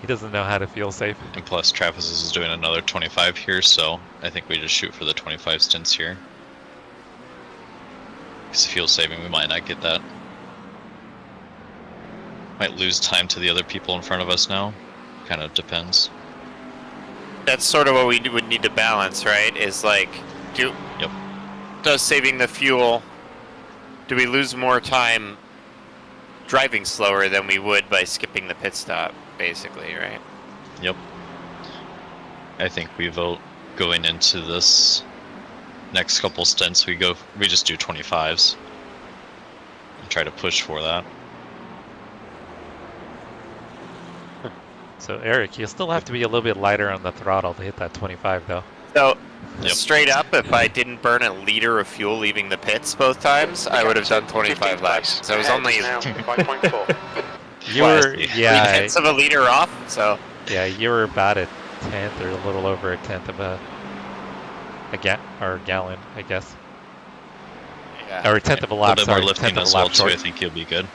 He doesn't know how to fuel safe. And plus, Travis is doing another 25 here, so I think we just shoot for the 25 stints here. Because fuel saving, we might not get that. Might lose time to the other people in front of us now. Kind of depends. That's sort of what we would need to balance, right? Is like, does saving the fuel, do we lose more time driving slower than we would by skipping the pit stop, basically, right? Yep. I think we vote going into this next couple stints, we just do 25s. And try to push for that. So Eric, you still have to be a little bit lighter on the throttle to hit that 25 though. So, straight up, if I didn't burn a liter of fuel leaving the pits both times, I would have done 25 laps. So it was only 5.4. You were, 3/10 of a liter off, so. Yeah, you were about a tenth or a little over a tenth of a gallon, I guess. Yeah. Or a tenth of a lap, bit sorry, more lifting tenth of as a lap well, too. short. I think you'll be good.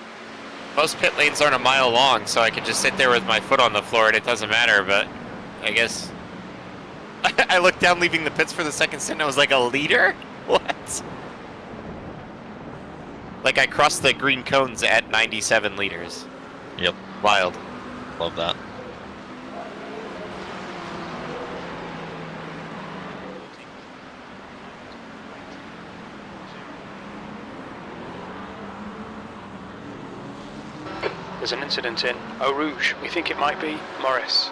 Most pit lanes aren't a mile long, so I can just sit there with my foot on the floor and it doesn't matter, but I guess. I looked down leaving the pits for the second stint and I was like, a liter? What? Like I crossed the green cones at 97 liters. Yep. Wild. Love that. There's an incident in Eau Rouge. We think it might be Morris.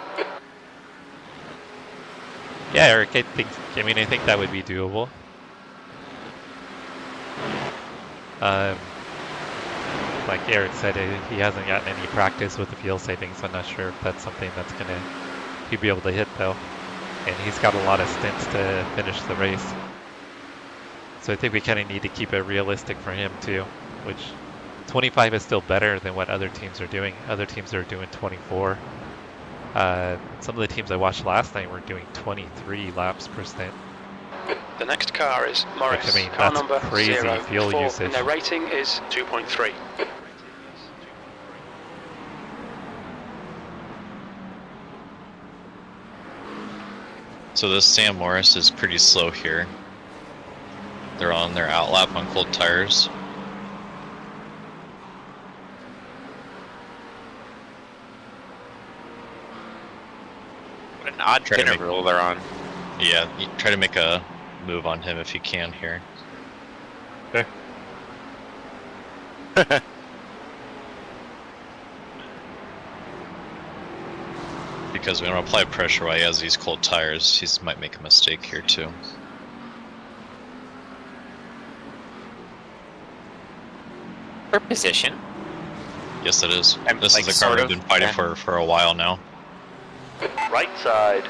Yeah, Eric, I think that would be doable. Like Eric said, he hasn't gotten any practice with the fuel savings. I'm not sure if that's something that's he'd be able to hit though. And he's got a lot of stints to finish the race. So I think we kind of need to keep it realistic for him too, which 25 is still better than what other teams are doing. Other teams are doing 24. Some of the teams I watched last night were doing 23 laps per stint. The next car is Morris. Which, I mean, car that's number crazy 04, fuel usage. And their rating is 2.3. So this Sam Morris is pretty slow here. They're on their outlap on cold tires. odd Try to pin make- rule they're on. Yeah, try to make a move on him if you can here. Okay. Because we don't apply pressure while he has these cold tires, he might make a mistake here too. For position. Yes, it is. I'm, This like, is a car sort we've of, been fighting yeah. for a while now. Right side.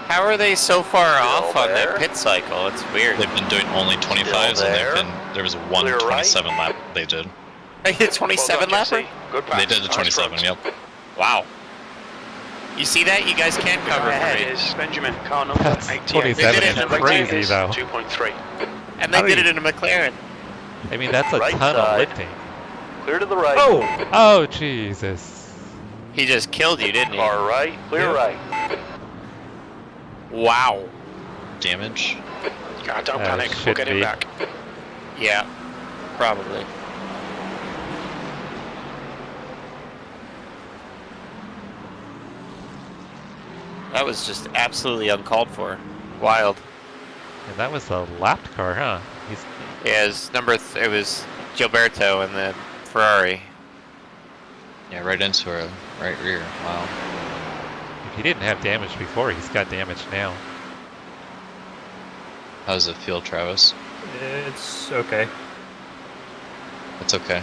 How are they so far off on there. that pit cycle? It's weird. They've been doing only 25s, there. and there was one Clear right. 27 lap they did. They hit 27 Well done, lapper? Jesse. Good pass. They did the Nice 27, front. yep. Wow. You see that? You guys can cover for Ahead me. is Benjamin, car number That's 88. 27 They did is it. crazy Is though. 2.3. And they did it in a McLaren. I mean, that's a Right ton side. of lifting. Clear to the right. Oh! Oh, Jesus. He just killed you, didn't he? Car right. Clear Yeah. right. Wow. Damage. God, don't panic. We'll should get be. him back. Yeah. Probably. That was just absolutely uncalled for. Wild. And that was the lapped car, huh? He's, Yeah, it was Gilberto and the Ferrari. Yeah, right into her right rear. Wow. if he didn't have damage before, he's got damage now. How does it feel, Travis? It's okay. It's okay.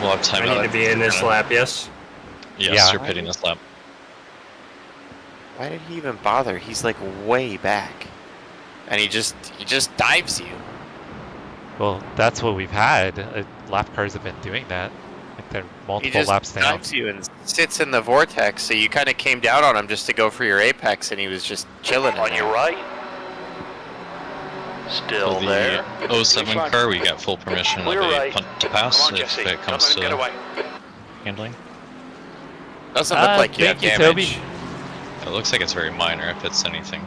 We'll have time. I need to be in this lap, yes? Yes, Yeah. you're pitting this lap. Why did he even bother? He's like way back. And he just dives you. Well, that's what we've had. Lap cars have been doing that. Like they're He multiple just laps down. dives you and sits in the vortex, so you kind of came down on him just to go for your apex, and he was just chilling. On your right. Still For there. the 07 Flag. car, we got full permission of Clear a right. punt to pass Come on, if Jesse. it Don't comes let him get to away. handling. Doesn't look like you have thank you, damage. Toby. It looks like it's very minor if it's anything.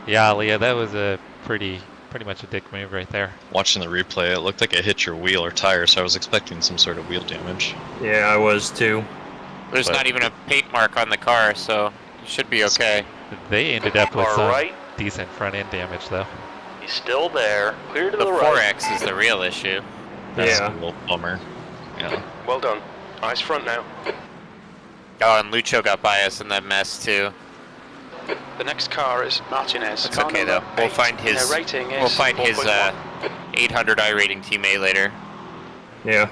Yeah, Leah, that was a pretty much a dick move right there. Watching the replay, it looked like it hit your wheel or tire, so I was expecting some sort of wheel damage. Yeah, I was too. There's But- not even a paint mark on the car, so you should be okay. They ended up with Car some right. decent front end damage though. He's still there. Clear to The the right. 4X is the real issue. That's Yeah. a little bummer. Yeah. Well done. Nice front now. Oh, and Lucho got by us in that mess too. The next car is Martinez. It's car okay number though. We'll 8. find his. Their rating is We'll find his 4.1. 800 iRating teammate later. Yeah.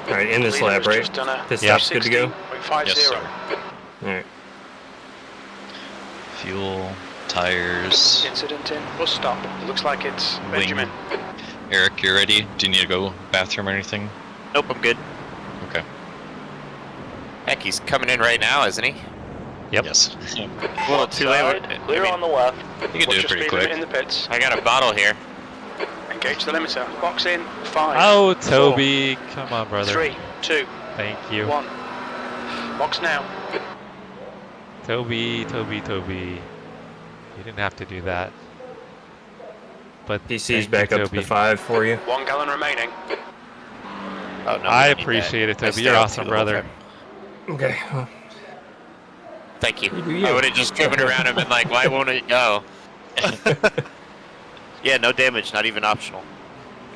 Alright, in this Leader lap, has right? just done a This Yeah. lap's good to go? 16.50. Yes, sir. Alright. Fuel, tires. Incident in bus stop. It looks like it's Benjamin. Eric, you ready? Do you need to go bathroom or anything? Nope, I'm good. Okay. Heck, he's coming in right now, isn't he? Yep. Yes. A little too late. Side. Clear on the left. You can do Watch it your pretty speed quick. limit in the pits. I got a bottle here. Engage the limiter. Box in. 5. Oh, Toby, come on, brother. 3, 2, Thank you. 1. Box now. Toby. You didn't have to do that. But PC's thank back you, up to Toby. the 5 for you. 1 gallon remaining. Oh, no, I we don't need appreciate that. it, Toby. I stay You're up awesome, too the whole brother. time. Okay. Thank you. You do you. I would have just driven around him and like, why won't it go? Yeah, no damage, not even optional.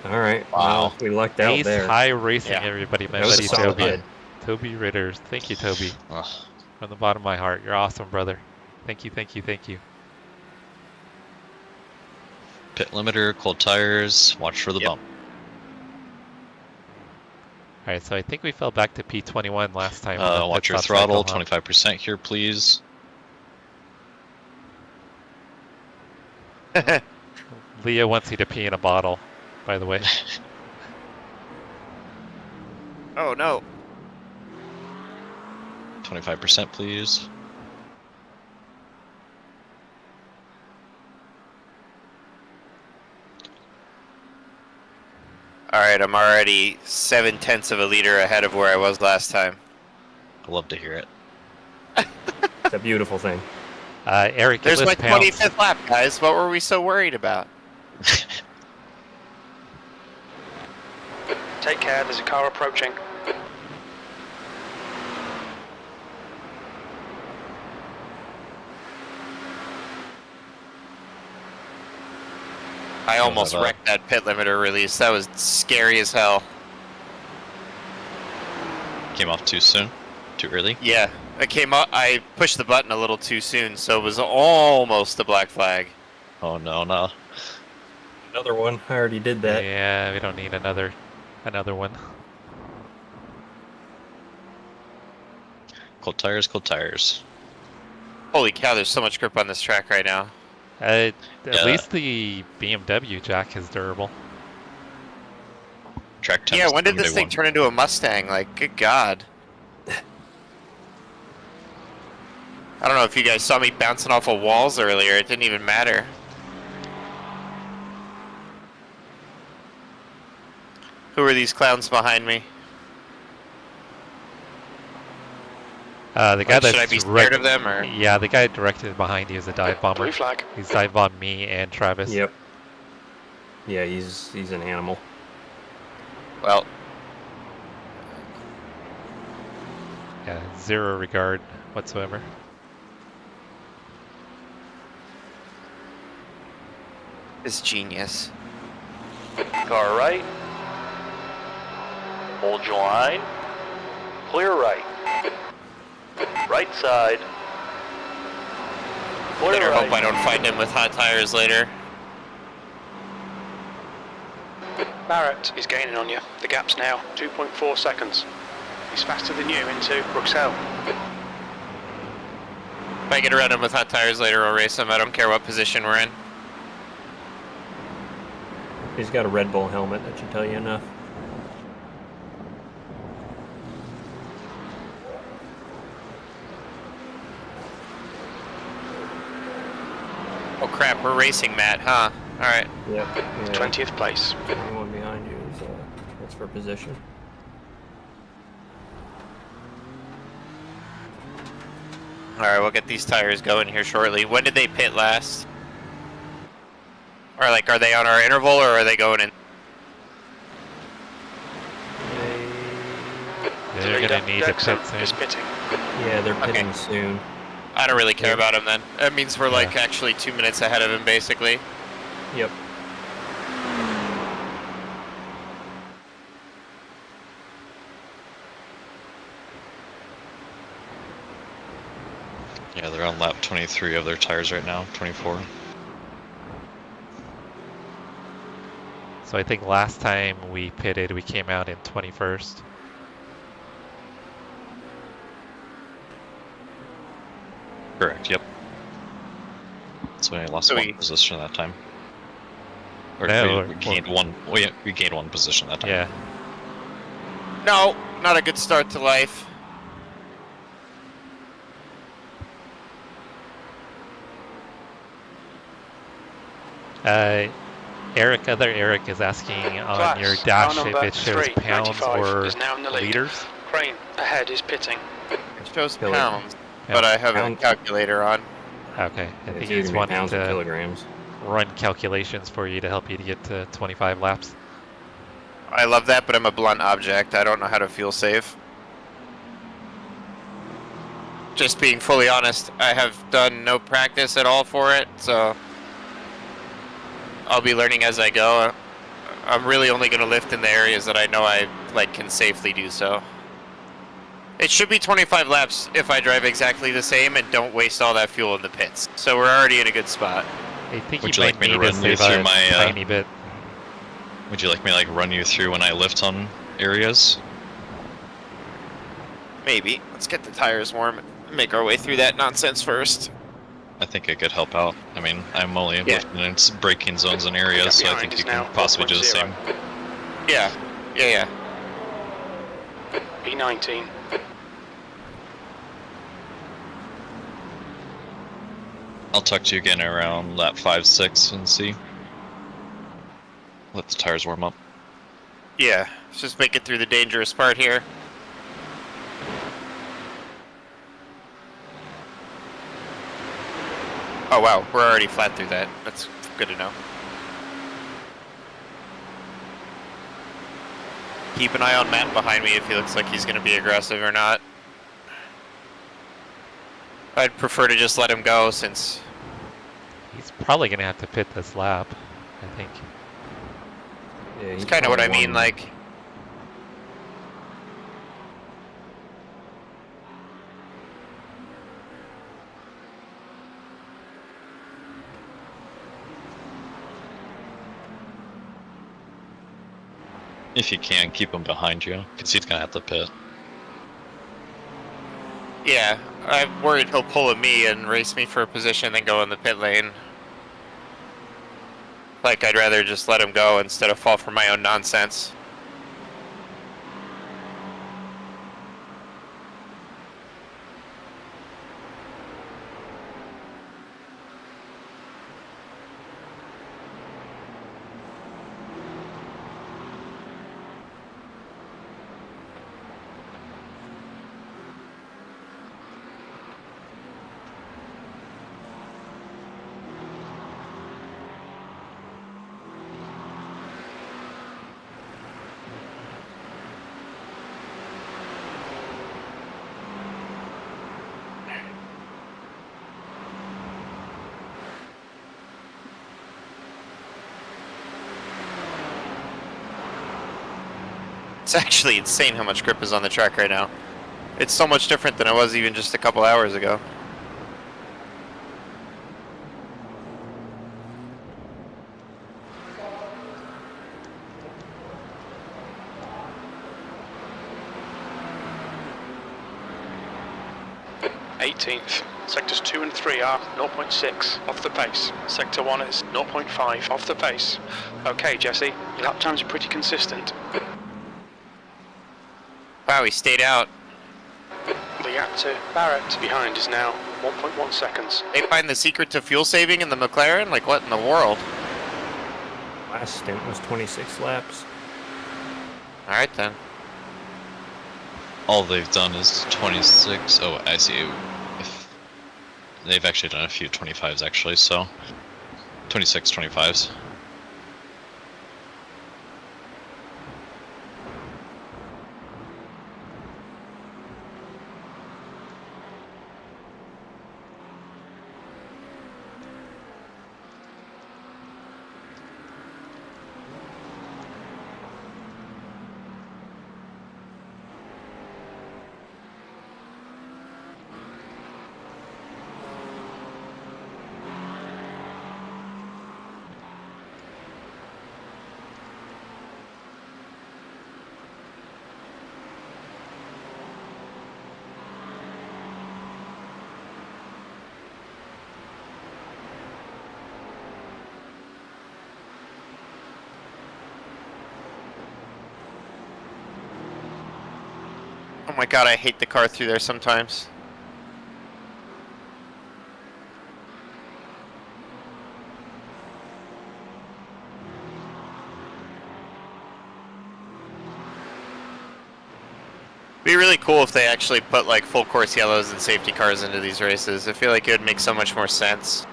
Alright. Wow. Well, we lucked out Ace there. High Racing, Yeah. everybody. My That was buddy a solid Toby. hit. Toby Ritters. Thank you, Toby. Ugh. From the bottom of my heart. You're awesome, brother. Thank you. Pit limiter, cold tires, watch for the bump. Alright, so I think we fell back to P21 last time. on the Watch pit your stop throttle, cycle, huh? 25% here, please. Leah wants you to pee in a bottle, by the way. Oh no. 25%, please. Alright, I'm already 0.7 of a liter ahead of where I was last time. I love to hear it. It's a beautiful thing. Eric, There's give my us pounds. 25th lap, guys. What were we so worried about? Take care, there's a car approaching. I almost wrecked that pit limiter release. That was scary as hell. Came off too soon? Too early? Yeah, it came up. I pushed the button a little too soon, so it was almost a black flag. Oh no, no. Another one. I already did that. Yeah, we don't need another one. Cold tires, cold tires. Holy cow, there's so much grip on this track right now. At least the BMW jack is durable. Track temp. Yeah, when did this thing turn into a Mustang? Like, good God. I don't know if you guys saw me bouncing off of walls earlier. It didn't even matter. Who are these clowns behind me? The guy Should I be scared of them, or? Yeah, the guy directed behind you is a dive bomber. Blue flag. He's dive bombed me and Travis. Yep. Yeah, he's an animal. Well. Yeah, zero regard whatsoever. It's genius. Car right. Hold your line. Clear right. Right side. Clear Better right. hope I don't find him with hot tires later. Barrett is gaining on you. The gap's now 2.4 seconds. He's faster than you into Bruxelles. If I get around him with hot tires later, I'll race him. I don't care what position we're in. He's got a Red Bull helmet. That should tell you enough. Oh crap, we're racing Matt, huh? Alright. Yep. Yeah. 20th place. Anyone behind you is that's for position. Alright, we'll get these tires going here shortly. When did they pit last? Or like, are they on our interval or are they going in? They're gonna need a pit soon. Is pitting. Yeah, they're pitting soon. I don't really care about him then. That means we're like actually 2 minutes ahead of him basically. Yep. Yeah, they're on lap 23 of their tires right now, 24. So I think last time we pitted, we came out in 21st. Correct, yep. So we lost one position that time. Or No, we gained one. Oh yeah, we gained one position that time. Yeah. No, not a good start to life. Other Eric is asking on Class, your dash car if number it shows pounds 395 or is now in the lead. liters. Crane ahead is pitting. It shows Kilogram. pounds, but I have a calculator on. Okay, I think It's he's either wanting pounds or to kilograms. run calculations for you to help you to get to 25 laps. I love that, but I'm a blunt object. I don't know how to feel safe. Just being fully honest, I have done no practice at all for it, so I'll be learning as I go. I'm really only going to lift in the areas that I know I can safely do so. It should be 25 laps if I drive exactly the same and don't waste all that fuel in the pits. So we're already in a good spot. I think Would you you might like me to need to run you save through a my, tiny bit. Would you like me to run you through when I lift on areas? Maybe. Let's get the tires warm and make our way through that nonsense first. I think I could help out. I mean, I'm only lifting in braking zones and areas, so I think you can possibly do the same. Yeah. B19. I'll talk to you again around lap 5, 6 and see. Let the tires warm up. Yeah, let's just make it through the dangerous part here. Oh wow, we're already flat through that. That's good to know. keep an eye on Matt behind me if he looks like he's going to be aggressive or not. I'd prefer to just let him go since... He's probably going to have to pit this lap, I think. Yeah, It's kind of what I mean, like... If you can, keep him behind you, because he's going to have to pit. Yeah, I'm worried he'll pull at me and race me for a position then go in the pit lane. Like, I'd rather just let him go instead of fall for my own nonsense. It's actually insane how much grip is on the track right now. It's so much different than it was even just a couple hours ago. Sectors 2 and 3 are 0.6 off the pace. Sector 1 is 0.5 off the pace. Okay, Jesse, your lap times are pretty consistent. Wow, he stayed out. The gap to Barrett behind is now 1.1 seconds. They find the secret to fuel saving in the McLaren? Like, what in the world? Last stint was 26 laps. Alright then. All they've done is 26. Oh, I see. They've actually done a few 25s actually, so 26, 25s. Oh my god, I hate the car through there sometimes. Be really cool if they actually put like full course yellows and safety cars into these races. I feel like it would make so much more sense.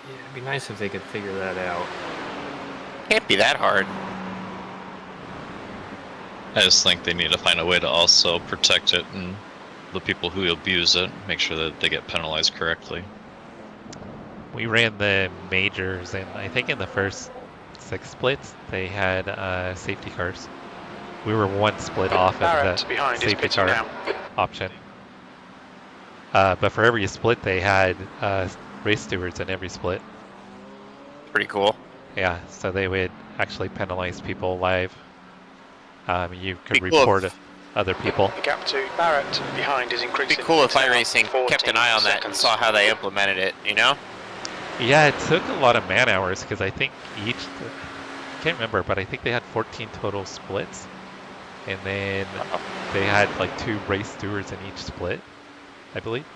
Yeah, it'd be nice if they could figure that out. Can't be that hard. I just think they need to find a way to also protect it and the people who abuse it, make sure that they get penalized correctly. We ran the majors, and I think in the first 6 splits, they had safety cars. We were 1 split off of the safety car option. But for every split, they had race stewards in every split. Pretty cool. Yeah, so they would actually penalize people live. You could Be cool report other people. The gap to Barrett behind is increasing. It'd be cool if iRacing kept an eye on that and saw how they implemented it, you know? Yeah, it took a lot of man hours because I think I can't remember, but I think they had 14 total splits. And then they had like 2 race stewards in each split, I believe.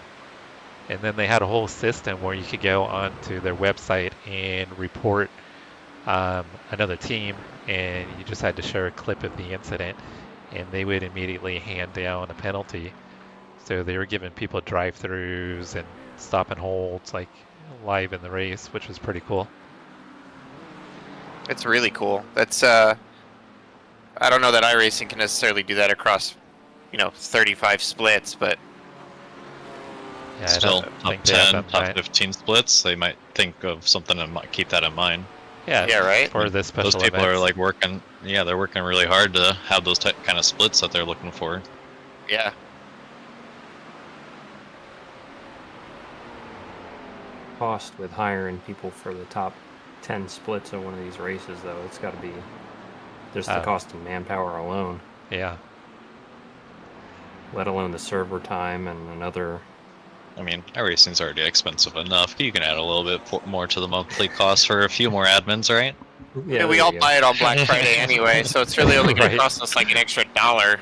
And then they had a whole system where you could go onto their website and report another team, and you just had to share a clip of the incident, and they would immediately hand down a penalty. So they were giving people drive-throughs and stop and holds like live in the race, which was pretty cool. It's really cool. That's I don't know that iRacing can necessarily do that across, 35 splits, but Yeah, Still, I don't top think they have 10, that top right. 15 splits, they might think of something and might keep that in mind. Yeah, Yeah, right? for the special Those people are events. like working, yeah, they're working really hard to have those kind of splits that they're looking for. Yeah. Cost with hiring people for the top 10 splits in one of these races, though, it's got to be just the cost of manpower alone, Yeah. let alone the server time and another. I mean, iRacing's already expensive enough. You can add a little bit more to the monthly cost for a few more admins, right? Yeah, we all buy it on Black Friday anyway, so it's really only going Right. to cost us like an extra $1.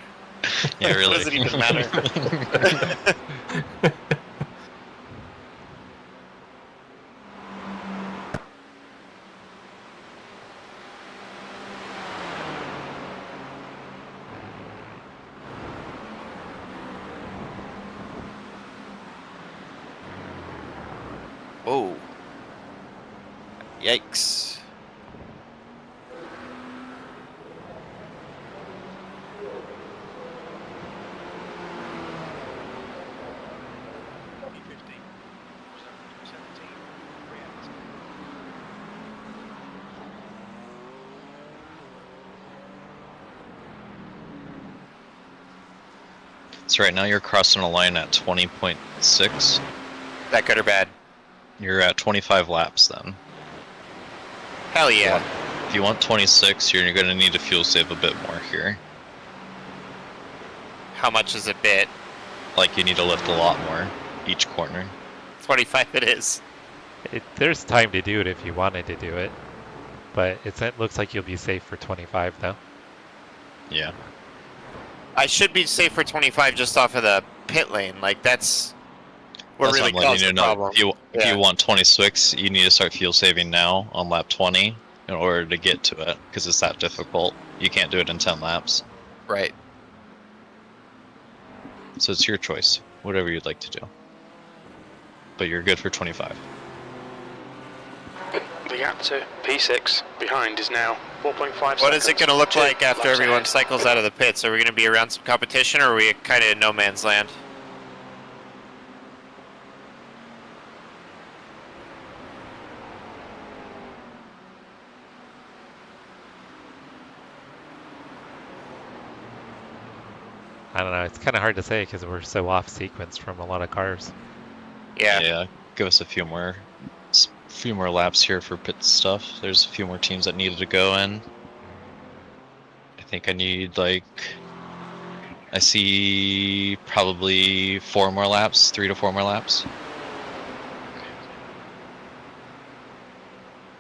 Yeah, It really. doesn't even matter. Whoa. Yikes. So right now you're crossing a line at 20.6. That good or bad? You're at 25 laps then. Hell yeah. If you want 26, you're going to need to fuel save a bit more here. How much is a bit? Like you need to lift a lot more each corner. 25 it is. There's time to do it if you wanted to do it, but it looks like you'll be safe for 25 though. Yeah. I should be safe for 25 just off of the pit lane. Like, that's what That's really what I'm letting caused you the know. problem. If you want 26, you need to start fuel saving now on lap 20 in order to get to it, because it's that difficult. You can't do it in 10 laps. Right. So it's your choice, whatever you'd like to do. But you're good for 25. The gap to P6 behind is now 4.5 seconds. What is it going to look like after laps everyone ahead. cycles out of the pits? Are we going to be around some competition, or are we kind of in no man's land? I don't know. It's kind of hard to say because we're so off sequence from a lot of cars. Yeah. Yeah, give us a few more laps here for pit stuff. There's a few more teams that needed to go in. I think I need I see probably 4 more laps, 3 to 4 more laps.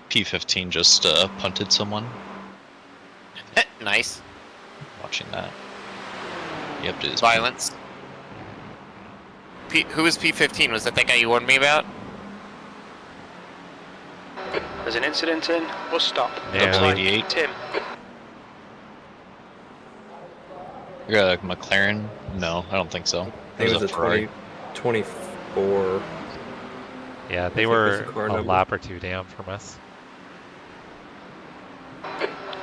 P15 just punted someone. Nice. Watching that. Yep, it is. Violence. Who was P15? Was that guy you warned me about? There's an incident in bus stop. Yeah. Looks like 88. Tim. You got a McLaren? No, I don't think so. I think it was a Ferrari. 24. Yeah, they think were that's the car a number. lap or two down from us.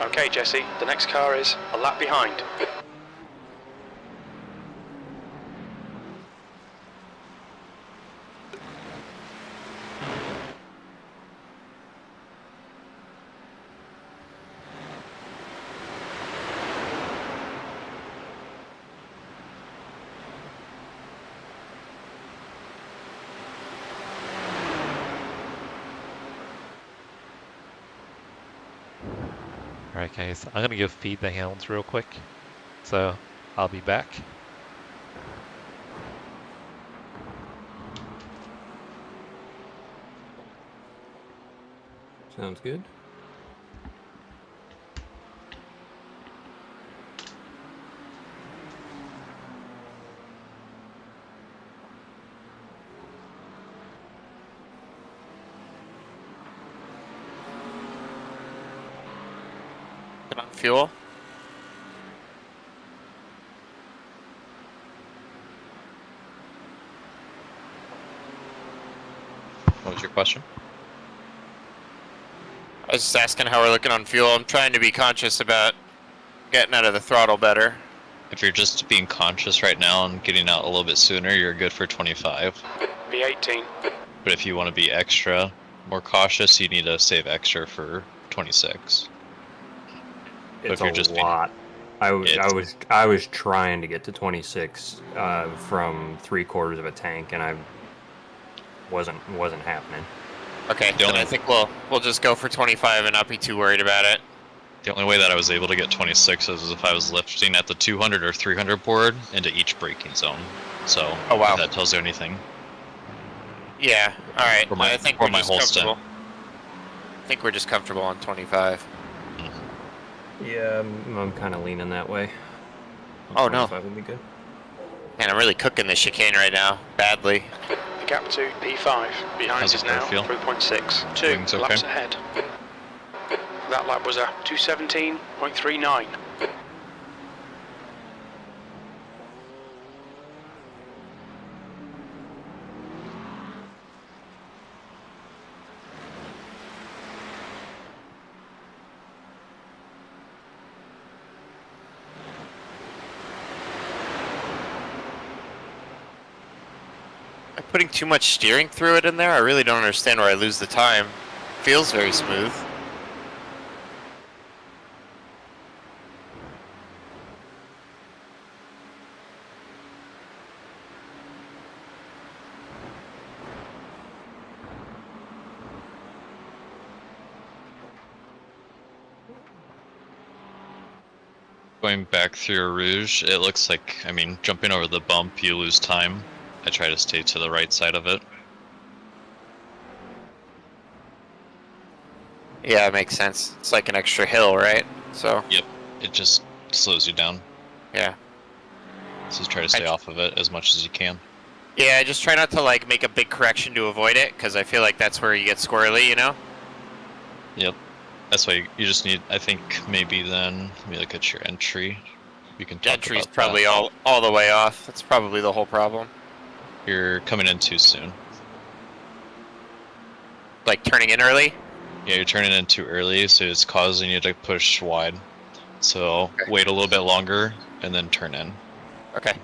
Okay, Jesse, the next car is a lap behind. Alright guys, I'm gonna go feed the hounds real quick. So, I'll be back. Sounds good. On fuel? What was your question? I I was just asking how we're looking on fuel. I'm trying to be conscious about getting out of the throttle better. If you're just being conscious right now and getting out a little bit sooner, you're good for 25. V18. But if you want to be extra, more cautious, you need to save extra for 26. It's a lot. I was trying to get to 26 from 3/4 of a tank, and I wasn't happening. Okay, then I think we'll just go for 25 and not be too worried about it. The only way that I was able to get 26 is if I was lifting at the 200 or 300 board into each braking zone. So, oh, wow. If that tells you anything. Yeah, alright. I think we're just comfortable. I think we're just comfortable on 25. Yeah, I'm kind of leaning that way. Oh, no. 25 would be good. Man, I'm really cooking this chicane right now. Badly. The gap to P5. Behind is now 3.6. 2 laps ahead. That lap was a 2:17.39. I'm putting too much steering through it in there. I really don't understand where I lose the time. Feels very smooth. Going back through Rouge, it looks like, I mean, jumping over the bump, you lose time. I try to stay to the right side of it. Yeah, it makes sense. It's like an extra hill, right? So. Yep, it just slows you down. Yeah. So try to stay off of it as much as you can. Yeah, I just try not to like make a big correction to avoid it, because I feel like that's where you get squirrely, you know? Yep. That's why you just need, I think, maybe then, let me look at your entry. You can talk Entry's about probably that. all the way off. That's probably the whole problem. You're coming in too soon. Like turning in early? Yeah, you're turning in too early, so it's causing you to push wide. So wait a little bit longer and then turn in. Okay.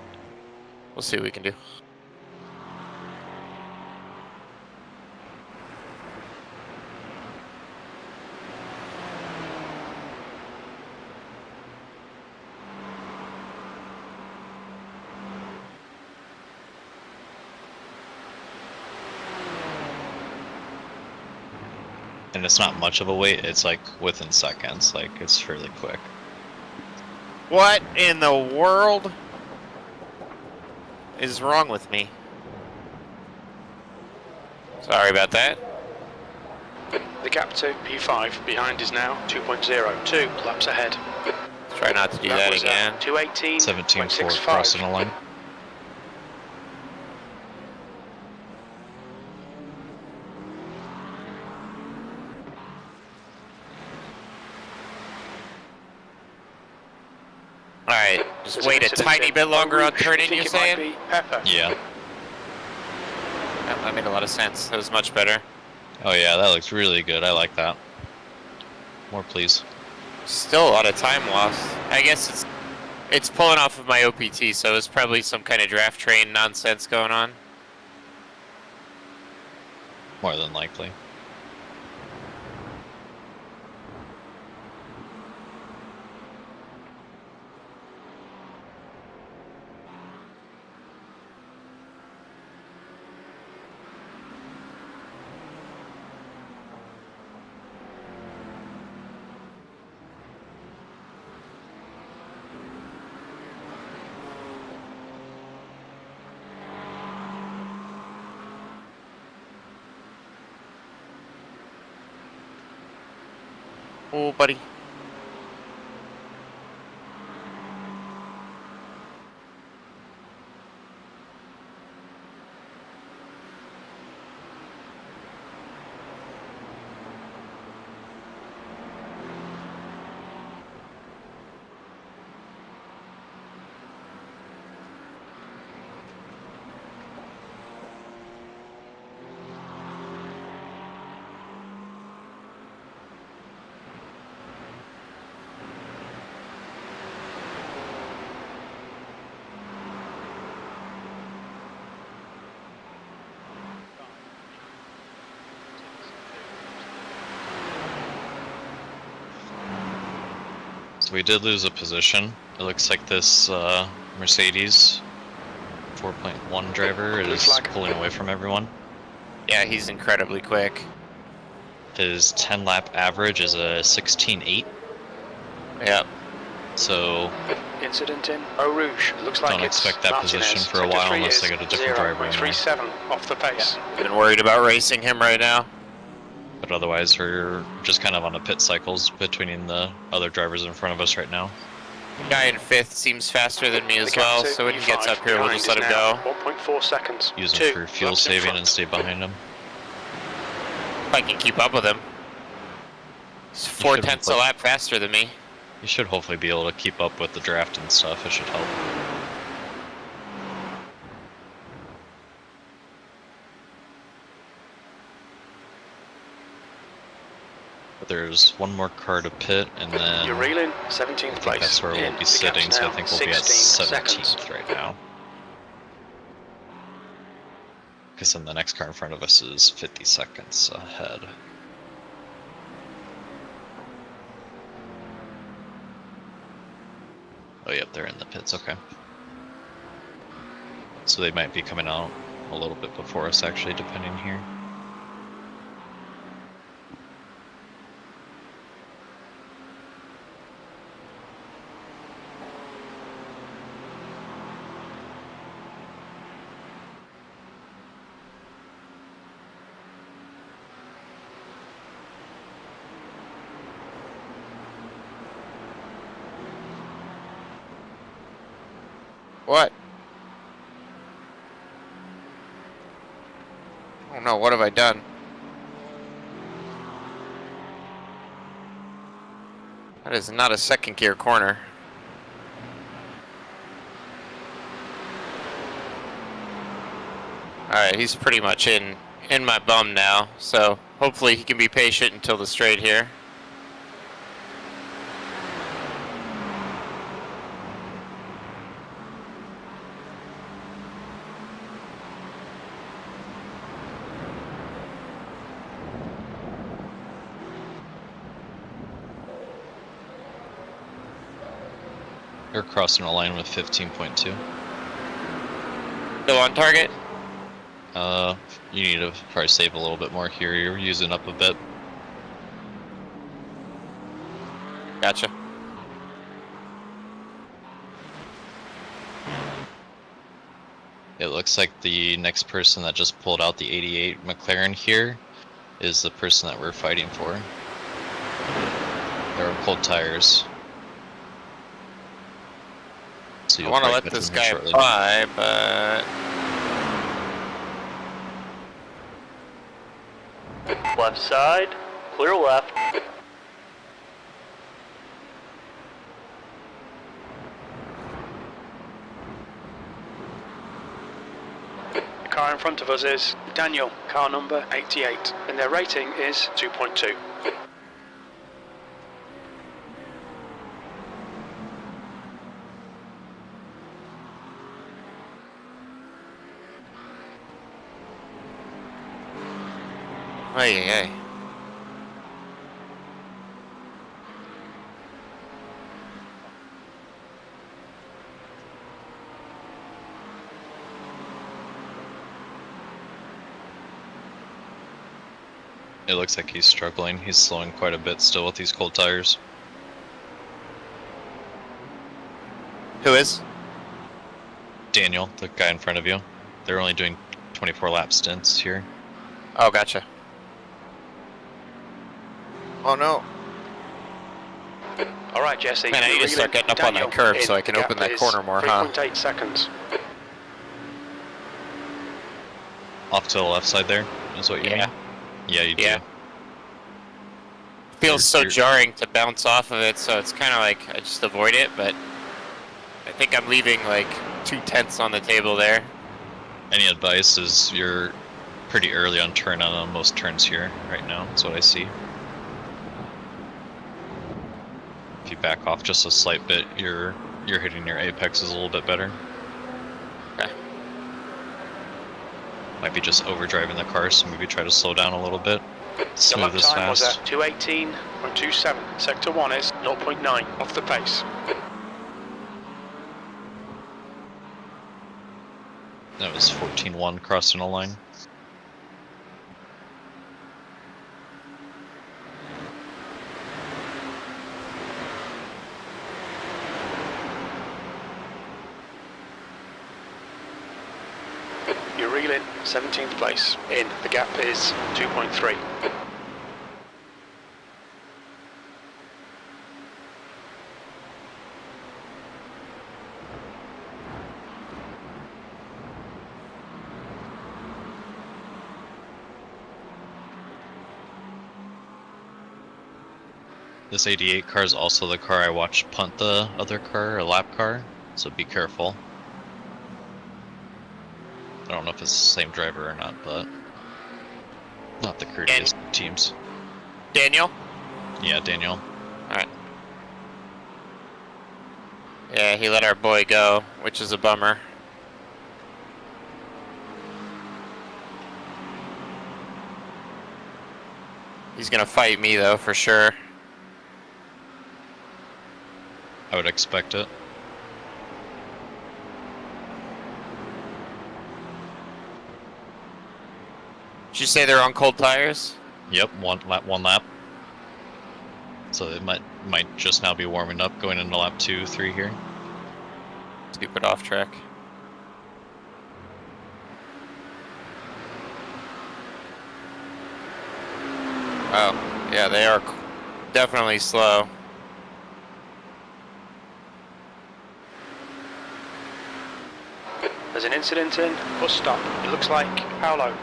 We'll see what we can do. And it's not much of a wait, it's like within seconds, like it's fairly quick. What in the world is wrong with me? Sorry about that. The gap to P5 behind is now 2.0. 2 laps ahead. Try not to do that again. 17.4 crossing the line. Alright, just wait a tiny bit longer on turning, you're saying? Yeah. That made a lot of sense. That was much better. Oh yeah, that looks really good. I like that. More, please. Still a lot of time lost. I guess it's pulling off of my OPT, so it's probably some kind of draft train nonsense going on. More than likely. Oh, buddy. So we did lose a position. It looks like this Mercedes 4.1 driver is pulling away from everyone. Yeah, he's incredibly quick. His 10-lap average is a 16.8. Yep. So incident in Eau Rouge. Looks like don't it's expect that Martinez. position for a while unless they get a different driver in there. 0.37 off the pace. Been worried about racing him right now. But otherwise, we're just kind of on a pit cycles between the other drivers in front of us right now. Guy in 5th seems faster than me as well, so when he gets up here, we'll just let him go. 1.4 seconds. Use him for fuel saving and stay behind him. If I can keep up with him. He's 4/10 a lap faster than me. You should hopefully be able to keep up with the draft and stuff. It should help. But there's one more car to pit, and then you're reeling 17th place. That's where we'll be sitting, so I think we'll be at 17th right now. Because then the next car in front of us is 50 seconds ahead. Oh, yep, they're in the pits, okay. So they might be coming out a little bit before us, actually, depending here. What? Oh no, what have I done? That is not a second gear corner. Alright, he's pretty much in my bum now, so hopefully he can be patient until the straight here. You're crossing a line with 15.2. Still on target? You need to probably save a little bit more here. You're using up a bit. Gotcha. It looks like the next person that just pulled out the 88 McLaren here is the person that we're fighting for. They're on cold tires. So I want to let this guy by, but... Left side, clear left. The car in front of us is Daniel, car number 88, and their rating is 2.2. Hey. It looks like he's struggling. He's slowing quite a bit still with these cold tires. Who is? Daniel, the guy in front of you. They're only doing 24 lap stints here. Oh, gotcha. Oh no. Alright, Jesse. Man, I need to start getting up on that curve so I can open that corner more, huh? 3.8 seconds. Off to the left side there, is what you mean? Yeah, you do. Feels so jarring to bounce off of it, so it's kind of like I just avoid it, but I think I'm leaving like 2/10 on the table there. Any advice is you're pretty early on turn on most turns here right now, that's what I see. If you back off just a slight bit, you're hitting your apexes a little bit better. Okay. Might be just overdriving the car, so maybe try to slow down a little bit. The Smooth lap as time was fast. at 2:18.27. Sector 1 is 0.9 off the pace. That was 14.1 crossing a line. You're reeling 17th place. In, the gap is 2.3. This 88 car is also the car I watched punt the other car, a lap car, so be careful. I don't know if it's the same driver or not, but not the courteous teams. Daniel? Yeah, Daniel. Alright. Yeah, he let our boy go, which is a bummer. He's gonna fight me though, for sure. I would expect it. Did you say they're on cold tires? Yep, one lap. So it might just now be warming up, going into lap 2, 3 here. Stupid off track. Oh, yeah, they are definitely slow. There's an incident in, bus stop. It looks like Paolo.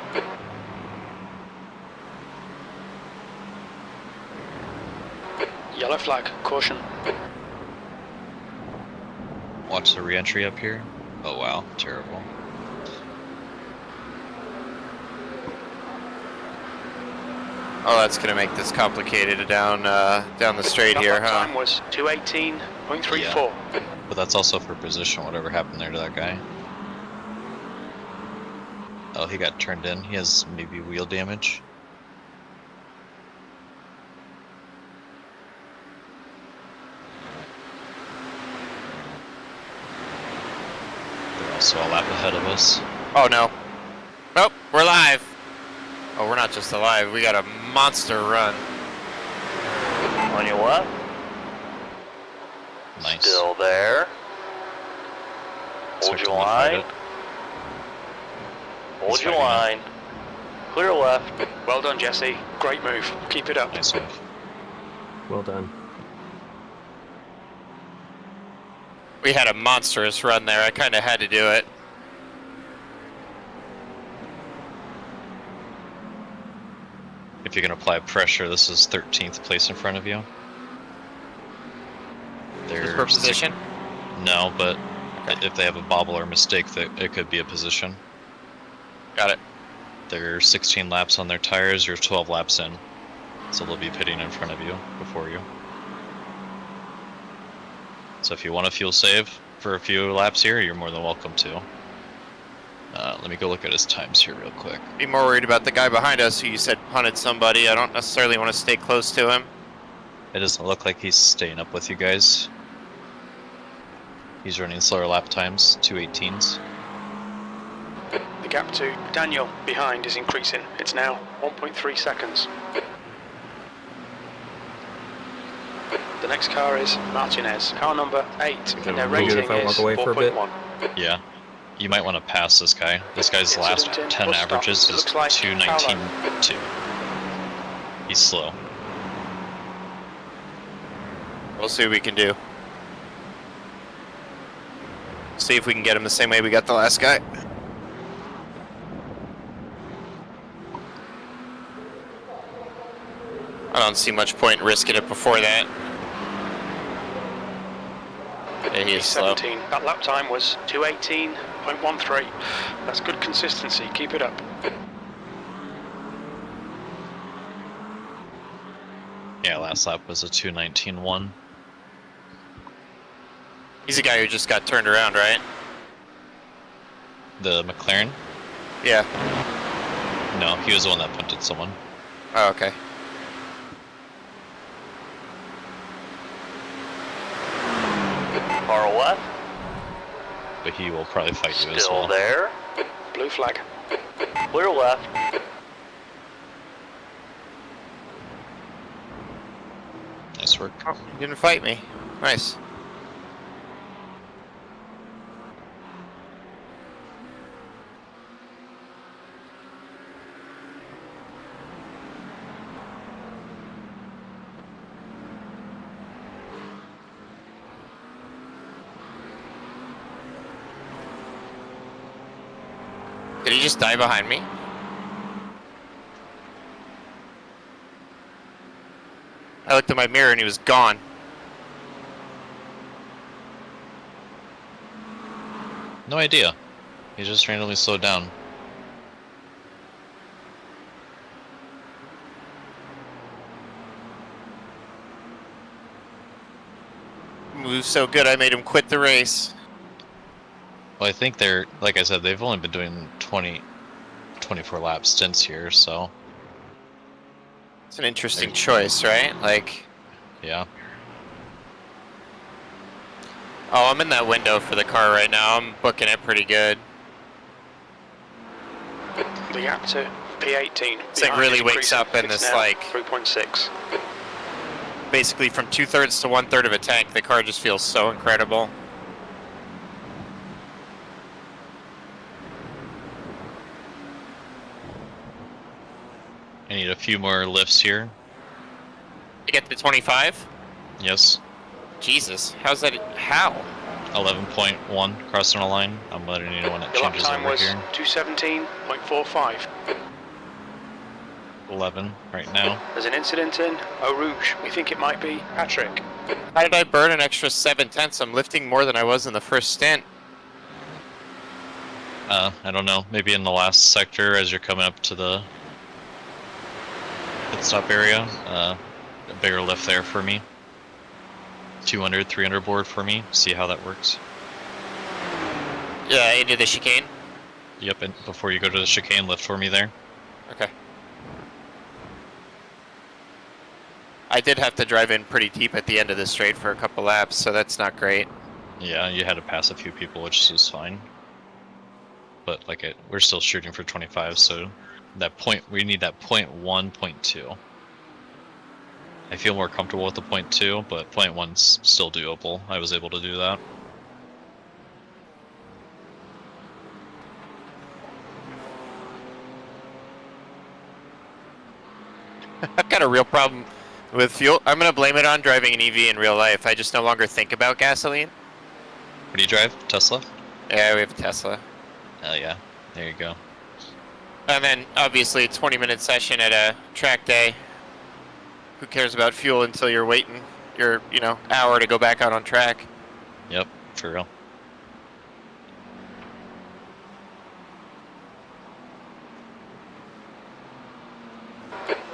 Yellow flag, caution. Watch the re-entry up here. Oh wow, terrible. Oh, that's gonna make this complicated down the straight here, huh? Time was 2:18.34. Yeah. But that's also for position, whatever happened there to that guy. Oh, he got turned in. He has maybe wheel damage. They're also a lap ahead of us. Oh no. Nope, we're live. Oh, we're not just alive, we got a monster run. On your left. Nice. Still there. Hold Expect your him to fight line. it. Hold He's your fighting line. Clear left. Well done, Jesse. Great move. Keep it up. Nice move. Well done. We had a monstrous run there, I kinda had to do it. If you can apply pressure, this is 13th place in front of you. Just for position? No, but if they have a bobble or mistake, it could be a position. Got it. They're 16 laps on their tires, you're 12 laps in. So they'll be pitting in front of you, before you. So if you want to fuel save for a few laps here, you're more than welcome to. Let me go look at his times here real quick. Be more worried about the guy behind us who you said punted somebody. I don't necessarily want to stay close to him. It doesn't look like he's staying up with you guys. He's running slower lap times, 2:18s. The gap to Daniel behind is increasing. It's now 1.3 seconds. The next car is Martinez, car number 8, and their rating if I walk is away for a bit? 4.1. Yeah. You might want to pass this guy. This guy's last Incident in 10 bus stop. averages It is looks like 2:19.2. He's slow. We'll see what we can do. See if we can get him the same way we got the last guy. I don't see much point in risking it before that. Yeah, he is slow. 17. That lap time was 2:18.13. That's good consistency. Keep it up. Yeah, last lap was a 2:19.1. He's the guy who just got turned around, right? The McLaren? Yeah. No, he was the one that punted someone. Oh, okay. Far left. But he will probably fight you as Still well. there. Blue flag. Clear left. Nice work. Oh, you didn't fight me. Nice. Did he just die behind me? I looked in my mirror and he was gone. No idea. He just randomly slowed down. Moved so good I made him quit the race. Well, I think they're, like I said, they've only been doing 24 lap stints here, so. It's an interesting choice, right? Like, yeah. Oh, I'm in that window for the car right now. I'm booking it pretty good. The gap to P18. This thing really wakes up in this, like, 3.6. basically from 2/3 to 1/3 of a tank. The car just feels so incredible. I need a few more lifts here. You get to 25? Yes. Jesus, how's that? How? 11.1 crossing the line. I'm letting you know when it Your lap changes time over was here. 2:17.45. 11 right now. There's an incident in Eau Rouge. We think it might be Patrick. How did I burn an extra 7/10? I'm lifting more than I was in the first stint. I don't know. Maybe in the last sector as you're coming up to the pit stop area. A bigger lift there for me. 200, 300 board for me. See how that works. Yeah, into the chicane? Yep, and before you go to the chicane, lift for me there. Okay. I did have to drive in pretty deep at the end of the straight for a couple laps, so that's not great. Yeah, you had to pass a few people, which is fine. But like we're still shooting for 25, so that point, we need that 0.1, 0.2. I feel more comfortable with the 0.2, but 0.1's still doable. I was able to do that. I've got a real problem with fuel. I'm going to blame it on driving an EV in real life. I just no longer think about gasoline. What do you drive? Tesla? Yeah, we have a Tesla. Hell yeah. There you go. And then, obviously, a 20-minute session at a track day. Who cares about fuel until you're waiting your, hour to go back out on track? Yep, for real.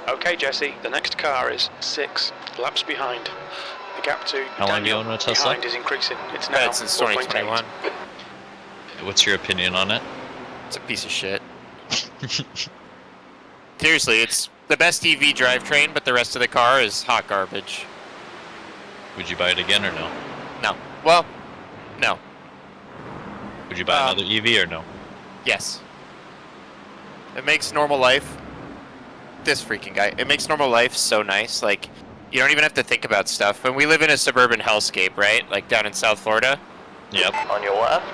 Okay, Jesse, the next car is 6 laps behind. The gap to How long do you own a Tesla? behind is increasing. It's I've now had it since 4.8. 2021. What's your opinion on it? It's a piece of shit. Seriously, it's the best EV drivetrain, but the rest of the car is hot garbage. Would you buy it again or no? No. Well, no. Would you buy another EV or no? Yes. It makes normal life... This freaking guy. It makes normal life so nice. Like, you don't even have to think about stuff. When we live in a suburban hellscape, right? Like down in South Florida. Yep. On your left.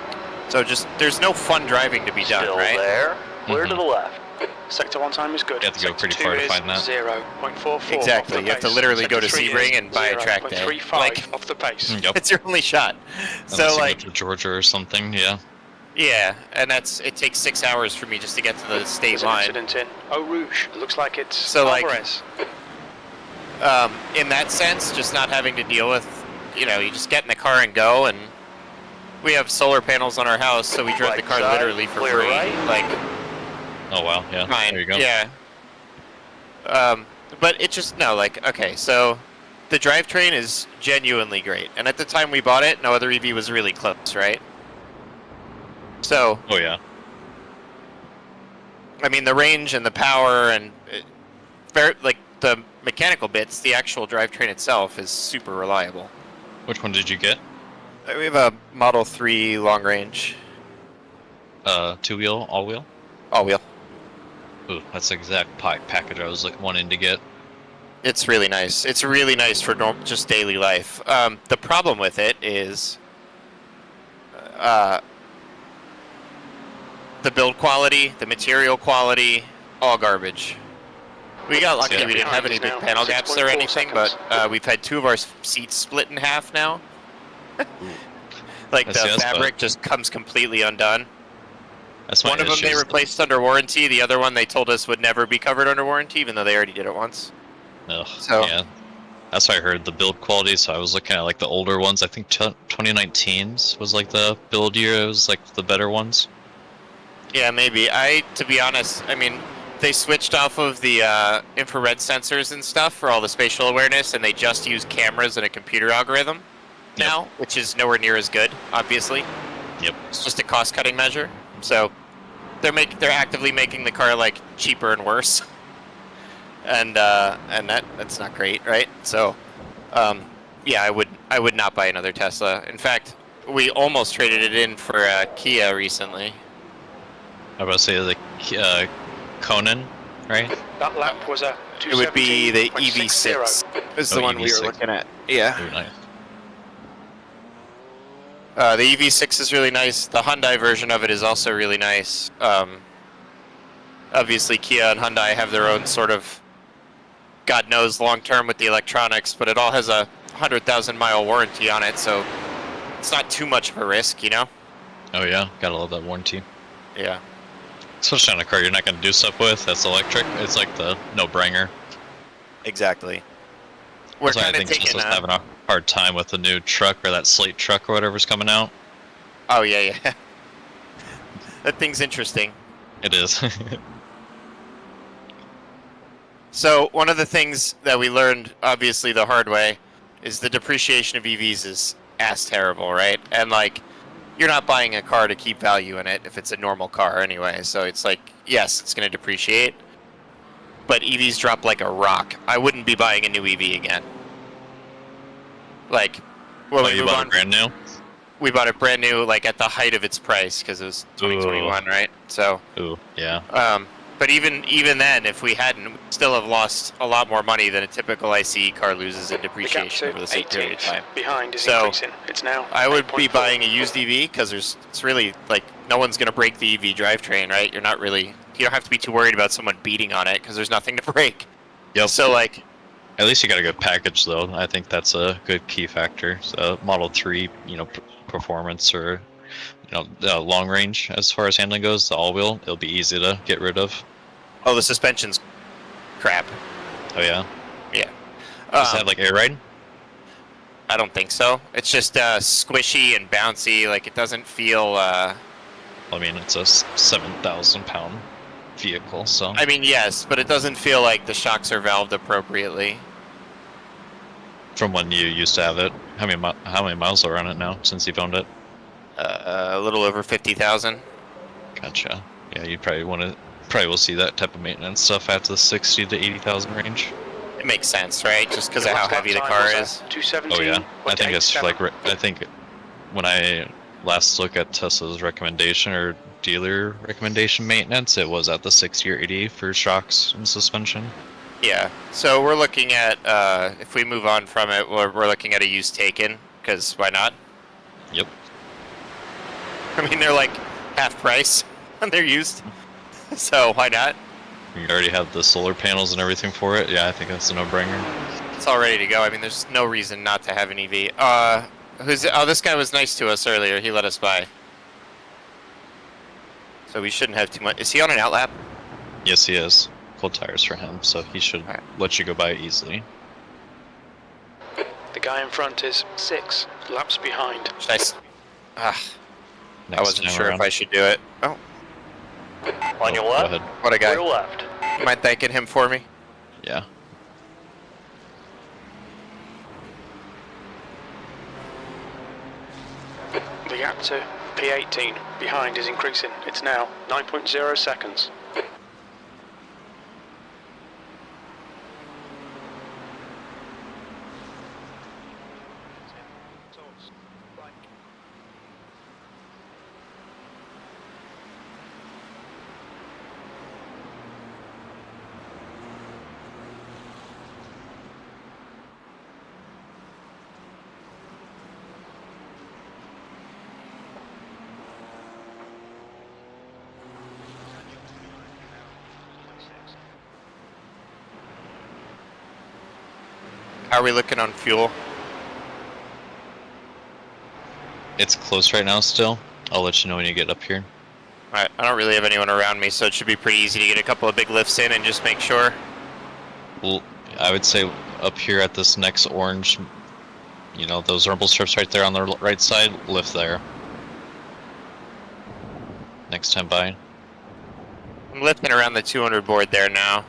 So just, there's no fun driving to be done, Still right? there. Clear to the left. Sector 1 time is good. You have to go Sector pretty far to 2 find that. is 0.44 Exactly. off the You have to pace. literally Sector go to 3 Sebring is and buy a track day. 0.35 Like, off the pace. Yep. it's your only shot. Unless So you like, go to Georgia or something, yeah. yeah, and it takes 6 hours for me just to get to the state There's an line. incident in Eau Rouge. It looks like it's So, like, Alvarez. In that sense, just not having to deal with, you just get in the car and go, and we have solar panels on our house, so we drive the car side, literally for clear free. right. Like, Oh wow, yeah. fine, There you go. yeah. But it just, no, like, okay, so the drivetrain is genuinely great, and at the time we bought it, no other EV was really close, right? So, Oh yeah. I mean, the range and the power and like the mechanical bits, the actual drivetrain itself is super reliable. Which one did you get? We have a Model 3 long range. Two-wheel, all-wheel? All-wheel. Ooh, that's the exact package I was wanting to get. It's really nice. It's really nice for just daily life. The problem with it is the build quality, the material quality, all garbage. We got lucky we didn't have any big panel gaps or anything, but we've had 2 of our seats split in half now. Like the fabric just comes completely undone. That's one of them they replaced under warranty, the other one they told us would never be covered under warranty, even though they already did it once. Ugh, so yeah, that's what I heard, the build quality. So I was looking at like the older ones. I think 2019's was like the build year. It was like the better ones. Yeah, maybe. To be honest, I mean, they switched off of the infrared sensors and stuff for all the spatial awareness, and they just use cameras and a computer algorithm now, which is nowhere near as good, obviously. Yep. It's just a cost-cutting measure. So they're actively making the car like cheaper and worse. And that's not great, right? So, yeah, I would not buy another Tesla. In fact, we almost traded it in for a Kia recently. I was about to say the Conan, right? That lap was a 217.60. It would be the EV6. Is the one we were looking at. Yeah. Very nice. The EV6 is really nice. The Hyundai version of it is also really nice. Obviously, Kia and Hyundai have their own sort of, God knows, long term with the electronics, but it all has a 100,000-mile warranty on it, so it's not too much of a risk, you know? Oh yeah, gotta love that warranty. Yeah. Especially on a car you're not gonna do stuff with that's electric. It's like the no-brainer. Exactly. We're I think Tesla's having a hard time with the new truck, or that slate truck or whatever's coming out. Oh yeah. That thing's interesting. It is. So one of the things that we learned, obviously the hard way, is the depreciation of EVs is ass terrible, right? And like, you're not buying a car to keep value in it if it's a normal car anyway. So it's like, yes, it's going to depreciate, but EVs drop like a rock. I wouldn't be buying a new EV again. Like, well, you bought it brand new? We bought it brand new, like at the height of its price, because it was 2021, right? So. Ooh, yeah. But even then, if we hadn't, we'd still have lost a lot more money than a typical ICE car loses in depreciation over the same period of time. Behind is increasing. It's now. I would be buying a used EV because it's really like no one's gonna break the EV drivetrain, right? You don't have to be too worried about someone beating on it because there's nothing to break. Yep. So like, at least you got a good package though. I think that's a good key factor. So Model 3, performance or long range as far as handling goes, the all-wheel, it'll be easy to get rid of. Oh, the suspension's crap. Oh yeah. Yeah. Does it have like air ride? I don't think so. It's just squishy and bouncy. Like it doesn't feel. I mean, it's a 7,000-pound vehicle, so. I mean, yes, but it doesn't feel like the shocks are valved appropriately. From when you used to have it, how many miles are on it now since you've owned it? A little over 50,000. Gotcha. Yeah, you probably will see that type of maintenance stuff at the 60 to 80,000 range. It makes sense, right? Just because of how heavy the car is. 217. Oh yeah, I think it's like I think when I last look at Tesla's recommendation or dealer recommendation maintenance, it was at the 60 or 80 for shocks and suspension. Yeah, so we're looking at if we move on from it, we're looking at a used Taken, because why not? Yep. I mean, they're like half price and they're used, so why not? You already have the solar panels and everything for it. Yeah, I think that's a no-brainer. It's all ready to go. I mean, there's no reason not to have an EV. This guy was nice to us earlier. He let us by. So we shouldn't have too much. Is he on an outlap? Yes, he is. Cold tires for him, so he should let you go by easily. The guy in front is 6 laps behind. Should I wasn't sure if I should do it. Oh. On your left? Go ahead. What a guy. Your left. You mind thanking him for me? Yeah. The gap to P18 behind is increasing. It's now 9.0 seconds. How are we looking on fuel? It's close right now still. I'll let you know when you get up here. Alright, I don't really have anyone around me, so it should be pretty easy to get a couple of big lifts in and just make sure. Well, I would say up here at this next orange, you know, those rumble strips right there on the right side, lift there. Next time by. I'm lifting around the 200 board there now.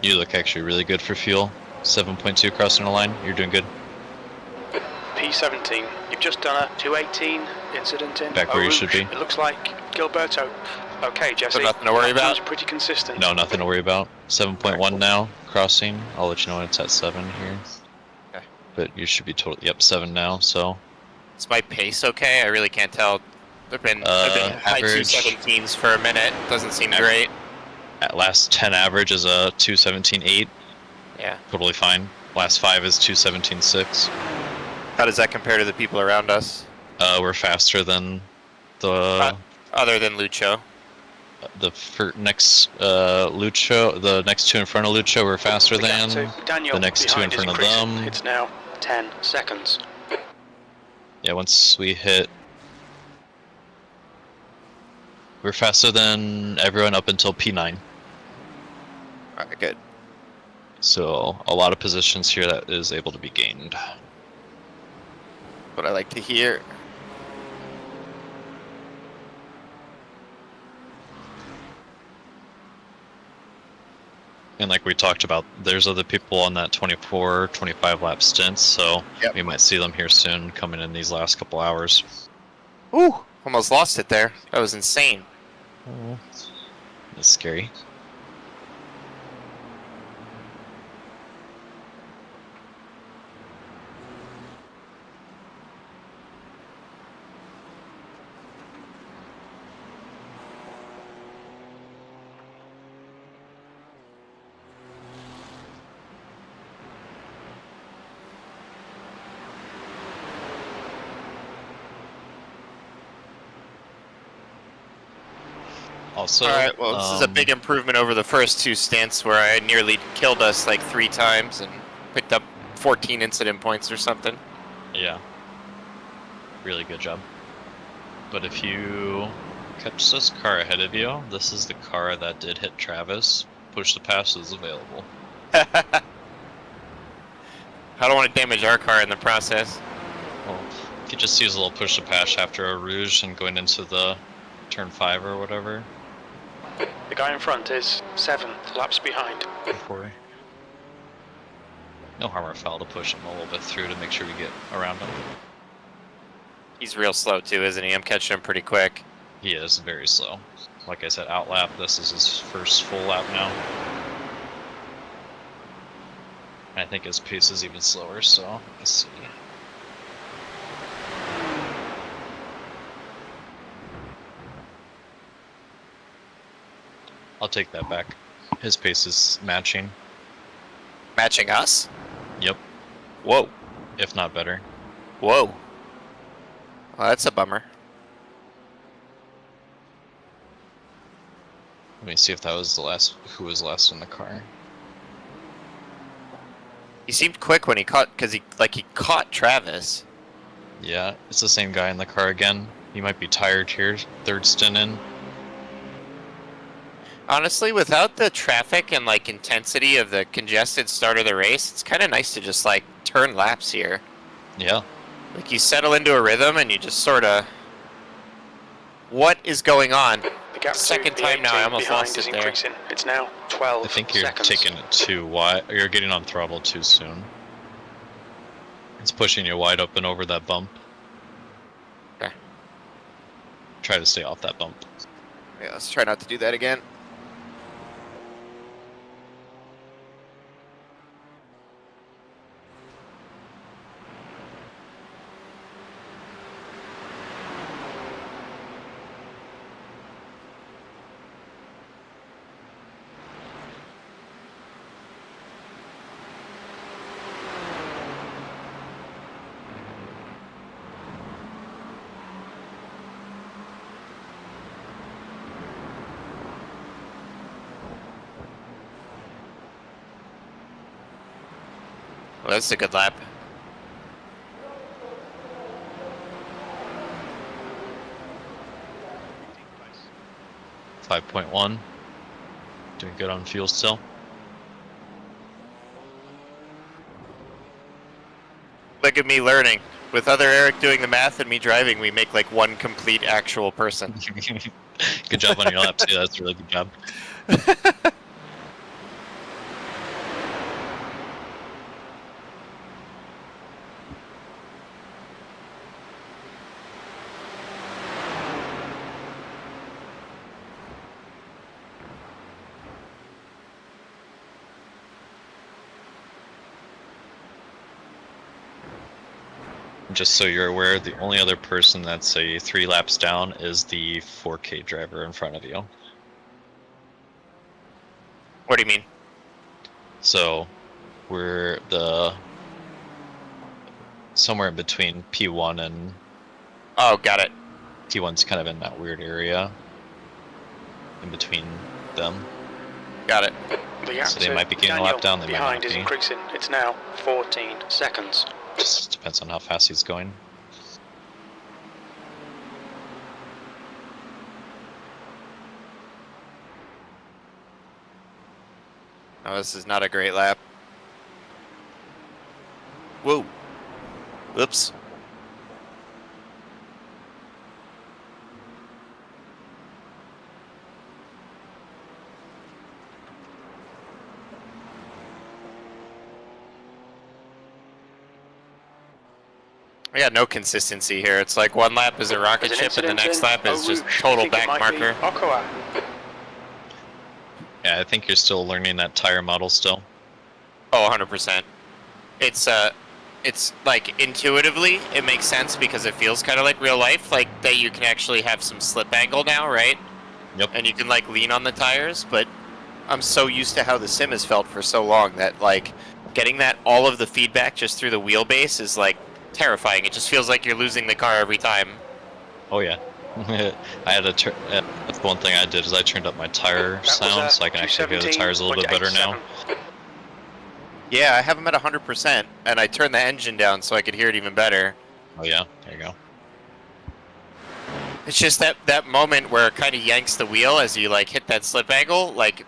You look actually really good for fuel. 7.2 crossing the line. You're doing good. P17, you've just done a 218 incident in Back where you should be. It looks like Gilberto. Okay, Jesse. So nothing to worry about? Pretty consistent. No, nothing to worry about. 7.1 now, crossing. I'll let you know when it's at 7 here. Okay. But you should be totally, yep, 7 now, so. Is my pace okay? I really can't tell. I've been high average 217s for a minute. Doesn't seem great. At last 10 average is a 217.8. Yeah. Totally fine. Last 5 is 217.6. How does that compare to the people around us? We're faster than the other than Lucho. The next Lucho, the next two in front of Lucho, we're faster than. Daniel, the next two in front of them. It's now 10 seconds. Yeah, once we hit, we're faster than everyone up until P9. Alright, good. So a lot of positions here that is able to be gained. What I like to hear. And like we talked about, there's other people on that 24, 25 lap stints, so we might see them here soon coming in these last couple hours. Ooh, almost lost it there. That was insane. Oh, that's scary. Also, alright, well, this is a big improvement over the first two stints where I nearly killed us like 3 times and picked up 14 incident points or something. Yeah. Really good job. But if you catch this car ahead of you, this is the car that did hit Travis. Push to pass is available. I don't want to damage our car in the process. Well, you could just use a little push to pass after a Rouge and going into the turn 5 or whatever. The guy in front is 7 laps behind. No harm or foul to push him a little bit through to make sure we get around him. He's real slow too, isn't he? I'm catching him pretty quick. He is very slow. Like I said, out lap. This is his first full lap now. And I think his pace is even slower, so let's see. I'll take that back. His pace is matching. Matching us? Yep. Whoa. If not better. Whoa. Well, that's a bummer. Let me see if that was the last, who was last in the car. He seemed quick when he caught, because he caught Travis. Yeah, it's the same guy in the car again. He might be tired here, third stint in. Honestly, without the traffic and like intensity of the congested start of the race, it's kind of nice to just like turn laps here. Yeah. Like you settle into a rhythm and you just sort of, what is going on? The second time now, I almost lost it there. Increasing. It's now 12 I think you're seconds. taking it too wide. You're getting on throttle too soon. It's pushing you wide open over that bump. Okay. Try to stay off that bump. Yeah, let's try not to do that again. Well, that's a good lap. 5.1. Doing good on fuel still. Look at me learning. With other Eric doing the math and me driving, we make like one complete actual person. Good job on your lap too. That's a really good job. Just so you're aware, the only other person that's a 3 laps down is the 4K driver in front of you. What do you mean? So we're somewhere in between P1 and... Oh, got it. P1's kind of in that weird area in between them. Got it. So they might be getting a lap down, they might not behind is be. increasing. It's now 14 seconds. Just depends on how fast he's going. Oh, this is not a great lap. Whoa. Oops. I got no consistency here. It's like one lap is a rocket ship and the next lap is just total back marker. Yeah, I think you're still learning that tire model still. Oh, 100%. It's like intuitively it makes sense because it feels kind of like real life, like that you can actually have some slip angle now, right? Yep. And you can like lean on the tires, but I'm so used to how the sim has felt for so long that like getting that all of the feedback just through the wheelbase is like terrifying. It just feels like you're losing the car every time. Oh yeah. I had that's one thing I did is I turned up my tire sound so I can actually hear the tires a little bit better now. Yeah, I have them at 100%, and I turned the engine down so I could hear it even better. Oh yeah, there you go. It's just that moment where it kind of yanks the wheel as you like hit that slip angle, like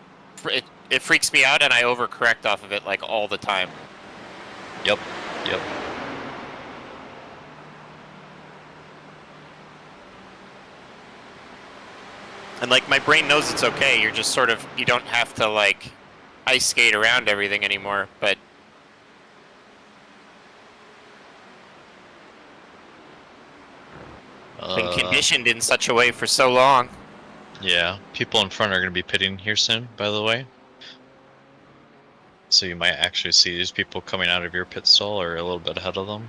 it freaks me out and I overcorrect off of it like all the time. Yep. Yep. And like my brain knows it's okay. You're just sort of, you don't have to like ice skate around everything anymore, but been conditioned in such a way for so long. Yeah, people in front are going to be pitting here soon, by the way. So you might actually see these people coming out of your pit stall or a little bit ahead of them.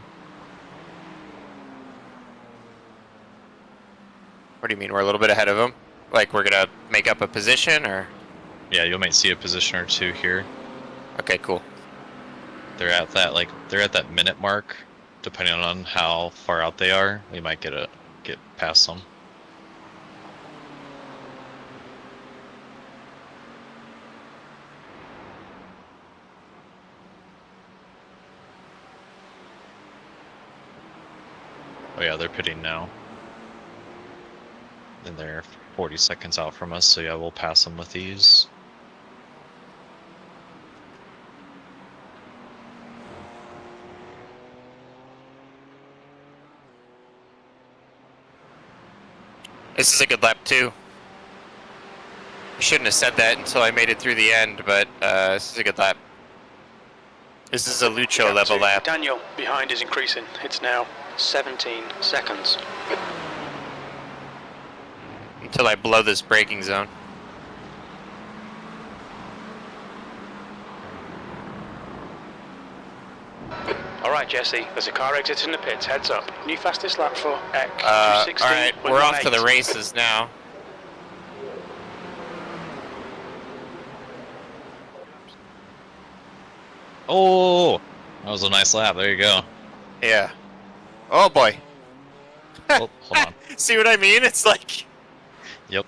What do you mean, we're a little bit ahead of them? Like we're gonna make up a position, or? Yeah, you might see a position or two here. Okay, cool. They're at that minute mark, depending on how far out they are. We might get past them. Oh yeah, they're pitting now. And they're 40 seconds out from us, so yeah, we'll pass them with these. This is a good lap too. I shouldn't have said that until I made it through the end, but this is a good lap. This is a Lucho level lap. Daniel, behind is increasing. It's now 17 seconds. Until I blow this braking zone. Alright, Jesse, there's a car exiting the pits. Heads up. New fastest lap for X. Alright, we're off to the races now. Oh, that was a nice lap. There you go. Yeah. Oh boy. Oh, hold on. See what I mean? It's like... Yep.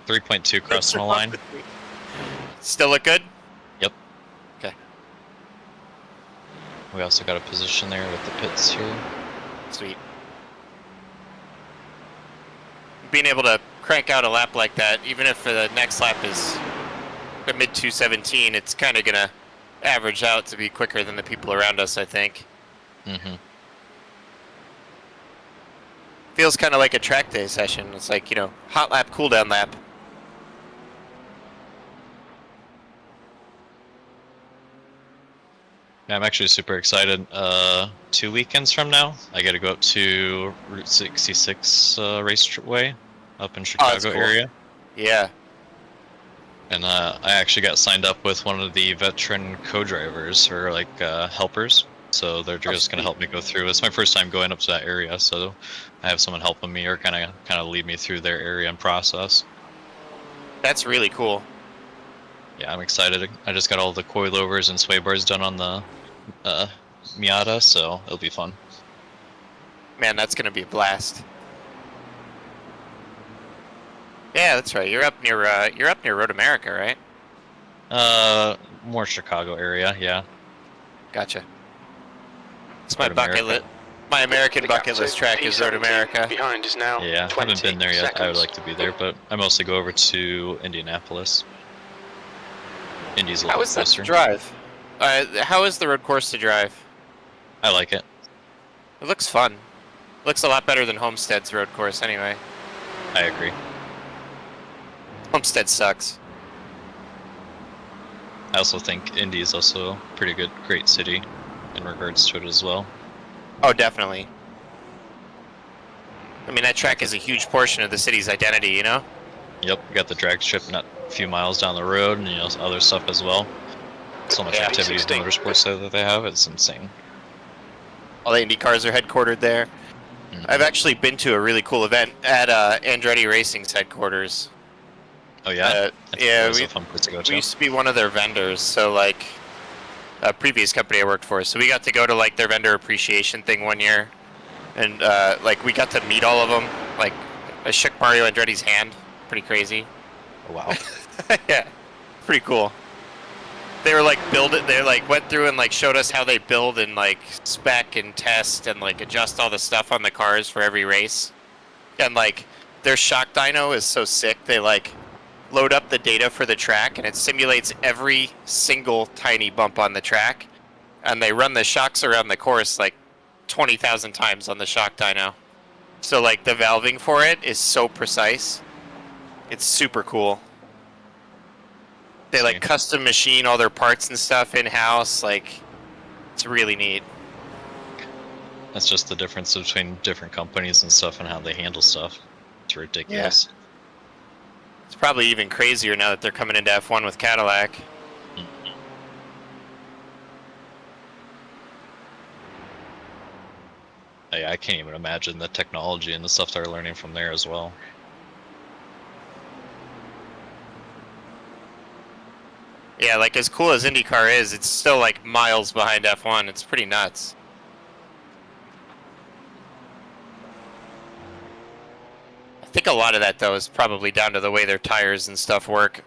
3.2 crossing the line. Still look good? Yep. Okay. We also got a position there with the pits here. Sweet. Being able to crank out a lap like that, even if the next lap is a mid 217, it's kind of gonna average out to be quicker than the people around us, I think. Mm-hmm. Feels kind of like a track day session. It's like, you know, hot lap, cool down lap. Yeah, I'm actually super excited. 2 weekends from now, I got to go up to Route 66 Raceway up in Chicago cool. area. Yeah. And I actually got signed up with one of the veteran co-drivers, or like helpers. So they're just gonna help me go through. It's my first time going up to that area, so I have someone helping me or kind of lead me through their area and process. That's really cool. Yeah, I'm excited. I just got all the coilovers and sway bars done on the Miata, so it'll be fun. Man, that's gonna be a blast. Yeah, that's right. You're up near Road America, right? More Chicago area, yeah. Gotcha. It's my bucket list. My American bucket list track is Road America. Behind is now. Yeah, I haven't been there yet. I would like to be there, but I mostly go over to Indianapolis. Indy's a little closer. How is that to drive? How is the road course to drive? I like it. It looks fun. Looks a lot better than Homestead's road course, anyway. I agree. Homestead sucks. I also think Indy is also a pretty good, great city in regards to it as well. Oh, definitely. I mean, that track is a huge portion of the city's identity, you know? Yep, we got the drag strip not a few miles down the road, and other stuff as well. So much activity in the motorsports there that they have, it's insane. All the Indy cars are headquartered there. Mm-hmm. I've actually been to a really cool event at Andretti Racing's headquarters. Oh yeah? Yeah, a fun place to go to. We used to be one of their vendors, so like a previous company I worked for, so we got to go to like their vendor appreciation thing one year, and like we got to meet all of them. Like I shook Mario Andretti's hand, pretty crazy. Oh wow. Yeah, pretty cool. They were like they like went through and like showed us how they build and like spec and test and like adjust all the stuff on the cars for every race. And like their shock dyno is so sick, they like load up the data for the track and it simulates every single tiny bump on the track, and they run the shocks around the course like 20,000 times on the shock dyno. So like the valving for it is so precise. It's super cool. They like custom machine all their parts and stuff in-house. Like, it's really neat. That's just the difference between different companies and stuff and how they handle stuff. It's ridiculous. Yeah. It's probably even crazier now that they're coming into F1 with Cadillac. I can't even imagine the technology and the stuff they're learning from there as well. Yeah, like as cool as IndyCar is, it's still like miles behind F1. It's pretty nuts. I think a lot of that though is probably down to the way their tires and stuff work.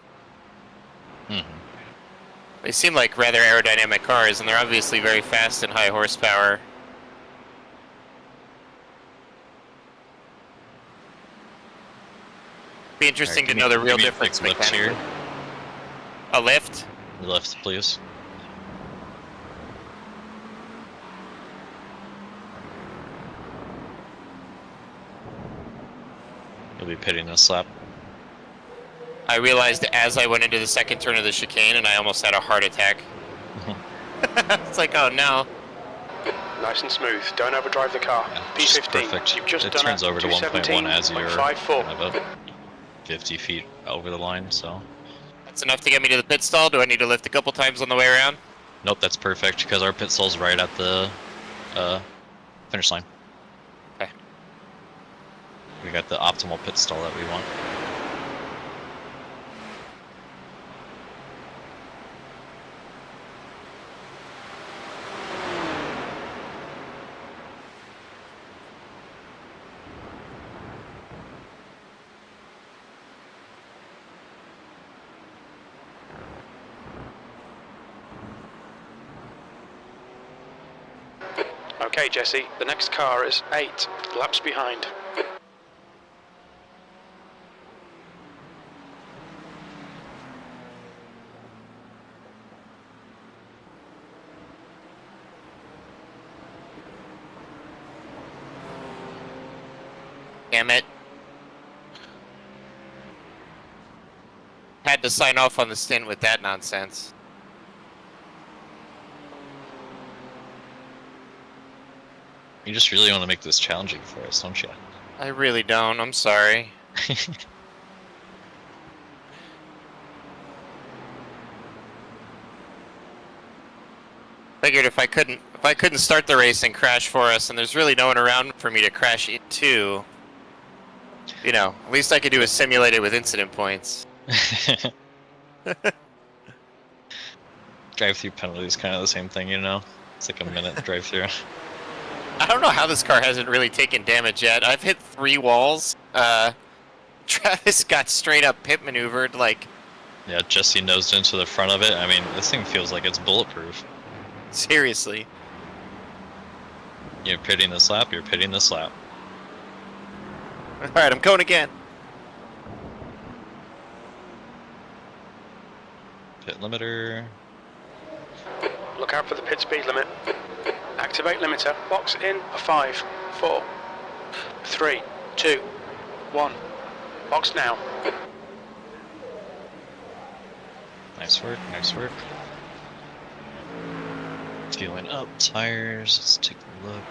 They seem like rather aerodynamic cars, and they're obviously very fast and high horsepower. Be interesting to know the real difference mechanically. A lift? Lift, please. You'll be pitting this lap. I realized as I went into the second turn of the chicane, and I almost had a heart attack. It's like, oh no. Nice and smooth. Don't overdrive the car. Yeah, P15. Perfect. You've just it done turns over to 1.1 as you're 5.4. kind of 50 feet over the line, so. That's enough to get me to the pit stall? Do I need to lift a couple times on the way around? Nope, that's perfect because our pit stall's right at the finish line. Okay. We got the optimal pit stall that we want. Okay, Jesse, the next car is 8 laps behind. Damn it. Had to sign off on the stint with that nonsense. You just really want to make this challenging for us, don't you? I really don't, I'm sorry. Figured if I couldn't start the race and crash for us, and there's really no one around for me to crash into, you know, at least I could do a simulated with incident points. Drive-through penalty is kind of the same thing, you know? It's like a minute drive-through. I don't know how this car hasn't really taken damage yet. I've hit 3 walls. Travis got straight up pit maneuvered, like... Yeah, Jesse nosed into the front of it. I mean, this thing feels like it's bulletproof. Seriously. You're pitting this lap, you're pitting this lap. Alright, I'm going again. Pit limiter. Look out for the pit speed limit. Activate limiter. Box in a 5, 4, 3, 2, 1. Box now. Nice work, nice work. Fueling up, tires, let's take a look.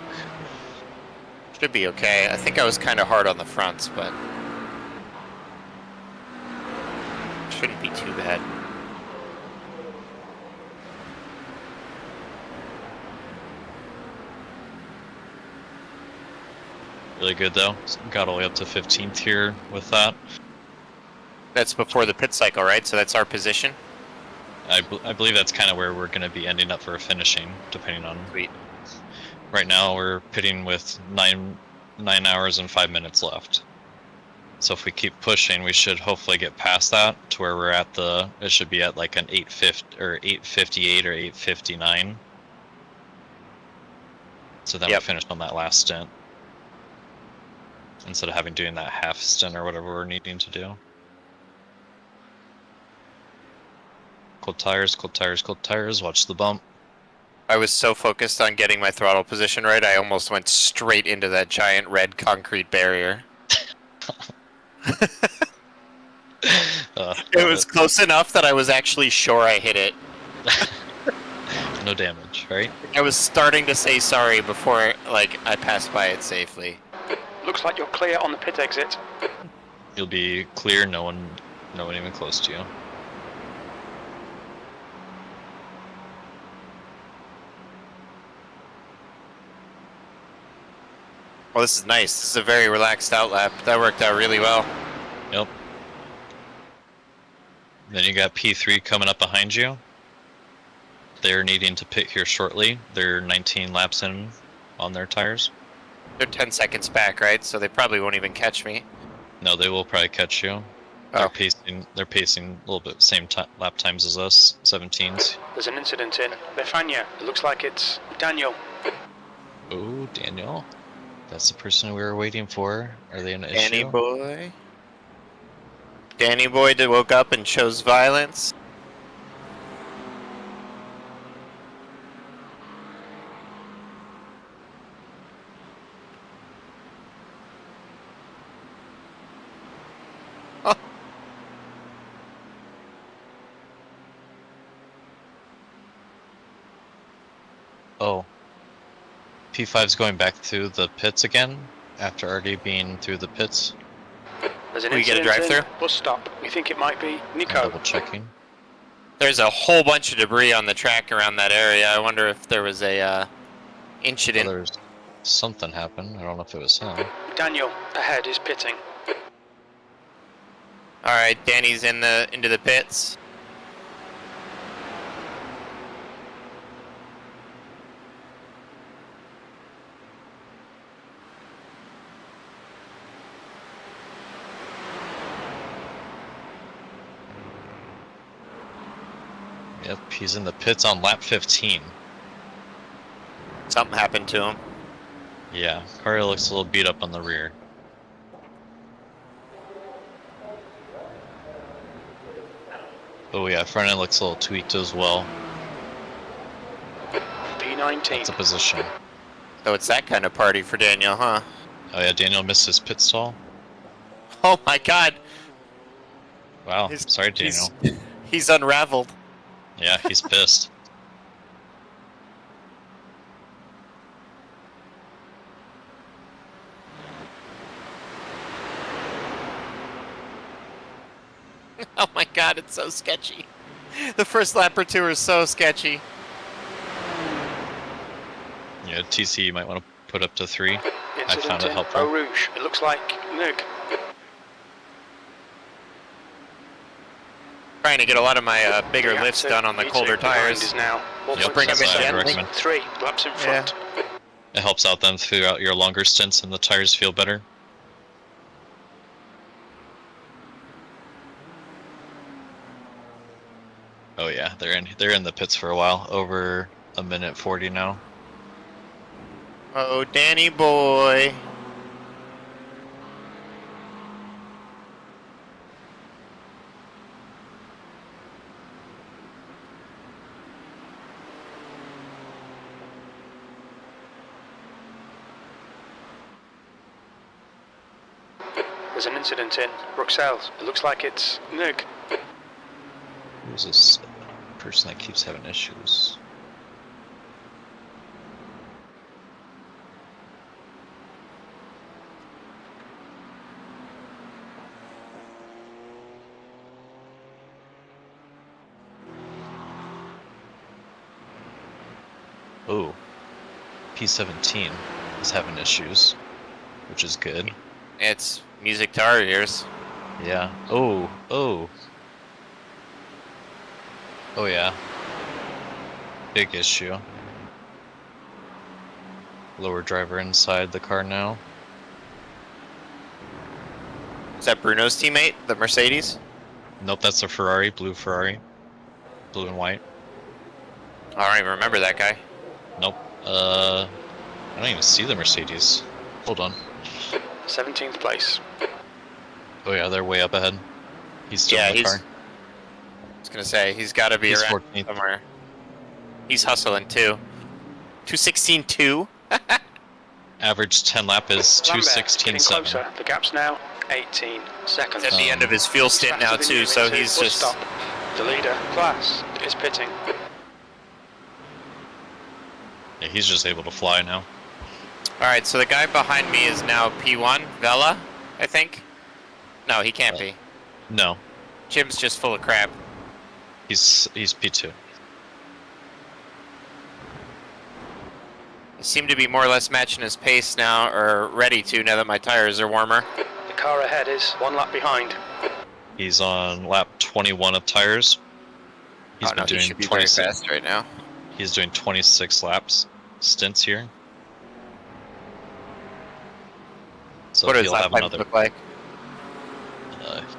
Should be okay. I think I was kind of hard on the fronts, but... shouldn't be too bad. Really good though. Got all the way up to 15th here with that. That's before the pit cycle, right? So that's our position? I believe that's kind of where we're going to be ending up for finishing, depending on... Sweet. Right now we're pitting with 9 hours and 5 minutes left. So if we keep pushing, we should hopefully get past that to where we're at the... It should be at like an 850 or 858 or 859. So then we finish on that last stint. Instead of having doing that half stint or whatever we're needing to do. Cold tires, cold tires, cold tires, watch the bump. I was so focused on getting my throttle position right, I almost went straight into that giant red concrete barrier. It was close enough that I was actually sure I hit it. No damage, right? I was starting to say sorry before, like, I passed by it safely. Looks like you're clear on the pit exit. You'll be clear, no one even close to you. Well, this is nice. This is a very relaxed outlap. That worked out really well. Yep. Then you got P3 coming up behind you. They're needing to pit here shortly. They're 19 laps in on their tires. They're 10 seconds back, right? So they probably won't even catch me. No, they will probably catch you. Oh. They're pacing a little bit same lap times as us, 17s. There's an incident in Befania. It looks like it's Daniel. Oh, Daniel. That's the person we were waiting for. Are they in an issue? Danny boy. Danny boy woke up and chose violence. Oh. P5's going back through the pits again, after already being through the pits. There's an We get a incident drive-thru? in bus stop. We think it might be I'm Nico. double checking. There's a whole bunch of debris on the track around that area. I wonder if there was a incident. Well, there's something happened. I don't know if it was him. Daniel, ahead is pitting. All right, Danny's into the pits. Yep, he's in the pits on lap 15. Something happened to him. Yeah, car looks a little beat up on the rear. Oh yeah, front end looks a little tweaked as well. P19. That's a position. So it's that kind of party for Daniel, huh? Oh yeah, Daniel missed his pit stall. Oh my god! Wow, sorry Daniel. He's unraveled. Yeah, he's pissed. Oh my god, it's so sketchy. The first lap or two are so sketchy. Yeah, TC you might want to put up to 3. I found it in helpful. Eau Rouge. It looks like Nick. Trying to get a lot of my bigger The lifts active done on the V2 colder behind tires. Is now Yep, bring 'em that's in what I'd gently. recommend. 3 laps in front. It helps out them throughout your longer stints and the tires feel better. Oh yeah, they're in the pits for a while. Over a minute 40 now. Oh, Danny boy. There's an incident in Bruxelles. It looks like it's Nick. Who's this person that keeps having issues? Oh, P17 is having issues, which is good. It's music to our ears. Yeah. Oh. Oh yeah. Big issue. Lower driver inside the car now. Is that Bruno's teammate, the Mercedes? Nope, that's a Ferrari, blue Ferrari. Blue and white. I don't even remember that guy. Nope. I don't even see the Mercedes. Hold on. 17th place. Oh yeah, they're way up ahead. He's still in the car. I was gonna say, he's gotta be He's around 14th. somewhere. He's hustling too. 2:16.2. Average 10 lap is Getting 2:16.7. closer. The gap's now 18 seconds. At the end of his fuel stint now Faster than too, you so into he's bus just... stop. The leader class is pitting. Yeah, he's just able to fly now. Alright, so the guy behind me is now P1, Vela, I think? No, he can't be. No, Jim's just full of crap. he's P2. I seem to be more or less matching his pace now, or ready to now that my tires are warmer. The car ahead is 1 lap behind. He's on lap 21 of tires. He's Oh, been no, doing he should be very 26. fast right now. He's doing 26 laps stints here. So What does he'll that have time another. look like?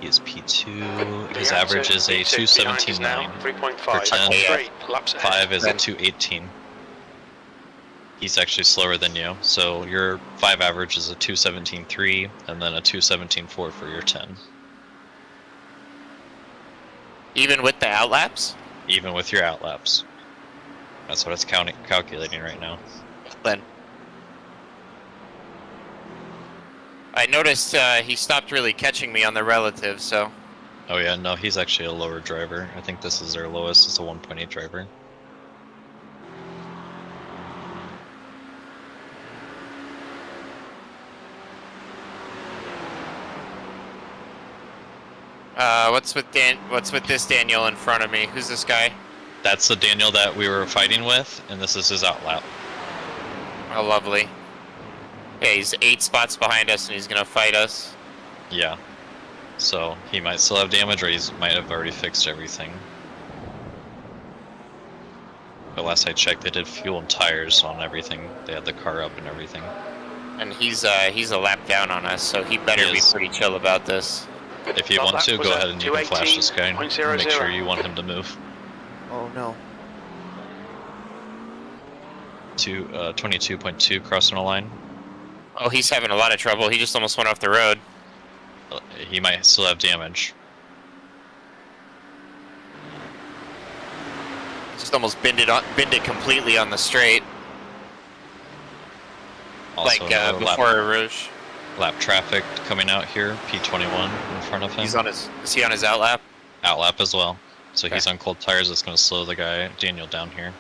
He is P2. The His outer average is a V2 behind is now 2:17.9. 3.5. For 10. 3 laps ahead. 5 is a 2:18. He's actually slower than you. So your 5 average is a 2:17.3, and then a 2:17.4 for your 10. Even with the outlaps? Even with your outlaps. That's what it's calculating right now. Then I noticed he stopped really catching me on the relative, so... Oh yeah, no, he's actually a lower driver. I think this is their lowest. It's a 1.8 driver. What's with this Daniel in front of me? Who's this guy? That's the Daniel that we were fighting with, and this is his outlap. Oh, lovely. Yeah, he's 8 spots behind us, and he's gonna fight us. Yeah. So he might still have damage, or he might have already fixed everything. But last I checked, they did fuel and tires on everything. They had the car up and everything. And he's a lap down on us, so he better be pretty chill about this. If you Well, want that to, was go a ahead and you can flash this guy and 2:18.00. make sure you want him to move. Oh no. 22.2 crossing the line. Oh, he's having a lot of trouble. He just almost went off the road. He might still have damage. Just almost binned it completely on the straight. Also, like before Rouge. Lap traffic coming out here. P21 in front of him. He's on his. Is he on his outlap? Outlap as well. So Okay. he's on cold tires. That's going to slow the guy Daniel down here.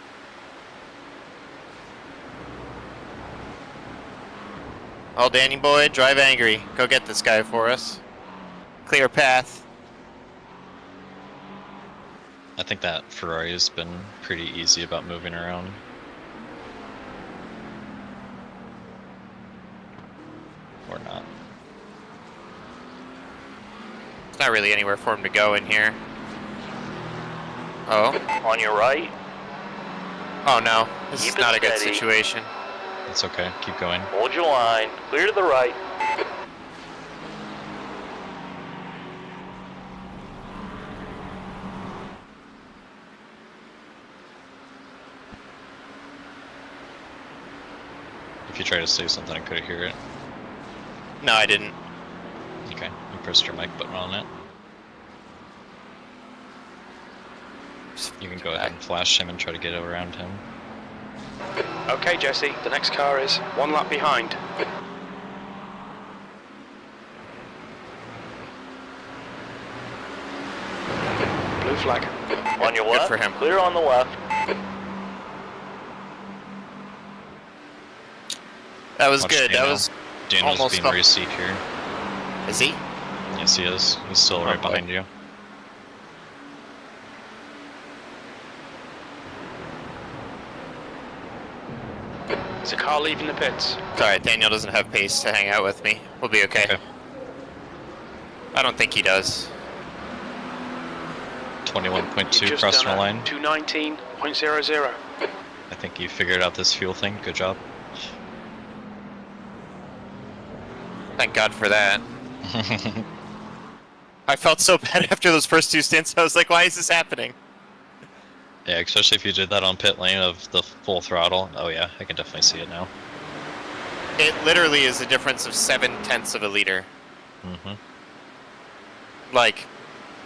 Oh, Danny boy, drive angry. Go get this guy for us. Clear path. I think that Ferrari has been pretty easy about moving around. Or not. There's not really anywhere for him to go in here. Oh. On your right. Oh no. This Keep is it not a good steady. situation. It's okay. Keep going. Hold your line. Clear to the right. If you try to say something, I couldn't hear it. No, I didn't. Okay. You pressed your mic button on it. You can go ahead and flash him and try to get around him. Okay, Jesse, the next car is 1 lap behind. Blue flag. On your Good left. for him. Clear on the left. That was Watch good. That Daniel. was Daniel's almost being up. very seat here. Is he? Yes, he is. He's still right behind you. There's a car leaving the pits. It's alright, Daniel doesn't have pace to hang out with me. We'll be okay. I don't think he does. 21.2 crossing the line. 219.00. I think you figured out this fuel thing. Good job. Thank God for that. I felt so bad after those first 2 stints. I was like, why is this happening? Yeah, especially if you did that on pit lane of the full throttle. Oh yeah, I can definitely see it now. It literally is a difference of 0.7 of a liter. Mm-hmm. Like,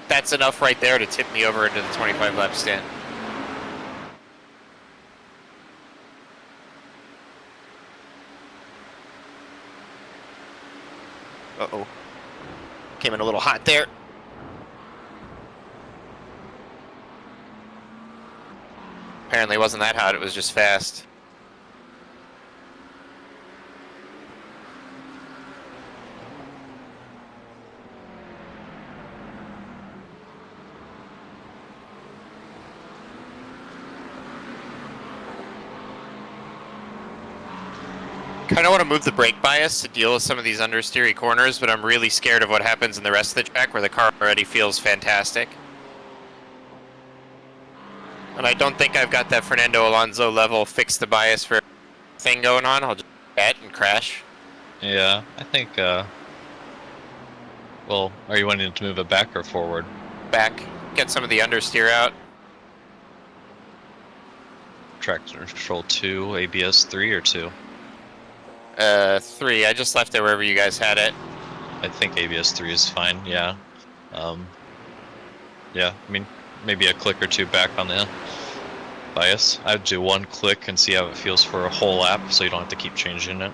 that's enough right there to tip me over into the 25 lap stint. Uh-oh. Came in a little hot there. Apparently it wasn't that hot, it was just fast. Kind of want to move the brake bias to deal with some of these understeery corners, but I'm really scared of what happens in the rest of the track where the car already feels fantastic. And I don't think I've got that Fernando Alonso level fix the bias for thing going on. I'll just bet and crash. Yeah, I think, well, are you wanting to move it back or forward? Back. Get some of the understeer out. Traction control 2, ABS 3 or 2? 3. I just left it wherever you guys had it. I think ABS 3 is fine, yeah. Yeah, I mean, maybe a click or 2 back on the bias. I'd do 1 click and see how it feels for a whole lap, so you don't have to keep changing it.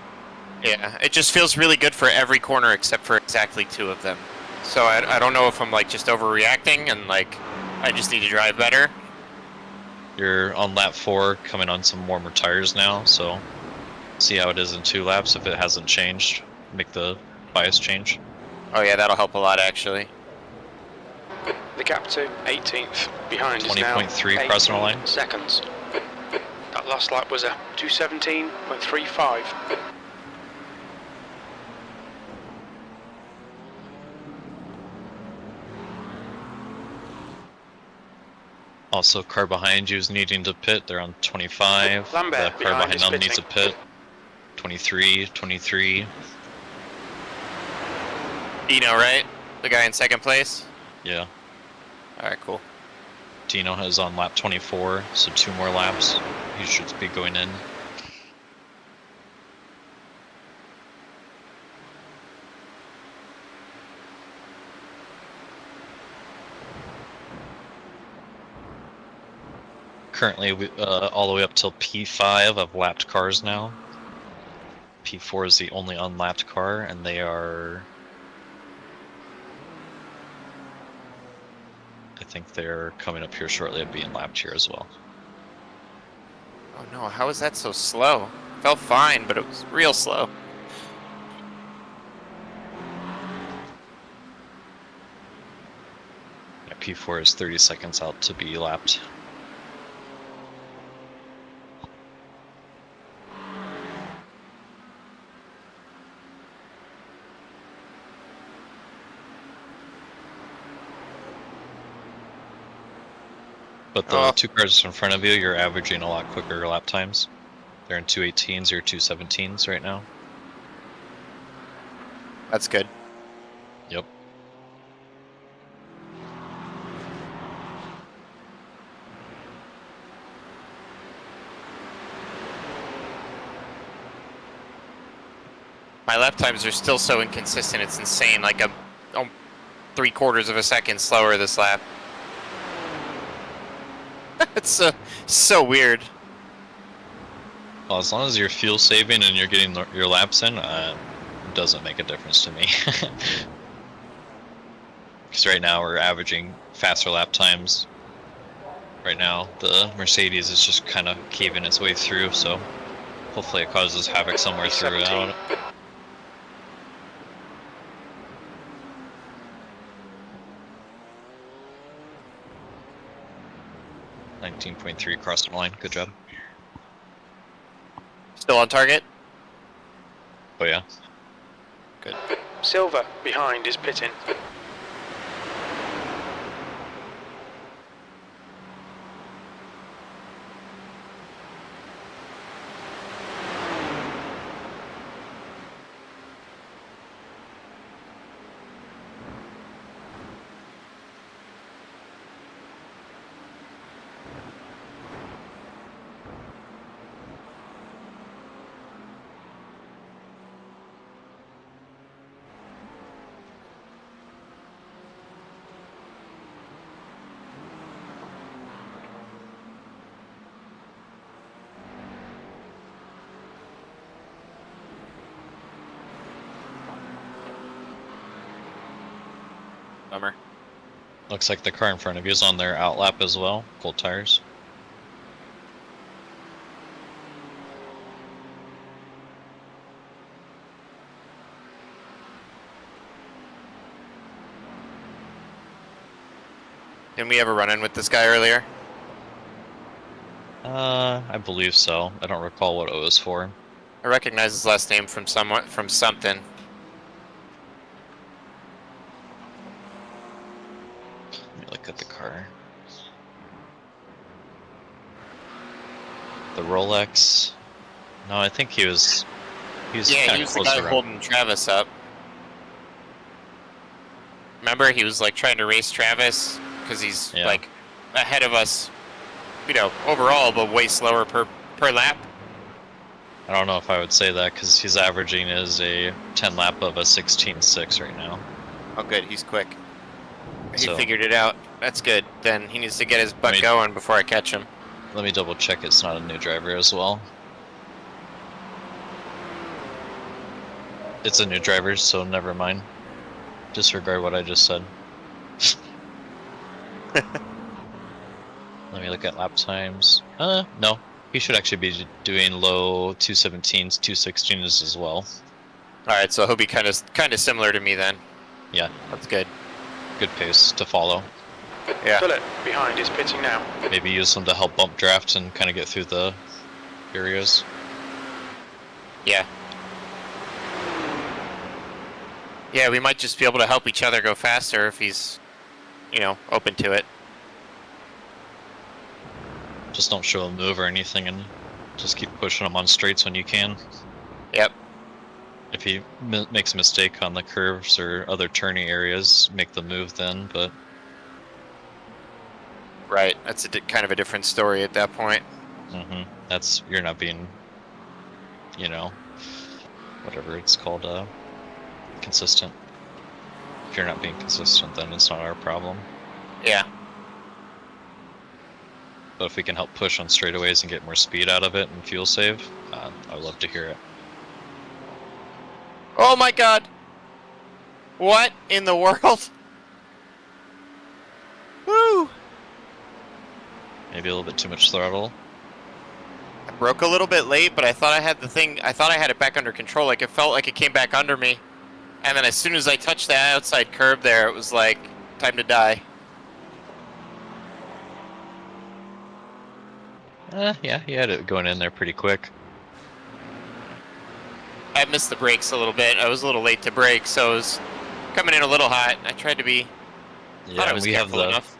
Yeah, it just feels really good for every corner except for exactly 2 of them. So I don't know if I'm like just overreacting and like I just need to drive better. You're on lap 4, coming on some warmer tires now, so see how it is in 2 laps. If it hasn't changed, make the bias change. Oh yeah, that'll help a lot actually. The gap to 18th behind is now 20.3 crossing the line. 8 seconds. That last lap was a 217.35. Also, car behind you is needing to pit. They're on 25. Lambert The car behind behind is them needs pitting. a pit. 23, 23. Dino, right? The guy in 2nd place? Yeah. Alright, cool. Dino is on lap 24, so 2 more laps. He should be going in. currently all the way up till P5 of lapped cars now. P4 is the only unlapped car, and they are... I think they're coming up here shortly of being lapped here as well. Oh no, how is that so slow? Felt fine, but it was real slow. Yeah, P4 is 30 seconds out to be lapped. But the two cars in front of you, you're averaging a lot quicker lap times. They're in 2:18s or 2:17s right now. That's good. Yep. My lap times are still so inconsistent, it's insane. Like I'm 3/4 of a second slower this lap. It's so weird. Well, as long as you're fuel saving and you're getting your laps in, it doesn't make a difference to me. Because right now we're averaging faster lap times. Right now the Mercedes is just kind of caving its way through, so hopefully it causes havoc somewhere throughout. 19.3 across the line. Good job. Still on target? Oh yeah. Good. Silver behind is pitting. Bummer. Looks like the car in front of you is on their outlap as well. Cold tires. Didn't we ever run in with this guy earlier? I believe so. I don't recall what it was for. I recognize his last name from something. Let me look at the car. The Rolex. No, I think he was. Yeah, he was the guy holding Travis up. Remember, he was like trying to race Travis because he's like ahead of us, you know, overall, but way slower per lap. I don't know if I would say that because he's averaging is a 10 lap of a 16.6 right now. Oh, good, he's quick. He figured it out. That's good. Then he needs to get his butt going before I catch him. Let me double check it's not a new driver as well. It's a new driver, so never mind. Disregard what I just said. Let me look at lap times. No. He should actually be doing low 217s, 216s as well. Alright, so he'll be kind of similar to me then. Yeah. That's good. Good pace to follow. Yeah. Bullet behind is pitting now. Maybe use them to help bump draft and kind of get through the areas. Yeah. Yeah, we might just be able to help each other go faster if he's, you know, open to it. Just don't show a move or anything and just keep pushing him on straights when you can. Yep. If he makes a mistake on the curves or other turning areas, make the move then, but... Right, that's kind of a different story at that point. Mm-hmm. You're not being, you know, whatever it's called, consistent. If you're not being consistent, then it's not our problem. Yeah. But if we can help push on straightaways and get more speed out of it and fuel save, I would love to hear it. Oh my god! What in the world? Woo! Maybe a little bit too much throttle. I broke a little bit late, but I thought I had it back under control. Like, it felt like it came back under me. And then as soon as I touched the outside curb there, it was like, time to die. Yeah, he had it going in there pretty quick. I missed the brakes a little bit. I was a little late to brake, so it was coming in a little hot. I tried to be... Yeah, we have enough.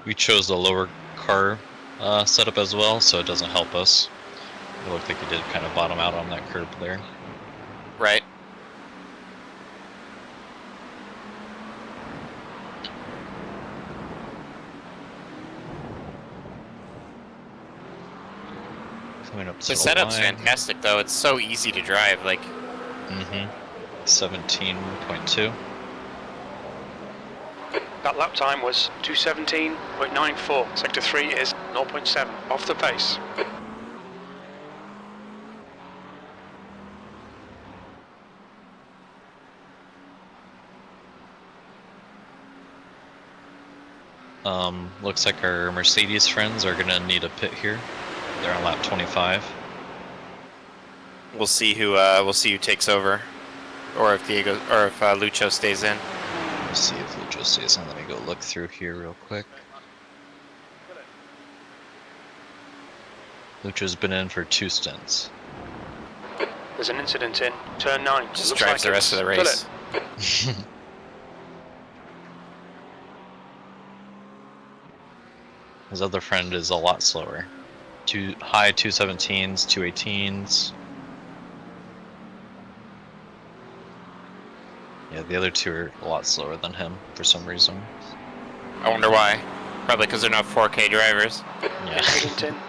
We chose the lower car setup as well, so it doesn't help us. It looked like it did kind of bottom out on that curb there. Right. Coming up to The setup's fantastic, though. It's so easy to drive. Like. 17.2. That lap time was 2:17.94. Sector 3 is 0.7 off the pace. Looks like our Mercedes friends are gonna need a pit here. They're on lap 25. We'll see who takes over, or if Lucho stays in. Let's see if Lucho stays in. Let me go look through here real quick. Lucho's been in for 2 stints. There's an incident in turn 9. Just drives the rest of the race. His other friend is a lot slower. High 217s, 218s. Yeah, the other two are a lot slower than him for some reason. I wonder why. Probably because they're not 4K drivers. Yeah.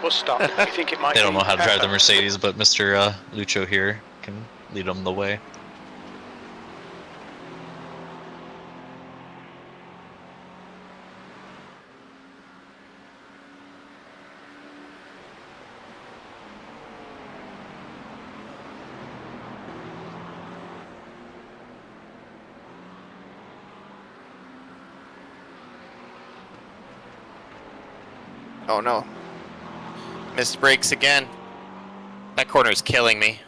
Bus stop. I think it might They don't know how to drive the Mercedes, but Mr. Lucho here can lead them the way. Oh no. Missed brakes again. That corner is killing me.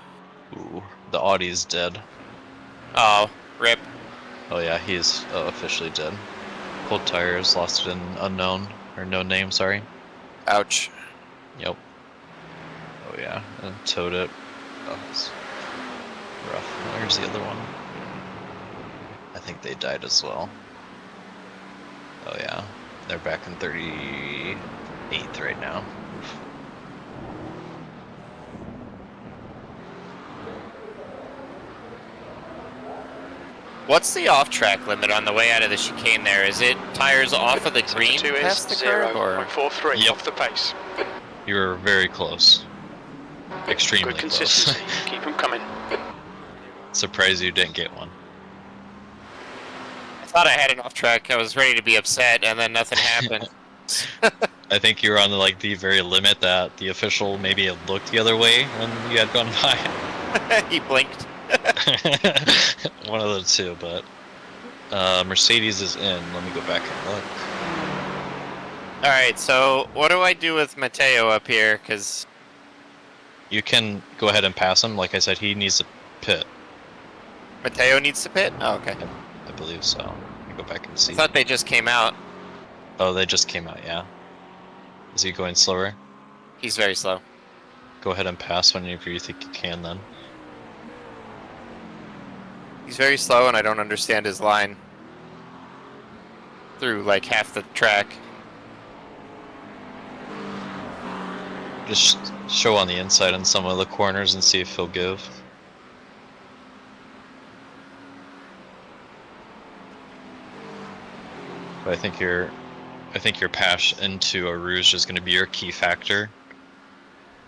Ooh, the Audi's dead. Oh, rip. Oh yeah, he is officially dead. Cold tires, lost it in unknown, or no name, sorry. Ouch. Yep. Oh yeah, and towed it. Oh, it's rough. Where's the other one? I think they died as well. Oh yeah, they're back in 38th right now. Oof. What's the off-track limit on the way out of the chicane there? Is it tires off of the green past the curb, or 0.43 off the pace? You were very close. Extremely Good consistency. close. Keep them coming. Surprised you didn't get one. I thought I had an off-track. I was ready to be upset, and then nothing happened. I think you were on the very limit that the official maybe had looked the other way when you had gone by. He blinked. One of the two, but Mercedes is in. Let me go back and look. Alright, so what do I do with Mateo up here? Because you can go ahead and pass him. Like I said, he needs to pit. Mateo needs to pit? Oh, okay. I believe so. Let me go back and see. I thought they just came out. Oh, they just came out, yeah. Is he going slower? He's very slow. Go ahead and pass whenever you think you can, then. He's very slow, and I don't understand his line through like half the track. Just show on the inside in some of the corners and see if he'll give. But I think your pass into a rouge is going to be your key factor.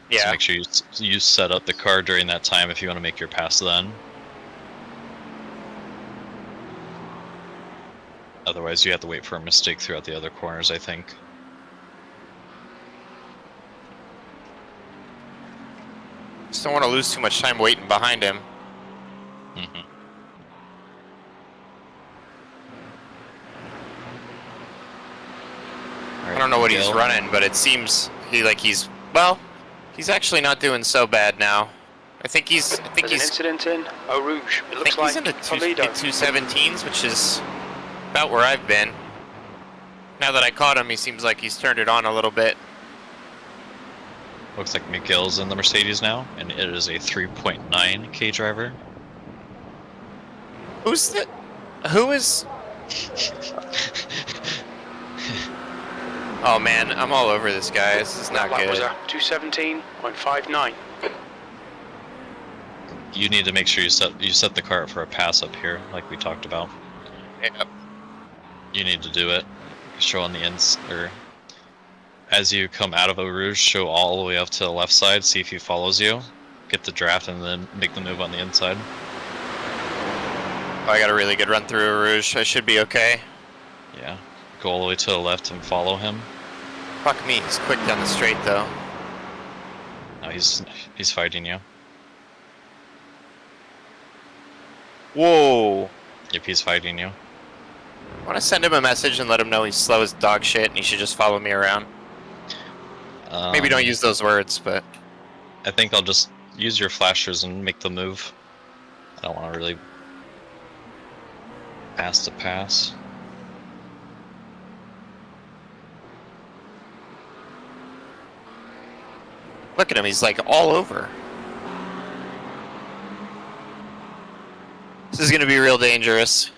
Yeah. So make sure you set up the car during that time if you want to make your pass then. Otherwise, you have to wait for a mistake throughout the other corners, I think. Just don't want to lose too much time waiting behind him. Mm-hmm. I don't know what he's running, but it seems he's actually not doing so bad now. I think he's There's an incident in Eau Rouge. It looks like he's in the Toledo. 217s, which is about where I've been. Now that I caught him, he seems like he's turned it on a little bit. Looks like Miguel's in the Mercedes now, and it is a 3.9K driver. Who is... Oh man, I'm all over this guy. This is not That good. was a 217.59. You need to make sure you set the car up for a pass up here, like we talked about. Yep. You need to do it. Show on the ends, or as you come out of Eau Rouge, show all the way up to the left side, see if he follows you. Get the draft and then make the move on the inside. Oh, I got a really good run through Eau Rouge. I should be okay. Yeah. Go all the way to the left and follow him. Fuck me, he's quick down the straight though. No, he's fighting you. Whoa. Yep, he's fighting you. I want to send him a message and let him know he's slow as dog shit and he should just follow me around. Maybe don't use those words, but... I think I'll just use your flashers and make the move. I don't want to really pass to pass. Look at him, he's like all over. This is going to be real dangerous.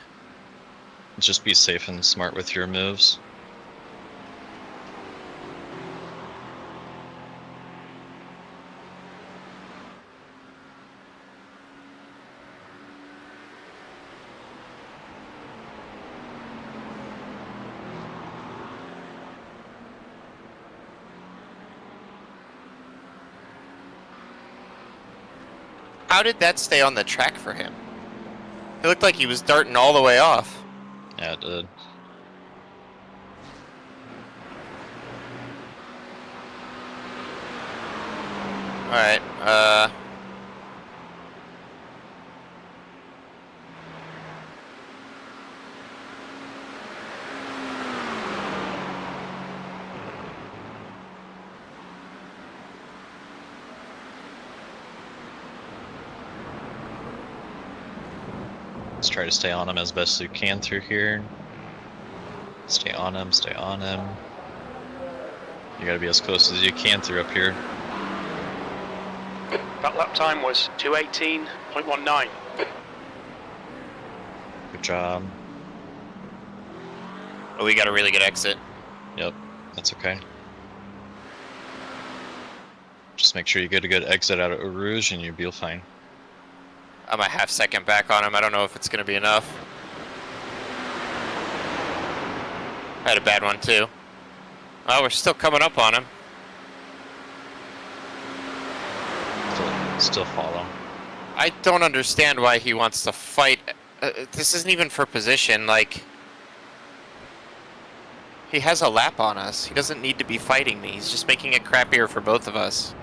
Just be safe and smart with your moves. How did that stay on the track for him? It looked like he was darting all the way off. Yeah, it did. Alright, Let's try to stay on him as best you can through here. Stay on him, stay on him. You gotta be as close as you can through up here. That lap time was 218.19. Good job. oh, we got a really good exit. Yep, that's okay. Just make sure you get a good exit out of Eau Rouge and you'll be fine. I'm a half second back on him. I don't know if it's going to be enough. I had a bad one too. Oh, we're still coming up on him. Still follow. I don't understand why he wants to fight. This isn't even for position. Like, he has a lap on us. He doesn't need to be fighting me. He's just making it crappier for both of us.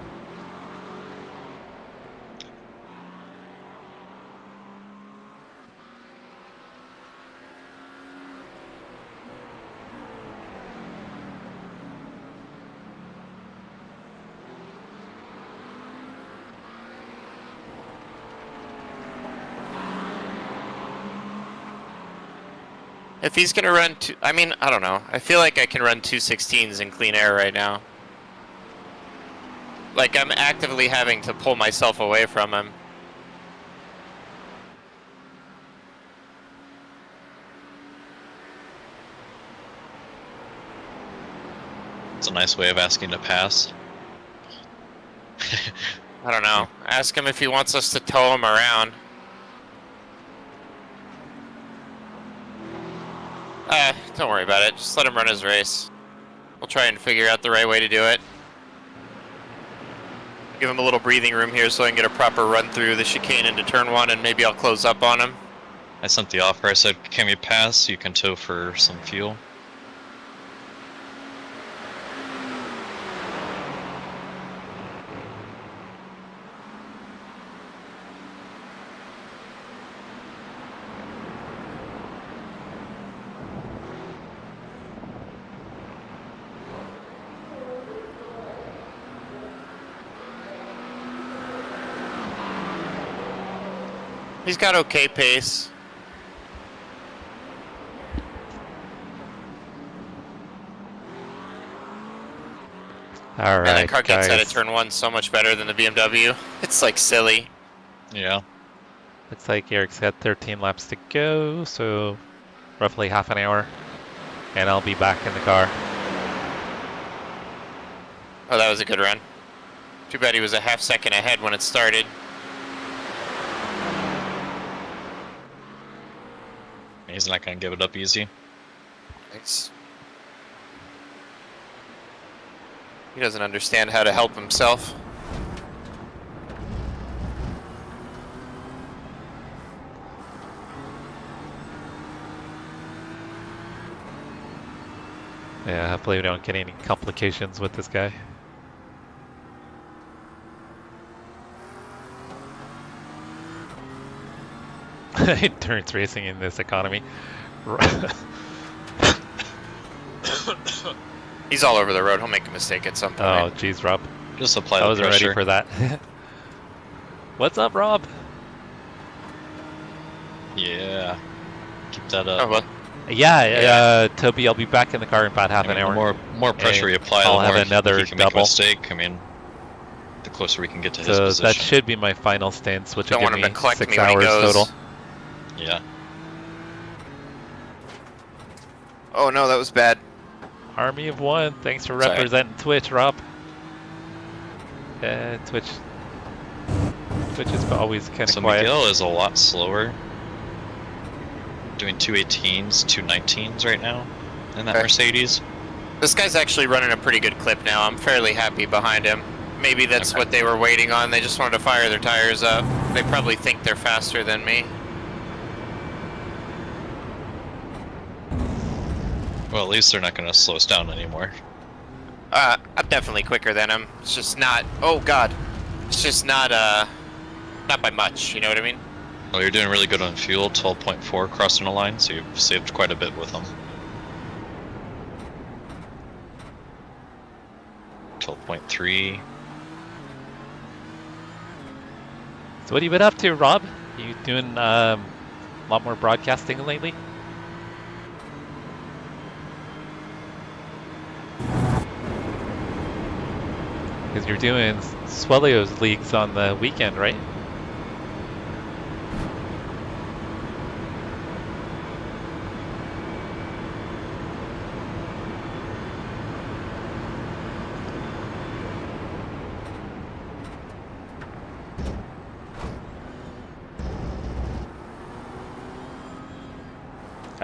If he's gonna run two, I mean, I don't know. I feel like I can run 216s in clean air right now. Like, I'm actively having to pull myself away from him. It's a nice way of asking to pass. I don't know. Ask him if he wants us to tow him around. Don't worry about it. Just let him run his race. We'll try and figure out the right way to do it. Give him a little breathing room here so I can get a proper run through the chicane into turn one, and maybe I'll close up on him. I sent the offer. I said, can we pass? You can tow for some fuel. He's got okay pace. All And right, that car gets guys. out of turn 1 so much better than the BMW. It's like silly. Yeah. Looks like Eric's got 13 laps to go, so roughly half an hour, and I'll be back in the car. Oh, that was a good run. Too bad he was a half second ahead when it started. He's not going to give it up easy. Nice. He doesn't understand how to help himself. Yeah, hopefully we don't get any complications with this guy. Endurance racing in this economy. He's all over the road. He'll make a mistake at some point. Oh, geez, Rob. Just apply I the wasn't pressure. ready for that. What's up, Rob? Yeah. Keep that Oh, up. well. Yeah, Toby, I'll be back in the car in about half I mean, an hour. the more pressure we apply, I'll the have more another he can make a double. mistake. I mean, the closer we can get to his So position. that should be my final stance, which will Don't give want him me to collect 6 me when he hours goes. total. Yeah. Oh no, that was bad. Army of One, thanks for Sorry. representing Twitch, Rob. Twitch is always kind of So quiet. Miguel is a lot slower. Doing 218s, 219s right now in that Okay. Mercedes. This guy's actually running a pretty good clip now. I'm fairly happy behind him. Maybe that's Okay. what they were waiting on. They just wanted to fire their tires up. They probably think they're faster than me. Well, at least they're not going to slow us down anymore. I'm definitely quicker than him. It's just not. Oh God. It's just not. Not by much. You know what I mean? Well, you're doing really good on fuel, 12.4 crossing the line, so you've saved quite a bit with them. 12.3. So what have you been up to, Rob? You doing a lot more broadcasting lately? Because you're doing Swellio's leagues on the weekend, right?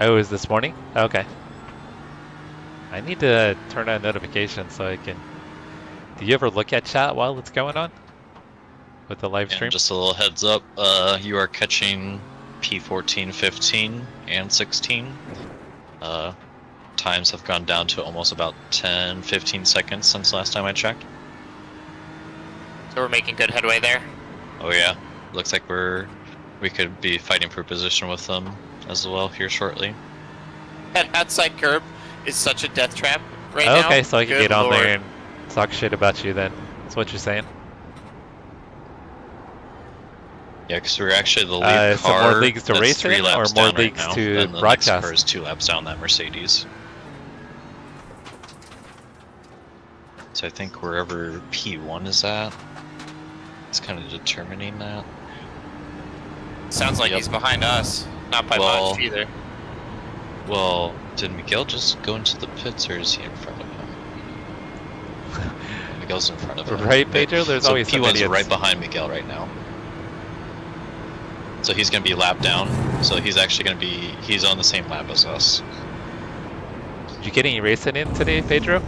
Oh, it was this morning? Okay. I need to turn on notifications so I can... Do you ever look at chat while it's going on? With the live stream? And just a little heads up, you are catching P14, 15, and 16. Times have gone down to almost about 10, 15 seconds since last time I checked. So we're making good headway there. Oh yeah, looks like we could be fighting for position with them as well here shortly. That outside curb is such a death trap right now. Okay, so I can Good get on Lord. there and talk shit about you then. That's what you're saying? Yeah, because we're actually the lead so car. more leagues to that's race 3 in, laps or more down right leagues now, to and the broadcast? next car is 2 laps down that Mercedes. So I think wherever P1 is at, it's kind of determining that. Sounds like Yep. he's behind us. Not by Well- much either. Well, did Miguel just go into the pits, or is he in front of him? Miguel's in front of him. Right, Pedro? There's So always some P1's idiots. right behind Miguel right now. So he's going to be lapped down. So he's actually going to be, he's on the same lap as us. Did you get any racing in today, Pedro?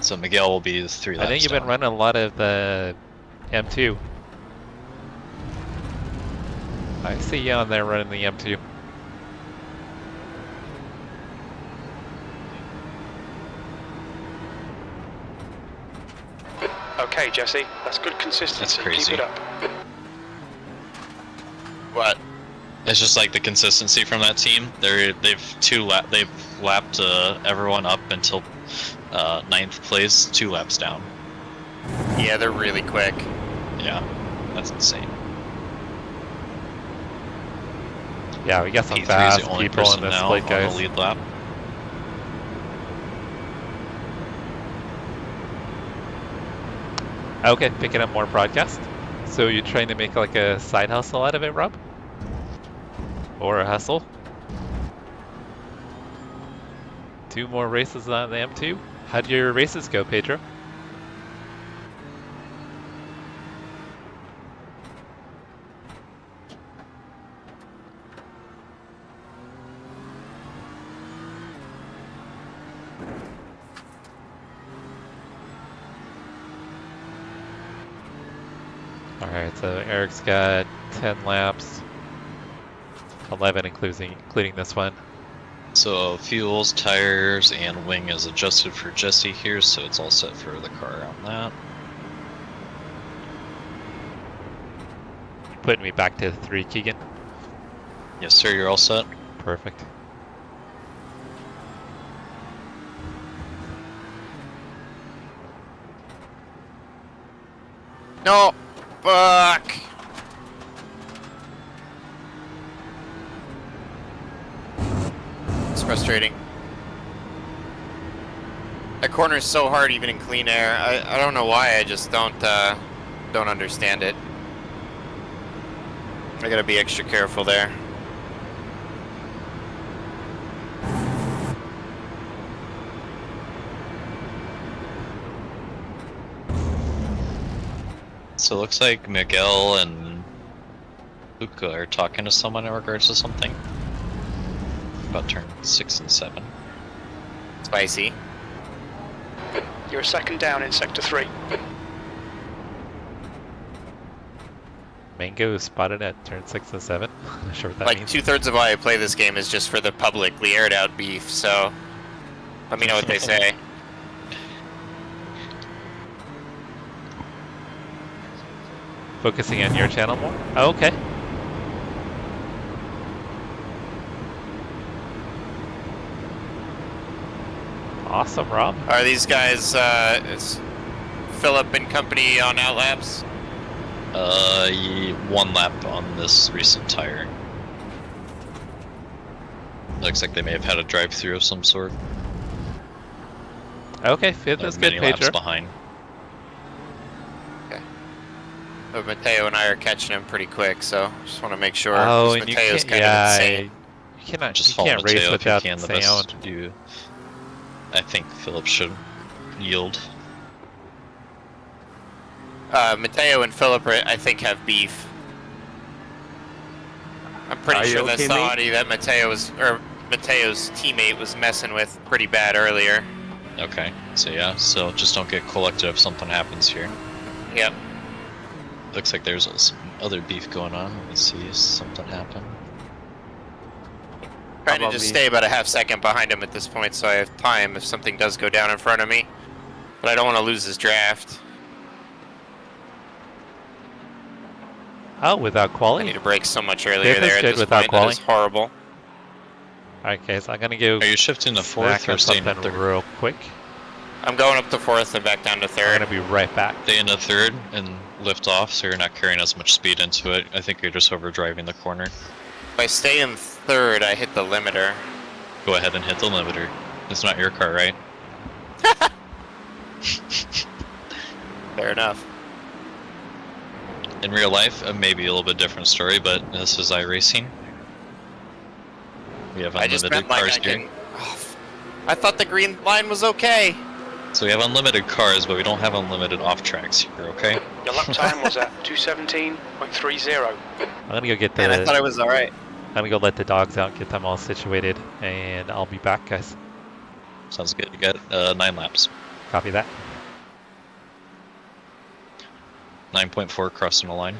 So Miguel will be 3 laps I think you've down. been running a lot of the M2. I see you on there running the M2. Okay, Jesse, that's good consistency. That's crazy. Keep it up. What? It's just like the consistency from that team. They've lapped everyone up until 9th place, 2 laps down. Yeah, they're really quick. Yeah, that's insane. Yeah, we got some P3 is fast the only people person in this now split, on guys. the lead lap. Okay, picking up more broadcast. So you're trying to make like a side hustle out of it, Rob? Or a hustle? 2 more races on the M2. How'd your races go, Pedro? Alright, so Eric's got 10 laps. 11 including this one. So fuels, tires, and wing is adjusted for Jesse here, so it's all set for the car on that. Putting me back to 3, Keegan. Yes, sir, you're all set. Perfect. No! Fuck! It's frustrating. That corner is so hard even in clean air. I don't know why, I just don't understand it. I gotta be extra careful there. So it looks like Miguel and Luca are talking to someone in regards to something. About turn 6 and 7. Spicy. You're a second down in sector 3. Mango spotted at turn 6 and 7. Not sure what that Like means. 2/3 of why I play this game is just for the publicly aired out beef, so let me know what they say. Focusing on your channel more? Oh, okay. Awesome, Rob. Are these guys, is Philip and company on outlaps? 1 lap on this recent tire. Looks like they may have had a drive-through of some sort. Okay, 5th is good, Many laps Pedro. behind. Okay. But Mateo and I are catching him pretty quick, so just want to make sure. Oh, 'cause and you Mateo's can't, kind yeah, of insane. you cannot, Just you follow can't race Mateo if you without can. The best sound. to do. I think Philip should yield. Mateo and Philip, I think, have beef. I'm pretty Are you sure that's okay, the mate? Audi that Mateo's teammate was messing with pretty bad earlier. Okay, so yeah, so just don't get collected if something happens here. Yep. Looks like there's some other beef going on. Let me see if something happened. Trying to just stay about a half second behind him at this point, so I have time if something does go down in front of me. But I don't want to lose his draft. Oh, without I quali? need to brake so much earlier Fifth is there at good this without point. That quali. is horrible. Okay, so I'm gonna go. Are you shifting to snack 4th or on staying something to 3rd? real quick. I'm going up to 4th and back down to I'm 3rd. gonna be right back. Stay into 3rd and lift off so you're not carrying as much speed into it. I think you're just overdriving the corner. If I stay in 3rd, I hit the limiter. Go ahead and hit the limiter. It's not your car, right? Fair enough. In real life, it may be a little bit different story, but this is iRacing. We have I just unlimited meant like cars I here. can... I thought the green line was okay. So we have unlimited cars, but we don't have unlimited off tracks here, okay? Your lap time was at 2:17.30. I'm gonna go get the. And I thought I was alright. I'm gonna go let the dogs out, get them all situated, and I'll be back, guys. Sounds good. You got 9 laps. Copy that. 9.4 crossing the line.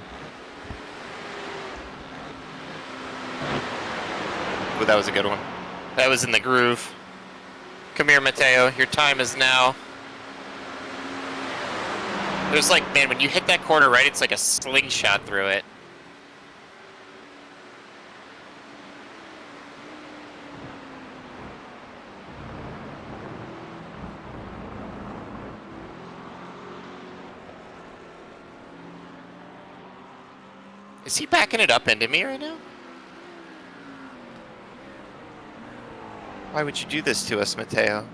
Ooh, that was a good one. That was in the groove. Come here, Mateo. Your time is now. There's like, man, when you hit that corner right, it's like a slingshot through it. Is he backing it up into me right now? Why would you do this to us, Mateo?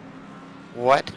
What?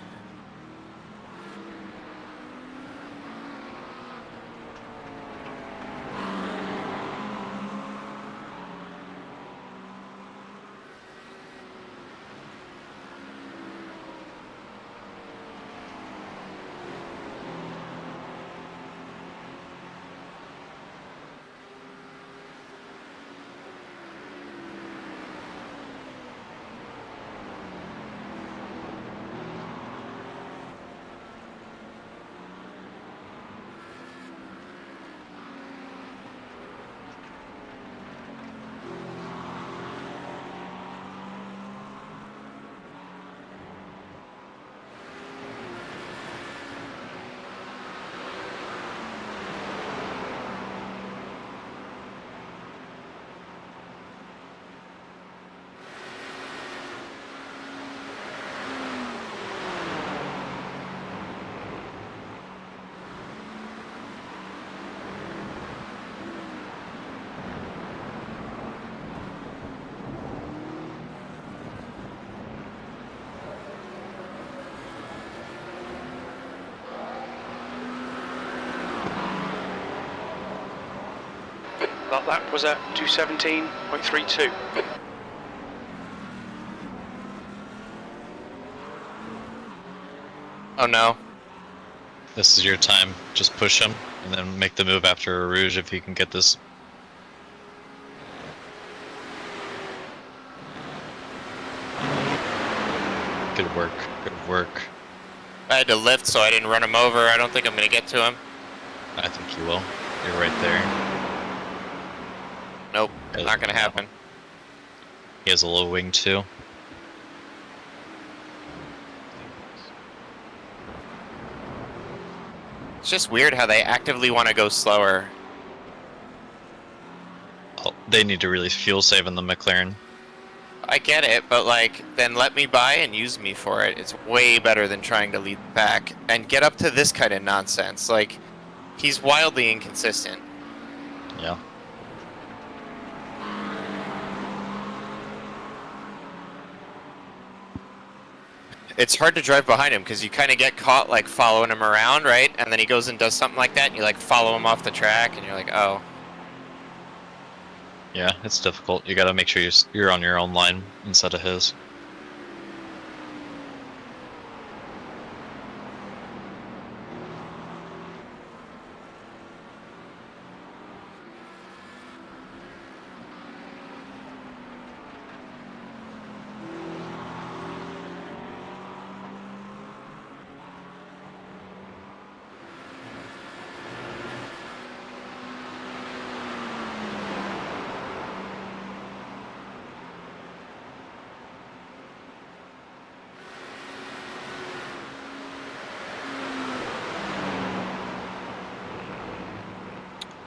That lap was at 2:17.32. Oh no. This is your time. Just push him and then make the move after Rouge if you can get this. Good work. Good work. I had to lift so I didn't run him over. I don't think I'm going to get to him. I think you will. You're right there. Nope, not going to happen. He has a low wing too. It's just weird how they actively want to go slower. Oh, they need to really fuel save in the McLaren. I get it, but like, then let me buy and use me for it. It's way better than trying to lead the pack and get up to this kind of nonsense. Like, he's wildly inconsistent. Yeah. It's hard to drive behind him because you kind of get caught like following him around, right? And then he goes and does something like that and you like follow him off the track and you're like, oh. Yeah, it's difficult. You gotta make sure you're on your own line instead of his.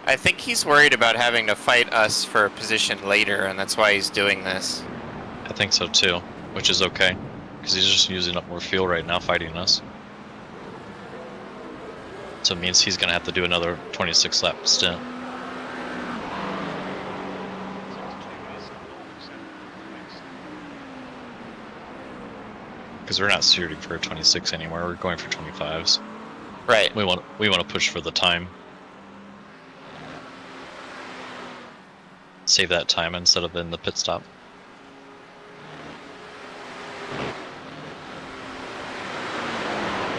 I think he's worried about having to fight us for a position later, and that's why he's doing this. I think so too, which is okay, because he's just using up more fuel right now fighting us. So it means he's going to have to do another 26 lap stint. Because we're not shooting for a 26 anymore, we're going for 25s. Right. We want to push for the time. Save that time instead of in the pit stop.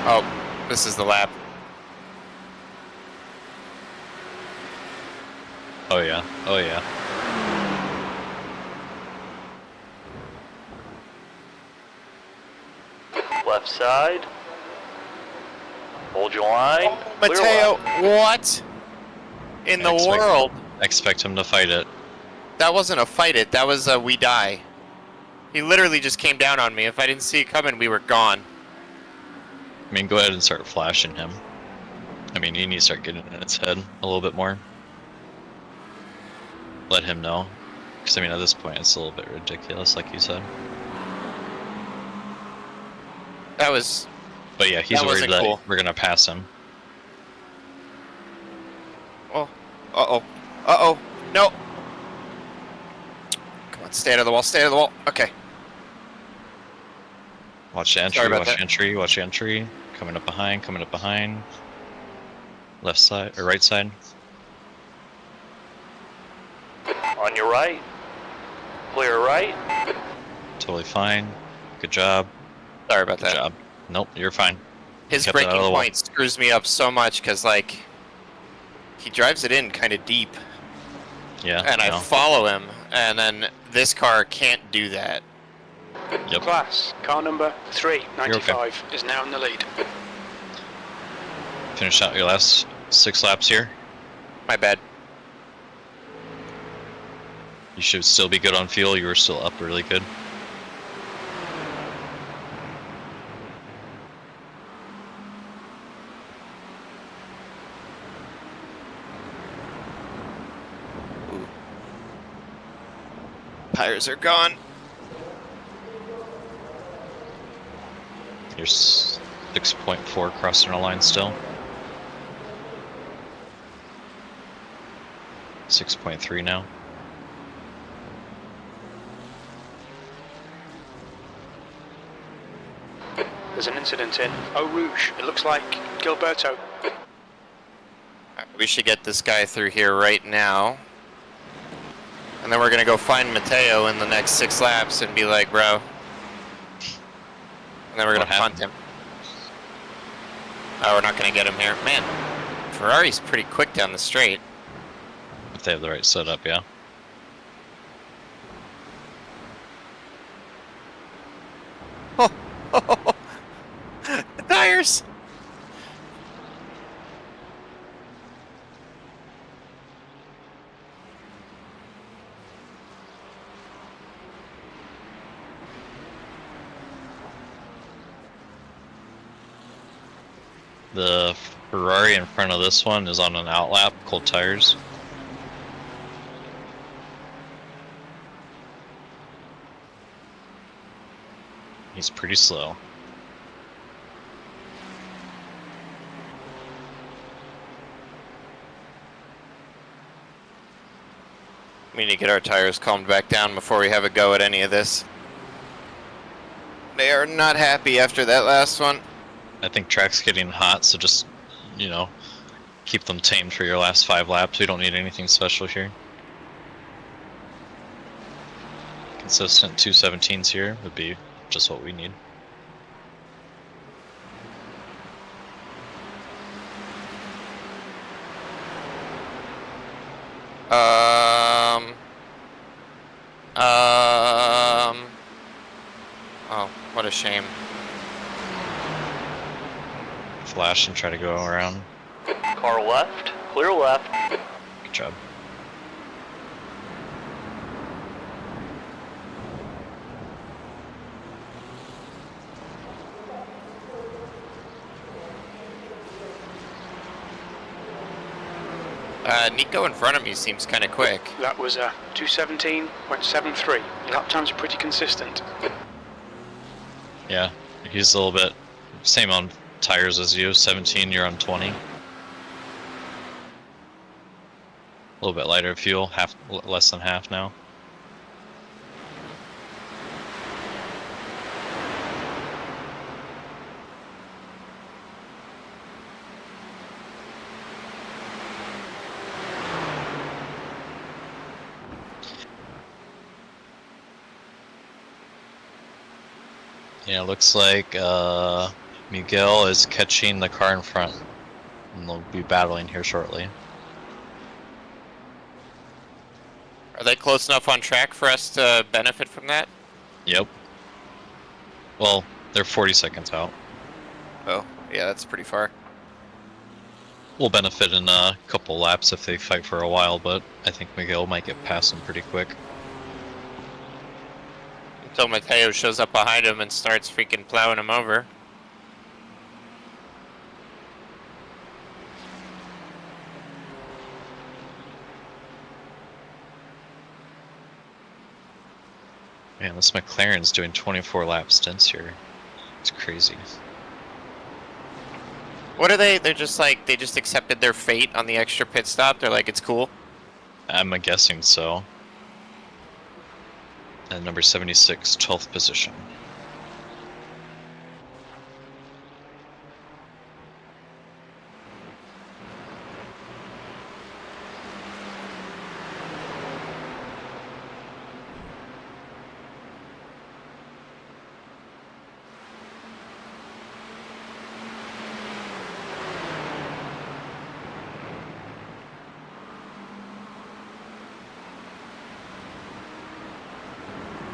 Oh, this is the lap. Oh yeah, oh yeah. Left side. Hold your line. Clear Mateo, left. what in the world? Expect him to fight it. That wasn't a fight it, that was a we die. He literally just came down on me. If I didn't see it coming, we were gone. I mean, go ahead and start flashing him. I mean, you need to start getting in its head a little bit more. Let him know. Because, I mean, at this point, it's a little bit ridiculous, like you said. That was... But yeah, he's worried that we're going to pass him. Oh. Uh-oh. Uh-oh. No. Come on, stay out of the wall, stay out of the wall. Okay. Watch the entry, watch the entry, watch the entry. Coming up behind, coming up behind. Left side, or right side. On your right. Clear right. Totally fine. Good job. Sorry about that. Good job. Nope, you're fine. His Kept it out braking of the wall. point screws me up so much because, like, he drives it in kind of deep. Yeah. And I follow him, and then this car can't do that. Yep. Class, car number 395 is now in the lead. Finish out your last 6 laps here. My bad. You should still be good on fuel. You were still up really good. Ooh. Tires are gone. You're 6.4 crossing the line still. 6.3 now. There's an incident in Eau Rouge. It looks like Gilberto. We should get this guy through here right now. And then we're going to go find Matteo in the next 6 laps and be like, bro. And then we're going to punt him. Oh, we're not going to get him here. Man, Ferrari's pretty quick down the straight. If they have the right setup, yeah. Oh, the tires! The Ferrari in front of this one is on an outlap, cold tires. He's pretty slow. We need to get our tires calmed back down before we have a go at any of this. They are not happy after that last one. I think track's getting hot, so just, you know, keep them tamed for your last 5 laps. We don't need anything special here. Consistent 217s here would be just what we need. Oh, what a shame. Flash and try to go around. Car left. Clear left. Good job. Nico in front of me seems kind of quick. That was 217.73. Lap times are pretty consistent. Yeah, he's a little bit same on tires as you. 17, you're on 20. A little bit lighter fuel, half, less than half now. Yeah, looks like Miguel is catching the car in front, and they'll be battling here shortly. Are they close enough on track for us to benefit from that? Yep. Well, they're 40 seconds out. Oh, yeah, that's pretty far. We'll benefit in a couple laps if they fight for a while, but I think Miguel might get past them pretty quick. Until Matteo shows up behind him and starts freaking plowing him over. Man, this McLaren's doing 24 lap stints here. It's crazy. What are they? They're just like, they just accepted their fate on the extra pit stop? They're like, it's cool? I'm guessing so. And number 76, 12th position.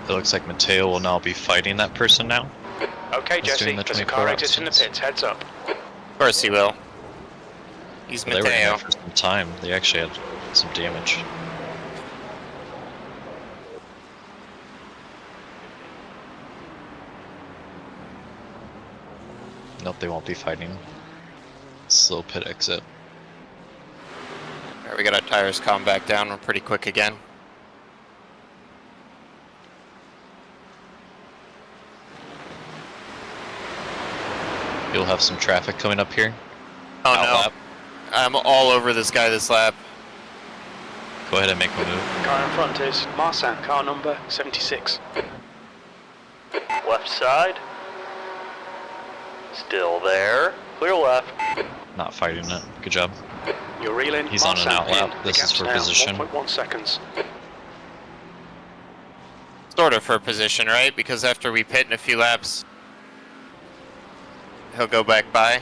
It looks like Mateo will now be fighting that person now. Okay, He's Jesse, doing the there's a 24 car lap exit in the stints. pits. Heads up. Of course he will. He's They were in there Mateo. for some time. They actually had some damage. Nope, they won't be fighting. Slow pit exit. Alright, we got our tires calm back down. We're pretty quick again. You'll have some traffic coming up here. Oh Out no. lap. I'm all over this guy this lap. Go ahead and make a move. Car in front is Marsan, car number 76. Left side. Still there. Clear left. Not fighting it. Good job. You're reeling. He's on an Marsan out lap. in. This The is gap's for now position. 1.1 seconds. Sort of for position, right? Because after we pit in a few laps, he'll go back by.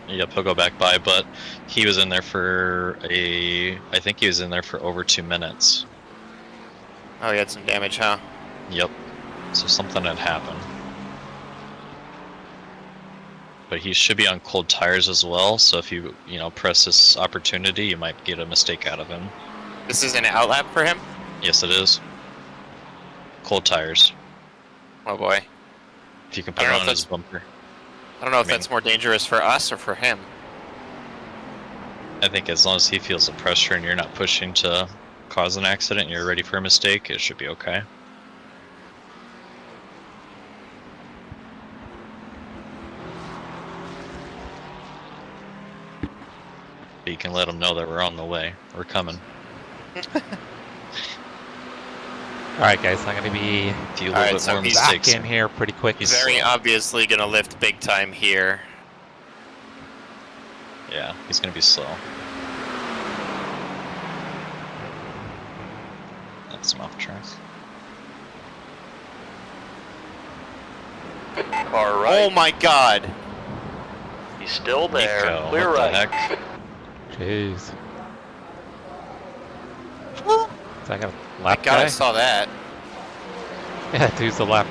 Yep, he'll go back by, but he was in there for I think he was in there for over 2 minutes. Oh, he had some damage, huh? Yep. So something had happened. But he should be on cold tires as well, so if you press this opportunity, you might get a mistake out of him. This is an out lap for him? Yes, it is. Cold tires. Oh boy. If you can I put don't it know on if his bumper. I don't know if that's more dangerous for us or for him. I think as long as he feels the pressure and you're not pushing to cause an accident and you're ready for a mistake, it should be okay. But you can let him know that we're on the way. We're coming. Alright guys, I'm gonna be A few little bit so more he's back mistakes. in here pretty quick. He's very obviously gonna lift big time here. Yeah, he's gonna be slow. That's him off track. Car right. Oh my god! He's still there. Nico, Clear what right. the heck? Jeez. So I got a lap God, I guy? saw that. Yeah, dude's a lap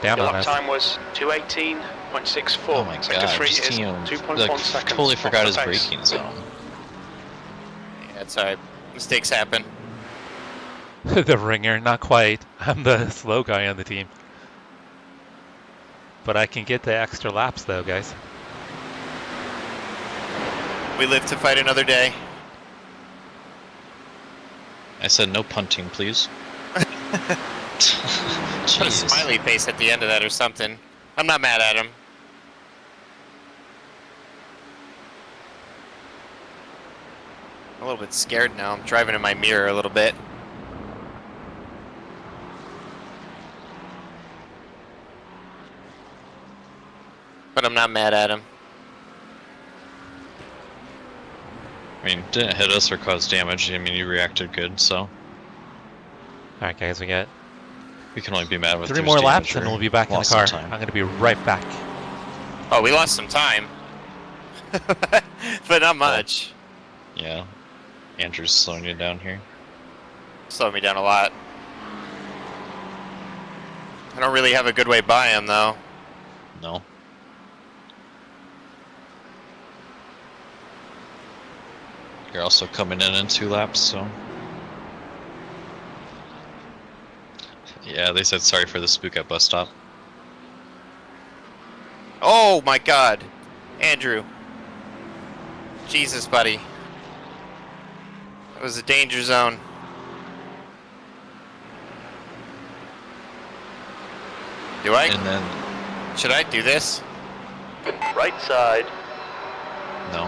down Your on lap us. time was 2:18.64. Oh my Sector god, 3 this is team 2.1 seconds. totally off forgot the his pace. braking zone. Yeah, it's alright. Mistakes happen. The ringer, not quite. I'm the slow guy on the team. But I can get the extra laps though, guys. We live to fight another day. I said no punting, please. Put a Jeez. smiley face at the end of that or something. I'm not mad at him. I'm a little bit scared now. I'm driving in my mirror a little bit. But I'm not mad at him. I mean, didn't hit us or cause damage. I mean, you reacted good, so Alright guys, we got we can only be mad with 3 there's more damage laps or and we'll be back in the loss of car. time. I'm gonna be right back. Oh, we lost some time. But not much. Yeah. Andrew's slowing you down here. Slowed me down a lot. I don't really have a good way by him, though. No. You're also coming in 2 laps, so. Yeah, they said sorry for the spook at bus stop. Oh my god. Andrew. Jesus, buddy. That was a danger zone. Do I? And then, Should I do this? Right side. no.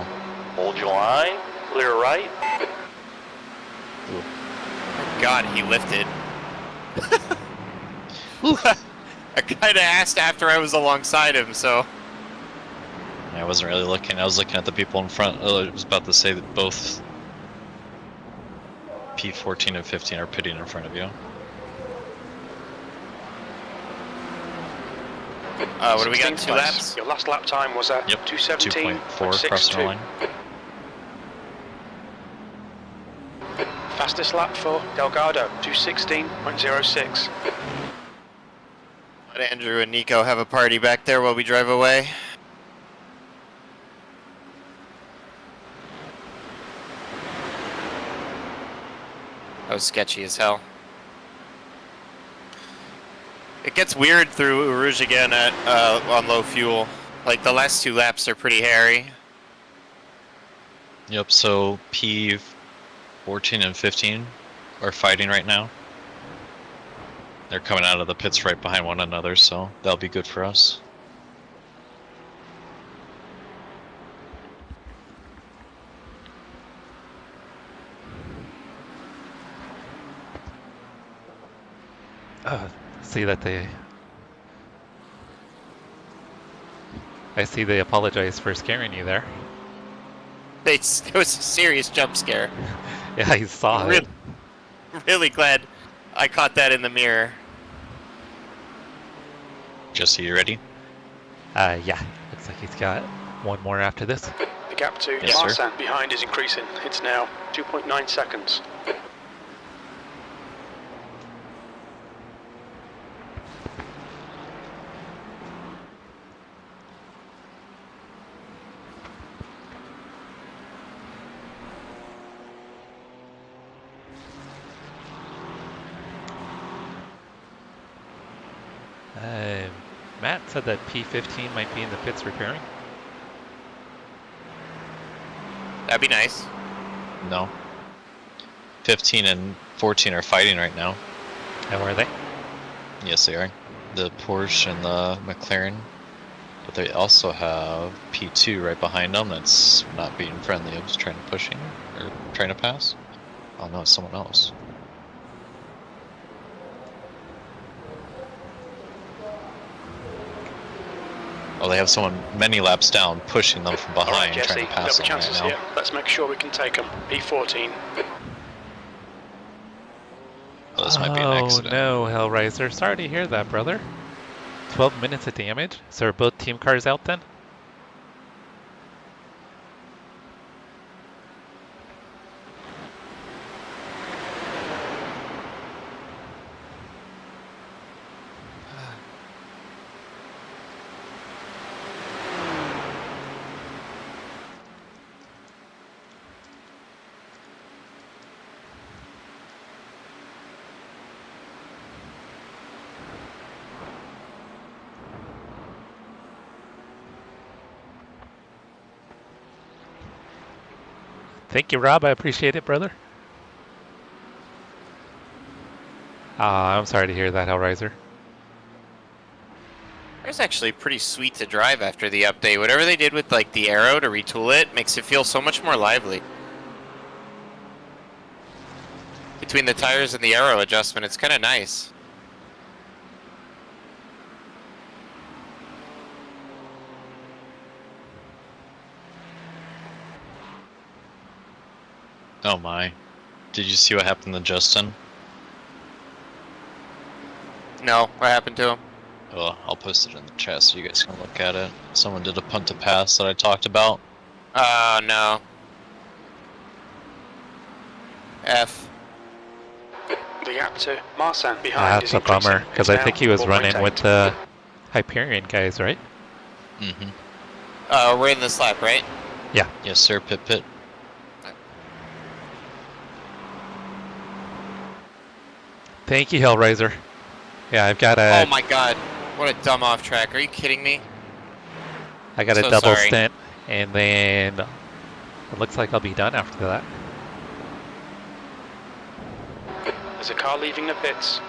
Hold your line. Clear right. God, he lifted. I kind of asked after I was alongside him, so. I wasn't really looking. I was looking at the people in front. I was about to say that both P14 and 15 are pitting in front of you. What do we got? 16th 2 place. laps? Your last lap time was at Yep, 2.4 crossing the 2:17.62. line. Fastest lap for Delgado, 2:16.06. Let Andrew and Nico have a party back there while we drive away. That was sketchy as hell. It gets weird through Eau Rouge again at on low fuel. Like the last 2 laps are pretty hairy. Yep, so P14 and 15 are fighting right now. They're coming out of the pits right behind one another, so that'll be good for us. See that I see they apologize for scaring you there. It was a serious jump scare. Yeah, I saw it. Really glad I caught that in the mirror. Jesse, you ready? Yeah. Looks like he's got one more after this. The gap to Yes, Marsan behind is increasing. It's now 2.9 seconds. Matt said that P15 might be in the pits repairing. That'd be nice. No. 15 and 14 are fighting right now. How are they? Yes, they are. The Porsche and the McLaren. But they also have P2 right behind them that's not being friendly. It was trying to push him, or trying to pass. Oh no, it's someone else. Oh, they have someone many laps down pushing them from behind, Alright, Jesse, trying to pass double them right chances now. here. Let's make sure we can take them. P14. Oh, this might be an accident. Oh no, Hellraiser. Sorry to hear that, brother. 12 minutes of damage. So are both team cars out then? Thank you, Rob. I appreciate it, brother. I'm sorry to hear that, Hellraiser. It was actually pretty sweet to drive after the update. Whatever they did with like the aero to retool it makes it feel so much more lively. Between the tires and the aero adjustment, it's kind of nice. Oh my. Did you see what happened to Justin? No, what happened to him? Oh, I'll post it in the chat so you guys can look at it. Someone did a punt to pass that I talked about. Oh no. F. The gap to Marsan behind is That's a increasing. bummer, because It's I think now he was running 4.8. with the Hyperion guys, right? Mm-hmm. We're in this lap, right? Yeah. Yes, sir. Pit. Thank you, Hellraiser. Yeah, I've got a... Oh my god. What a dumb off track. Are you kidding me? I got a So double sorry. stint, and then it looks like I'll be done after that. There's a car leaving the pits.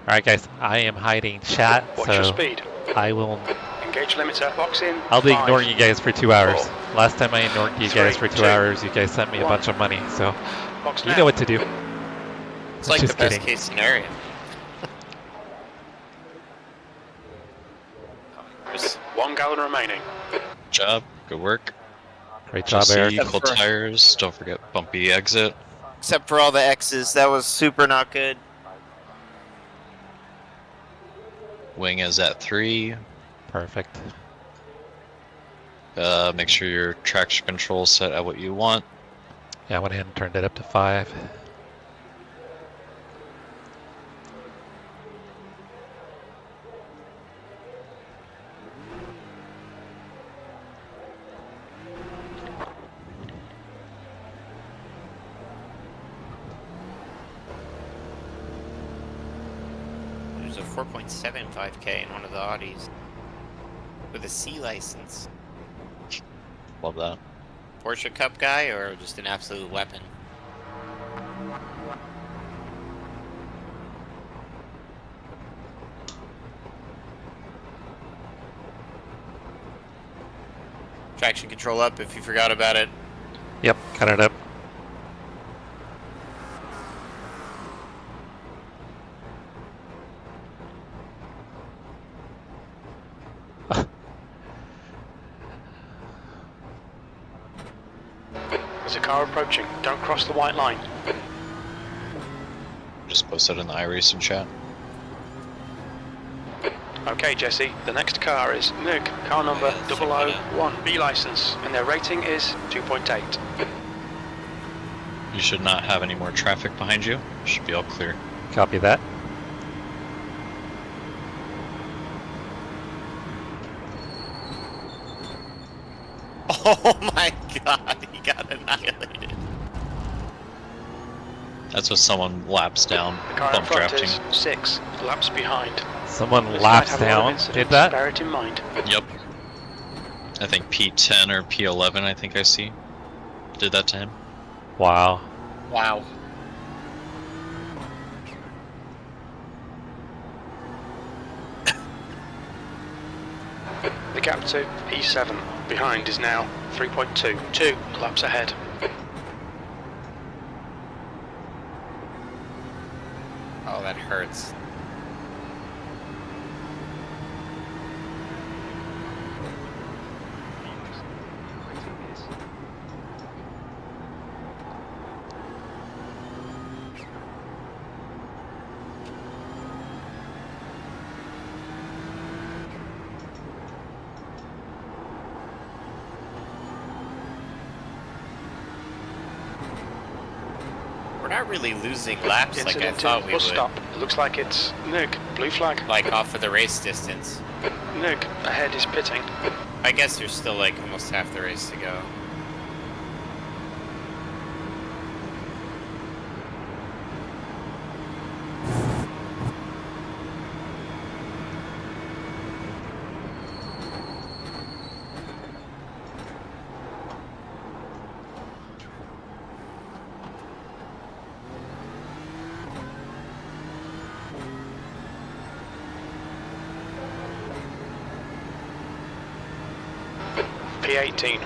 Alright guys, I am hiding chat, Watch your so speed. I will... Engage limiter. Box in. I'll be 5, ignoring you guys for 2 hours. 4, Last time I ignored you guys for 3, 2 2, hours, you guys sent me a 1. bunch of money, so Box you now. know what to do. It's like the Just best kidding. case scenario. There's 1 gallon remaining. Good job. Good work. Great job, Jesse, Eric. cold tires. Don't forget bumpy exit. Except for all the X's. That was super not good. Wing is at 3. Perfect. Make sure your traction control set at what you want. Yeah, I went ahead and turned it up to 5. There's a 4.75K in one of the Audis with a C license. Love that. Porsche Cup guy or just an absolute weapon? Traction control up if you forgot about it. Yep, cut it up. There's a car approaching. Don't cross the white line. Just posted in the iRacing chat. Okay, Jesse, the next car is MiG, car number 001, B license, and their rating is 2.8. You should not have any more traffic behind you. Should be all clear. Copy that. Oh my god, he got annihilated. That's what someone laps down, The car in bump front drafting. is 6 laps behind. Someone This might laps have a lot of down. incidents, Did that? Bear it in mind. Yep. I think P10 or P11 I think I see. Did that to him. Wow. Wow. The gap to P7 behind is now 3.2. 2 laps ahead. Oh, that hurts. We're not really losing laps like I Incident thought in we bus would. stop. It looks like it's MiG. Blue flag. Like off of the race distance. MiG ahead is pitting. I guess there's still like almost half the race to go. P18.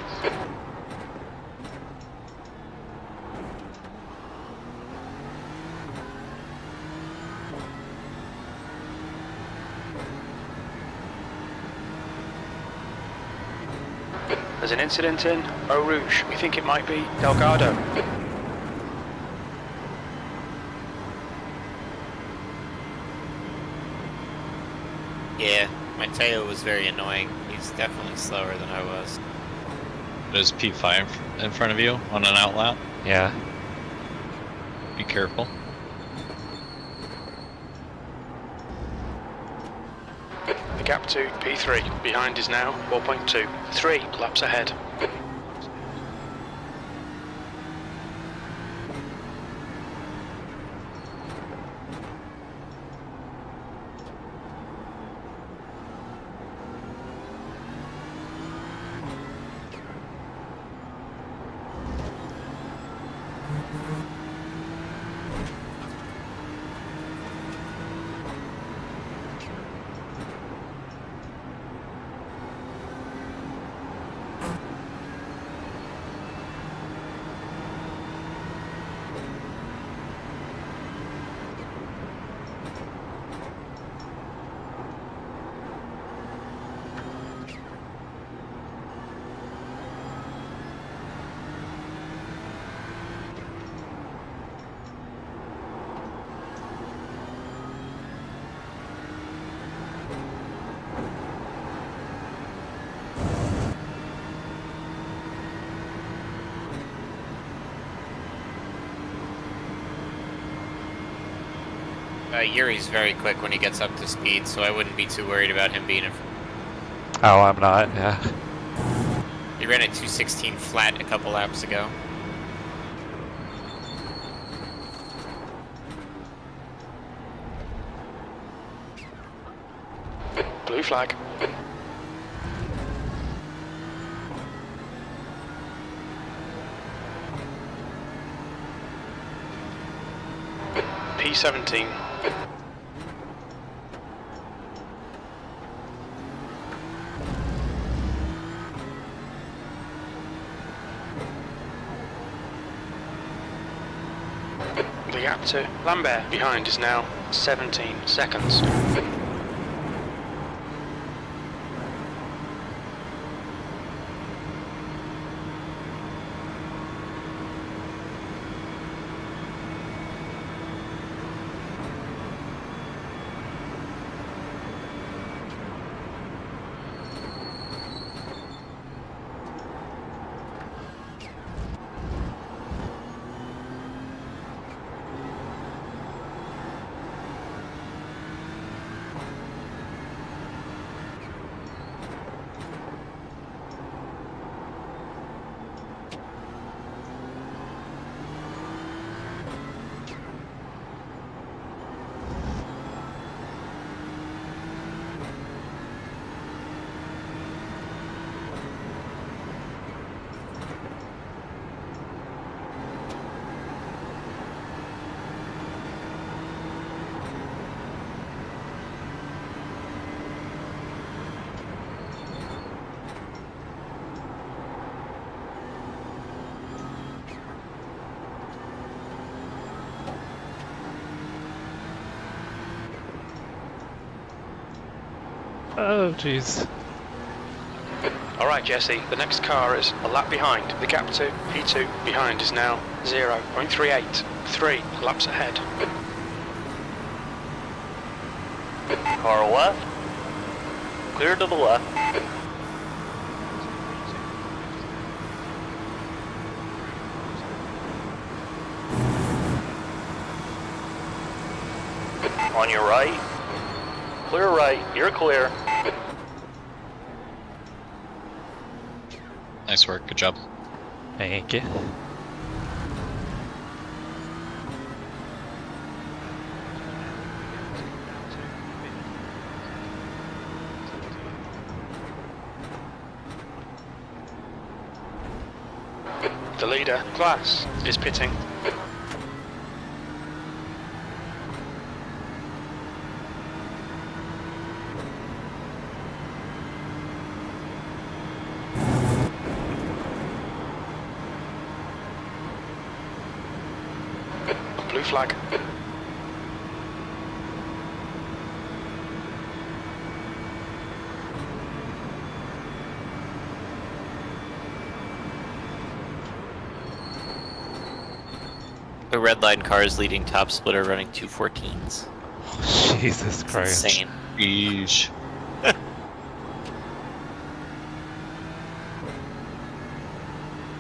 There's an incident in Eau Rouge. We think it might be Delgado. Yeah, my tail was very annoying. He's definitely slower than I was. There's P5 in front of you on an outlap. Yeah. Be careful. The gap to P3 behind is now 4.2. 3 laps ahead. Yuri's very quick when he gets up to speed, so I wouldn't be too worried about him being in. Oh, I'm not, yeah. He ran at 216 flat a couple laps ago. Blue flag. P17. The gap to Lambert behind is now 17 seconds. Oh, jeez. Alright, Jesse, the next car is a lap behind. The gap to P2 behind is now 0.38. 3 laps ahead. Car left. Clear to the left. On your right. Clear right. You're clear. Nice work. Good job. Thank you. The leader, Glass, is pitting. Blue flag. The red line car is leading top splitter running 214s. Jesus Christ. Insane. Yeesh.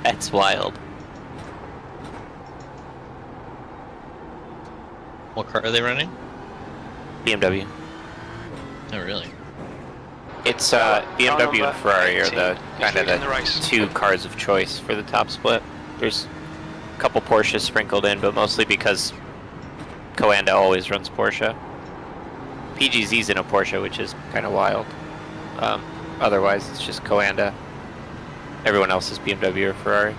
That's wild. What car are they running? BMW. Oh, really? It's BMW and Ferrari are the kind of in the race. the two cars of choice for the top split. There's a couple Porsches sprinkled in, but mostly because Coanda always runs Porsche. PGZ's in a Porsche, which is kind of wild. Otherwise, it's just Coanda. Everyone else is BMW or Ferrari.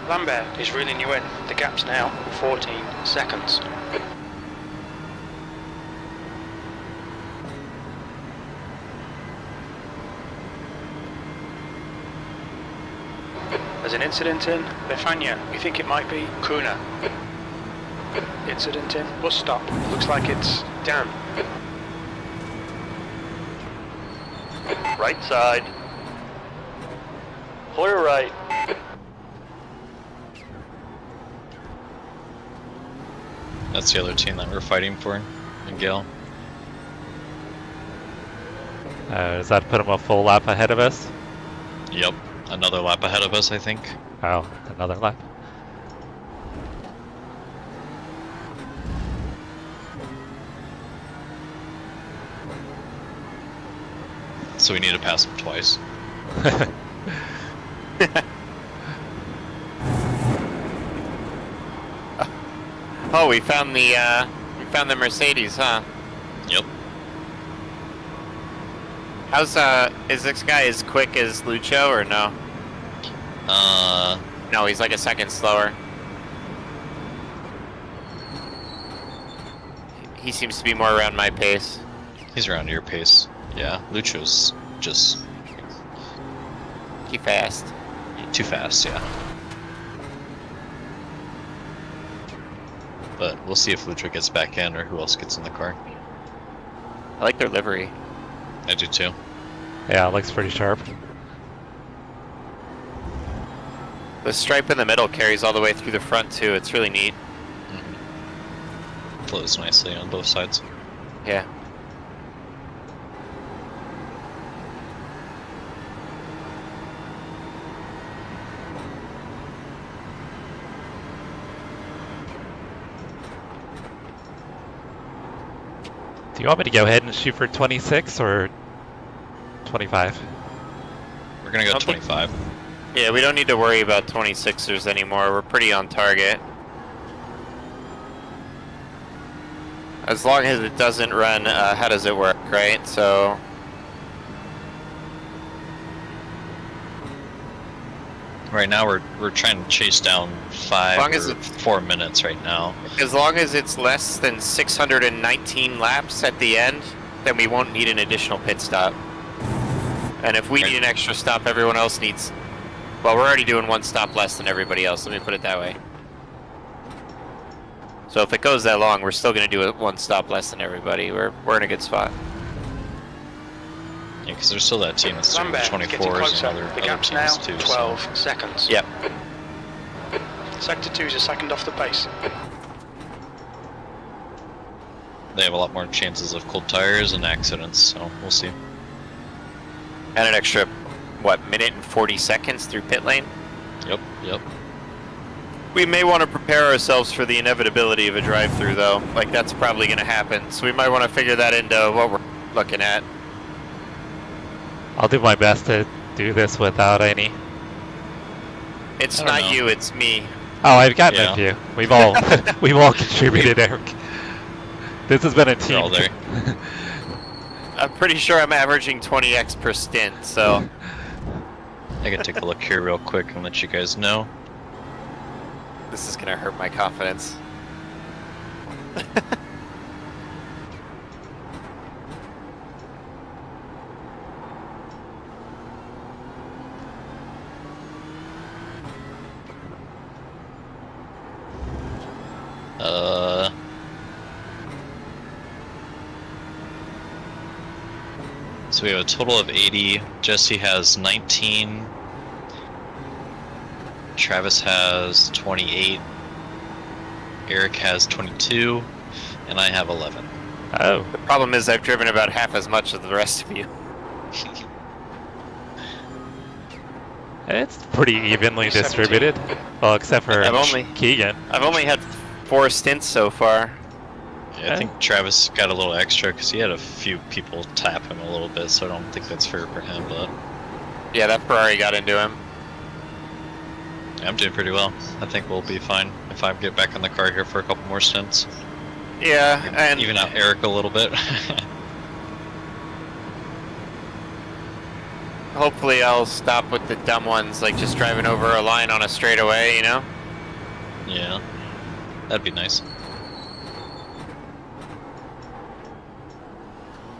Lambert is reeling you in. The gap's now 14 seconds. There's an incident in Befania. We think it might be Kuna. Incident in bus stop. Looks like it's Dan. Right side. Clear right. That's the other team that we're fighting for, Miguel. Does that put him a full lap ahead of us? Yep, another lap ahead of us, I think. Oh, another lap. So we need to pass him twice. Oh, we found the Mercedes, huh? Yep. How's is this guy as quick as Lucho or no? No, he's like a second slower. He seems to be more around my pace. He's around your pace. Yeah, Lucho's just Too fast. too fast, yeah. But we'll see if Lucho gets back in or who else gets in the car. I like their livery. I do too. Yeah, it looks pretty sharp. The stripe in the middle carries all the way through the front too. It's really neat. Flows nicely on both sides. Yeah. Do you want me to go ahead and shoot for 26 or 25? We're gonna go 25. Yeah, we don't need to worry about 26ers anymore. We're pretty on target. As long as it doesn't run, how does it work, right? So... Right now we're trying to chase down 4 minutes right now. As long as it's less than 619 laps at the end, then we won't need an additional pit stop. And if we need an extra stop, everyone else needs... Well, we're already doing one stop less than everybody else, let me put it that way. So if it goes that long, we're still going to do one stop less than everybody. We're in a good spot. Yeah, because there's still that team that's doing the 24s and other gap's teams now too. 12 seconds. Yep. Sector 2's a second off the pace. They have a lot more chances of cold tires and accidents, so we'll see. And an extra, what, minute and 40 seconds through pit lane? Yep, yep. We may want to prepare ourselves for the inevitability of a drive-through, though. Like, that's probably going to happen. So we might want to figure that into what we're looking at. I'll do my best to do this without any. It's not you, it's me. Oh, I've gotten a few. We've all we've all contributed, Eric. This has been a team. All there. I'm pretty sure I'm averaging 20x per stint, so... I can take a look here real quick and let you guys know. This is gonna hurt my confidence. So we have a total of 80. Jesse has 19. Travis has 28. Eric has 22. And I have 11. Oh. The problem is I've driven about half as much as the rest of you. It's pretty evenly distributed. Well, except for Keegan. I've only had 4 stints so far. Yeah, I think Travis got a little extra because he had a few people tap him a little bit, so I don't think that's fair for him, but... Yeah, that Ferrari got into him. Yeah, I'm doing pretty well. I think we'll be fine if I get back in the car here for a couple more stints. Yeah, and... Even out Eric a little bit. Hopefully I'll stop with the dumb ones, like just driving over a line on a straightaway, you know? Yeah, that'd be nice.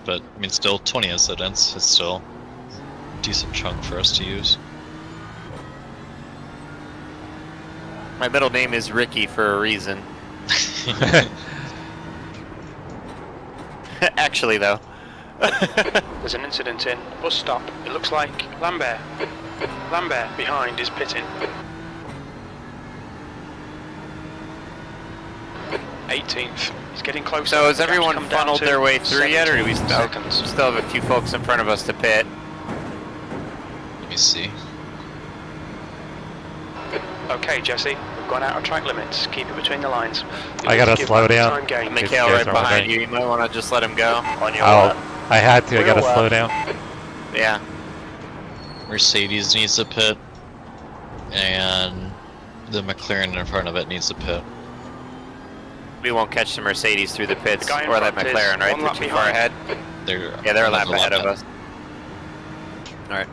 But, I mean, still 20 incidents, it's still a decent chunk for us to use. My middle name is Ricky for a reason. Actually, though. There's an incident in. Bus stop. It looks like Lambert. Lambert behind is pitting. 18th. He's getting closer. So has The gap's everyone come down funneled to their way through yet, or do we 17 still have a few folks in front of us to pit? Let me see. Okay, Jesse, we've gone out of track limits. Keep it between the lines. I gotta Give slow back the down. time gain. Mikhail guys right are behind right. you. You might want to just let him go. On your Oh, left. I had to. I Real gotta slow left. down. Yeah. Mercedes needs a pit, and the McLaren in front of it needs a pit. We won't catch the Mercedes through the pits, The guy in or that front is McLaren, right? one They're lap too far behind. ahead. Yeah, they're a lap another ahead of ahead. us. Alright.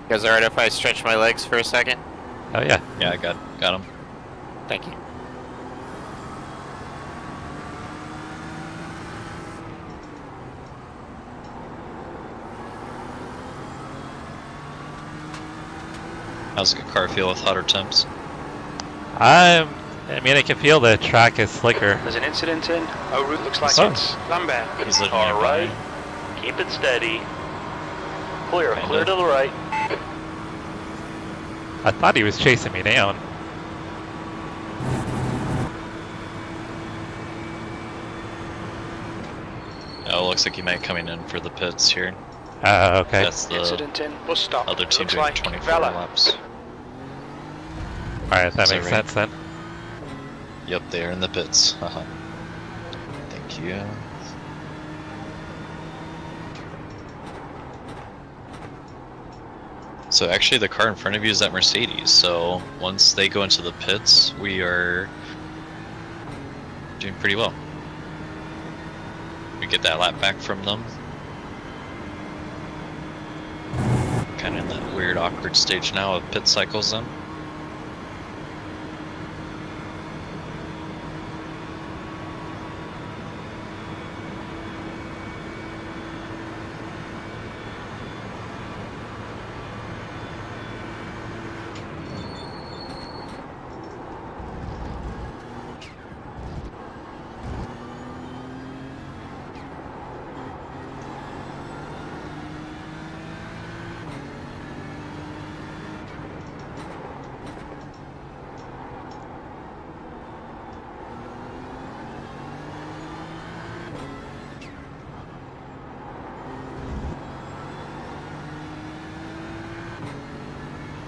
You guys alright if I stretch my legs for a second? Oh yeah. Yeah, I got him. Thank you. How's the car feel with hotter temps? I mean, I can feel the track is slicker. There's an incident in. Oh, route looks like Oh. it's Lambert. He's living All nearby. right. Keep it steady. Clear Kinda. to the right. I thought he was chasing me down. Oh, looks like he might be coming in for the pits here. Okay. That's the Incident in. Bus stop. other team Looks doing like 24 Vela. laps. Alright, that Is that makes right? sense then. Yep, they're in the pits. Haha. Thank you. So actually the car in front of you is that Mercedes, so once they go into the pits, we are doing pretty well. We get that lap back from them. Kind of in that weird awkward stage now of pit cycles then.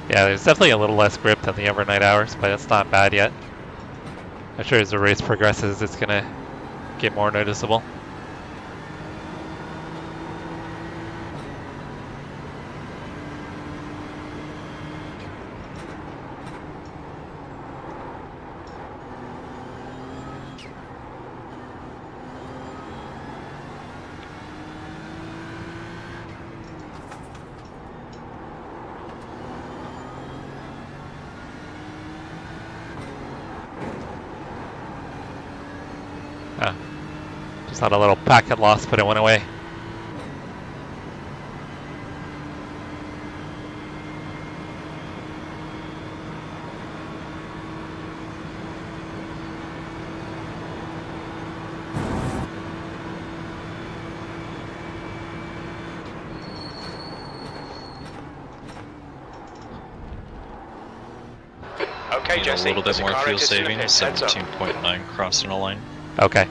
Yeah, there's definitely a little less grip than the overnight hours, but it's not bad yet. I'm sure as the race progresses, it's gonna get more noticeable. Just had a little packet loss, but it went away. Okay, Need Jesse. a little bit there's more car fuel exit in the saving, pits. Heads up. 17.9 crossing a line. Okay.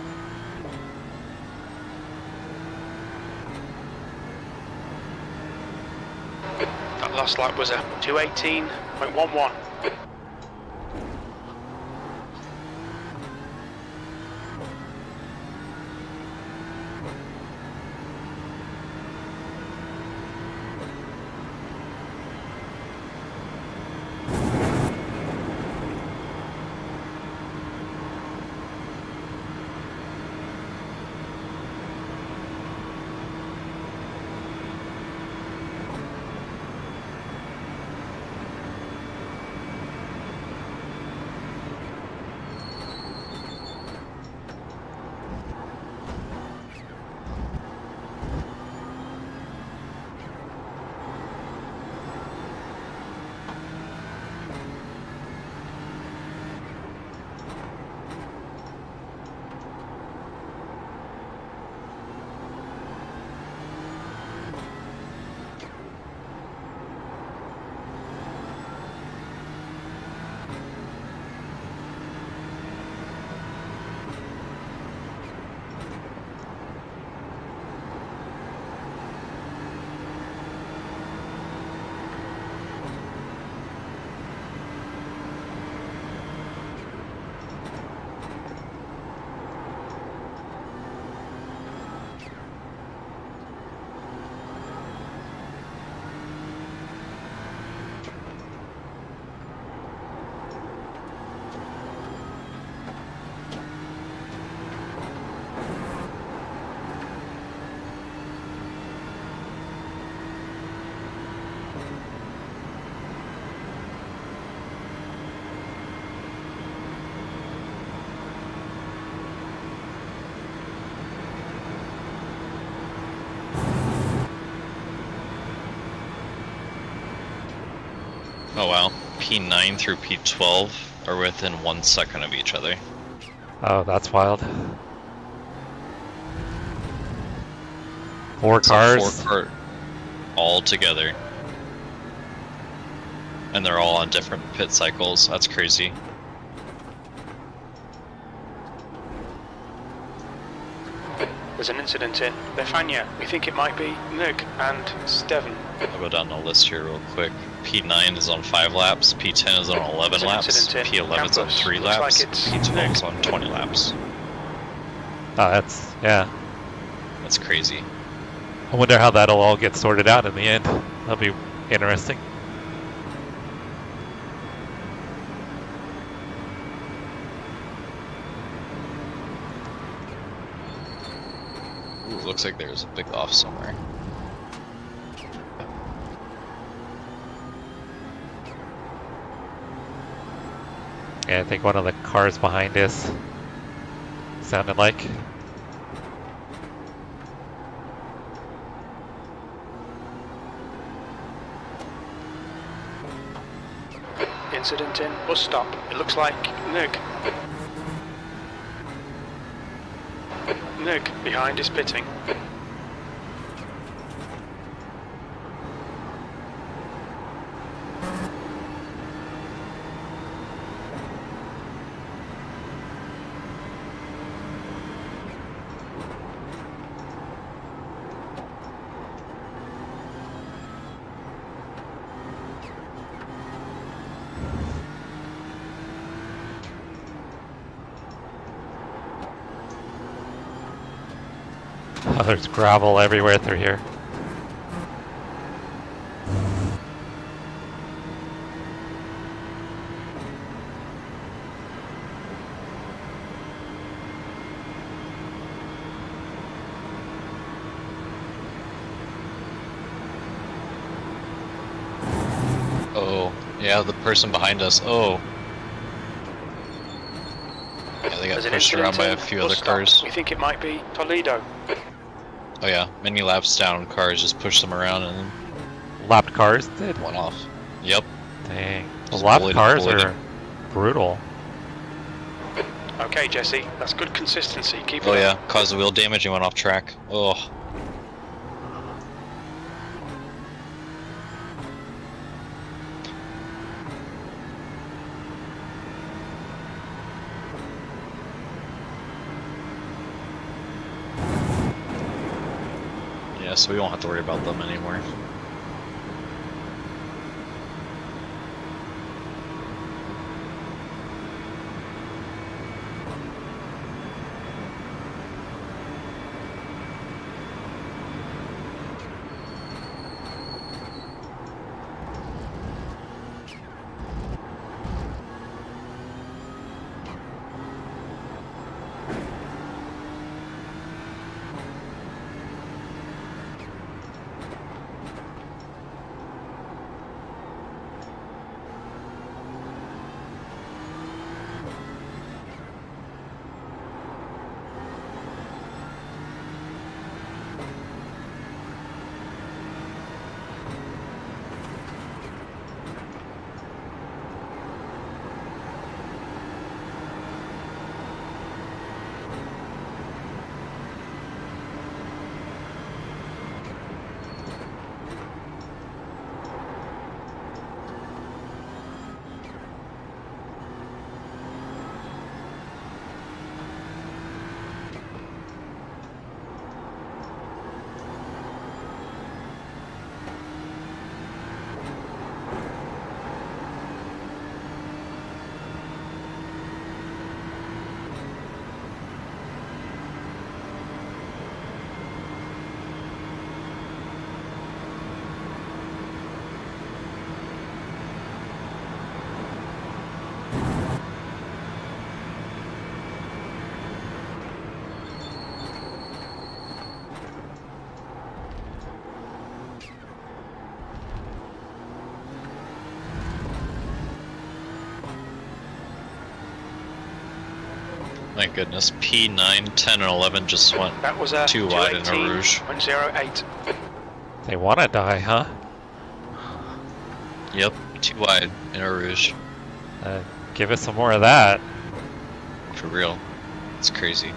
That last lap was a 2:18.11. Oh wow. P9 through P12 are within 1 second of each other. Oh, that's wild. 4 It's cars. 4 car all together. And they're all on different pit cycles. That's crazy. There's an incident in Befania. We think it might be Nick and Steven. I'll go down the list here real quick. P9 is on 5 laps, P10 is on 11 laps, P11 is on 3 laps, P12 is on 20 laps. Oh, that's, yeah. That's crazy. I wonder how that'll all get sorted out in the end. That'll be interesting. Ooh, looks like there's a big off somewhere. Yeah, I think one of the cars behind us sounded like. Incident in bus stop. It looks like Nick. Nick behind is pitting. Oh, there's gravel everywhere through here. Oh, yeah, the person behind us. Oh. Yeah, they got pushed around by a few other cars. We think it might be Toledo. Oh yeah, many laps down, cars just pushed them around and then Lapped cars did? one off. Yep. Dang. The Just lapped bullied- cars bullied are brutal. Okay, Jesse, that's good consistency. Keep it Oh up. yeah, caused wheel damage and went off track. Oh. Yeah, so we won't have to worry about them anymore. Thank goodness. P9, 10, and 11 just went That was a too wide in a rouge. 108. They want to die, huh? Yep. Too wide in Eau Rouge. Give us some more of that. For real. It's crazy.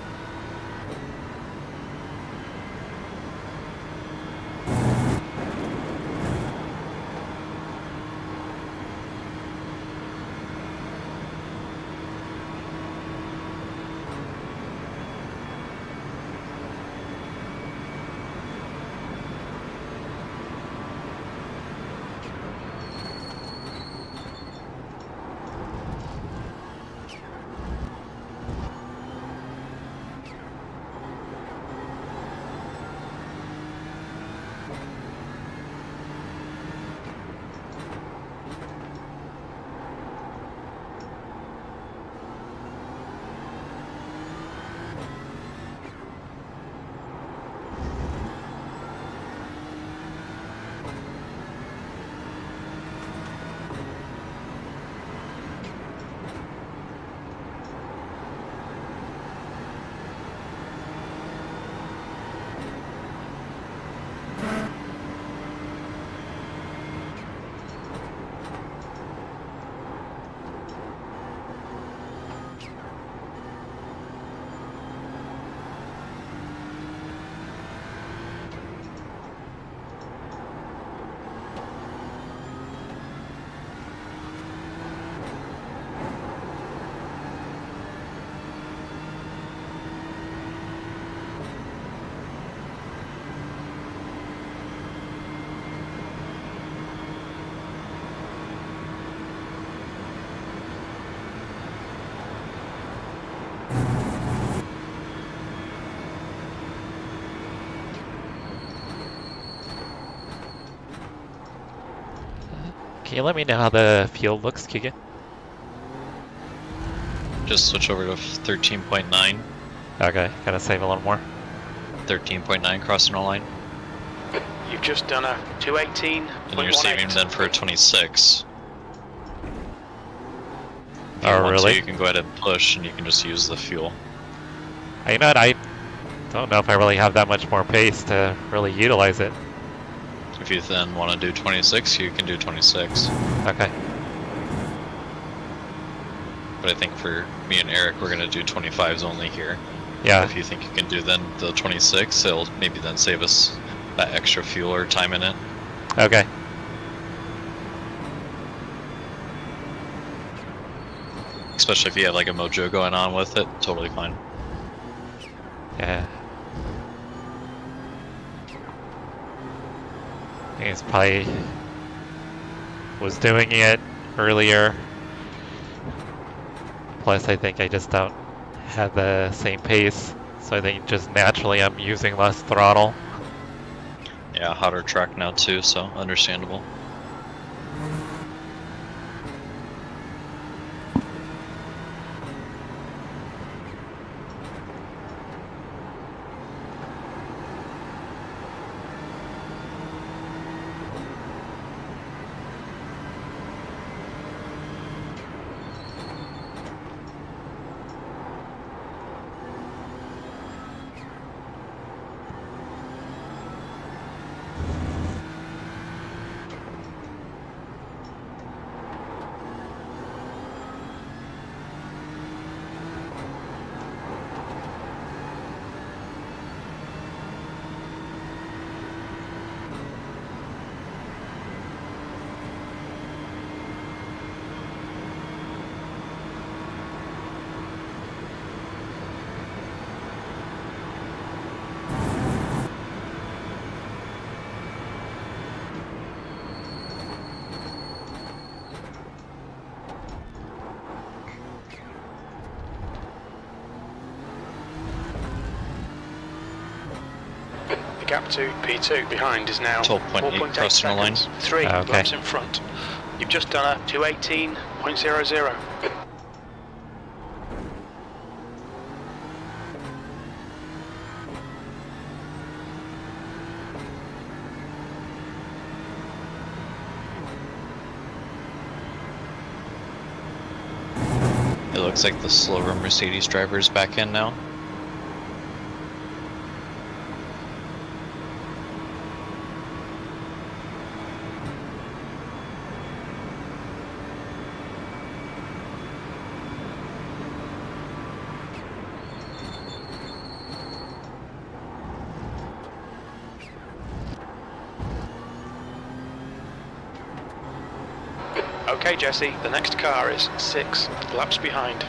Can you let me know how the field looks, Keegan? Just switch over to 13.9. Okay, gotta save a little more. 13.9 crossing the line. You've just done a 218. And you're saving then for a 26. If you Oh, want really? to, you can go ahead and push and you can just use the fuel. You know what, I don't know if I really have that much more pace to really utilize it. If you then want to do 26, you can do 26. Okay. But I think for me and Eric, we're going to do 25s only here. Yeah. If you think you can do then the 26, it'll maybe then save us that extra fuel or time in it. Okay. Especially if you have like a mojo going on with it, totally fine. Yeah. I think it's probably was doing it earlier. Plus, I think I just don't have the same pace, so I think just naturally I'm using less throttle. Yeah, hotter track now too, so understandable. Gap to P2 behind is now 12.8 crossing the line. 3 Okay. laps in front. You've just done a 218.00. It looks like the slower Mercedes driver is back in now. Okay, Jesse, the next car is 6 laps behind.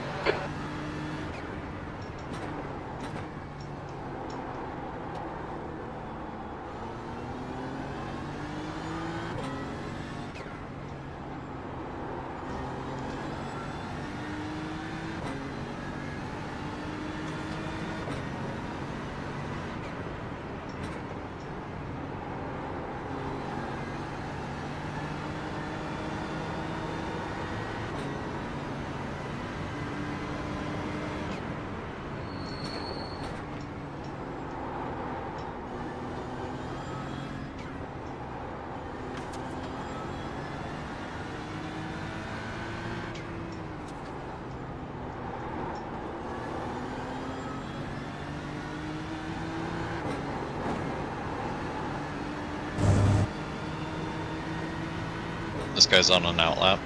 This guy's on an outlap.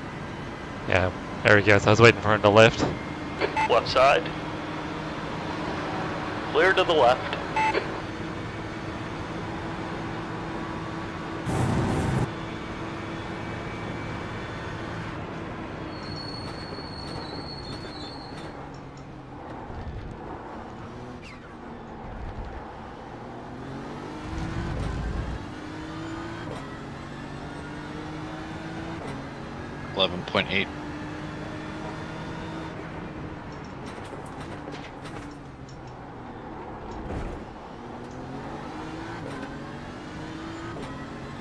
Yeah, there he goes. I was waiting for him to lift. Left side. Clear to the left. .8.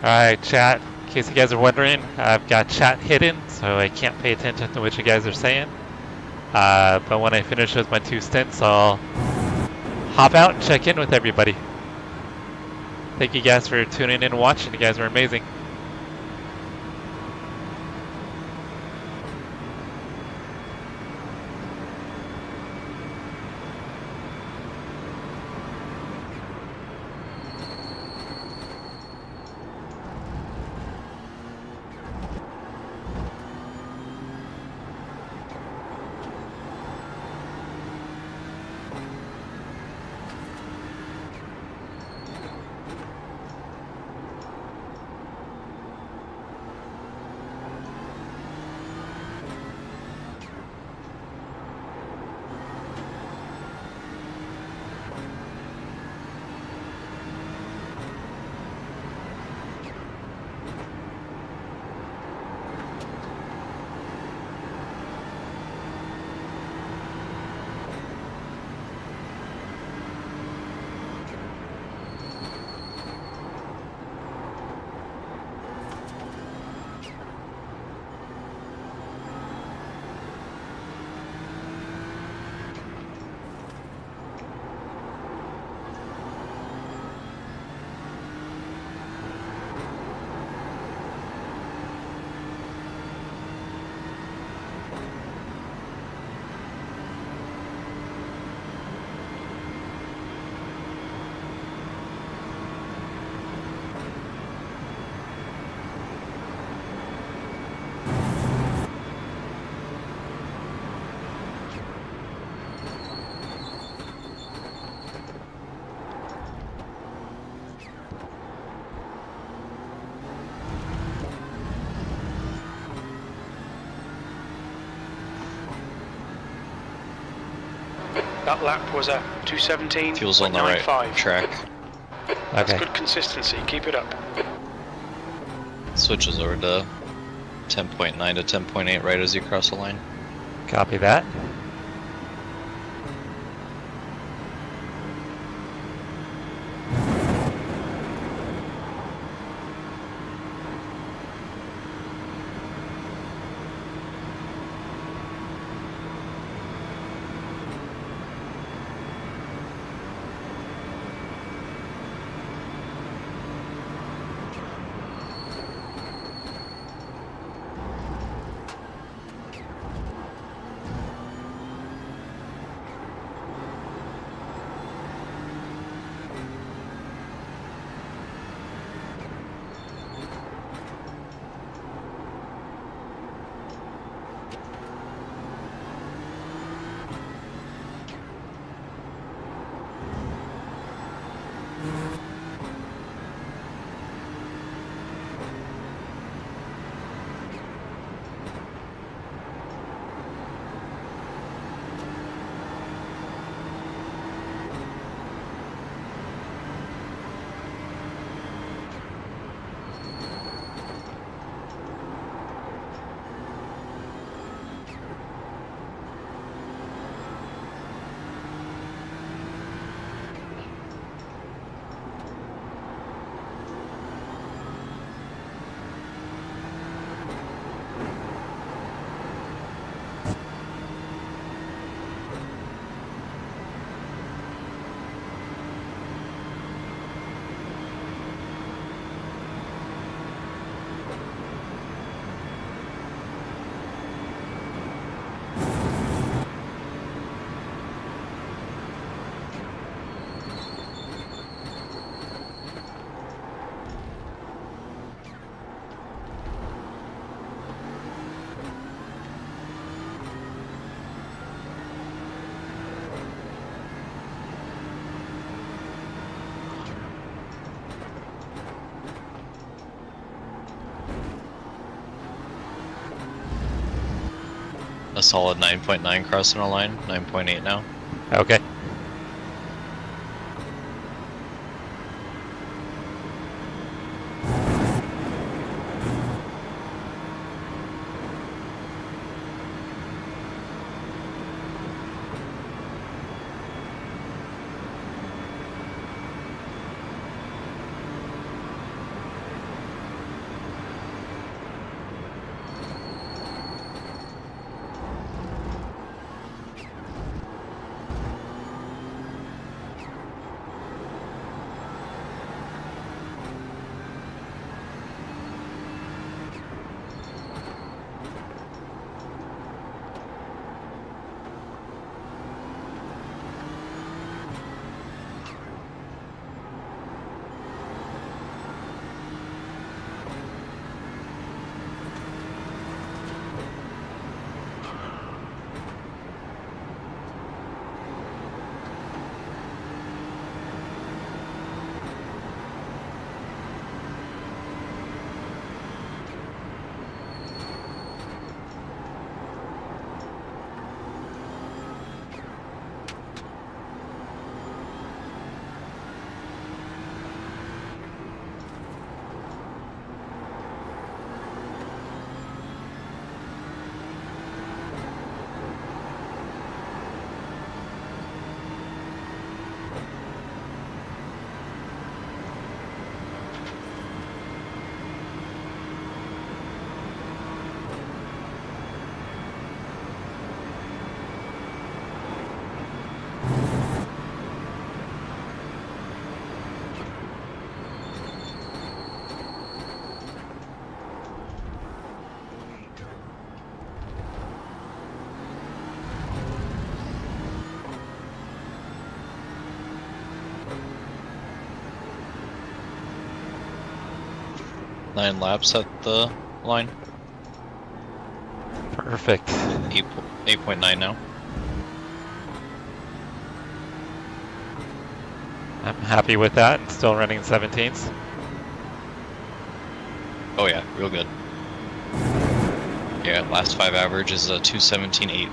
Alright, chat. In case you guys are wondering, I've got chat hidden, so I can't pay attention to what you guys are saying. But when I finish with my 2 stints, I'll hop out and check in with everybody. Thank you guys for tuning in and watching. You guys are amazing. That lap was a 2:17. Fuel's on the right track. That's Okay. good consistency. Keep it up. Switches over to 10.9 to 10.8 right as you cross the line. Copy that. solid 9.9 crossing a line, 9.8 now. Okay. Nine laps at the line. Perfect. 8.9 now. I'm happy with that and still running 17s. Oh yeah, real good. Yeah, last 5 average is a 2:17.8.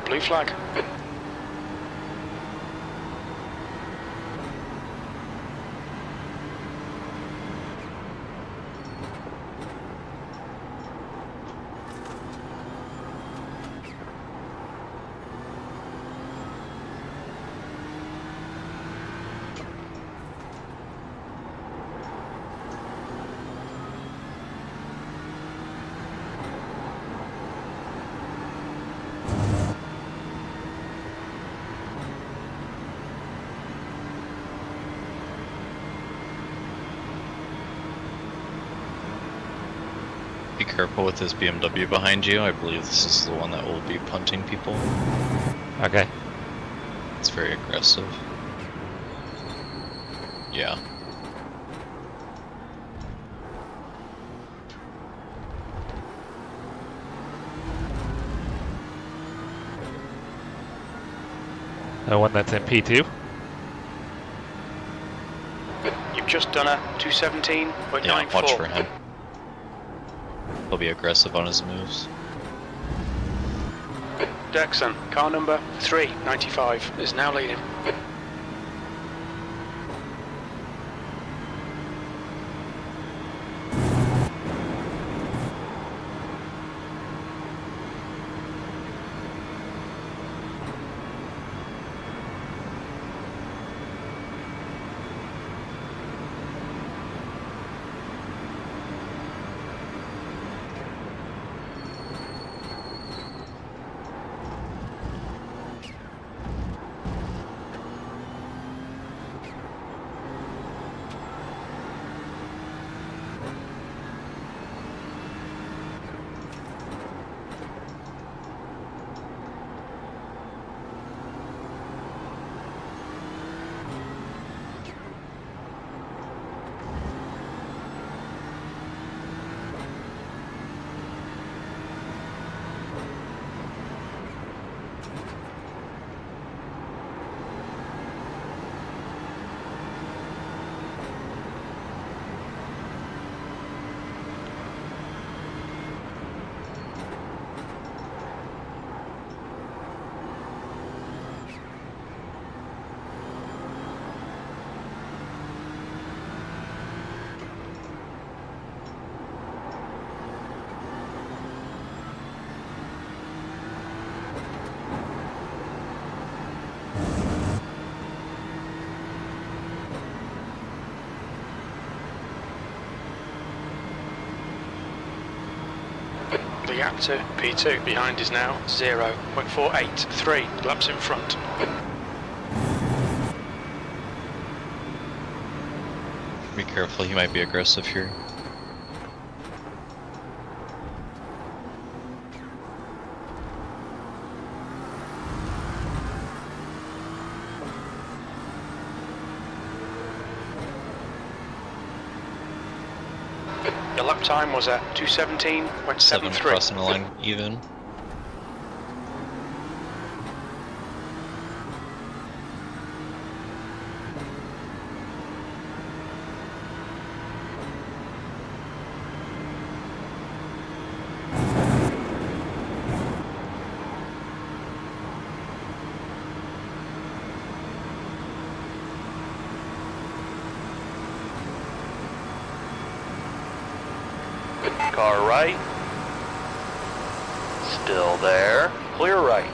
Blue flag. Be careful with this BMW behind you. I believe this is the one that will be punting people. Okay. It's very aggressive. Yeah. The one that's in P2. You've just done a 217.94. Yeah, watch for him. He'll be aggressive on his moves. Jackson, car number 395, is now leading. gap to P2. Behind is now 0.483 laps in front. Be careful, he might be aggressive here. Your lap time was at 7 2:17.73. crossing the line even. Car right. Still there. Clear right.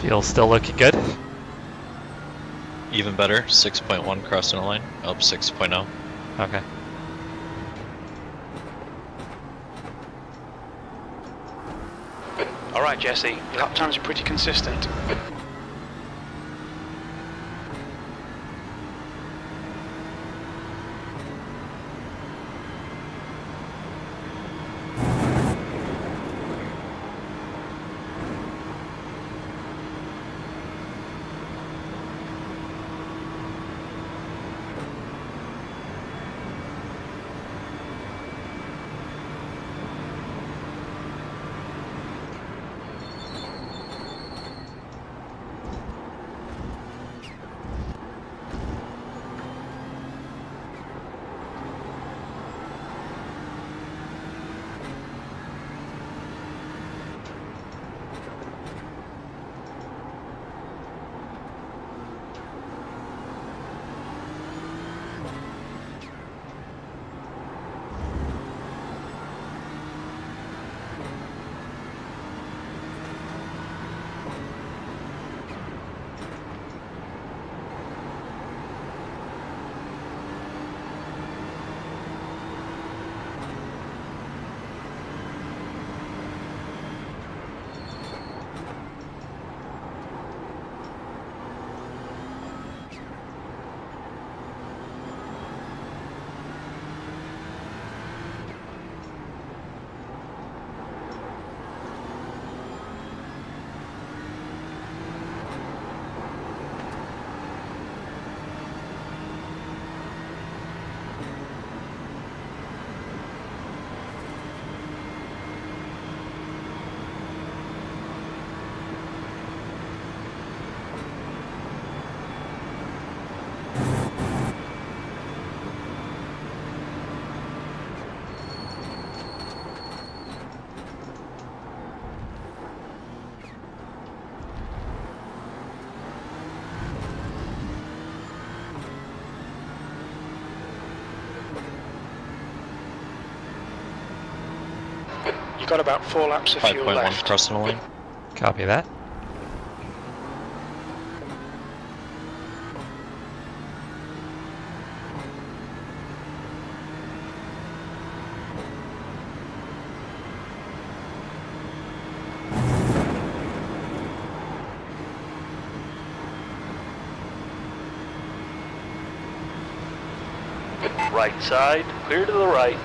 Fuel's still looking good. Even better, 6.1 crossing the line, up 6.0. Okay. All right, Jesse, your lap times are pretty consistent. got about 4 laps of fuel 5.1 left. crossing the lane. Copy that. Right side, clear to the right.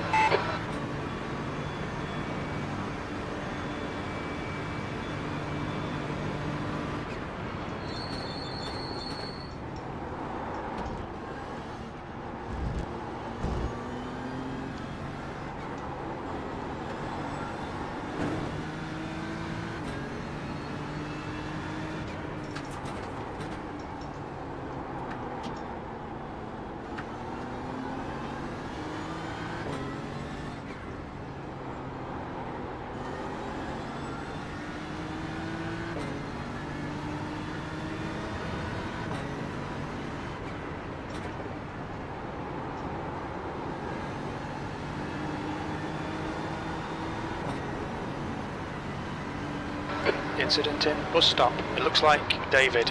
Incident in bus stop. It looks like David.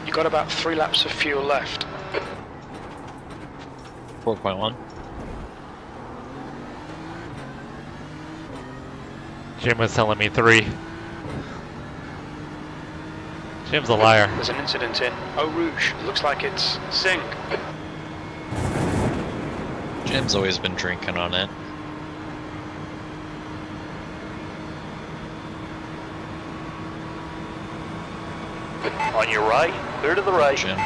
You got about 3 laps of fuel left. 4.1. Jim was telling me 3. Jim's a liar. There's an incident in Eau Rouge. It looks like it's Sing. Jim's always been drinking on it. On your right, clear to the right. Jim.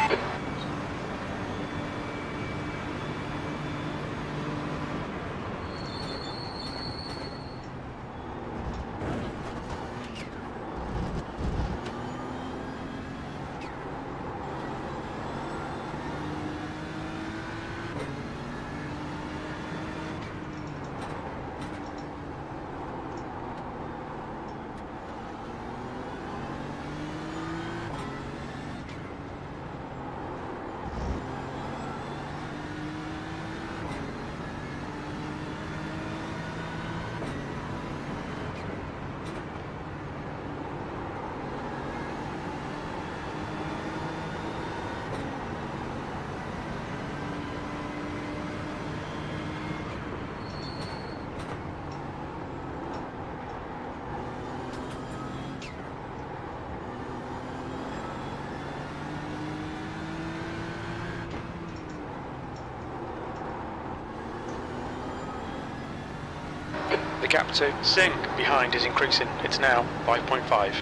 The gap to Sing behind is increasing. It's now 5.5.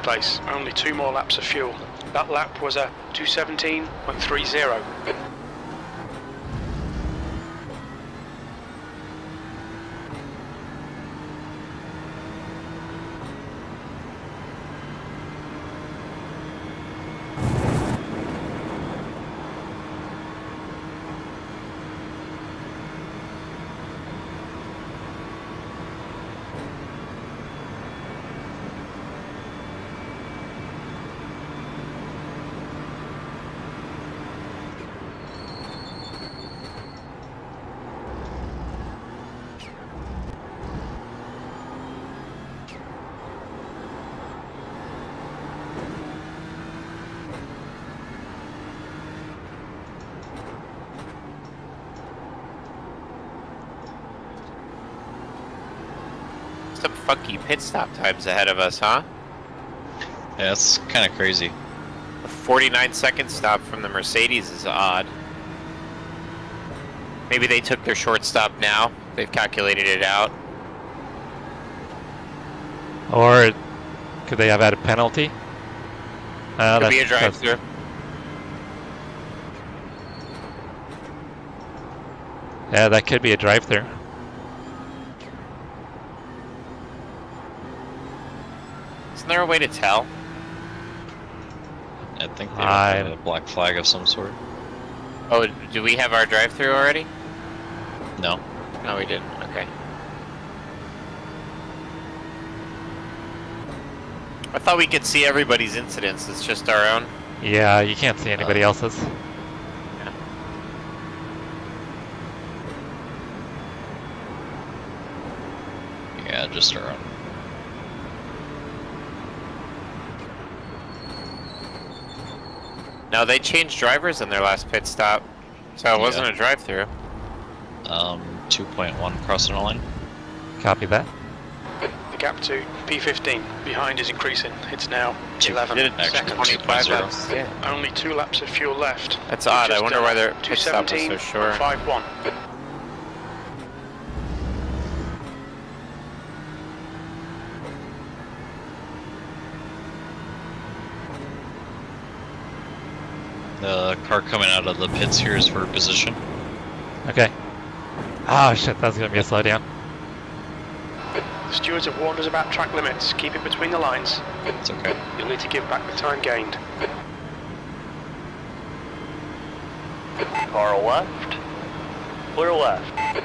Place. Only 2 more laps of fuel. That lap was a 2:17.30. funky pit stop times ahead of us, huh? Yeah, it's kind of crazy. A 49-second stop from the Mercedes is odd. Maybe they took their short stop now. They've calculated it out. Or could they have had a penalty? Could be a drive-through. Yeah, that could be a drive-through. Isn't there a way to tell? I think they have a black flag of some sort. Oh, do we have our drive-through already? No. No, we didn't. Okay. I thought we could see everybody's incidents. It's just our own. Yeah, you can't see anybody else's. Yeah. Yeah, just our own. No, they changed drivers in their last pit stop, so it wasn't a drive-through. 2.1 crossing the line. Copy that. The gap to P15 behind is increasing. It's now 11 seconds. 25 laps. Yeah. Only 2 laps of fuel left. That's odd. I wonder why their pit stop was 217, so short. 5-1. The car coming out of the pits here is for position. Okay. Oh shit, that's gonna be a slowdown. The stewards have warned us about track limits. Keep it between the lines. It's okay. You'll need to give back the time gained. Car left. Clear left.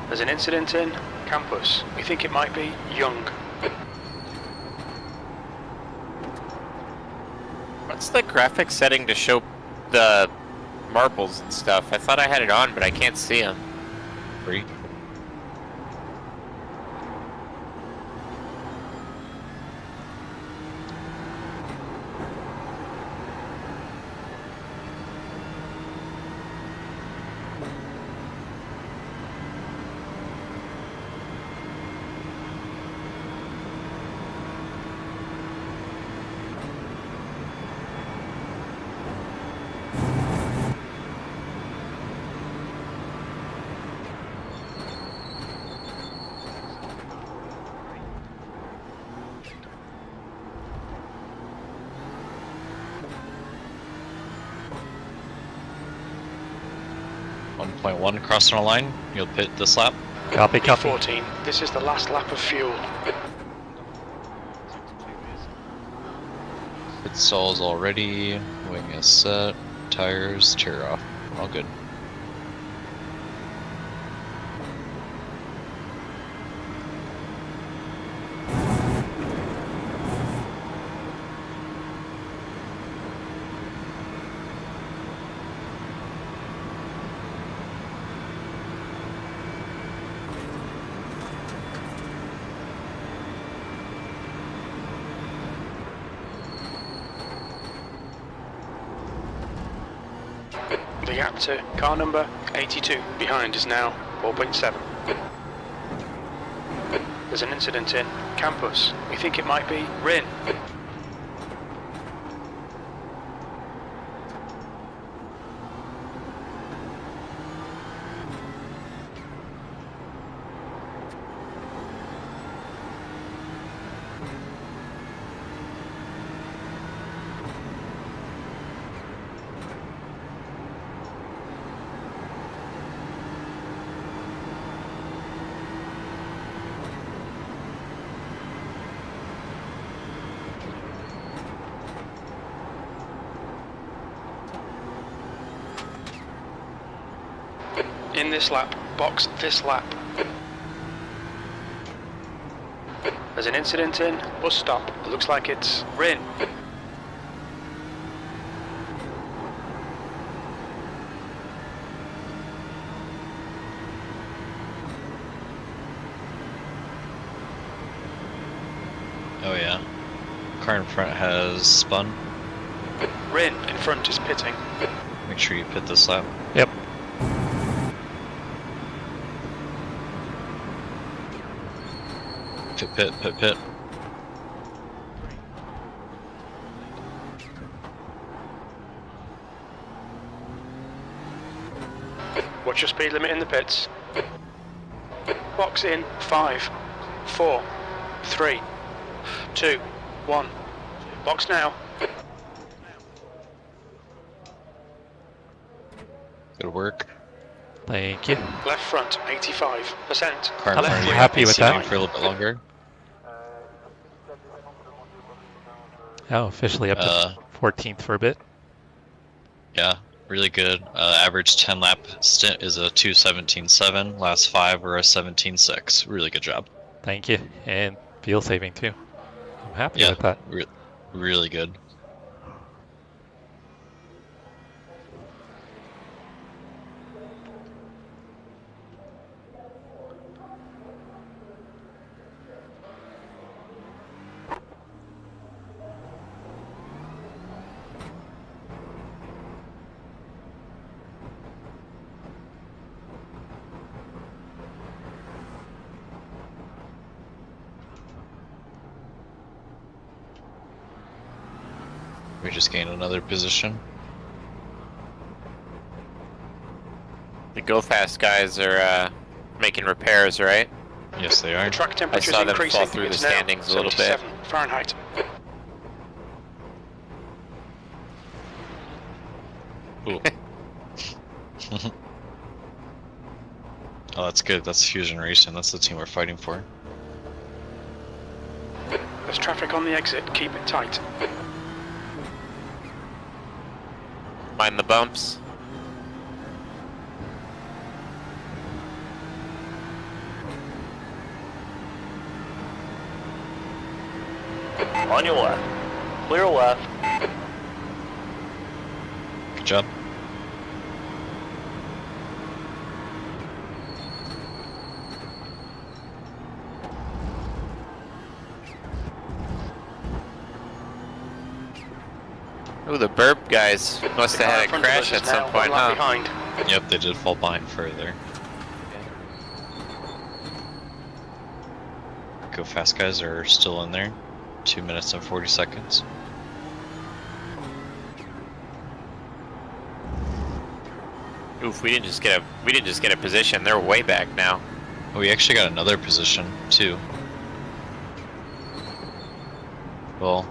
There's an incident in campus. We think it might be Young. What's the graphics setting to show the marbles and stuff? I thought I had it on, but I can't see them. Free. .1 crossing the line. You'll pit this lap. Copy, copy. 14. This is the last lap of fuel. Pit stalls already. Wing is set. Tires, tear off. All good. The gap to car number 82 behind is now 4.7. There's an incident in campus. We think it might be Rin. In this lap. Box this lap. There's an incident in. Bus stop. It looks like it's Rin. Oh yeah. Car in front has spun. Rin in front is pitting. Make sure you pit this lap. Yep. Pit. Watch your speed limit in the pits. Box in 5, 4, 3, 2, 1. Box now. Good work. Thank you. Left front 85%. Car in I'm front of you. happy with Seating that. for a little bit longer. Oh, officially up to 14th for a bit. Yeah, really good. Average 10 lap stint is a 2:17.7. Last 5 are a 17.6. Really good job. Thank you. And fuel saving too. I'm happy Yeah, with that. really good. We just gained another position. The Go Fast guys are making repairs, right? Yes, they are. The track I temperature saw is them increasing. fall through the It's now standings a little bit. 77 Fahrenheit. Ooh. Oh, that's good. That's Fusion Racing. That's the team we're fighting for. There's traffic on the exit. Keep it tight. Mind the bumps. On your left. Clear left. Good job. Ooh, the burp guys must have had a crash at some point, huh? Behind. Yep, they did fall behind further. Go Fast guys are still in there. 2 minutes and 40 seconds. Oof, we didn't just get a position. They're way back now. Oh, we actually got another position too. Well,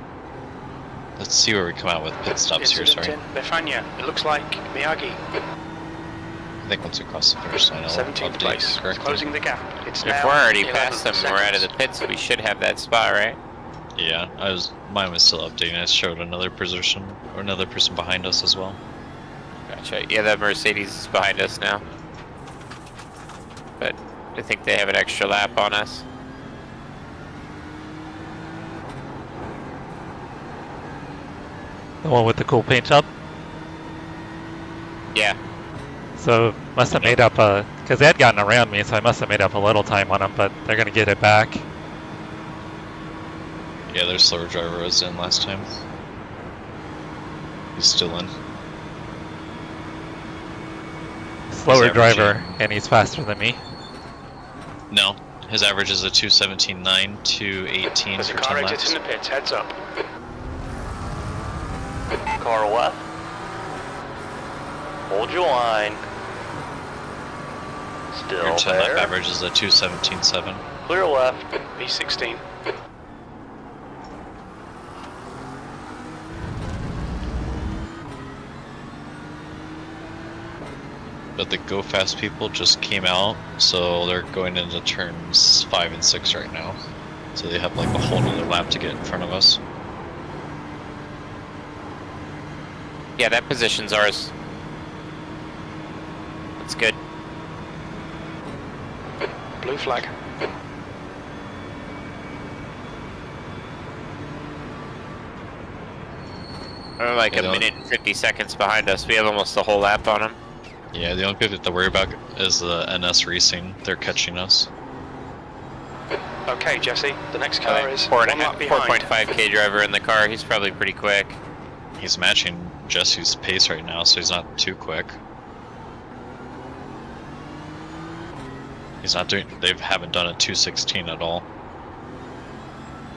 let's see where we come out with pit stops here. Sorry. Befania. It looks like Miyagi. I think once we cross the finish line, I'll 17th place. update It's correctly. closing the gap. It's If now we're already 11 past them and we're out of the seconds. pits, we should have that spot, right? Yeah, mine was still updating. It showed another position or another person behind us as well. Gotcha. Yeah, that Mercedes is behind us now. But I think they have an extra lap on us. The one with the cool paint job. Yeah. So must have made up because they had gotten around me, so I must have made up a little time on them, but they're gonna get it back. Yeah, their slower driver was in last time. He's still in. Slower He's driver, averaging- and he's faster than me. No, his average is a 2:17.9, 2:18 There's a for car 10 exit laps. in the pits. Heads up. Car left. Hold your line. Still Your 10 lap there. average is a 2:17.7. Clear left. B16. But the Go Fast people just came out, so they're going into turns 5 and 6 right now. So they have like a whole nother lap to get in front of us. Yeah, that position's ours. That's good. Blue flag. They're like a minute and 50 seconds behind us. We have almost the whole lap on them. Yeah, the only people to worry about is the NS Racing. They're catching us. Okay, Jesse, the next car is 4.5k driver in the car. He's probably pretty quick. He's matching Jesse's pace right now, so he's not too quick. He's not doing. They haven't done a 2:16 at all.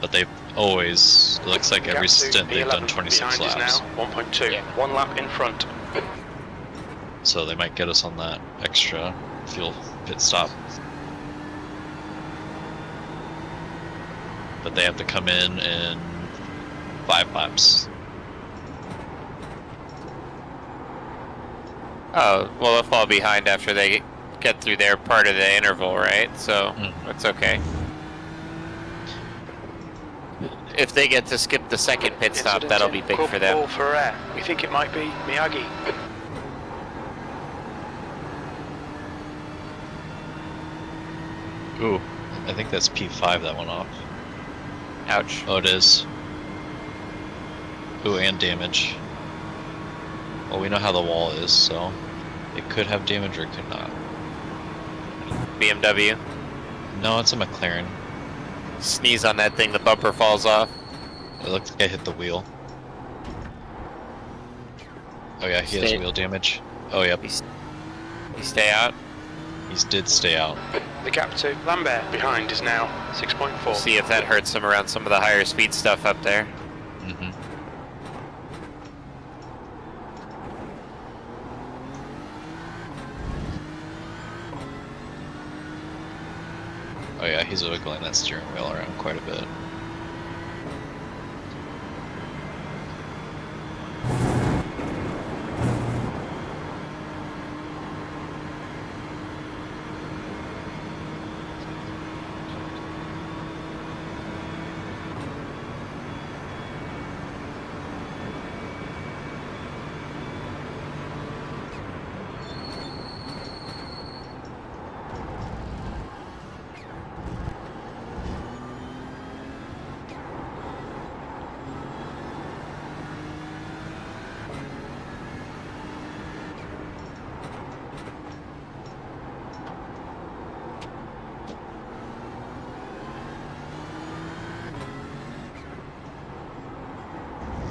But they've always. It looks like every stint they've done 26 laps. Now 1.2. Yeah. 1 lap in front. So they might get us on that extra fuel pit stop. But they have to come in 5 laps. Oh, well, they'll fall behind after they get through their part of the interval, right? So that's okay. If they get to skip the second pit stop, that'll be big for them. Ferrari. We think it might be Miyagi. Ooh, I think that's P5 that went off. Ouch. Oh, it is. Ooh, and damage. Well, we know how the wall is, so it could have damage or it could not. BMW? No, it's a McLaren. Sneeze on that thing, the bumper falls off. It looks like I hit the wheel. Oh yeah, he has wheel damage. Oh yep. He stay out? He did stay out. The gap to Lambert behind is now 6.4. See if that hurts him around some of the higher speed stuff up there. Mm-hmm. Oh yeah, he's wiggling that steering wheel around quite a bit.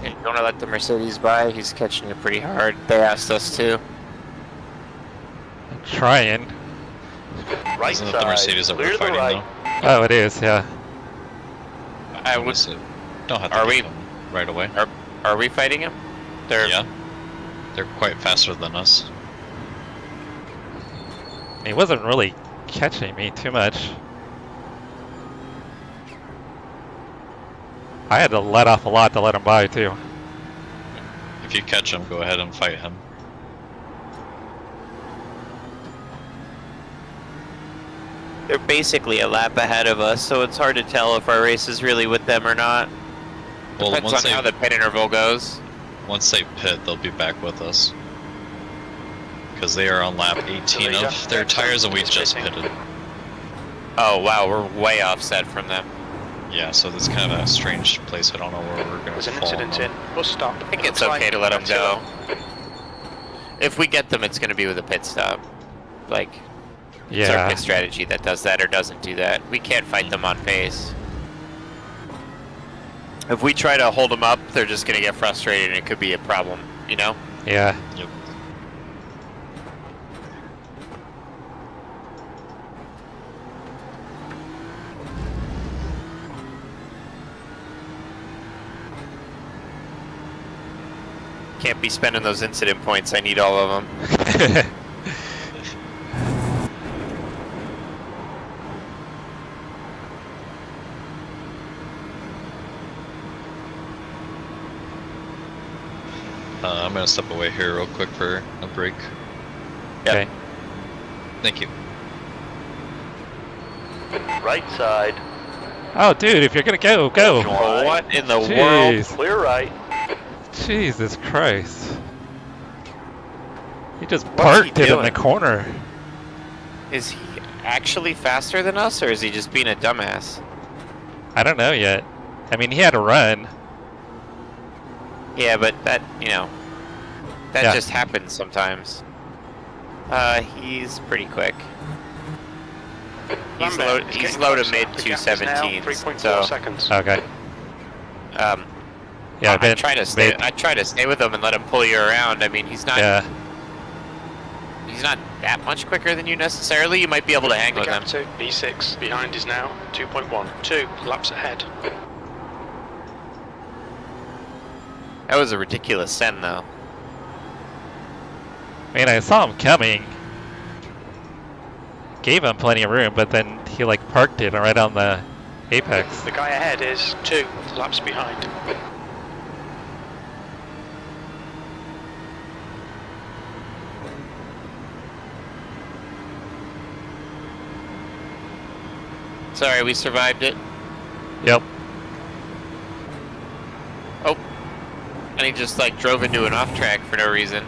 You want to let the Mercedes by? He's catching it pretty hard. They asked us to. I'm trying. Right Isn't it side, the Mercedes that clear we're to the fighting right. though? Oh, it is, yeah. I would. Don't have to Are get we- them right away. Are we fighting him? Yeah. They're quite faster than us. He wasn't really catching me too much. I had to let off a lot to let him by too. If you catch him, go ahead and fight him. They're basically a lap ahead of us, so it's hard to tell if our race is really with them or not. Well, Depends on how the pit interval goes. Once they pit, they'll be back with us. Because they are on lap 18 of their tires and we just pitted. Oh wow, we're way offset from them. Yeah, so it's kind of a strange place. I don't know where we're going to There's an fall incident on. in. Bus stop. I think it's okay to let them go. If we get them, it's going to be with a pit stop. Like, Yeah. circuit strategy that does that or doesn't do that. We can't fight them on pace. If we try to hold them up, they're just going to get frustrated and it could be a problem, you know? Yeah. Yep. Can't be spending those incident points. I need all of them. I'm going to step away here real quick for a break. Okay. Thank you. Right side. Oh, dude, if you're gonna go, go. What in the world? Jeez. Clear right. Jesus Christ. He just What's he parked it in the doing? corner. Is he actually faster than us, or is he just being a dumbass? I don't know yet. I mean, he had a run. Yeah, but that, that Yeah. just happens sometimes. He's pretty quick. He's low to mid 217s. So, seconds. Okay. I Ben, try to stay with him and let him pull you around. I mean, he's not that much quicker than you necessarily. You might be able to hang with him. To B6 behind is now 2.1. 2 laps ahead. That was a ridiculous send, though. I mean, I saw him coming. Gave him plenty of room, but then he like parked it right on the apex. The guy ahead is 2 laps behind. Sorry, we survived it. Yep. Oh. And he just like drove into an off track for no reason.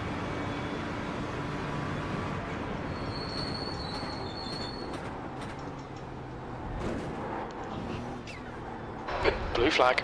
Blue flag.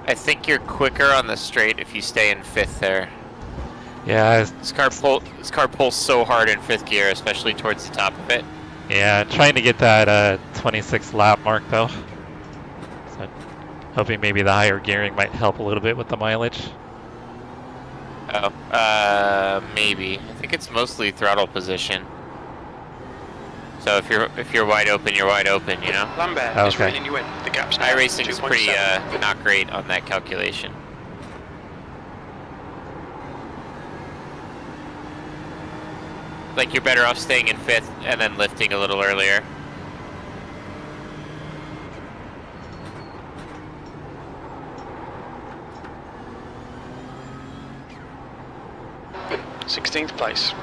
I think you're quicker on the straight if you stay in 5th there. Yeah. This car pulls so hard in 5th gear, especially towards the top of it. Yeah, trying to get that 26 lap mark though. So hoping maybe the higher gearing might help a little bit with the mileage. Oh, maybe. I think it's mostly throttle position. So if you're wide open, you're wide open, you know. Lambert is reining you in. The gap's now iRacing is 2.7. pretty not great on that calculation. Like you're better off staying in 5th and then lifting a little earlier. th place.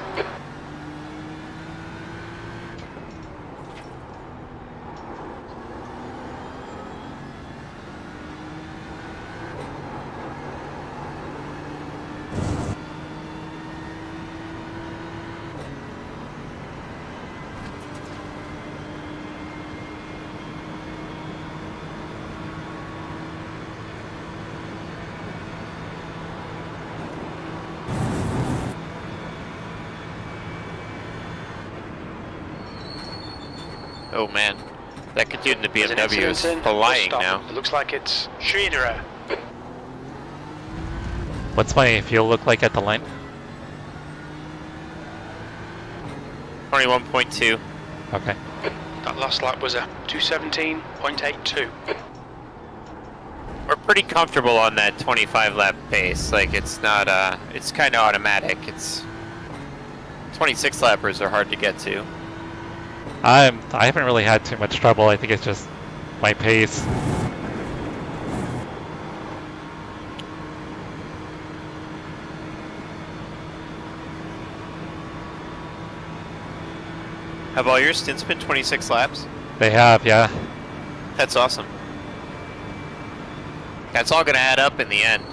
Oh man, that could do in the BMW is flying now. It looks like it's Schneider. What's my fuel look like at the line? 21.2. Okay. That last lap was a 217.82. We're pretty comfortable on that 25 lap pace. Like it's not it's kind of automatic. It's 26 lappers are hard to get to. I haven't really had too much trouble. I think it's just my pace. Have all your stints been 26 laps? They have, yeah. That's awesome. That's all gonna add up in the end.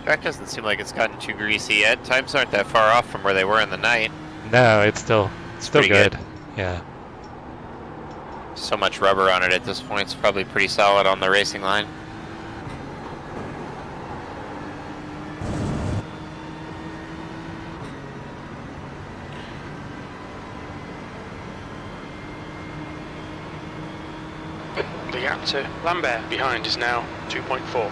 Track doesn't seem like it's gotten too greasy yet. Times aren't that far off from where they were in the night. No, it's still pretty good. Yeah. So much rubber on it at this point. It's probably pretty solid on the racing line. The gap to Lambert behind is now 2.4.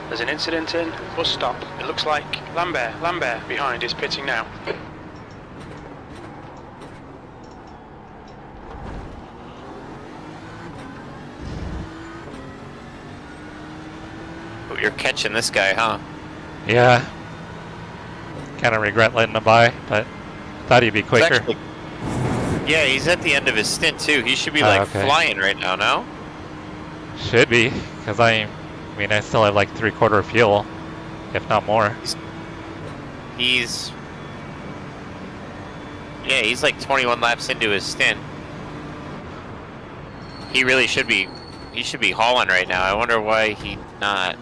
There's an incident in bus stop. It looks like Lambert behind is pitting now. Oh, you're catching this guy, huh? Yeah. Kind of regret letting him by, but thought he'd be quicker. Actually, yeah, he's at the end of his stint too. He should be like okay. flying right now, no? Should be, because I mean, I still have like 3/4 fuel, if not more. He's like 21 laps into his stint. He really should be. He should be hauling right now. I wonder why he's not.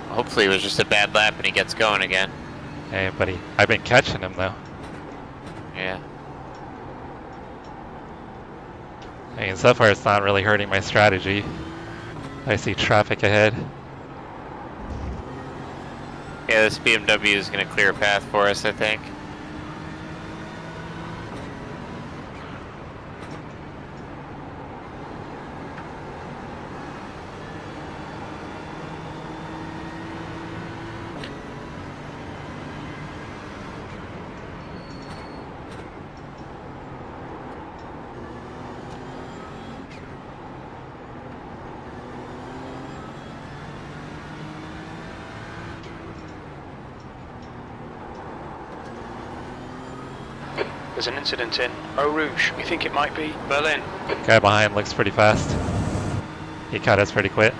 Hopefully it was just a bad lap and he gets going again. Hey, buddy, I've been catching him though. Yeah. I mean, so far it's not really hurting my strategy. I see traffic ahead. Yeah, this BMW is going to clear a path for us, I think. There's an incident in Eau Rouge. We think it might be Berlin. Guy behind looks pretty fast. He caught us pretty quick.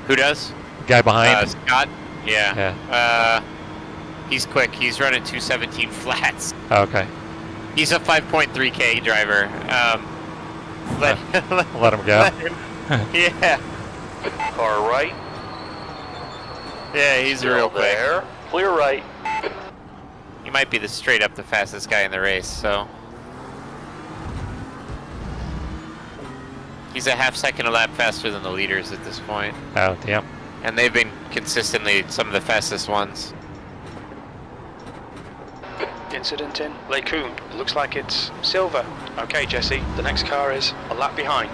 Who does? Guy behind. Scott? Yeah. Yeah. He's quick. He's running 217 flats. Oh, okay. He's a 5.3K driver. Let him go. Yeah. Car right. Yeah, he's real quick. There. Clear right. He might be straight up the fastest guy in the race, so. He's a half-second a lap faster than the leaders at this point. Oh, damn. And they've been consistently some of the fastest ones. Incident in Les Combes. It looks like it's silver. Okay, Jesse, the next car is a lap behind.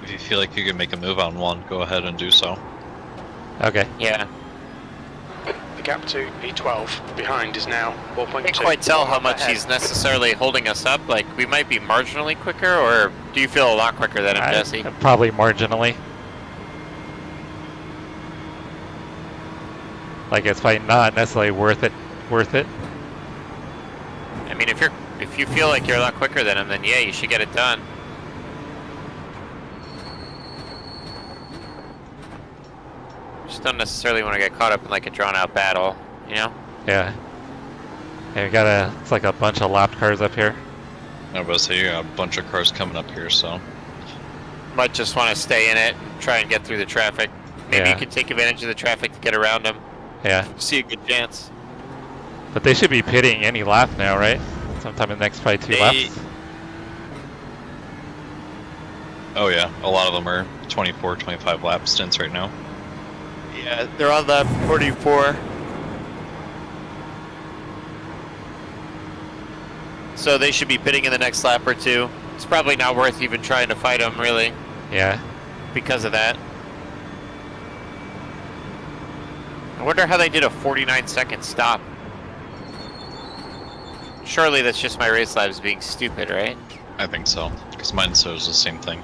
If you feel like you can make a move on one, go ahead and do so. Okay. Yeah. The gap to E12 behind is now 4.2. I can't quite tell how much he's necessarily holding us up. Like, we might be marginally quicker, or do you feel a lot quicker than him, Jesse? Probably marginally. Like it's probably not necessarily worth it. I mean, if you feel like you're a lot quicker than him, then yeah, you should get it done. Just don't necessarily want to get caught up in like a drawn-out battle, you know? Yeah. Yeah, we got it's like a bunch of lapped cars up here. I was about to say, you got a bunch of cars coming up here, so. Might just want to stay in it and try and get through the traffic. Maybe Yeah. you can take advantage of the traffic to get around them. Yeah. See a good chance. But they should be pitting any lap now, right? Sometime in the next probably 2 laps. Oh yeah, a lot of them are 24, 25 lap stints right now. Yeah, they're on lap 44. So they should be pitting in the next lap or two. It's probably not worth even trying to fight them, really, Yeah. because of that. I wonder how they did a 49-second stop. Surely that's just my race lives being stupid, right? I think so, because mine shows the same thing.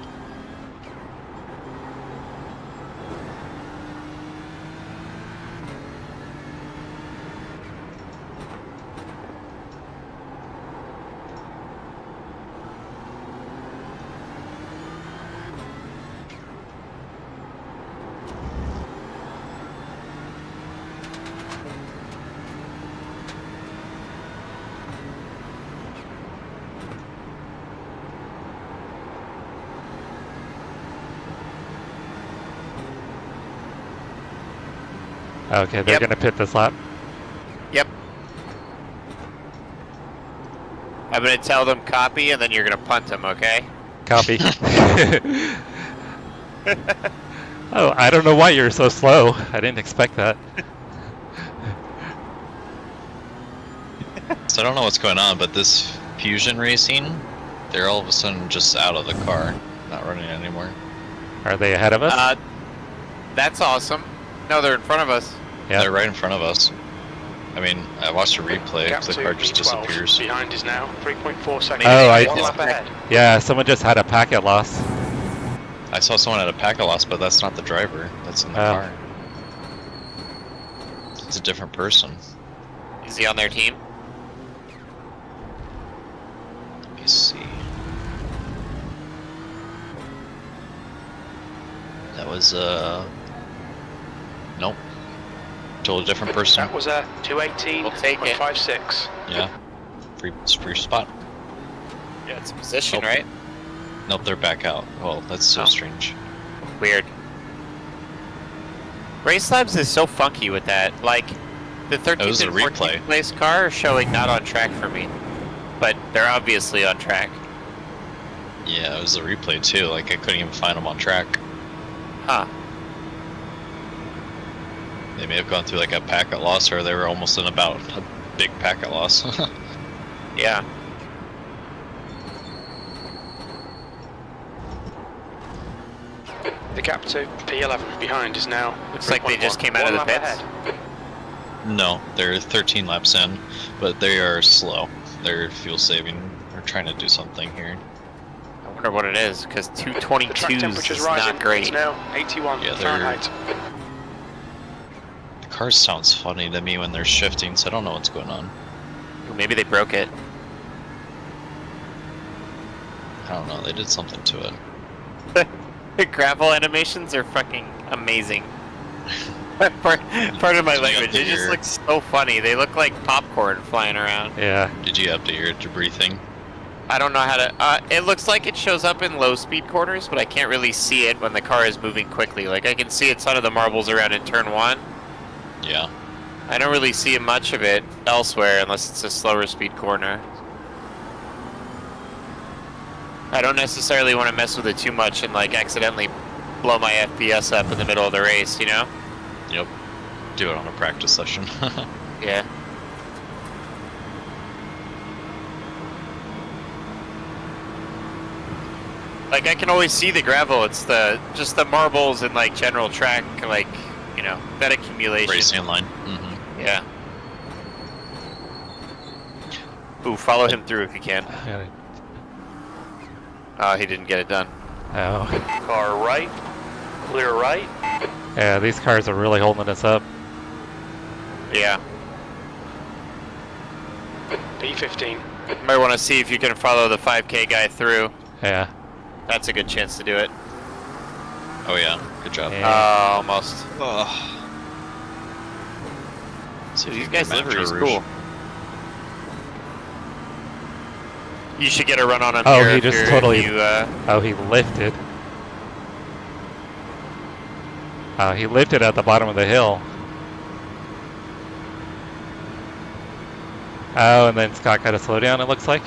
Okay, they're Yep. gonna pit this lap. Yep. I'm gonna tell them copy, and then you're gonna punt them, okay? Copy. Oh, I don't know why you're so slow. I didn't expect that. So I don't know what's going on, but this Fusion Racing, they're all of a sudden just out of the car, not running anymore. Are they ahead of us? That's awesome. No, they're in front of us. Yeah. They're right in front of us. I mean, I watched a replay, Gap the to car just P12. disappears. Behind is now 3.4 seconds. Oh, I- One lap ahead. Yeah, someone just had a packet loss. I saw someone at a packet loss, but that's not the driver. That's in the Oh. car. It's a different person. Is he on their team? Let me see. That was, nope. Totally different person. That was a 218.56. Yeah. Free spot. Yeah, it's a position, Oh. right? Nope, they're back out. Well, that's so Oh. strange. Weird. Race Labs is so funky with that. Like, the 13th was a and 14th replay. place car are showing not on track for me. But they're obviously on track. Yeah, it was a replay too. Like, I couldn't even find them on track. Huh. They may have gone through like a packet loss, or they were almost in about a big packet loss. Yeah. The gap to P11 behind is now. Looks like they just 3.1. came out of the One lap pits. ahead. No, they're 13 laps in, but they are slow. They're fuel saving. They're trying to do something here. I wonder what it is, because The track 222 temperature's is rising. not great. It's now 81 Yeah, they're- Fahrenheit. The car sounds funny to me when they're shifting, so I don't know what's going on. Maybe they broke it. I don't know. They did something to it. The gravel animations are fucking amazing. Part of my Did you language, they update just your- look so funny. They look like popcorn flying around. Yeah. Did you update your debris thing? I don't know how to. It looks like it shows up in low speed corners, but I can't really see it when the car is moving quickly. Like, I can see a ton of the marbles around in turn 1. Yeah. I don't really see much of it elsewhere unless it's a slower speed corner. I don't necessarily want to mess with it too much and like accidentally blow my FPS up in the middle of the race, you know? Yep. Do it on a practice session. Yeah. Like, I can always see the gravel. It's just the marbles and like general track, like, you know, that accumulation. Racing line. Mm-hmm. Yeah. Ooh, follow him through if you can. Oh, he didn't get it done. Oh. Car right. Clear right. Yeah, these cars are really holding us up. Yeah. P15. Might want to see if you can follow the 5K guy through. Yeah. That's a good chance to do it. Oh yeah, good job. Yeah. Almost. Oh. So these guys' livery is cool. You should get a run on him Oh, here. he if just you're- totally. You, Oh, he lifted. He lifted at the bottom of the hill. Oh, and then Scott got a slowdown, it looks like.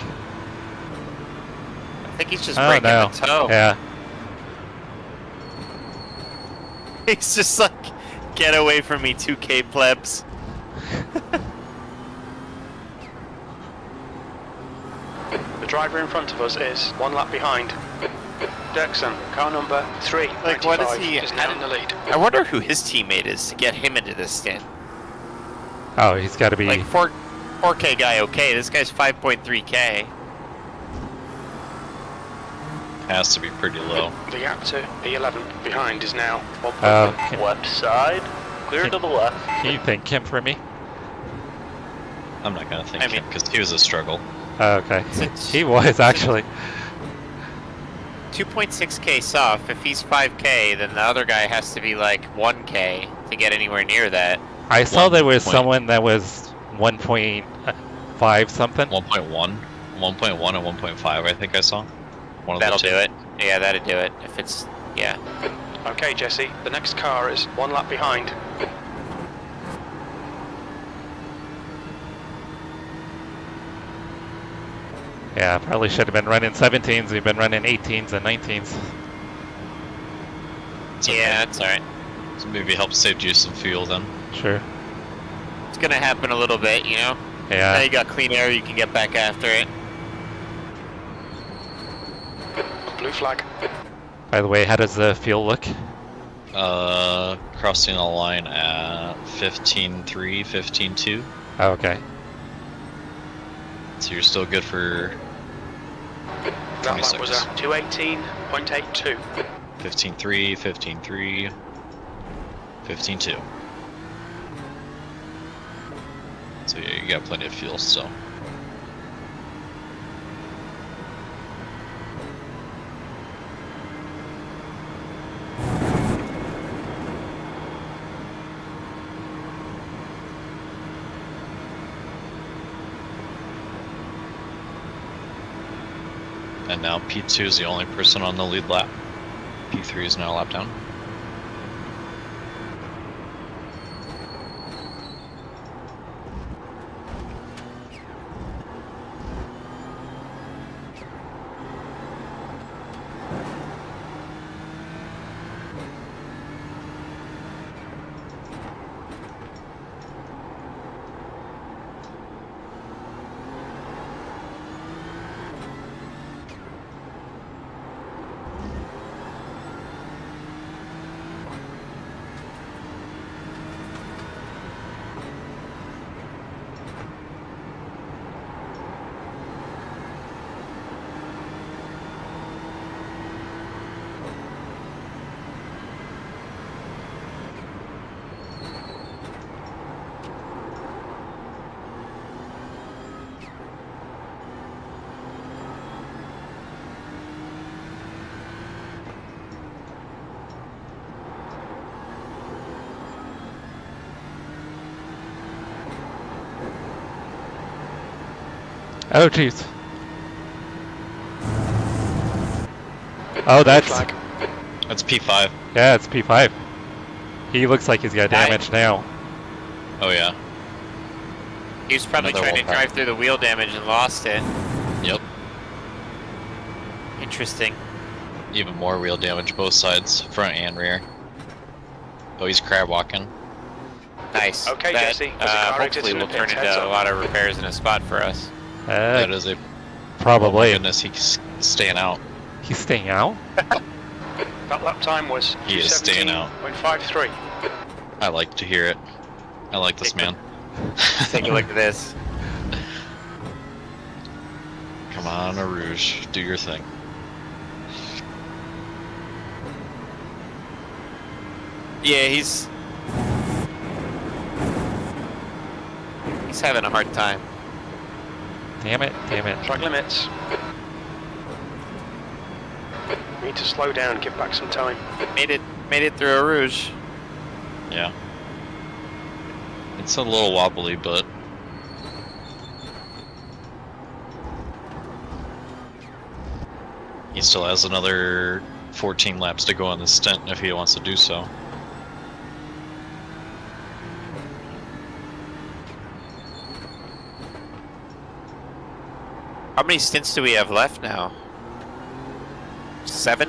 I think he's just Oh, breaking no. the toe. Yeah. He's just like, get away from me, 2K plebs. The driver in front of us is 1 lap behind. Dixon, car number 3. Like, what is he? Is now in the lead. I wonder who his teammate is to get him into this stint. Oh, he's got to be. Like 4K guy, okay. This guy's 5.3K. Has to be pretty low. The gap to P11 behind is now 1. Left side, clear to the left. Can you thank him for me? I'm not gonna think him because he was a struggle. Oh, okay. He was actually. 2.6K soft. If he's 5K, then the other guy has to be like 1K to get anywhere near that. I saw there was someone that was 1.5 something. 1.1, 1.1 and 1.5. I think I saw. One of That'll the two. do it. Yeah, that'll do it. If it's yeah. Okay, Jesse, the next car is 1 lap behind. Yeah, probably should have been running 17s. We've been running 18s and 19s. It's okay. Yeah, that's alright. So maybe help save you some fuel then. Sure. It's gonna happen a little bit, you know? Yeah. Now you got clean air, you can get back after it. Blue flag. By the way, how does the fuel look? Crossing the line at 15.3, 15.2. Oh, okay. So you're still good for That lap 26. was a 218.82. 15.3, 15.3, 15.2. So yeah, you got plenty of fuel still. And now P2 is the only person on the lead lap. P3 is now a lap down. Oh, jeez. Oh, that's... That's P5. Yeah, it's P5. He looks like he's got damage now. Oh yeah. He was probably Another trying to wall drive through the wheel damage and lost it. Yep. Interesting. Even more wheel damage both sides, front and rear. Oh, he's crab walking. Nice. Okay, that, Jesse, there's a car hopefully exiting will the turn pits, into heads a up. lot of repairs in a spot for us. That is a... Probably. Oh my goodness, he's staying out. He's staying out? That lap time was He is staying out. 217.53. I like to hear it. I like this man. Let's take a look at this. Come on, Rouge, do your thing. Yeah, he's... He's having a hard time. Damn it, damn it. Track limits. Need to slow down, give back some time. Made it through a rouge. Yeah. It's a little wobbly, but he still has another 14 laps to go on the stint if he wants to do so. How many stints do we have left now? 7?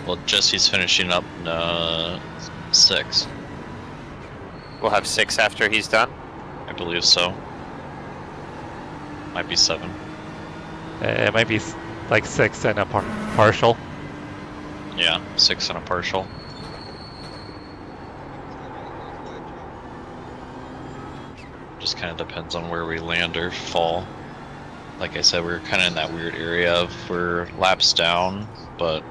Well, Jesse's finishing up 6. We'll have 6 after he's done. I believe so. Might be 7. It might be like 6 and a partial. Yeah, 6 and a partial. Just kind of depends on where we land or fall. Like I said, we're kind of in that weird area of we're laps down, but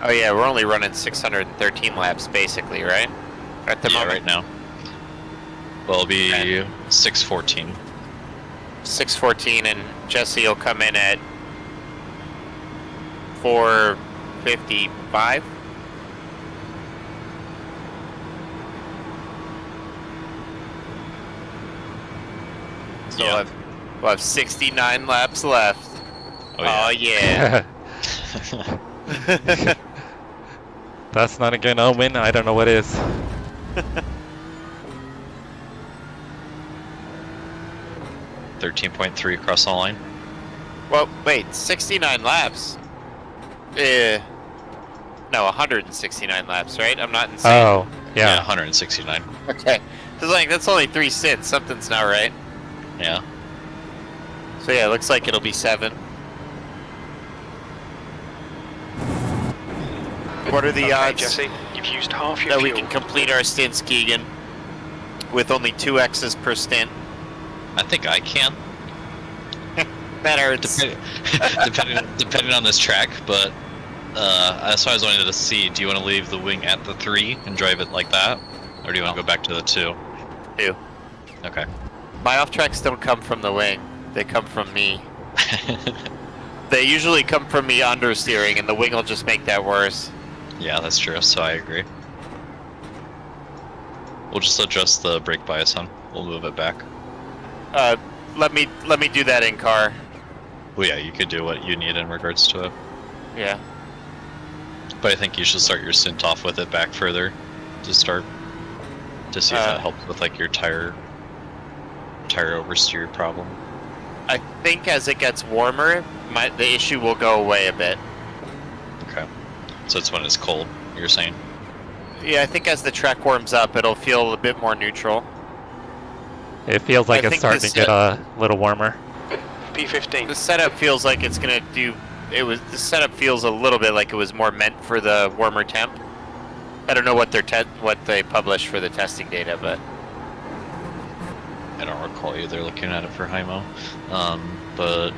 Oh yeah, we're only running 613 laps basically, right? At the moment. right now. Well, it'll be 6:14. 6:14, and Jesse will come in at 4:55. So Yeah. we'll have 69 laps left. Oh yeah. That's not a good omen. I don't know what is. $13.3 across the line. Well, wait, 69 laps? No, 169 laps, right? I'm not insane. Oh, yeah. 169. Okay. So like, that's only 3 stints. Something's not right. Yeah. So yeah, it looks like it'll be 7. What are the odds, Jesse? You've used half your that we fuel. can complete our stints, Keegan, with only 2 X's per stint? I think I can. That hurts. Depending on this track, but that's why I was wanting to see, do you want to leave the wing at the 3 and drive it like that? Or do you want to go back to the 2? 2. Okay. My off tracks don't come from the wing. They come from me. They usually come from me understeering, and the wing will just make that worse. Yeah, that's true, so I agree. We'll just adjust the brake bias on. We'll move it back. Let me do that in car. Well, yeah, you could do what you need in regards to it. Yeah. But I think you should start your stint off with it back further to start. To see if that helps with like your tire oversteer problem. I think as it gets warmer, the issue will go away a bit. Okay. So it's when it's cold, you're saying? Yeah, I think as the track warms up, it'll feel a bit more neutral. It feels like I it's think starting to get a little warmer. P15. The setup feels like it's gonna do. The setup feels a little bit like it was more meant for the warmer temp. I don't know what they published for the testing data, but I don't recall either looking at it for Hymo. But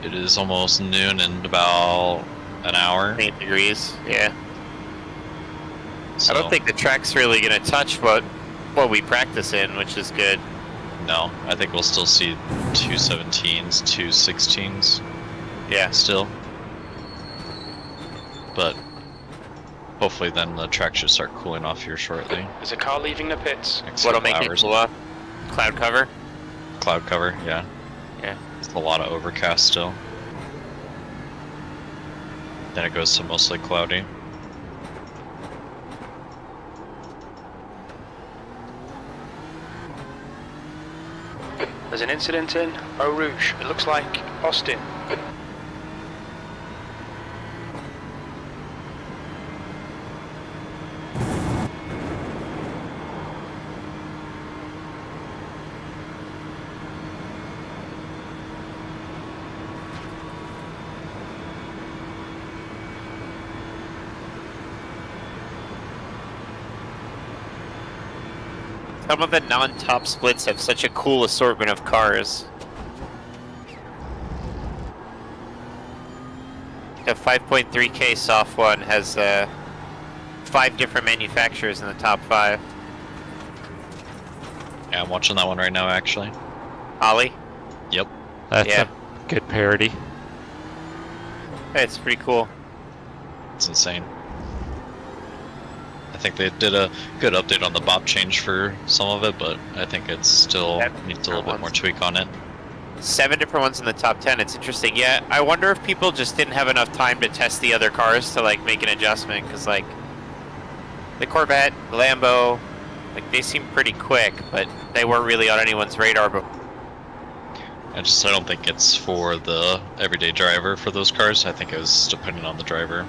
it is almost noon in about an hour. 8 degrees, yeah. So, I don't think the track's really gonna touch what we practice in, which is good. No, I think we'll still see 217s, 216s. Yeah. Still. But hopefully then the track should start cooling off here shortly. There's a car leaving the pits. Next What'll couple make it hours. cool off? Cloud cover? Cloud cover, yeah. Yeah. It's a lot of overcast still. Then it goes to mostly cloudy. There's an incident in Eau Rouge. It looks like Austin. Some of the non-top splits have such a cool assortment of cars. The 5.3K soft one has 5 different manufacturers in the top 5. Yeah, I'm watching that one right now, actually. Ollie? Yep. That's Yeah. a good parody. Hey, it's pretty cool. It's insane. I think they did a good update on the bop change for some of it, but I think it still needs a little bit more tweak on it. 7 different ones in the top 10. It's interesting. Yeah, I wonder if people just didn't have enough time to test the other cars to like make an adjustment, because like the Corvette, the Lambo, like they seem pretty quick, but they weren't really on anyone's radar before. I don't think it's for the everyday driver for those cars. I think it was depending on the driver.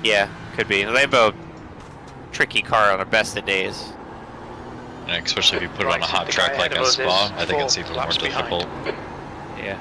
Yeah, could be. The Lambo, tricky car on the best of days. And especially if you put it on a hot track like a Spa, I think it's even more difficult. Yeah.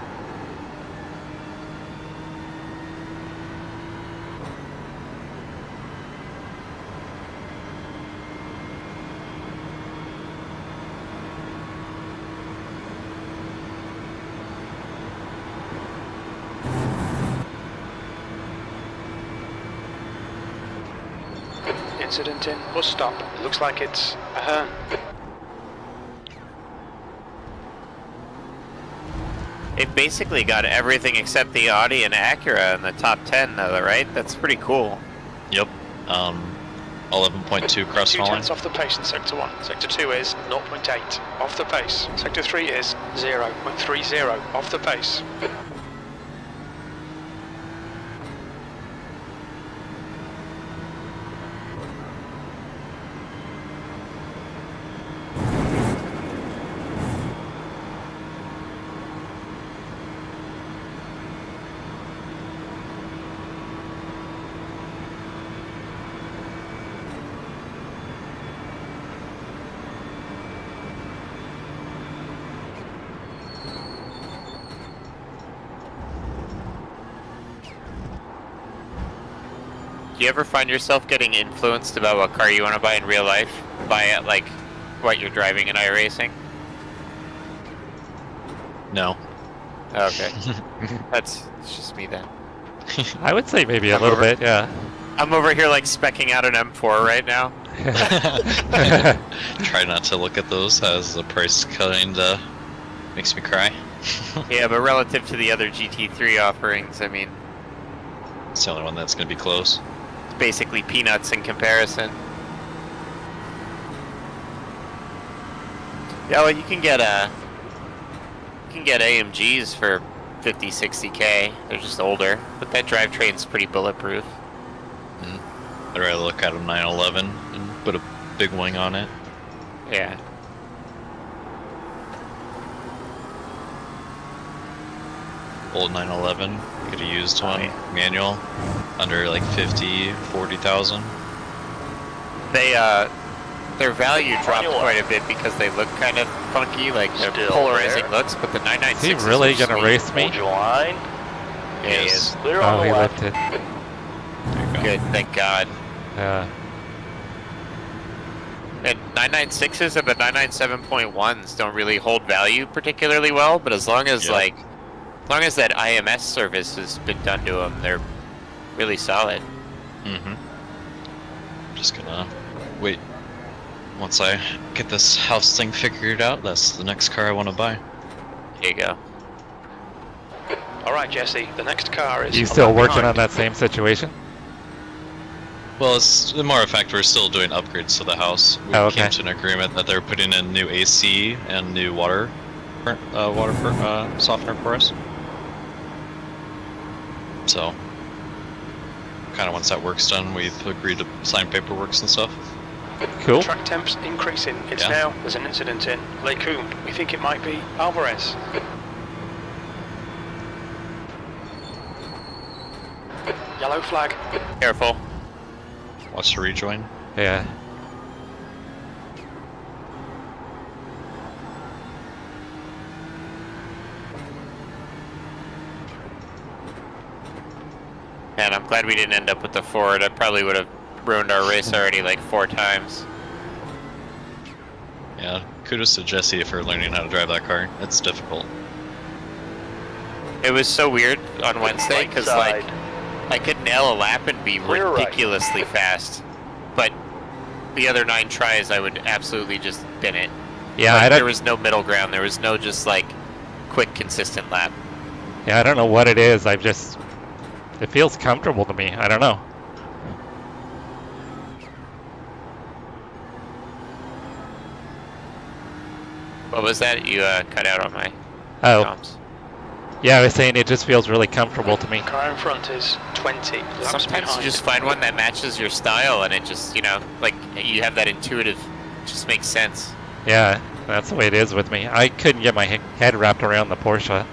Incident in bus stop. It looks like it's a Hearn. It basically got everything except the Audi and Acura in the top 10 though, right? That's pretty cool. Yep. 11.2 cross 2 line. tenths off the pace in Sector 1. Sector 2 is 0.8 off the pace. Sector 3 is 0.30 off the pace. Do you ever find yourself getting influenced about what car you want to buy in real life by like what you're driving in iRacing? No. Okay. It's just me then. I would say maybe a little bit, yeah. I'm over here like specking out an M4 right now. Try not to look at those as the price kinda makes me cry. Yeah, but relative to the other GT3 offerings, I mean, It's the only one that's gonna be close. it's basically peanuts in comparison. Yeah, well, you can get AMGs for 50, 60K. They're just older, but that drivetrain's pretty bulletproof. I'd rather look at a 911 and put a big wing on it. Yeah. Old 911, could have used one, manual, under like 50, 40,000. Their value dropped quite a bit because they look kind of funky, like they're polarizing looks, but the 996 Is he really gonna race me? Hold your line. Yeah, he is. Clear on Oh, the he left. lifted. Good, thank God. Yeah. And 996s and the 997.1s don't really hold value particularly well, but as long as as long as that IMS service has been done to them, they're really solid. Just gonna wait. Once I get this house thing figured out, that's the next car I want to buy. There you go. Alright, Jesse, the next car is... You still working on that same situation? Well, it's more of a fact we're still doing upgrades to the house. We came to an agreement that they're putting in new AC and new water softener for us. So, kind of once that work's done, we've agreed to sign paperwork and stuff. Cool. Track temps increasing. It's now, there's an incident in Lake Coombe. We think it might be Alvarez. Yellow flag. Careful. Watch the rejoin. Yeah. Man, I'm glad we didn't end up with the Ford. I probably would have ruined our race already like 4 times. Yeah, kudos to Jesse for learning how to drive that car. It's difficult. It was so weird on Wednesday because like I could nail a lap and be Clear right. ridiculously fast, but the other 9 tries I would absolutely just bin it. Yeah, like, I don't, there was no middle ground. There was no just like quick, consistent lap. yeah, I don't know what it is. It feels comfortable to me. I don't know. What was that? You cut out on my Oh, comms. yeah, I was saying it just feels really comfortable to me. Car in front is 20 laps Sometimes behind. you just find one that matches your style, and it just, you know, like you have that intuitive, just makes sense. Yeah, that's the way it is with me. I couldn't get my head wrapped around the Porsche.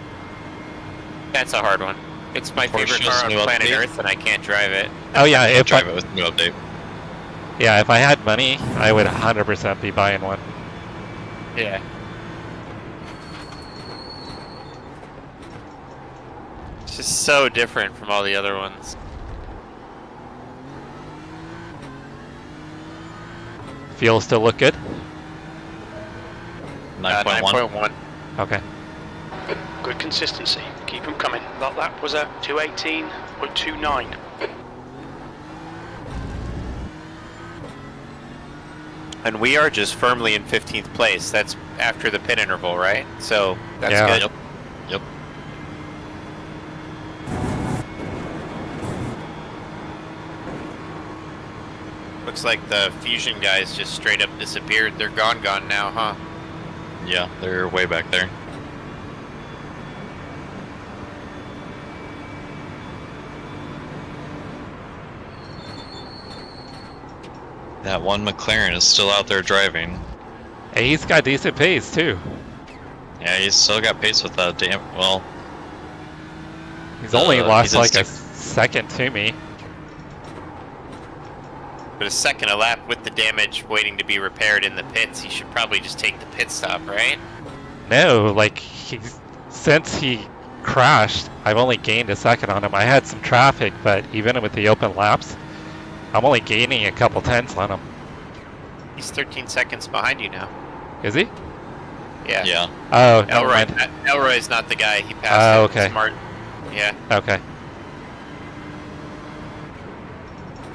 That's a hard one. It's my favorite Porsche's car on new planet update? Earth, and I can't drive it. Oh yeah, if Drive it with new update. yeah, if I had money, I would 100% be buying one. Yeah. It's just so different from all the other ones. Fuel still look good? 9.1. 9.1. Okay. Good consistency. Keep them coming. That lap was a 2:18.29. And we are just firmly in 15th place. That's after the pit interval, right? So that's Yeah. good. Yep. Yep. Looks like the Fusion guys just straight up disappeared. They're gone now, huh? Yeah, they're way back there. That one McLaren is still out there driving. Hey, he's got decent pace too. Yeah, he's still got pace with that damn. Well, He's only lost he like did a second to me. But a second a lap with the damage waiting to be repaired in the pits, he should probably just take the pit stop, right? No, like since he crashed, I've only gained a second on him. I had some traffic, but even with the open laps, I'm only gaining a couple tenths on him. He's 13 seconds behind you now. Is he? Yeah. yeah. Oh, never Elroy, mind. Elroy's not the guy. He passed Oh, him. okay. Smart. Yeah. Okay.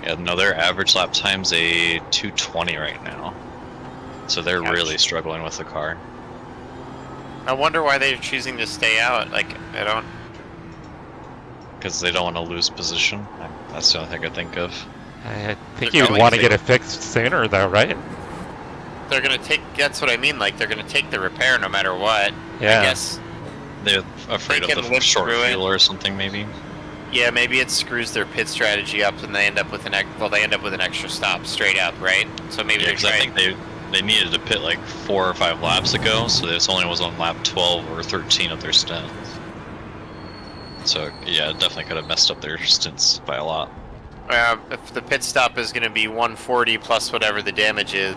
Yeah, no, their average lap time's a 2:20 right now. So they're Ouch. really struggling with the car. I wonder why they're choosing to stay out. Like, I don't... Because they don't want to lose position. That's the only thing I think of. I think They're you'd going want to to. get it fixed sooner, though, right? They're gonna take... That's what I mean. Like, they're gonna take the repair no matter what. Yeah. I guess... They're afraid They of can the live short through it. fuel or something, maybe. Yeah, maybe it screws their pit strategy up and they end up with an they end up with an extra stop straight up, right? So maybe Yeah, they're 'cause I trying... think they needed to pit like 4 or 5 laps ago, so this only was on lap 12 or 13 of their stints. So yeah, it definitely could have messed up their stints by a lot. If the pit stop is going to be 140 plus whatever the damage is,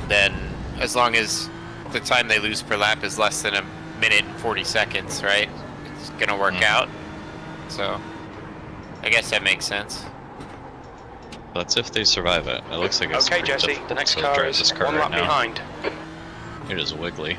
then as long as the time they lose per lap is less than a minute and 40 seconds, right? It's going to work out. So I guess that makes sense. That's if they survive it. It looks like it's Okay, pretty Jesse, difficult the next to car drive is this car one right lap now. behind. It is wiggly.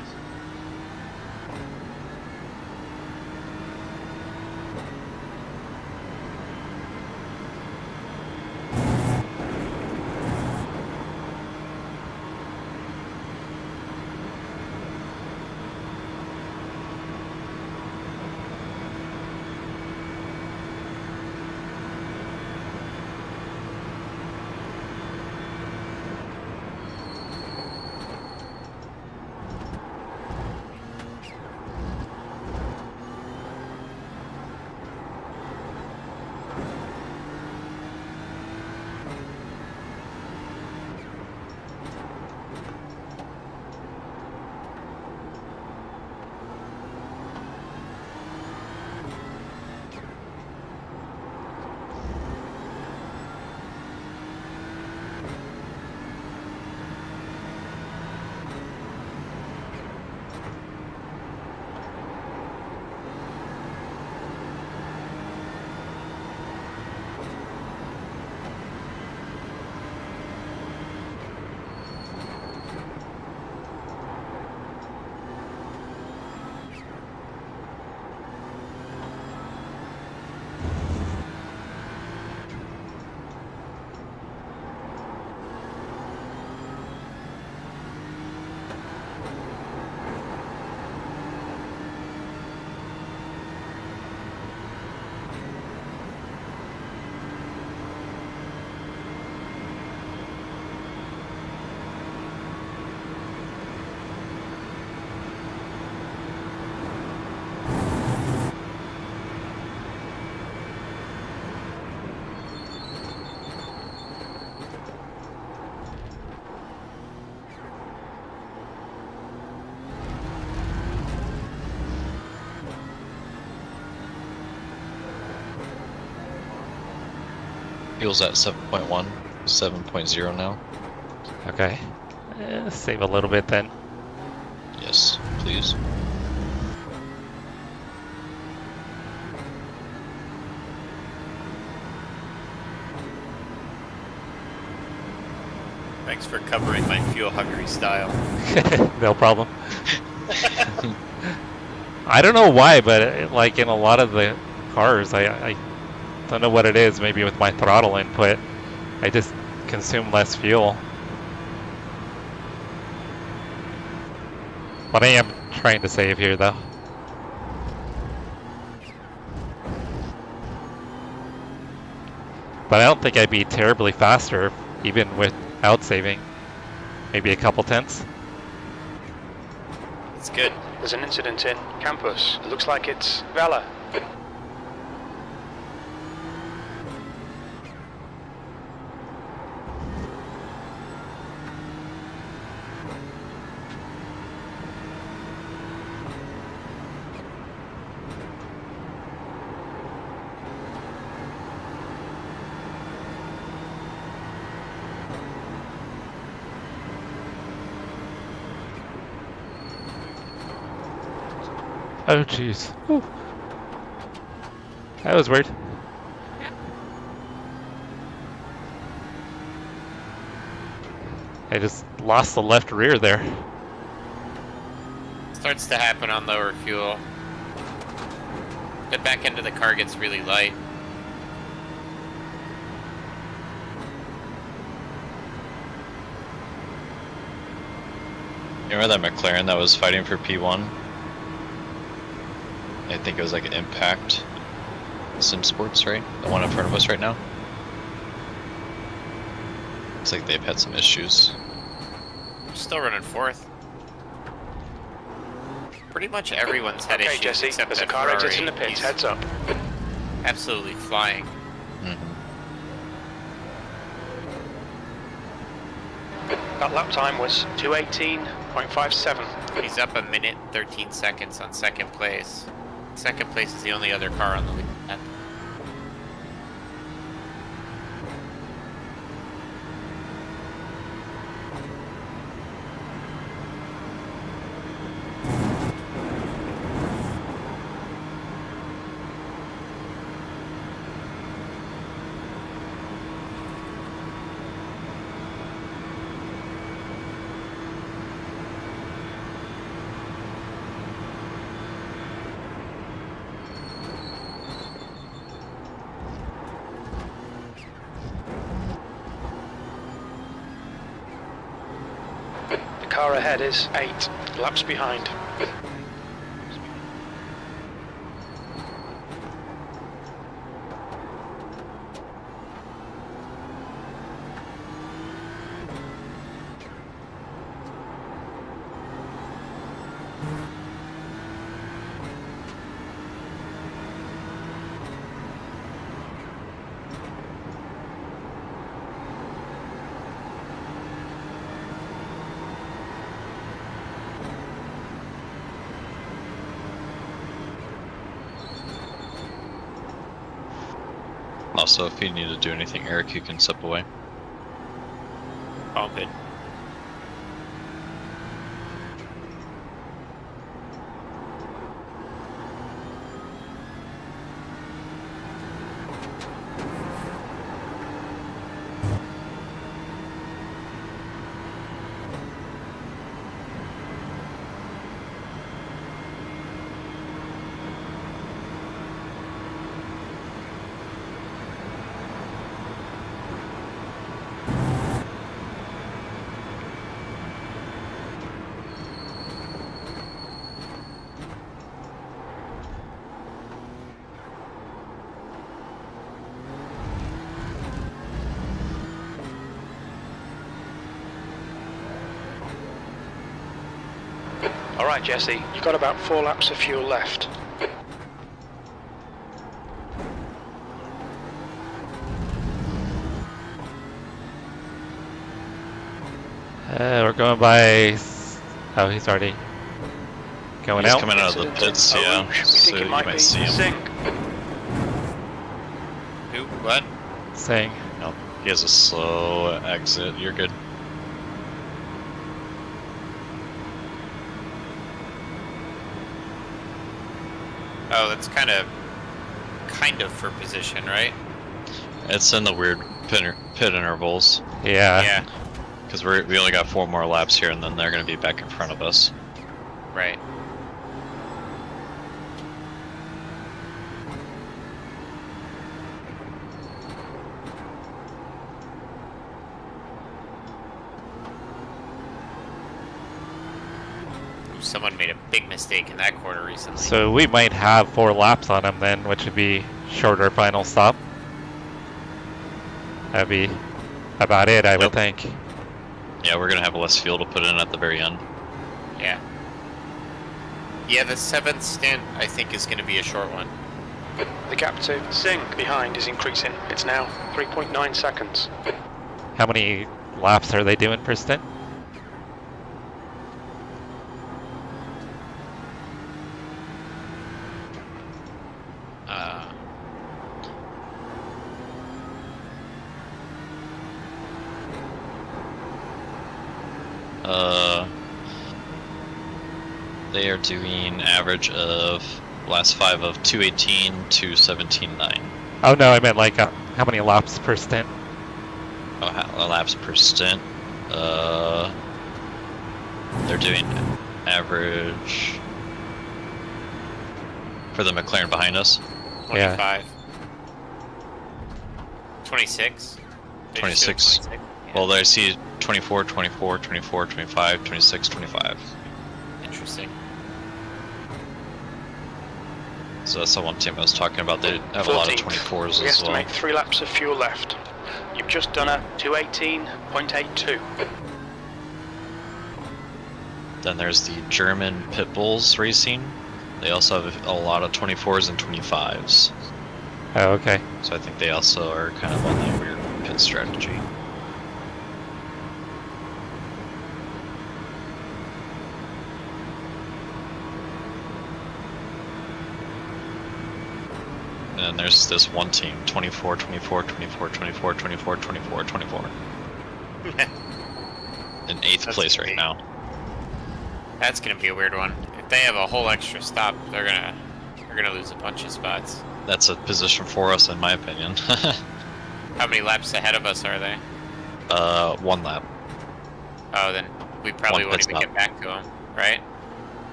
Fuel's at 7.1, 7.0 now. Okay. Save a little bit then. Yes, please. Thanks for covering my fuel-hungry style. No problem. I don't know why, but like in a lot of the cars, I don't know what it is. Maybe with my throttle input, I just consume less fuel. But I am trying to save here, though. But I don't think I'd be terribly faster, even without saving. Maybe a couple tenths. It's good. There's an incident in campus. It looks like it's Vela. Oh jeez. Whew. That was weird. I just lost the left rear there. Starts to happen on lower fuel. The back end of the car gets really light. You remember that McLaren that was fighting for P1? I think it was like an Impact Sim Sports, right? The one in front of us right now. Looks like they've had some issues. Still running fourth. Pretty much everyone's had Okay, issues Jesse, except there's a that car Ferrari. exiting the pits. He's Heads up. absolutely flying. That lap time was 2:18.57. He's up 1 minute 13 seconds on second place. Second place is the only other car on the lead. The car ahead is 8 laps behind. Also, if you need to do anything, Eric, you can step away. All good. Alright, Jesse, you've got about 4 laps of fuel left. We're going by... Oh, he's already going He's out. coming out of the pits, Oh, yeah. we So think it you might might be see him. Singh. Who? What? Saying He has a slow exit. You're good. Oh, that's kind of for position, right? It's in the weird pit intervals. Yeah. Yeah, Because we only got 4 more laps here, and then they're going to be back in front of us. right. Ooh, someone made a big mistake in that corner recently. So we might have 4 laps on him then, which would be shorter final stop. That'd be about it, I would Nope. think. Yeah, we're going to have less fuel to put in at the very end. Yeah. Yeah, the 7th stint, I think, is going to be a short one. The gap to Singh behind is increasing. It's now 3.9 seconds. How many laps are they doing per stint? They are doing average of last 5 of 218 to 17.9. Oh no, I meant like how many laps per stint? Oh, laps per stint. They're doing average for the McLaren behind us. 25. 26. 26. Yeah. Well, I see 24, 24, 24, 25, 26, 25. Interesting. So that's the one team I was talking about. They have a lot of 24s We as well. estimate 3 laps of fuel left. You've just done a 218.82. Then there's the German Pit Bulls Racing. They also have a lot of 24s and 25s. Oh, okay. So I think they also are kind of on that weird pit strategy. And there's this one team, 24, 24, 24, 24, 24, 24, 24. In 8th place right now. That's gonna be a weird one. If they have a whole extra stop, they're gonna lose a bunch of spots. That's a position for us, in my opinion. How many laps ahead of us are they? 1 lap. Oh, then we probably One won't pit even stop. get back to them, right?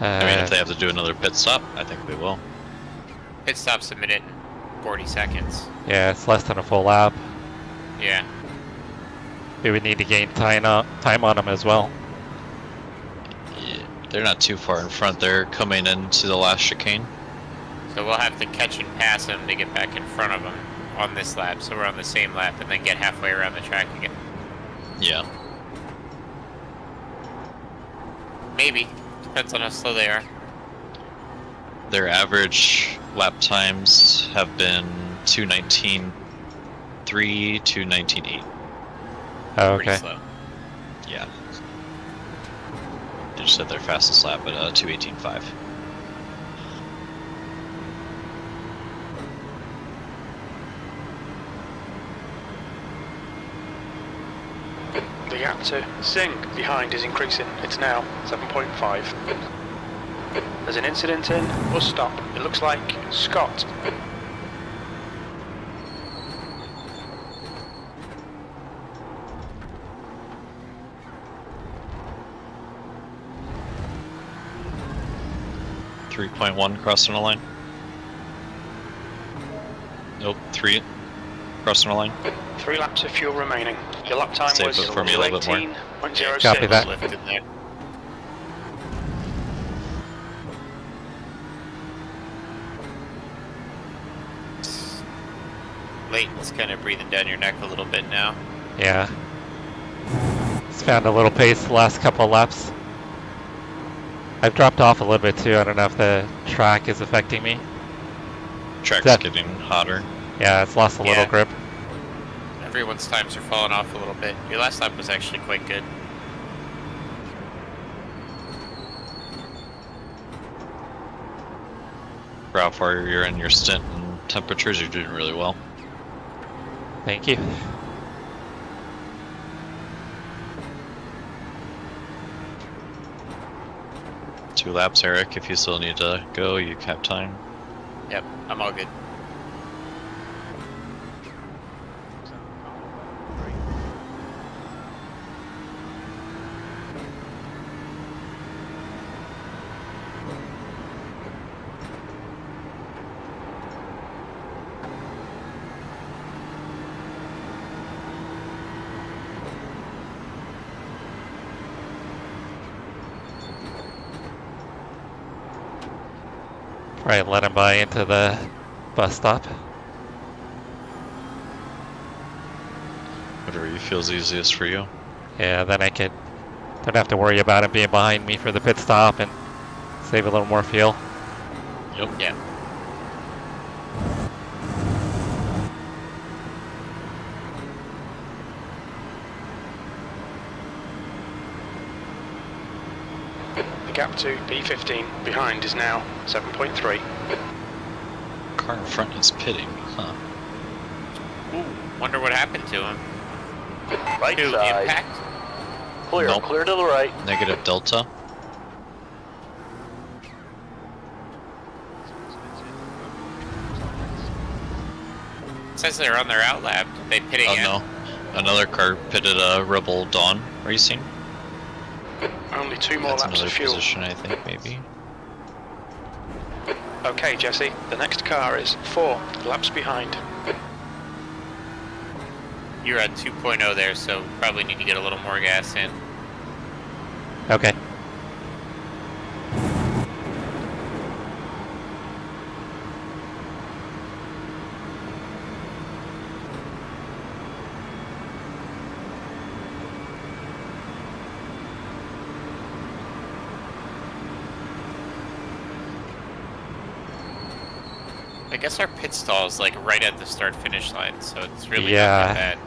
I mean, if they have to do another pit stop, I think we will. Pit stop's a minute and 40 seconds. Yeah, it's less than a full lap. Yeah. We would need to gain time on them as well. Yeah, they're not too far in front. They're coming into the last chicane. So we'll have to catch and pass them to get back in front of them on this lap. So we're on the same lap and then get halfway around the track again. Yeah. Maybe. Depends on how slow they are. Their average lap times have been 2:19.3 to 2:19.8. Oh, Pretty okay. slow. Yeah. They just had their fastest lap at 2:18.5. The gap to Singh behind is increasing. It's now 7.5. There's an incident in bus stop. It looks like Scott. .1 crossing the line. Nope, 3 crossing the line. 3 laps of fuel remaining. Your lap time Save was it for me a little bit more. 218.06. Copy that. Lifted there. Leighton's kind of breathing down your neck a little bit now. Yeah. It's found a little pace the last couple of laps. I've dropped off a little bit too. I don't know if the track is affecting me. Track's That- getting hotter. Yeah, it's lost a little Yeah. grip. Everyone's times are falling off a little bit. Your last lap was actually quite good. For how far you're in your stint and temperatures, you're doing really well. Thank you. 2 laps, Eric. If you still need to go, you have time. Yep, I'm all good. Right, let him by into the bus stop. Whatever you feel is easiest for you. Yeah, then I don't have to worry about him being behind me for the pit stop and save a little more fuel. Yep. Yeah. The gap to P15 behind is now 7.3. Car in front is pitting, huh? Ooh, wonder what happened to him. Right Two, side. impact? Clear, Nope. clear to the right. Negative delta. It says they're on their out lap. They pitting Oh in. no. Another car pitted a Rebel Dawn Racing. Only 2 more That's laps another of fuel. position, I think, maybe. Okay, Jesse, the next car is 4 laps behind. You're at 2.0 there, so probably need to get a little more gas in. Okay. I guess our pit stall is like right at the start finish line, so it's really Yeah. not that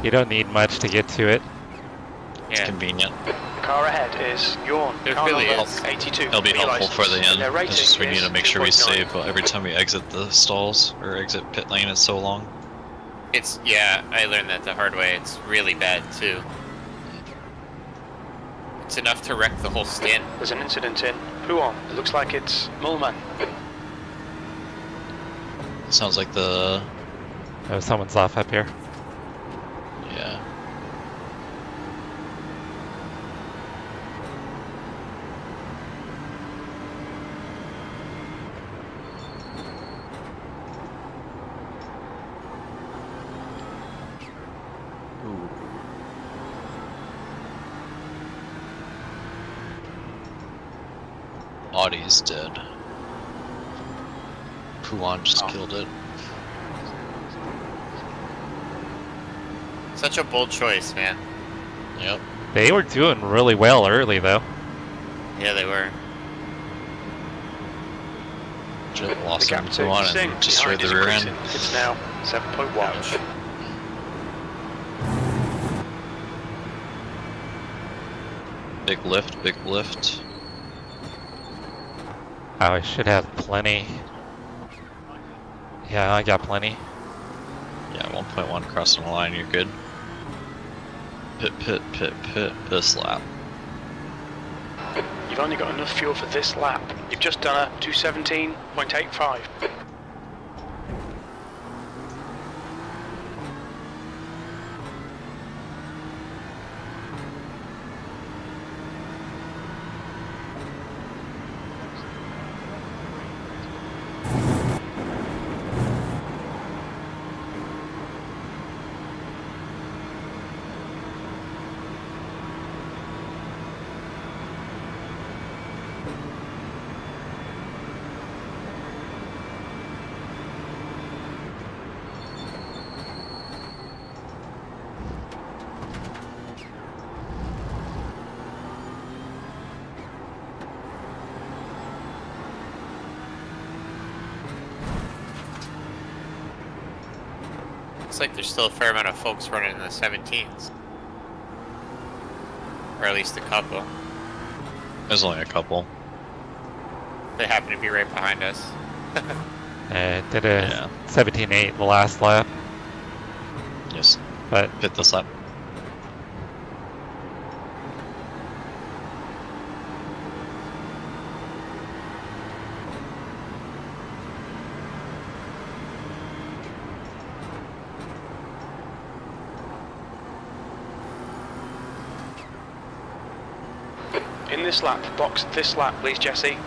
You don't need much to get to it. bad. It's Yeah. convenient. The car ahead is Yawn. It Car really number is. 82. It'll be B helpful for the license. end. Their It's rating just we need is to make sure we 2.9. save every time we exit the stalls or exit pit lane. It's so long. It's, yeah, I learned that the hard way. It's really bad too. It's enough to wreck the whole stint. There's an incident in Huon. It looks like it's Mullman. Sounds like the Oh, someone's off up here. yeah. Audi's dead. Puan just killed it. Such a bold choice, man. Yep. They were doing really well early, though. Yeah, they were. Just The lost gap him to Puan Singh and destroyed behind the is rear end. increasing. It's now 7.1. Big lift, big lift. Oh, I should have plenty. Yeah, I got plenty. Yeah, 1.1 crossing the line, you're good. Pit, pit, pit, pit, this lap. You've only got enough fuel for this lap. You've just done a 217.85. Looks like there's still a fair amount of folks running in the 17s. Or at least a couple. There's only a couple. They happen to be right behind us. Did a 17.8 the last lap, Yes. but Pit this lap. in this lap. Box this lap, please, Jesse.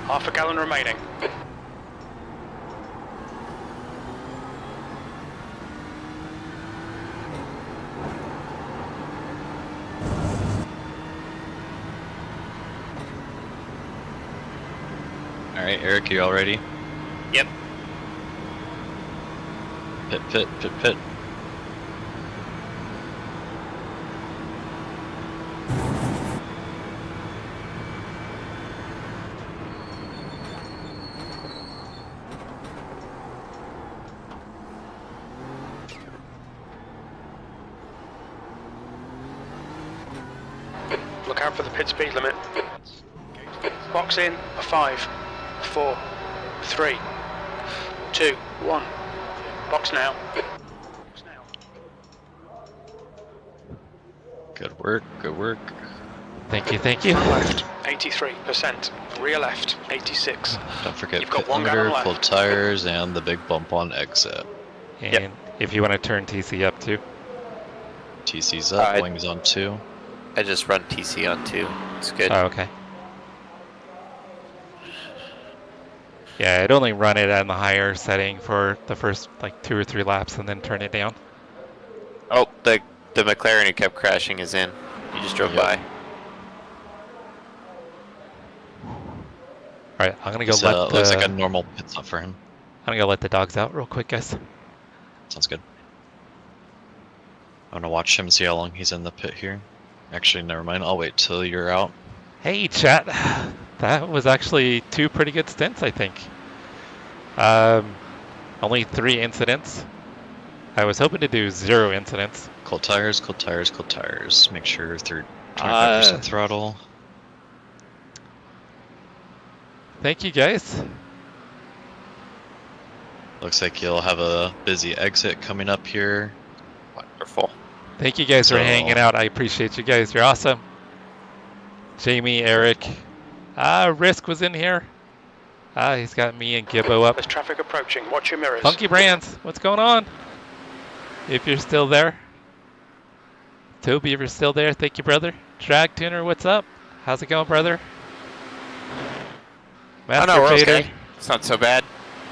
Half a gallon remaining. Alright, Eric, you all ready? Yep. Pit, pit, pit, pit. Look out for the pit speed limit. Box in, a 5, 4, 3, 2, 1. Box now. Good work, good work. Thank you, thank you. Left, 83%. Rear left, 86. Don't forget You've got pit 1 gallon leader, left. full tires, and the big bump on exit. And if you want to turn TC up too. TC's up, wings on 2. I just run TC on 2. It's good. Oh, okay. Yeah, I'd only run it on the higher setting for the first like 2 or 3 laps and then turn it down. Oh, the McLaren who kept crashing is in. You just drove by. Alright, I'm gonna go Looks like a normal pit stop for him. I'm gonna go let the dogs out real quick, guys. Sounds good. I'm gonna watch him, see how long he's in the pit here. Actually, never mind. I'll wait till you're out. Hey, chat. That was actually 2 pretty good stints, I think. Only 3 incidents. I was hoping to do 0 incidents. Cold tires, cold tires, cold tires. Make sure through 25% throttle. Thank you, guys. Looks like you'll have a busy exit coming up here. Wonderful. Thank you guys for hanging out. I appreciate you guys. You're awesome. Jamie, Eric. Risk was in here. He's got me and Gibbo up. There's traffic approaching. Watch your mirrors. Funky Brands, what's going on? If you're still there. Toby, if you're still there, thank you, brother. Drag Tuner, what's up? How's it going, brother? Master we're Fader. okay. It's not so bad.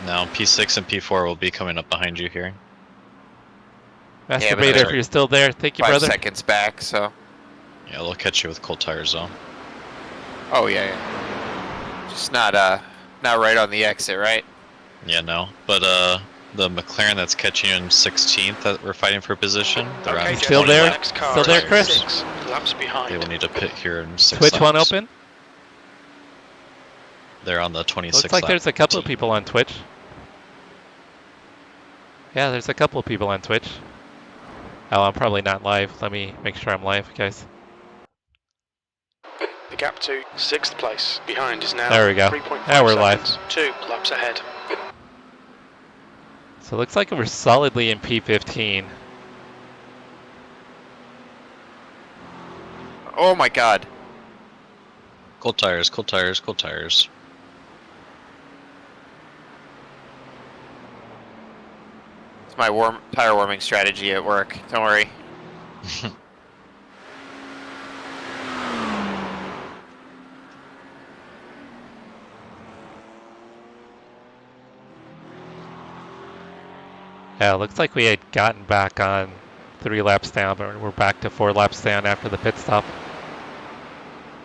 No, P6 and P4 will be coming up behind you here. Master Vader, if you're still there, thank you, 5 brother. seconds back, so. Yeah, they'll catch you with cold tires though. Oh yeah. Just not right on the exit, right? Yeah, no. But the McLaren that's catching you in 16th that we're fighting for position. They're Okay, on still there? Still there, Chris? 6 laps behind. They will need to pit here in 6 Twitch laps. one open? They're on the 26th Looks like lap. there's a couple of people on Twitch. Yeah, there's a couple of people on Twitch. Oh, I'm probably not live. Let me make sure I'm live, guys. The gap to 6th place behind is now There we go. 3.5 Now we're live. seconds. 2 laps ahead. So it looks like we're solidly in P15. Oh my god. Cold tires, cold tires, cold tires. It's my tire warming strategy at work. Don't worry. Yeah, it looks like we had gotten back on 3 laps down, but we're back to 4 laps down after the pit stop.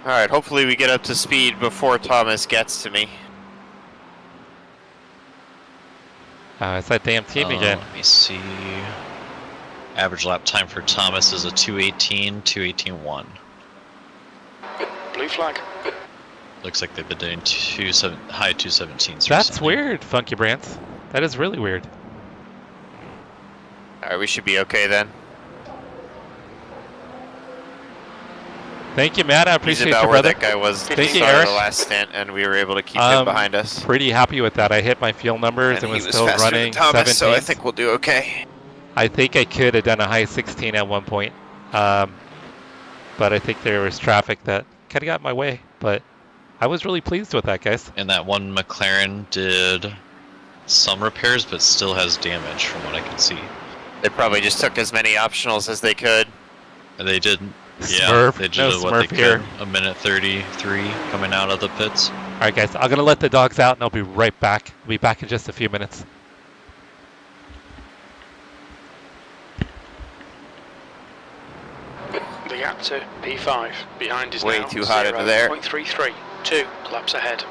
Alright, hopefully we get up to speed before Thomas gets to me. It's that damn team again. Let me see. Average lap time for Thomas is a 2:18, 2:18.1. Blue flag. Looks like they've been doing high 217s. That's recently. weird, Funky Brands. That is really weird. Alright, we should be okay then. Thank you, Matt. I He's appreciate about you, where brother. that guy was at the Thank you, start of Eric. the last stint, and we were able to keep him behind us. Pretty happy with that. I hit my fuel numbers and he was was still faster running than Thomas, 17. so I think we'll do okay. I think I could have done a high 16 at one point, but I think there was traffic that kind of got in my way. But I was really pleased with that, guys. And that one McLaren did some repairs, but still has damage from what I can see. They probably just took as many optionals as they could. And they did Yeah, Smurf. they did No what Smurf they here. could. A minute 33 coming out of the pits. All right, guys. I'm gonna let the dogs out, and I'll be right back. I'll be back in just a few minutes. The gap to P5 behind is Way now too hot into there. 0.33. 2 laps ahead.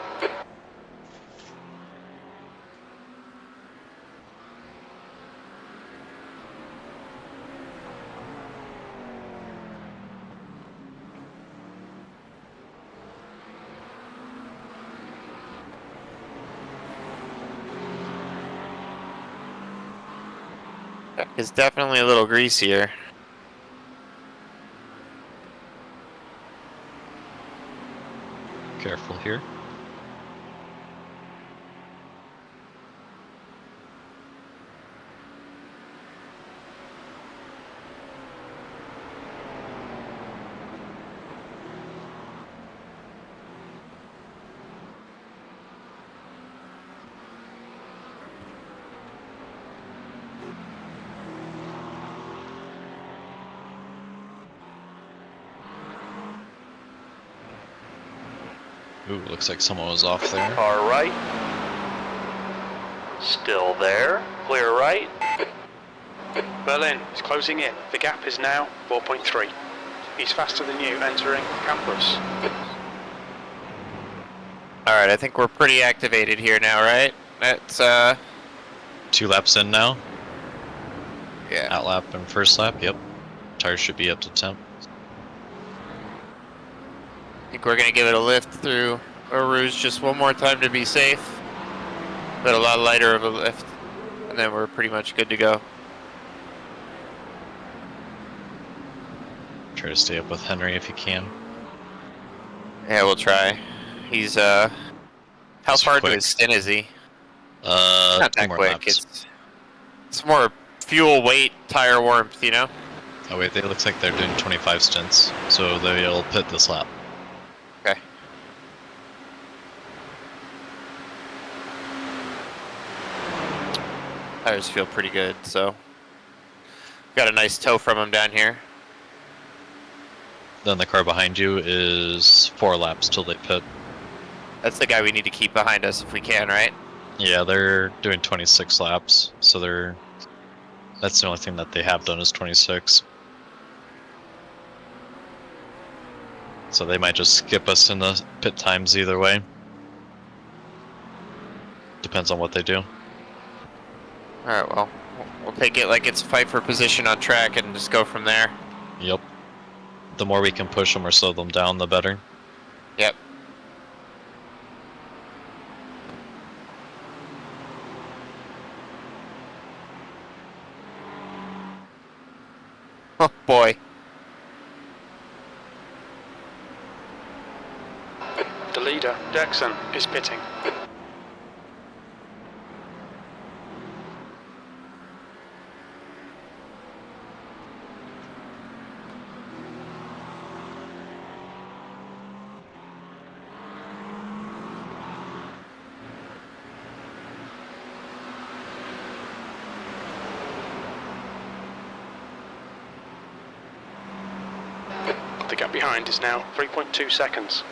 It's definitely a little greasier. Careful here. Ooh, looks like someone was off there. Car right. Still there. Clear right. Berlin is closing in. The gap is now 4.3. He's faster than you entering campus. Alright, I think we're pretty activated here now, right? That's, 2 laps in now. yeah. Out lap and first lap, yep. Tires should be up to temp. I think we're gonna give it a lift through Eau Rouge just one more time to be safe. But a lot lighter of a lift. And then we're pretty much good to go. Try to stay up with Henry if you can. Yeah, we'll try. He's, how He's far to quick. his stint is he? Two Not that more quick. laps. It's more fuel, weight, tire warmth, you know? Oh wait, it looks like they're doing 25 stints, so they'll pit this lap. Okay. Tires feel pretty good, so got a nice tow from him down here. Then the car behind you is 4 laps till they pit. That's the guy we need to keep behind us if we can, right? Yeah, they're doing 26 laps, so that's the only thing that they have done is 26. So they might just skip us in the pit times either way. Depends on what they do. Alright, well, we'll take it like it's a fight for position on track and just go from there. Yep. The more we can push them or slow them down, the better. Yep. Oh boy. The leader, Jackson, is pitting. The gap behind is now 3.2 seconds.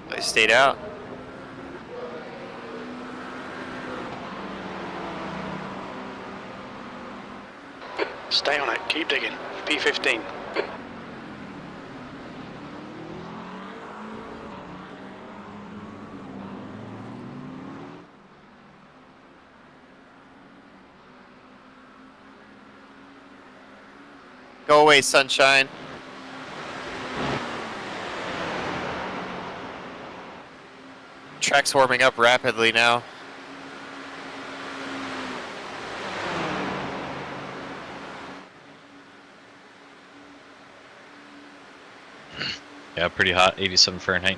They stayed out. Stay on it, keep digging. P15. Go away, sunshine. Track's warming up rapidly now. Yeah, pretty hot, 87 Fahrenheit.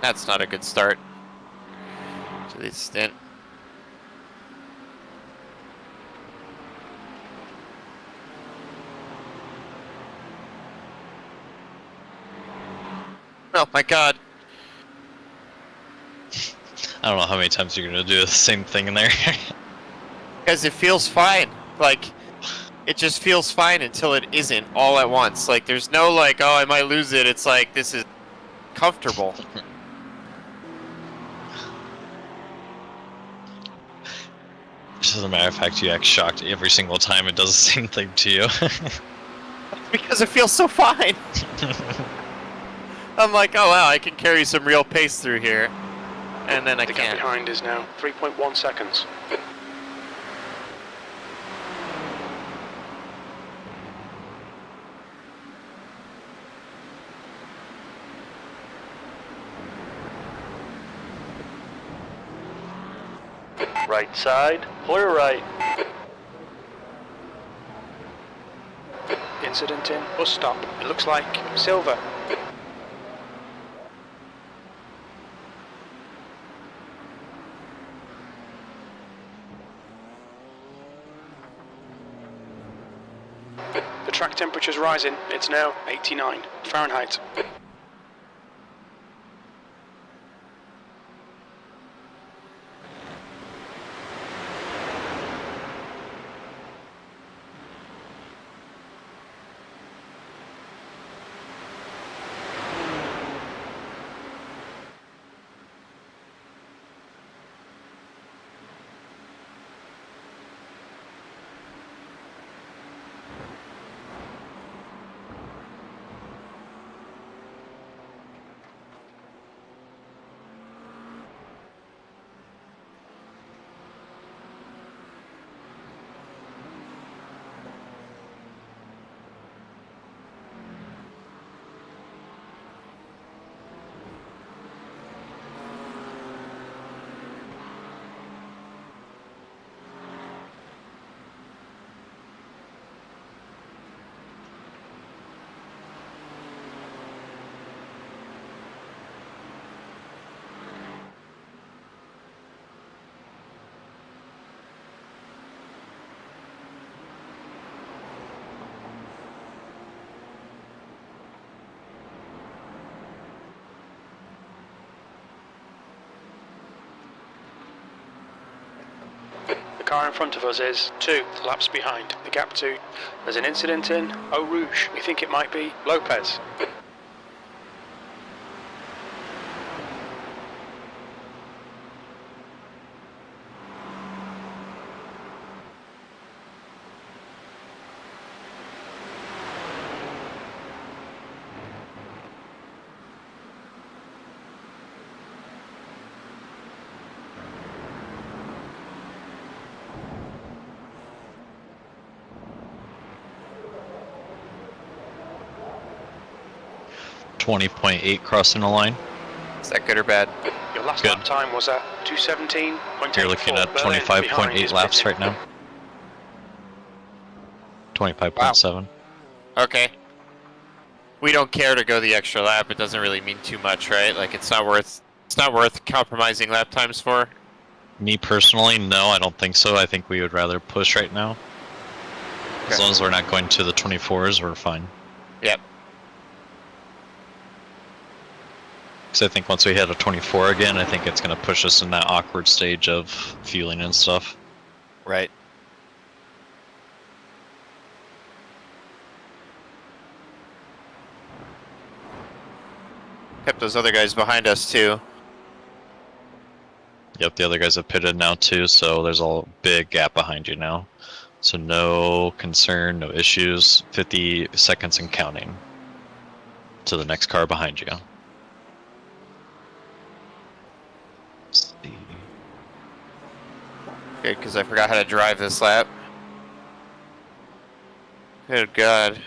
That's not a good start to this stint. Oh my god. I don't know how many times you're gonna do the same thing in there. Because it feels fine. Like, it just feels fine until it isn't all at once. Like, there's no like, oh, I might lose it. It's like, this is comfortable. Just as a matter of fact, you act shocked every single time it does the same thing to you. Because it feels so fine. I'm like, oh wow, I can carry some real pace through here. And then I The gap can't. behind is now 3.1 seconds. Right side, clear right. Incident in, bus stop. It looks like silver. The track temperature's rising. It's now 89 Fahrenheit. The car in front of us is 2 laps behind. The gap 2. There's an incident in Eau Rouge. We think it might be Lopez. .8 crossing the line. Is that good or bad? Your last Good. lap time was at 2:17.84. You're looking at Berlin behind 25.8 is laps pitting. right now. 25.7. Okay. We don't care to go the extra lap. It doesn't really mean too much, right? Like, it's not worth compromising lap times for. Me personally, no, I don't think so. I think we would rather push right now. As Okay. long as we're not going to the 24s, we're fine. Yep. Because I think once we hit a 24 again, I think it's going to push us in that awkward stage of fueling and stuff. Right. Kept those other guys behind us too. Yep, the other guys have pitted now too, so there's a big gap behind you now. So no concern, no issues. 50 seconds and counting to the next car behind you. Let's see. Good, because I forgot how to drive this lap. Good God.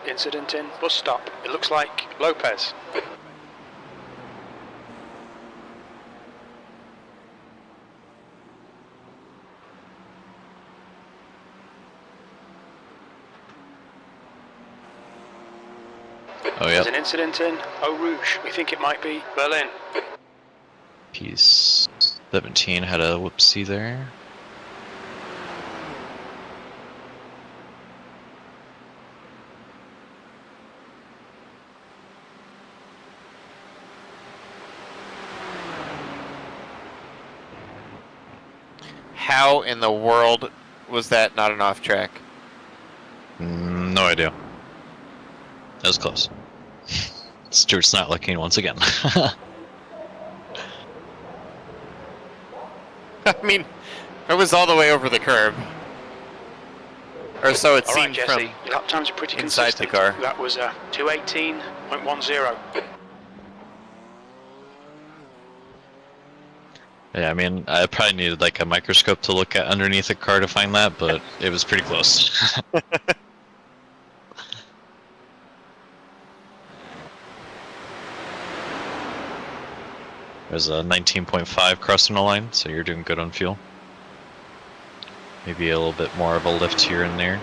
Incident in bus stop. It looks like Lopez. Oh, There's yeah. an incident in Eau Rouge. We think it might be Berlin. Piece 17 had a whoopsie there. How in the world was that not an off track? No idea. That was close. Stuart's not looking once again. I mean, it was all the way over the curb. Or so it All right, seemed Jesse. from Lap times are pretty inside the consistent. car. That was 2:18.10. Yeah, I mean, I probably needed like a microscope to look at underneath the car to find that, but it was pretty close. There's a 19.5 crossing the line, so you're doing good on fuel. Maybe a little bit more of a lift here and there.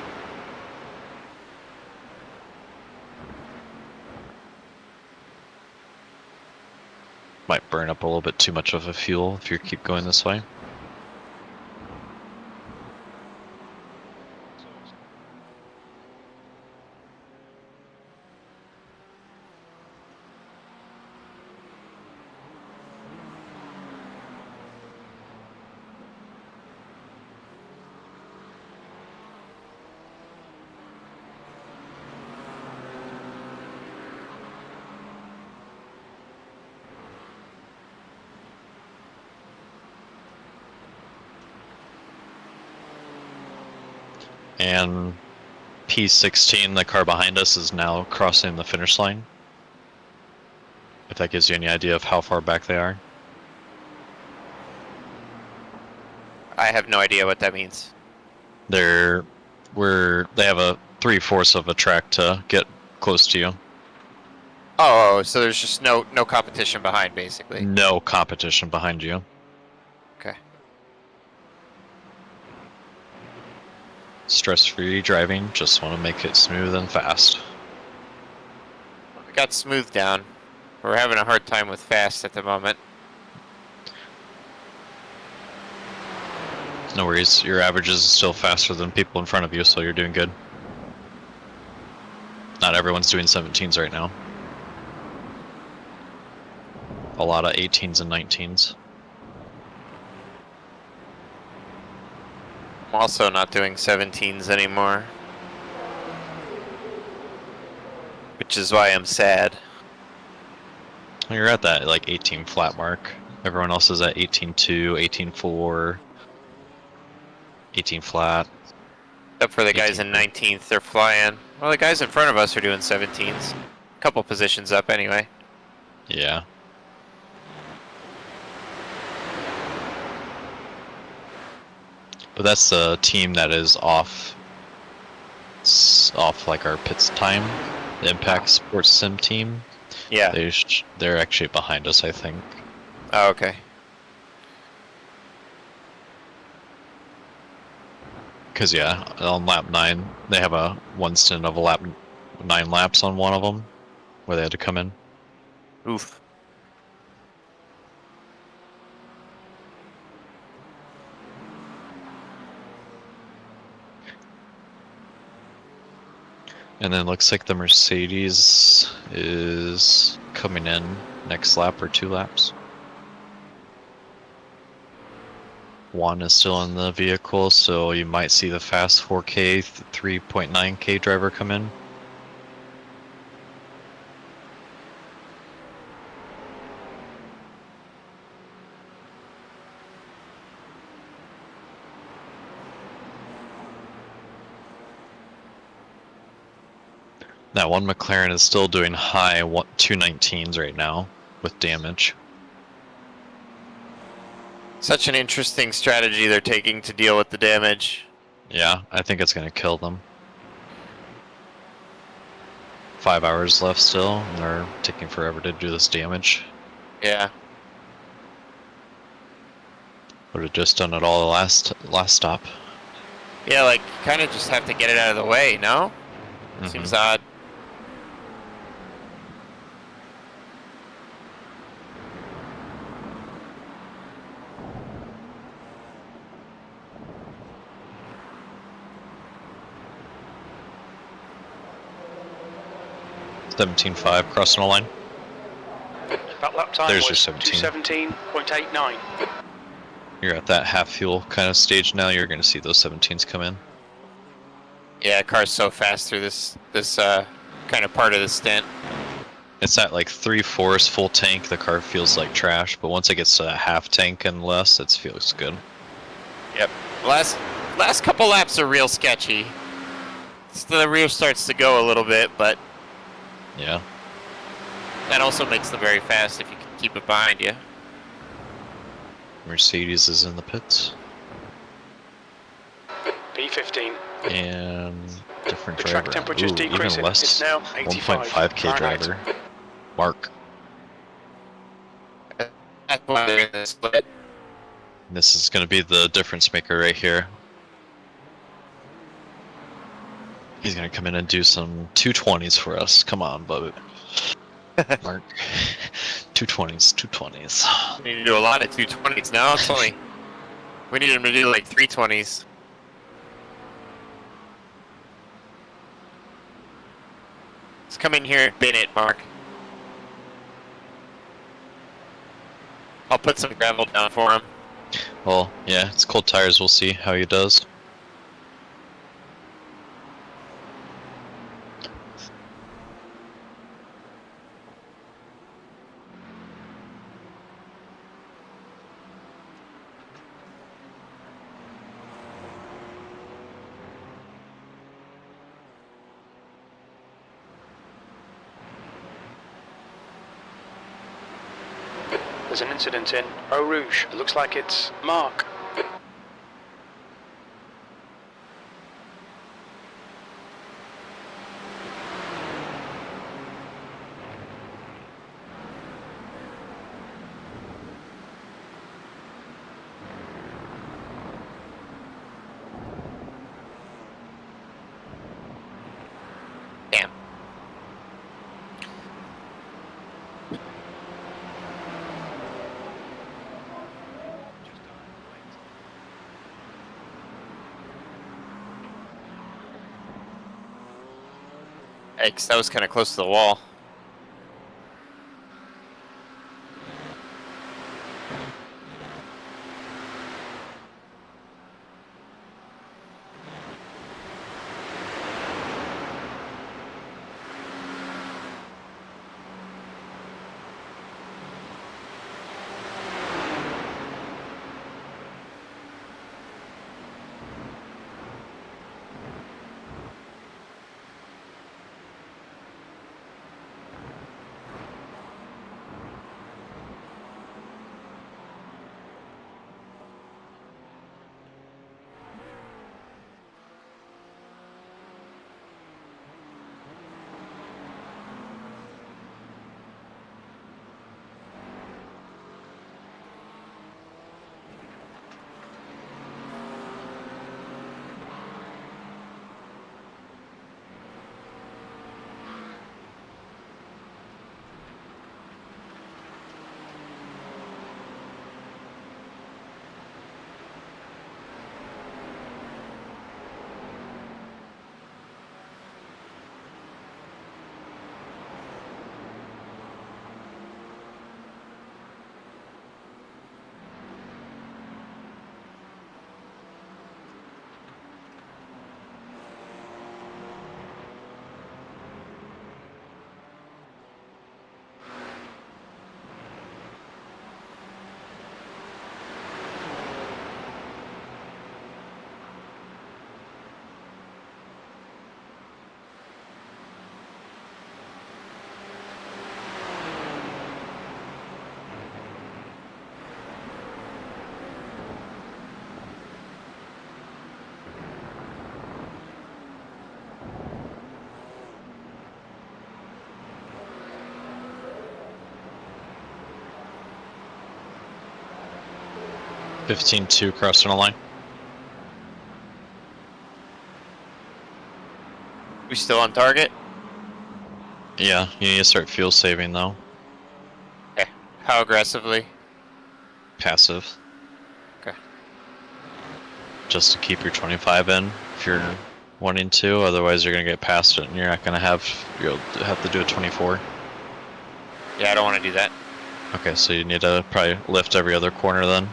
Might burn up a little bit too much of a fuel if you keep going this way. And P16, the car behind us, is now crossing the finish line. If that gives you any idea of how far back they are. I have no idea what that means. They have a 3/4 of a track to get close to you. Oh, so there's just no competition behind, basically. No competition behind you. Okay. Stress-free driving, just want to make it smooth and fast. We got smooth down. We're having a hard time with fast at the moment. No worries, your average is still faster than people in front of you, so you're doing good. Not everyone's doing 17s right now. A lot of 18s and 19s. I'm also not doing 17s anymore. Which is why I'm sad. You're at that like 18 flat mark. Everyone else is at 18.2, 18.4, 18 flat. Except for the guys in 19th, they're flying. Well, the guys in front of us are doing 17s. A couple positions up anyway. Yeah. But that's the team that is off like our pits time. The Impact Sports Sim team. Yeah. They're actually behind us, I think. Oh, okay. Because yeah, on lap 9, they have a one stint of a lap 9 laps on one of them, where they had to come in. Oof. And then looks like the Mercedes is coming in next lap or 2 laps. Juan is still in the vehicle, so you might see the fast 4K, 3.9K driver come in. That one McLaren is still doing high 219s right now with damage. Such an interesting strategy they're taking to deal with the damage. Yeah, I think it's going to kill them. 5 hours left still, and they're taking forever to do this damage. Yeah. Would have just done it all the last stop. Yeah, like, you kind of just have to get it out of the way, no? Seems odd. 17.5 crossing the line. That lap time There's your was 17. 2:17.89. You're at that half fuel kind of stage now. You're going to see those 17s come in. Yeah, car's so fast through this kind of part of the stint. It's at like 3/4 full tank. The car feels like trash, but once it gets to that half tank and less, it feels good. Yep. Last couple laps are real sketchy. The rear starts to go a little bit, but Yeah. that also makes them very fast if you can keep it behind you. Mercedes is in the pits. P15. And different The driver. track temperature's Ooh, decreasing. even less. It's now 85 1.5K Fahrenheit. driver. Mark. That's why they're in the split. This is going to be the difference maker right here. He's going to come in and do some 220s for us. Come on, Bubba. Mark. 220s, 220s. We need to do a lot of 220s now. It's only we need him to do like 320s. Let's come in here and bin it, Mark. I'll put some gravel down for him. Well, yeah, it's cold tires. We'll see how he does. There's an incident in Eau Rouge. It looks like it's Mark. Damn. Hey, 'cause that was kind of close to the wall. (15.2) crossing the line. We still on target? Yeah, you need to start fuel saving though. Okay. How aggressively? Passive. Okay. Just to keep your 25 in. If you're 1 and 2, otherwise you're gonna get past it and you'll have to do a 24. Yeah, I don't want to do that. Okay, so you need to probably lift every other corner then.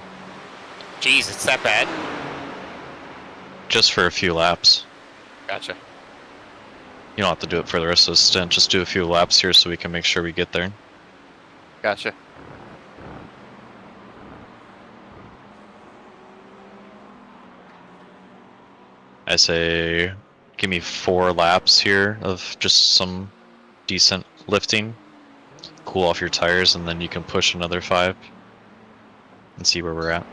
Jeez, it's that bad? Just for a few laps. Gotcha. You don't have to do it for the rest of the stint, just do a few laps here so we can make sure we get there. Gotcha. I say give me 4 laps here of just some decent lifting. Cool off your tires and then you can push another 5 and see where we're at.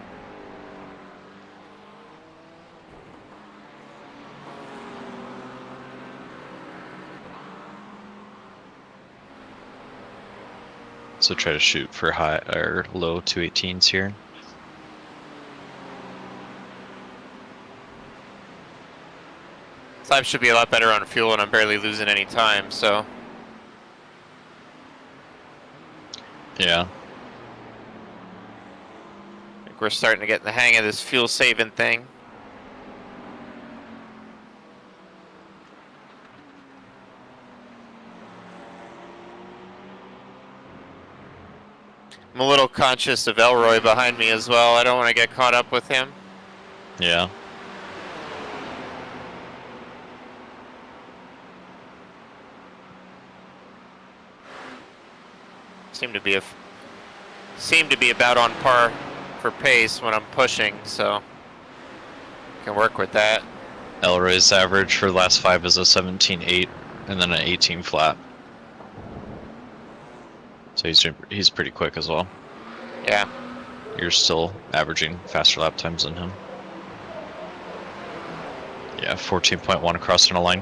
So try to shoot for high or low 218s here. This lap should be a lot better on fuel and I'm barely losing any time, so. Yeah. I think we're starting to get the hang of this fuel saving thing. I'm a little conscious of Elroy behind me as well. I don't want to get caught up with him. Yeah. Seem to be about on par for pace when I'm pushing, so can work with that. Elroy's average for the last 5 is a 17.8 and then an 18 flat. So he's pretty quick as well. Yeah. You're still averaging faster lap times than him. Yeah, 14.1 across in a line.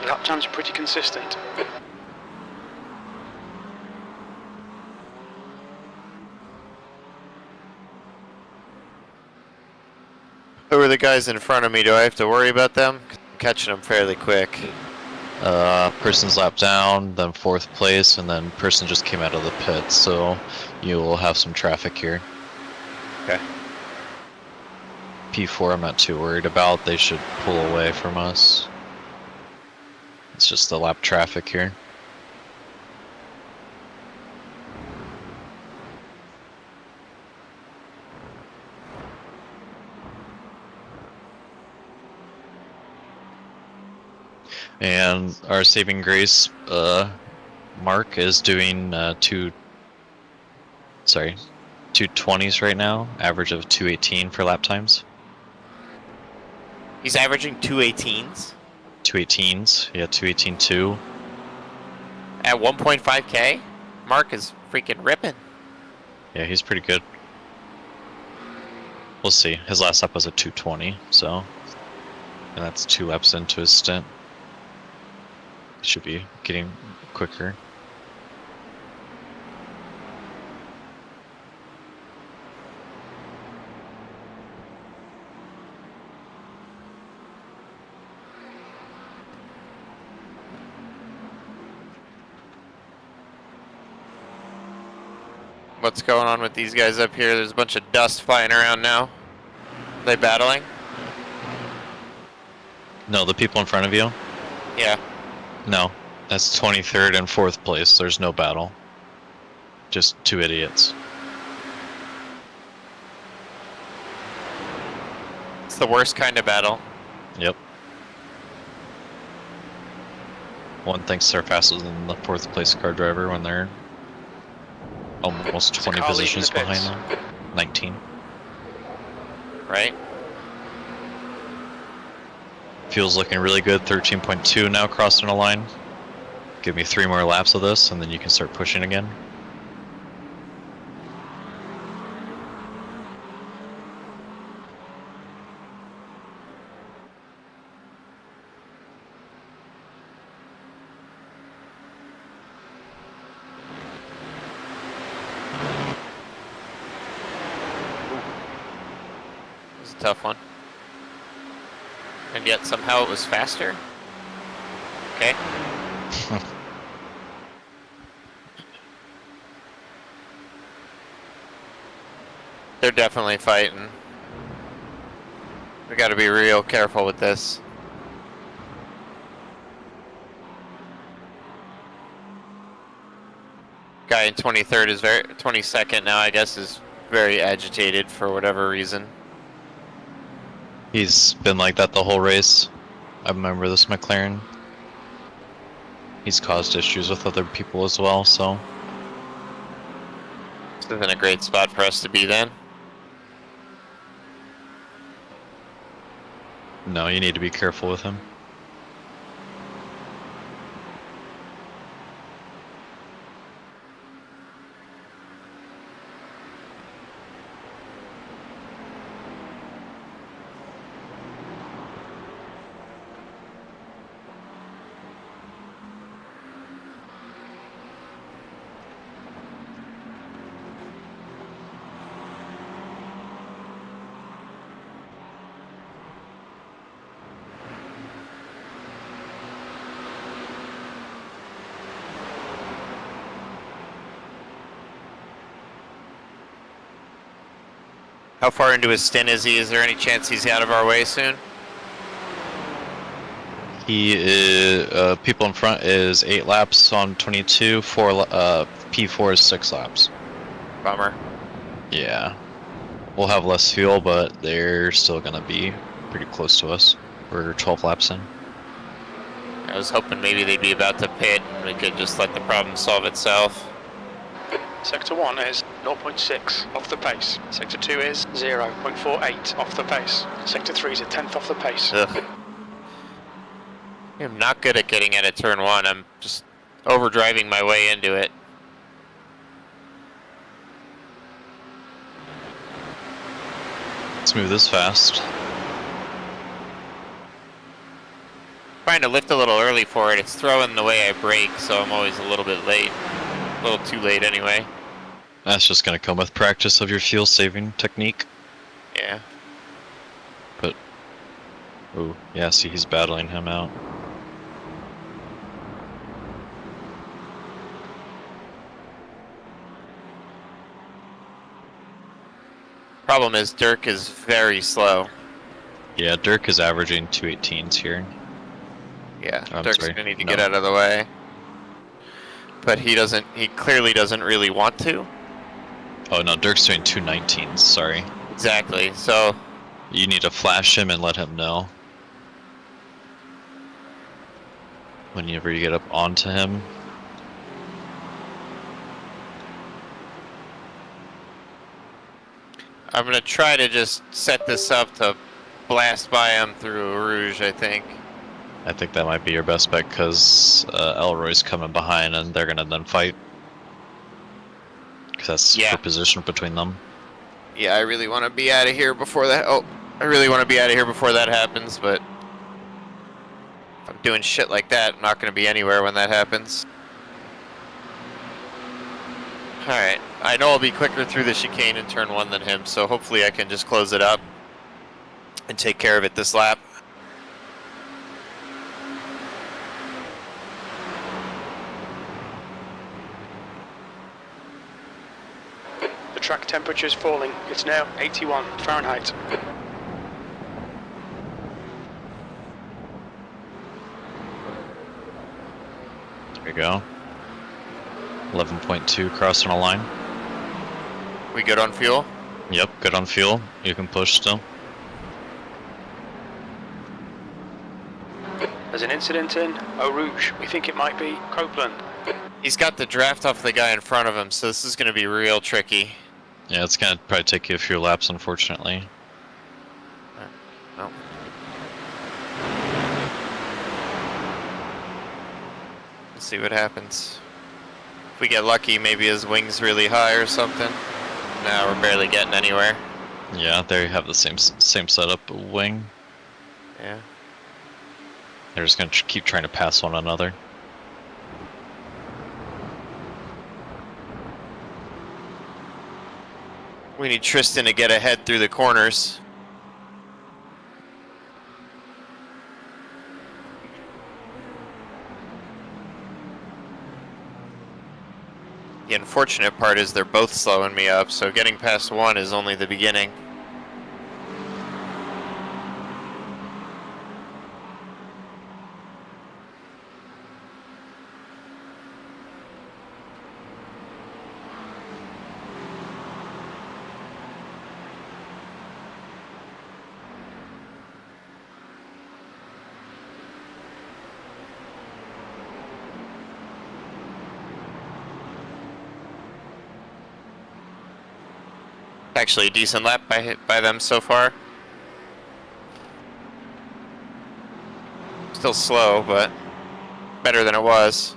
Lap times are pretty consistent. Who are the guys in front of me? Do I have to worry about them? 'Cause I'm catching them fairly quick. Person's lap down, then 4th place, and then person just came out of the pit, so you will have some traffic here. Okay. P4 I'm not too worried about, they should pull away from us. It's just the lap traffic here. And our saving grace, Mark is doing 220s right now, average of 218 for lap times. He's averaging 218s? 218s, yeah, 218.2. At 1.5K? Mark is freaking ripping. Yeah, he's pretty good. We'll see. His last lap was a 220, so. And that's 2 laps into his stint. Should be getting quicker. What's going on with these guys up here? There's a bunch of dust flying around now. Are they battling? No, the people in front of you? Yeah. No, that's 23rd and 4th place. There's no battle. Just 2 idiots. It's the worst kind of battle. Yep. One thinks they're faster than the 4th place car driver when they're almost 20 positions behind them. 19. Right? Fuel's looking really good, 13.2 now crossing a line. Give me 3 more laps of this and then you can start pushing again. It's a tough one. And yet somehow it was faster? Okay. They're definitely fighting. We gotta be real careful with this. guy in 23rd is 22nd now, I guess, is very agitated for whatever reason. He's been like that the whole race. I remember this McLaren. He's caused issues with other people as well, so. This isn't a great spot for us to be then. No, you need to be careful with him. How far into his stint is he? Is there any chance he's out of our way soon? He is, people in front is 8 laps on 22, P4 is 6 laps. Bummer. Yeah. We'll have less fuel, but they're still gonna be pretty close to us. We're 12 laps in. I was hoping maybe they'd be about to pit and we could just let the problem solve itself. Sector 1 is 0.6 off the pace. Sector 2 is 0.48 off the pace. Sector 3 is a tenth off the pace. Ugh. I'm not good at getting out of turn 1. I'm just overdriving my way into it. Smooth as fast. Trying to lift a little early for it. It's throwing the way I brake, so I'm always a little bit late. A little too late anyway. That's just gonna come with practice of your fuel saving technique. Yeah. But, oh, yeah, see, he's battling him out. Problem is, Dirk is very slow. Yeah, Dirk is averaging 218s here. Yeah, I'm Dirk's sorry. gonna need to No. get out of the way. But he clearly doesn't really want to. Oh no, Dirk's doing 219s, sorry. Exactly, so... You need to flash him and let him know. Whenever you get up onto him. I'm gonna try to just set this up to blast by him through Rouge, I think. I think that might be your best bet because Elroy's coming behind and they're gonna then fight. Because that's Yeah. for position between them. Yeah, I really want to be out of here before that... Oh, I really want to be out of here before that happens, but... If I'm doing shit like that, I'm not gonna be anywhere when that happens. Alright, I know I'll be quicker through the chicane in turn 1 than him, so hopefully I can just close it up and take care of it this lap. The track temperature is falling. It's now 81 Fahrenheit. There we go. 11.2 crossing a line. We good on fuel? Yep, good on fuel. You can push still. There's an incident in Eau Rouge. We think it might be Copeland. He's got the draft off the guy in front of him, so this is going to be real tricky. Yeah, it's gonna probably take you a few laps, unfortunately. Oh. Let's see what happens. If we get lucky, maybe his wing's really high or something. Now we're barely getting anywhere. Yeah, they have the same setup wing. Yeah. They're just gonna keep trying to pass one another. We need Tristan to get ahead through the corners. The unfortunate part is they're both slowing me up, so getting past one is only the beginning. Actually, a decent lap by them so far. Still slow, but better than it was.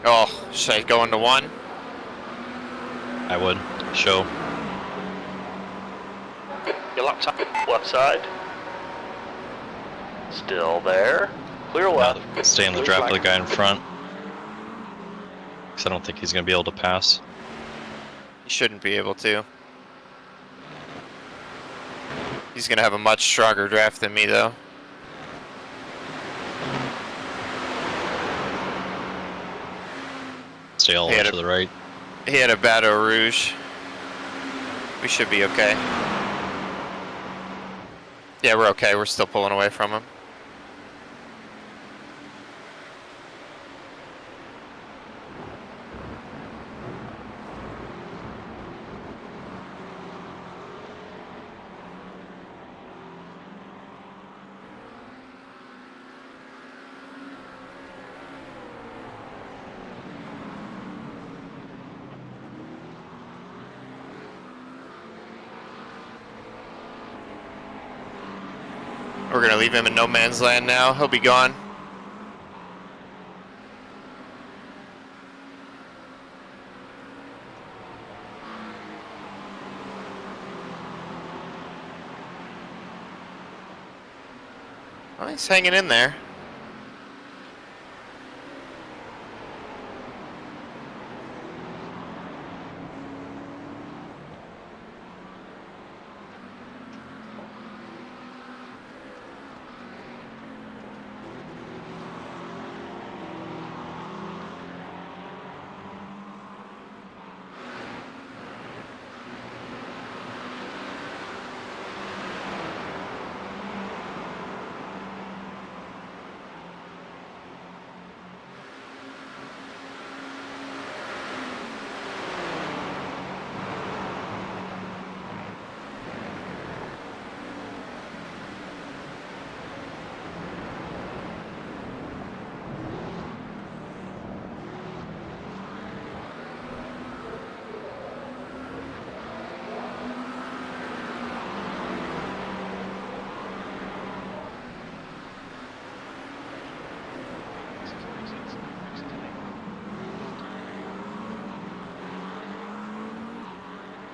Oh, should I go into one? I would. Show. Your lap time. Left side. Still there. Clear left. Stay in the draft of the guy in front. Because I don't think he's going to be able to pass. He shouldn't be able to. He's going to have a much stronger draft than me, though. Stay all the way to the right. He had a Bateau Rouge. We should be okay. Yeah, we're okay. We're still pulling away from him. We're gonna leave him in no man's land now. He'll be gone. Well, he's hanging in there.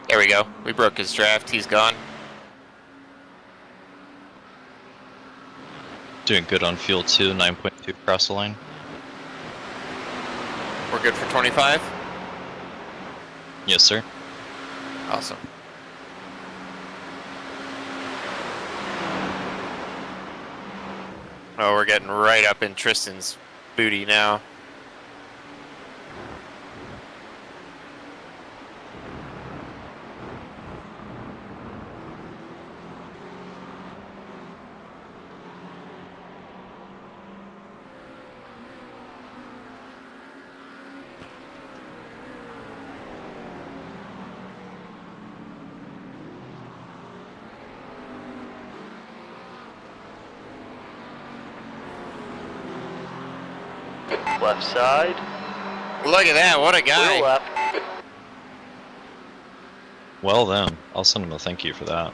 There we go. We broke his draft. He's gone. Doing good on fuel too, 9.2 across the line. We're good for 25? Yes, sir. Awesome. Oh, we're getting right up in Tristan's booty now. Left side. Look at that, what a guy. Clear left. Well then, I'll send him a thank you for that.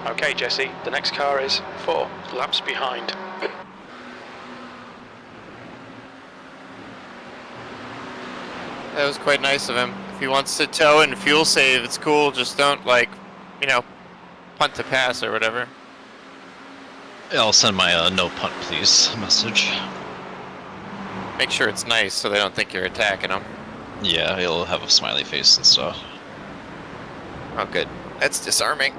Okay, Jesse, the next car is 4 laps behind. That was quite nice of him. If he wants to tow and fuel save, it's cool. Just don't, like, you know, punt to pass or whatever. I'll send my no punt please message. Make sure it's nice so they don't think you're attacking them. Yeah, it'll have a smiley face and stuff. Oh, good. That's disarming.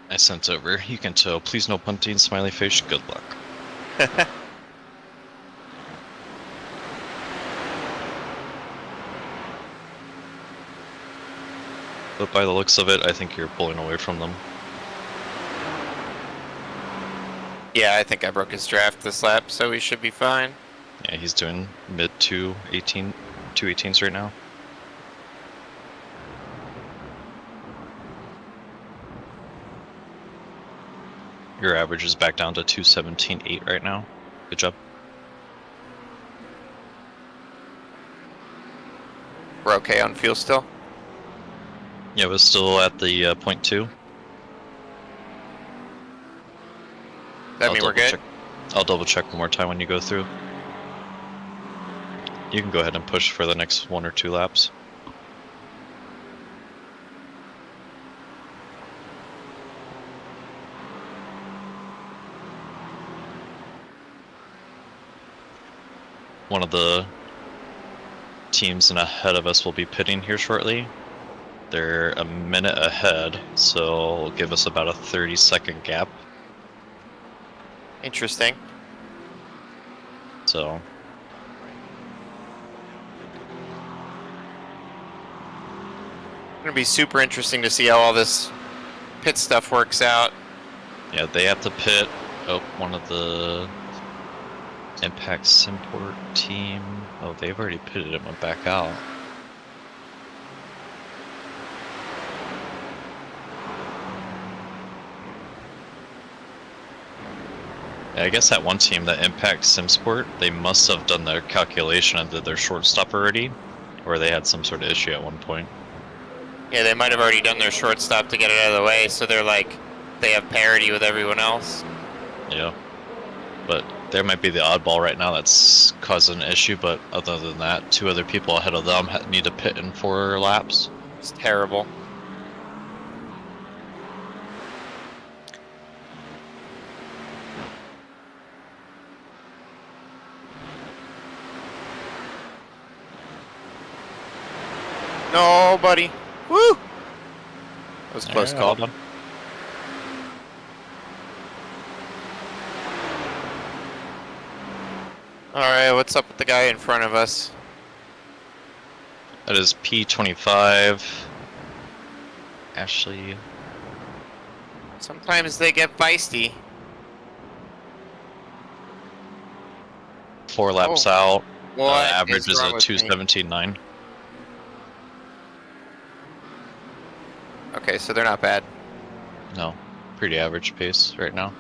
I sent over. You can tell. Please no punting, smiley face, good luck. But by the looks of it, I think you're pulling away from them. Yeah, I think I broke his draft this lap, so we should be fine. Yeah, he's doing mid 218s right now. Your average is back down to 217.8 right now. Good job. We're okay on fuel still? Yeah, we're still at the 0.2. That mean we're good? I'll double check one more time when you go through. You can go ahead and push for the next 1 or 2 laps. One of the teams in ahead of us will be pitting here shortly. They're a minute ahead, so it'll give us about a 30-second gap. Interesting. So It's gonna be super interesting to see how all this pit stuff works out. yeah, they have to pit. Oh, one of the Impact Simport team. Oh, they've already pitted and went back out. Yeah, I guess that one team, that Impact Simsport, they must have done their calculation and did their shortstop already, or they had some sort of issue at one point. Yeah, they might have already done their shortstop to get it out of the way, so they're like, they have parity with everyone else. Yeah, but there might be the oddball right now that's causing an issue, but other than that, 2 other people ahead of them need to pit in 4 laps. It's terrible. No, buddy. Woo! That was a close call. Well done. Alright, what's up with the guy in front of us? That is P25. Ashley. Sometimes they get feisty. 4 laps out. What Average is a wrong with me? 217.9. Okay, so they're not bad. No, pretty average pace right now.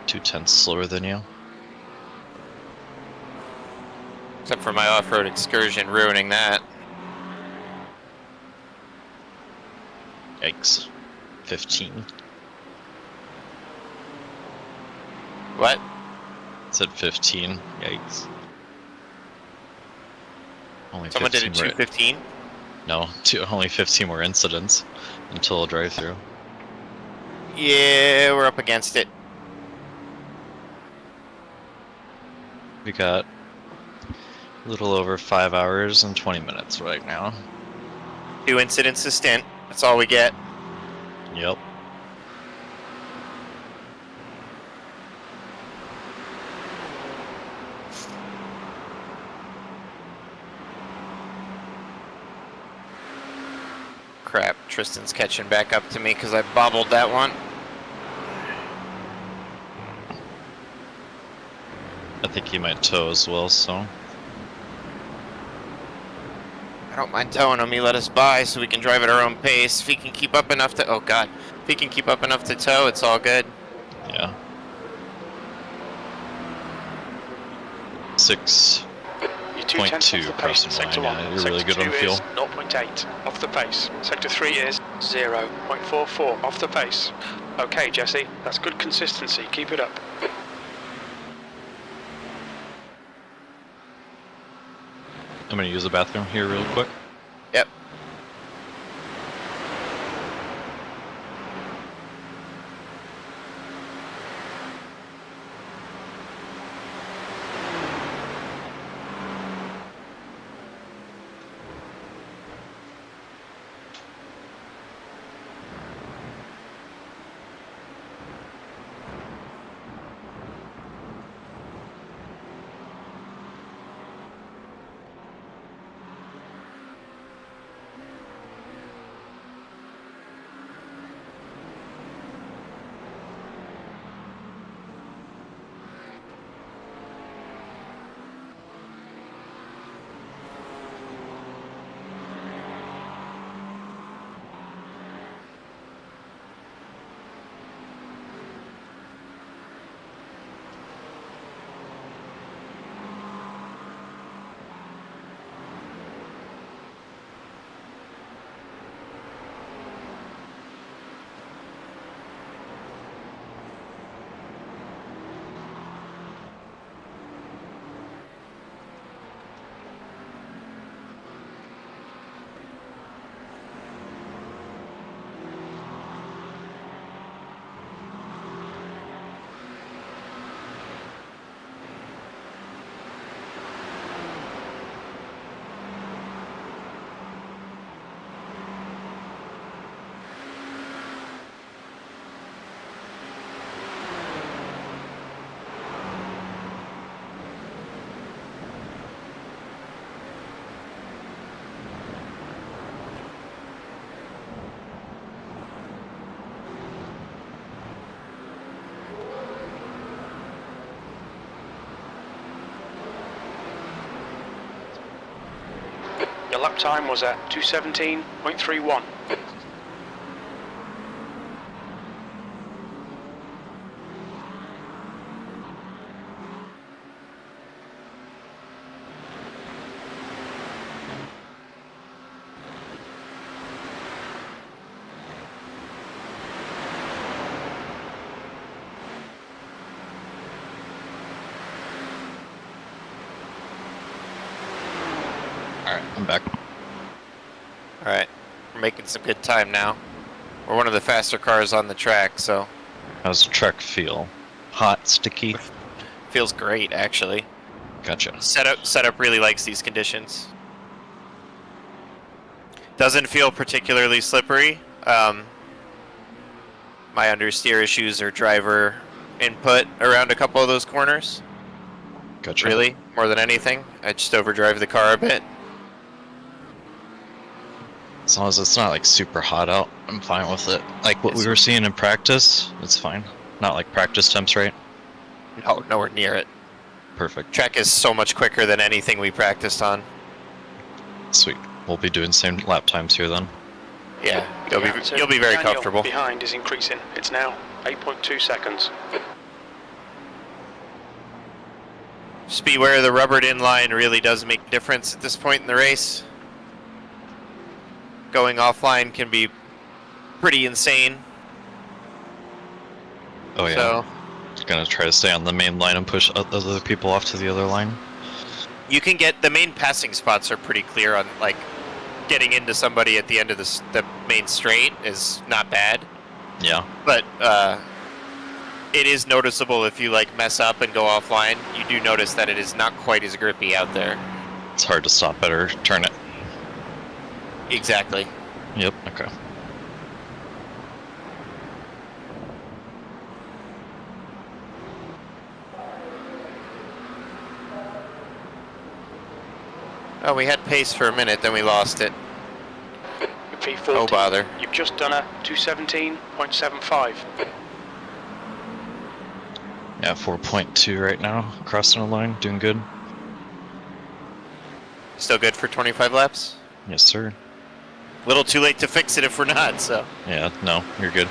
2/10 slower than you. Except for my off-road excursion ruining that. Yikes. 15. What? It said 15. Yikes. Only Someone did a 15 were- 215? No, only 15 more incidents until a drive-through. Yeah, we're up against it. We got a little over 5 hours and 20 minutes right now. 2 incidents a stint. That's all we get. Yep. Crap, Tristan's catching back up to me because I bobbled that one. I think he might tow as well, so. I don't mind towing him. He let us by so we can drive at our own pace. If he can keep up enough to... Oh, God. If he can keep up enough to tow, it's all good. Yeah. 6. You're 2/10 off the pace in sector 1. You're really good on Sector 2 fuel. is 0.8 off the pace. Sector 3 is 0.44 off the pace. Okay, Jesse, that's good consistency. Keep it up. I'm gonna use the bathroom here real quick. Yep. Your lap time was at 2:17.31. Alright, I'm back. Alright, we're making some good time now. We're one of the faster cars on the track, so... How's the truck feel? Hot, sticky? Feels great, actually. Gotcha. Setup really likes these conditions. Doesn't feel particularly slippery. My understeer issues are driver input around a couple of those corners. Gotcha. Really, more than anything. I just overdrive the car a bit. As long as it's not like super hot out, I'm fine with it. Like what we were seeing in practice, it's fine. Not like practice temps, right? No, nowhere near it. Perfect. Track is so much quicker than anything we practiced on. Sweet. We'll be doing same lap times here then. Yeah, you'll be very Daniel comfortable. Behind is increasing. It's now 8.2 seconds. Just beware, the rubbered in line really does make a difference at this point in the race. Going offline can be pretty insane. Oh yeah. So, Gonna try to stay on the main line and push other people off to the other line. you can get, the main passing spots are pretty clear on, like, getting into somebody at the end of the main straight is not bad. Yeah. But, it is noticeable if you, like, mess up and go offline. You do notice that it is not quite as grippy out there. It's hard to stop it or turn it. Exactly. Yep, okay. Oh, we had pace for a minute, then we lost it. V14, Oh, bother. You've just done a 217.75. Yeah, 4.2 right now, crossing the line, doing good. Still good for 25 laps? Yes, sir. A little too late to fix it if we're not, so. Yeah, no, you're good.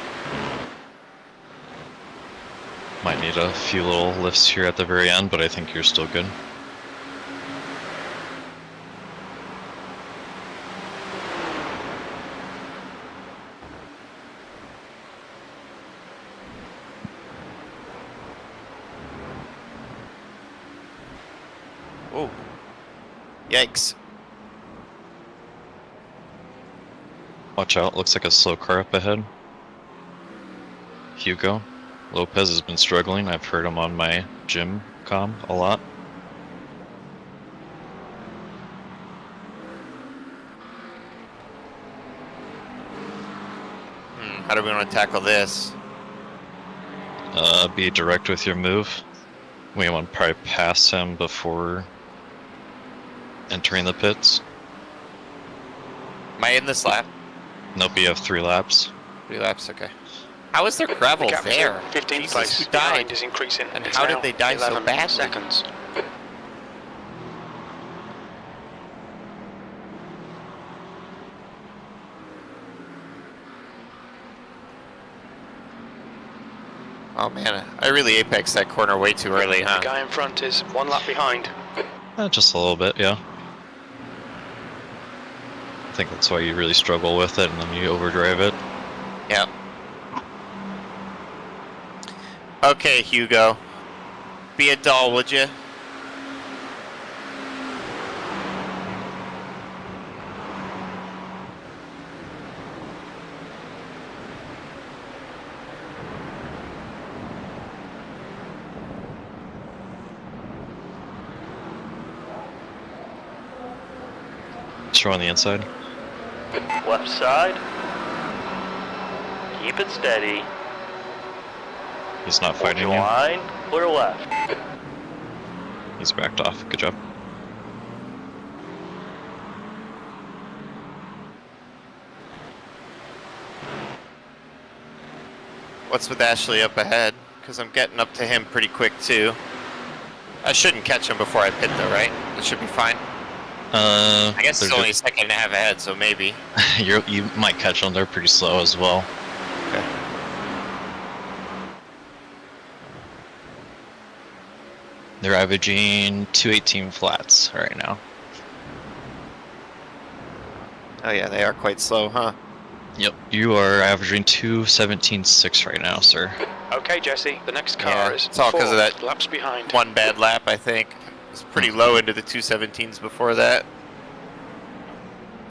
Might need a few little lifts here at the very end, but I think you're still good. Oh. Yikes. Watch out, looks like a slow car up ahead. Hugo. Lopez has been struggling. I've heard him on my gym comm a lot. How do we want to tackle this? Be direct with your move. We want to probably pass him before entering the pits. Am I in this lap? Nope, you have 3 laps. 3 laps, okay. How is there gravel The gap there? to 15th Jesus, place who behind died? is increasing. And It's how now did they die so 11 badly? seconds. Oh man, I really apexed that corner way too early, huh? The guy in front is 1 lap behind. Just a little bit, yeah. I think that's why you really struggle with it, and then you overdrive it. Yeah. Okay, Hugo. Be a doll, would you? Throw on the inside. Left side. Keep it steady. He's not Hold fighting your you. line. Clear left. He's backed off. Good job. What's with Ashley up ahead? Because I'm getting up to him pretty quick too. I shouldn't catch him before I pit though, right? It should be fine. I guess it's only a second and a half ahead, so maybe. You might catch them. They're pretty slow as well. Okay. They're averaging 218 flats right now. Oh yeah, they are quite slow, huh? Yep. You are averaging 217.6 right now, sir. Okay, Jesse, the next car Yeah, is it's all 'cause of 4 that laps behind. One bad lap, I think. It was pretty low into the 217s before that.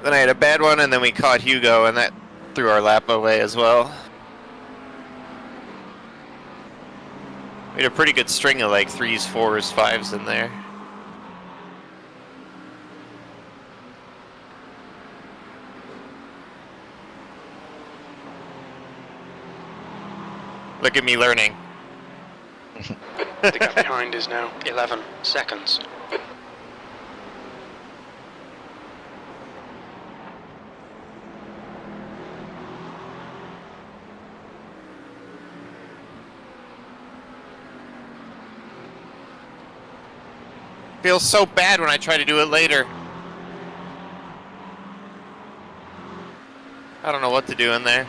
Then I had a bad one, and then we caught Hugo, and that threw our lap away as well. We had a pretty good string of like 3s, 4s, 5s in there. Look at me learning. The gap behind is now 11 seconds. Feels so bad when I try to do it later. I don't know what to do in there.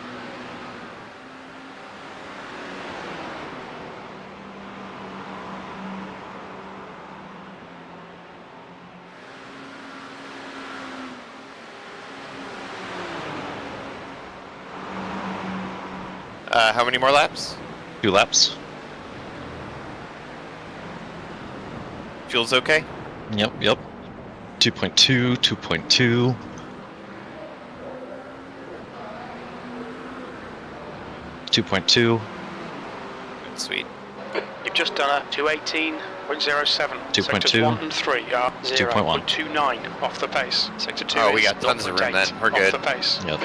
How many more laps? 2 laps. Fuel's okay? Yep. 2.2, 2.2. 2.2. Sweet. You've just done a 218.07. 2.2. Sectors 1 and 3 are 2.1. 0.29 off the pace. Sector 2 Oh, we is got tons of room 0.8 then. We're off good. the pace. Yep.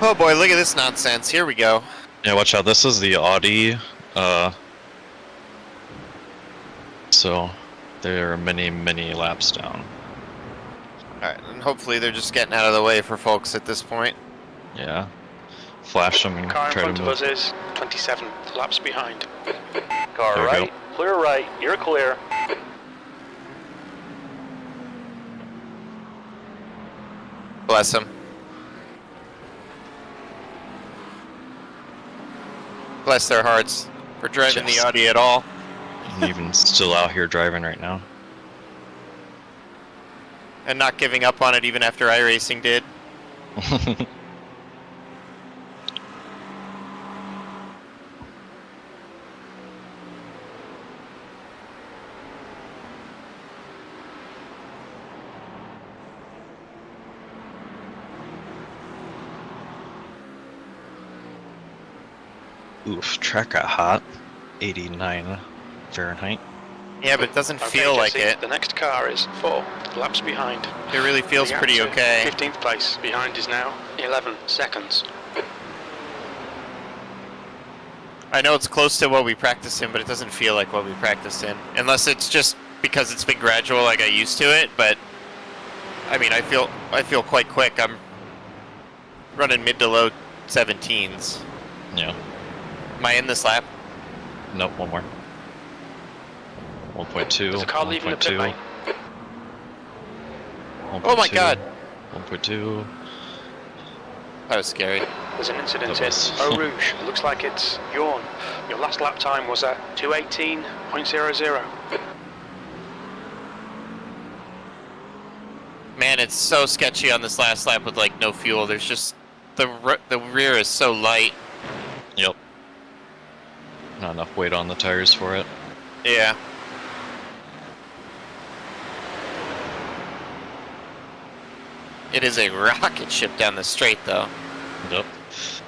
Oh boy, look at this nonsense. Here we go. Yeah, watch out. This is the Audi. So there are many laps down. Alright, and hopefully they're just getting out of the way for folks at this point. Yeah. Flash them and Car in try front to of move. us is 27 laps behind. Car There we right. Clear right. You're clear. Bless them. Bless their hearts. for driving the Yes. Audi at all. I'm even still out here driving right now. And not giving up on it even after iRacing did. Oof, track got hot. 89 Fahrenheit. Yeah, but it doesn't Okay, feel like Jesse, it. The next car is 4 laps behind. It really feels The pretty Acura, okay. 15th place. Behind is now 11 seconds. I know it's close to what we practiced in, but it doesn't feel like what we practiced in. Unless it's just because it's been gradual, I got used to it, but I mean, I feel quite quick. I'm running mid to low 17s. Yeah. Am I in this lap? Nope, one more. 1.2. There's a car leaving the pit 1.2. lane. Oh my god! 1.2. That was scary. There's an incident That in was- Eau Rouge. Looks like it's Yorn. Your last lap time was at 2:18.00. Man, it's so sketchy on this last lap with like no fuel. There's just the rear is so light. Yep. Not enough weight on the tires for it. Yeah. It is a rocket ship down the straight, though. Yep.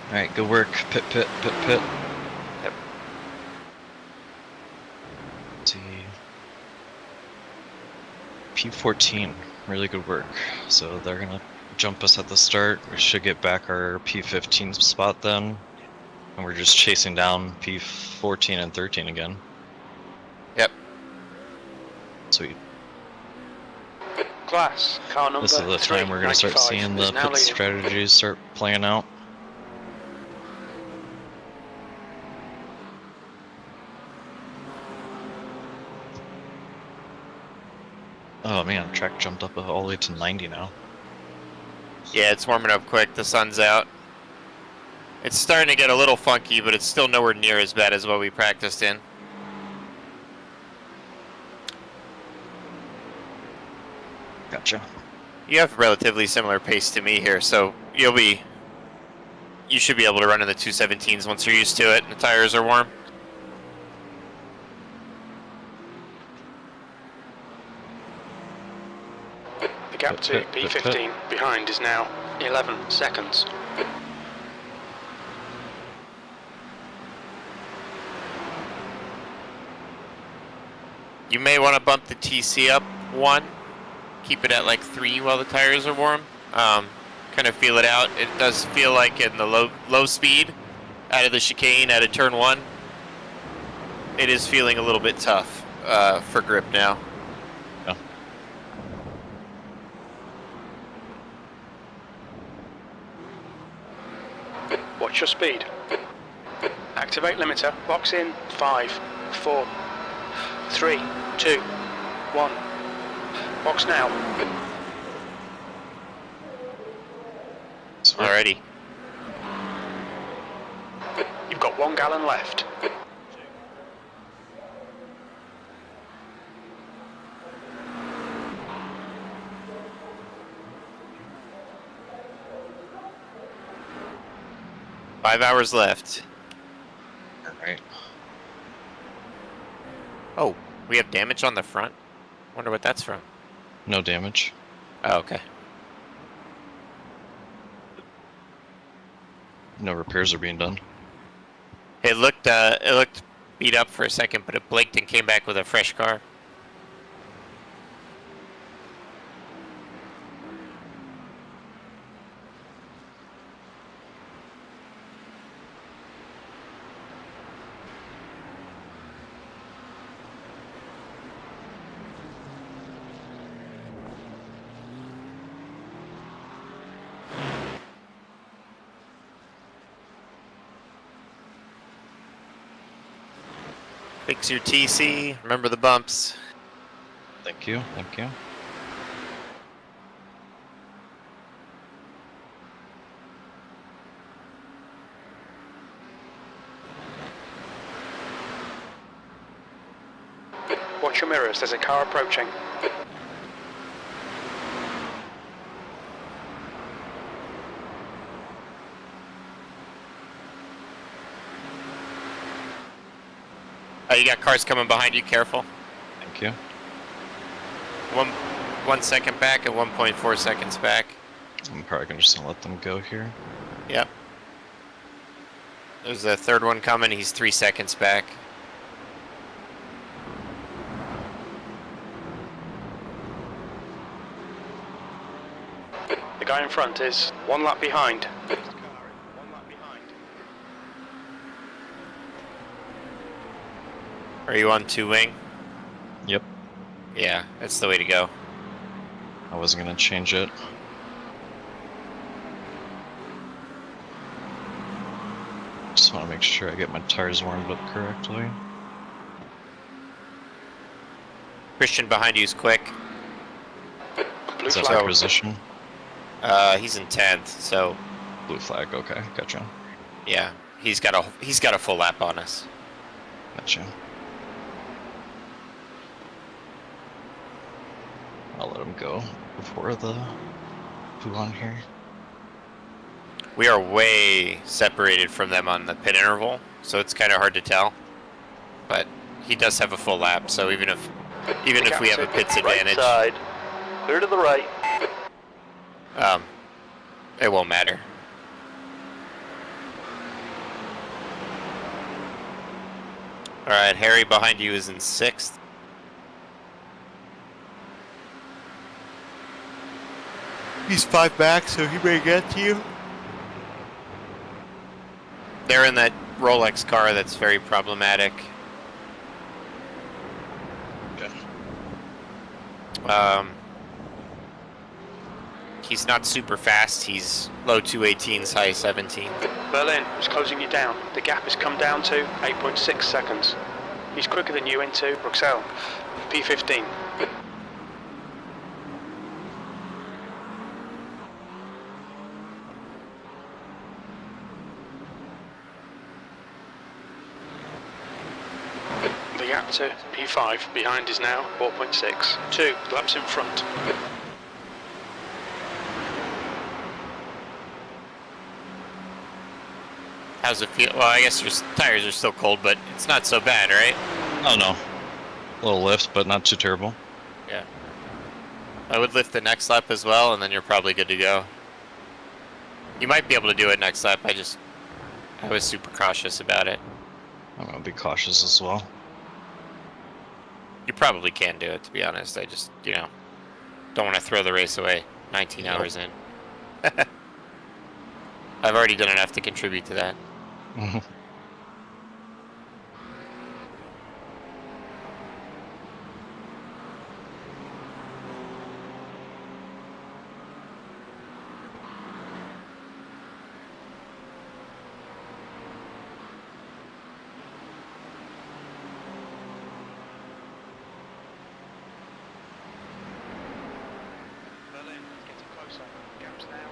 Alright, good work. Pit, pit, pit, pit. Yep. Let's see. P14. Really good work. So they're gonna jump us at the start. We should get back our P15 spot then. And we're just chasing down P14 and 13 again. Yep. Sweet. Class, car number This is the time we're gonna start 395 seeing is the now pit leading. strategies start playing out. Oh man, track jumped up all the way to 90 now. Yeah, it's warming up quick. The sun's out. It's starting to get a little funky, but it's still nowhere near as bad as what we practiced in. Gotcha. You have relatively similar pace to me here, so you should be able to run in the 217s once you're used to it and the tires are warm. The gap to P15 behind is now 11 seconds. You may want to bump the TC up 1. Keep it at like 3 while the tires are warm. Kind of feel it out. It does feel like in the low speed, out of the chicane, out of turn 1, it is feeling a little bit tough for grip now. Yeah. Watch your speed. Activate limiter. Box in 5, 4, 3, 2, 1. Box now. Alrighty. You've got 1 gallon left. Five hours left. Alright. Oh, we have damage on the front? Wonder what that's from. No damage. Oh, okay. No repairs are being done. It looked beat up for a second, but it blinked and came back with a fresh car. Fix your TC, remember the bumps. Thank you, thank you. Watch your mirrors, there's a car approaching. You got cars coming behind you, careful. Thank you. 1 second back and 1.4 seconds back. I'm probably gonna just let them go here. Yep. There's a third one coming, he's 3 seconds back. The guy in front is 1 lap behind. Are you on 2 wing? Yep. Yeah, that's the way to go. I wasn't gonna change it. Just want to make sure I get my tires warmed up correctly. Christian behind you is quick. Blue Is that flag. my position? He's in 10th, so Blue flag, okay, gotcha. yeah, he's got a full lap on us. Gotcha. I'll let him go before the who on here. We are way separated from them on the pit interval, so it's kind of hard to tell. But he does have a full lap, so even if we have a pits advantage, Right side. Clear to the right. it won't matter. All right, Harry behind you is in 6th. He's 5 back, so he may get to you. They're in that Rolex car that's very problematic. Okay. He's not super fast. He's low 218s, high 17. Berlin is closing you down. The gap has come down to 8.6 seconds. He's quicker than you into Bruxelles. P15. The gap to P5 behind is now 4.6. 2 laps in front. How's it feel? Well, I guess your tires are still cold, but it's not so bad, right? Oh no. A little lift, but not too terrible. Yeah. I would lift the next lap as well, and then you're probably good to go. You might be able to do it next lap. I was super cautious about it. I'm gonna be cautious as well. You probably can do it, to be honest. I just, don't want to throw the race away 19 hours in. I've already done enough to contribute to that. Berlin, getting closer. Gaps now.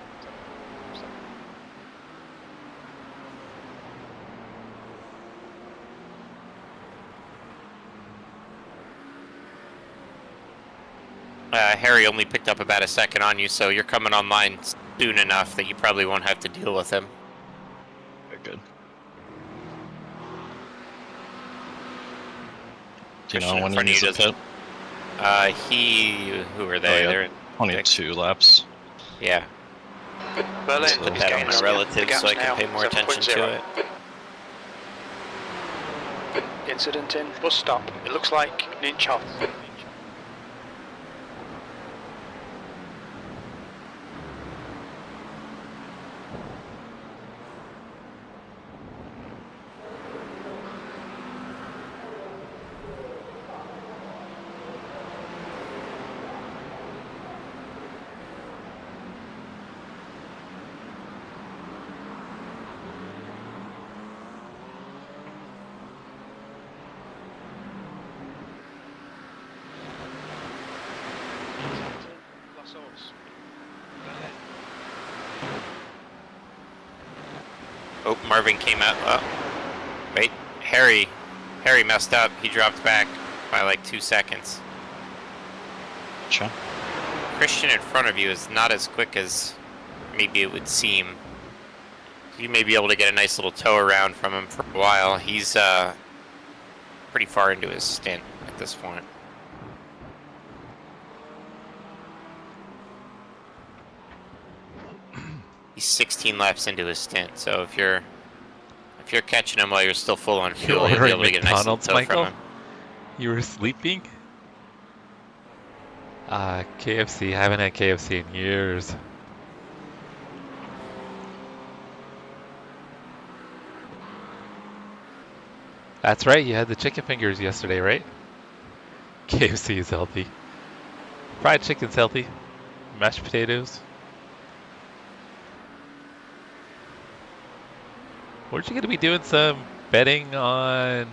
Harry only picked up about a second on you, so you're coming online soon enough that you probably won't have to deal with him. Very good. Do you know when he needs a pit? Who are they? Oh, yeah. They're in 22 laps. Yeah. Berlin, So- Put that on my relatives so I can pay more attention to it. Incident in bus stop. It looks like an inch off. Oh, Marvin came out. Oh, wait, Harry messed up. He dropped back. by like 2 seconds. Gotcha. Christian in front of you is not as quick as maybe it would seem. You may be able to get a nice little tow around from him for a while. He's pretty far into his stint at this point. He's 16 laps into his stint, so if you're catching him while you're still full on fuel, you'll be able to get a nice little tow Michael? from him. You were sleeping? KFC. Haven't had KFC in years. That's right, you had the chicken fingers yesterday, right? KFC is healthy. Fried chicken's healthy. Mashed potatoes. Weren't you going to be doing some betting on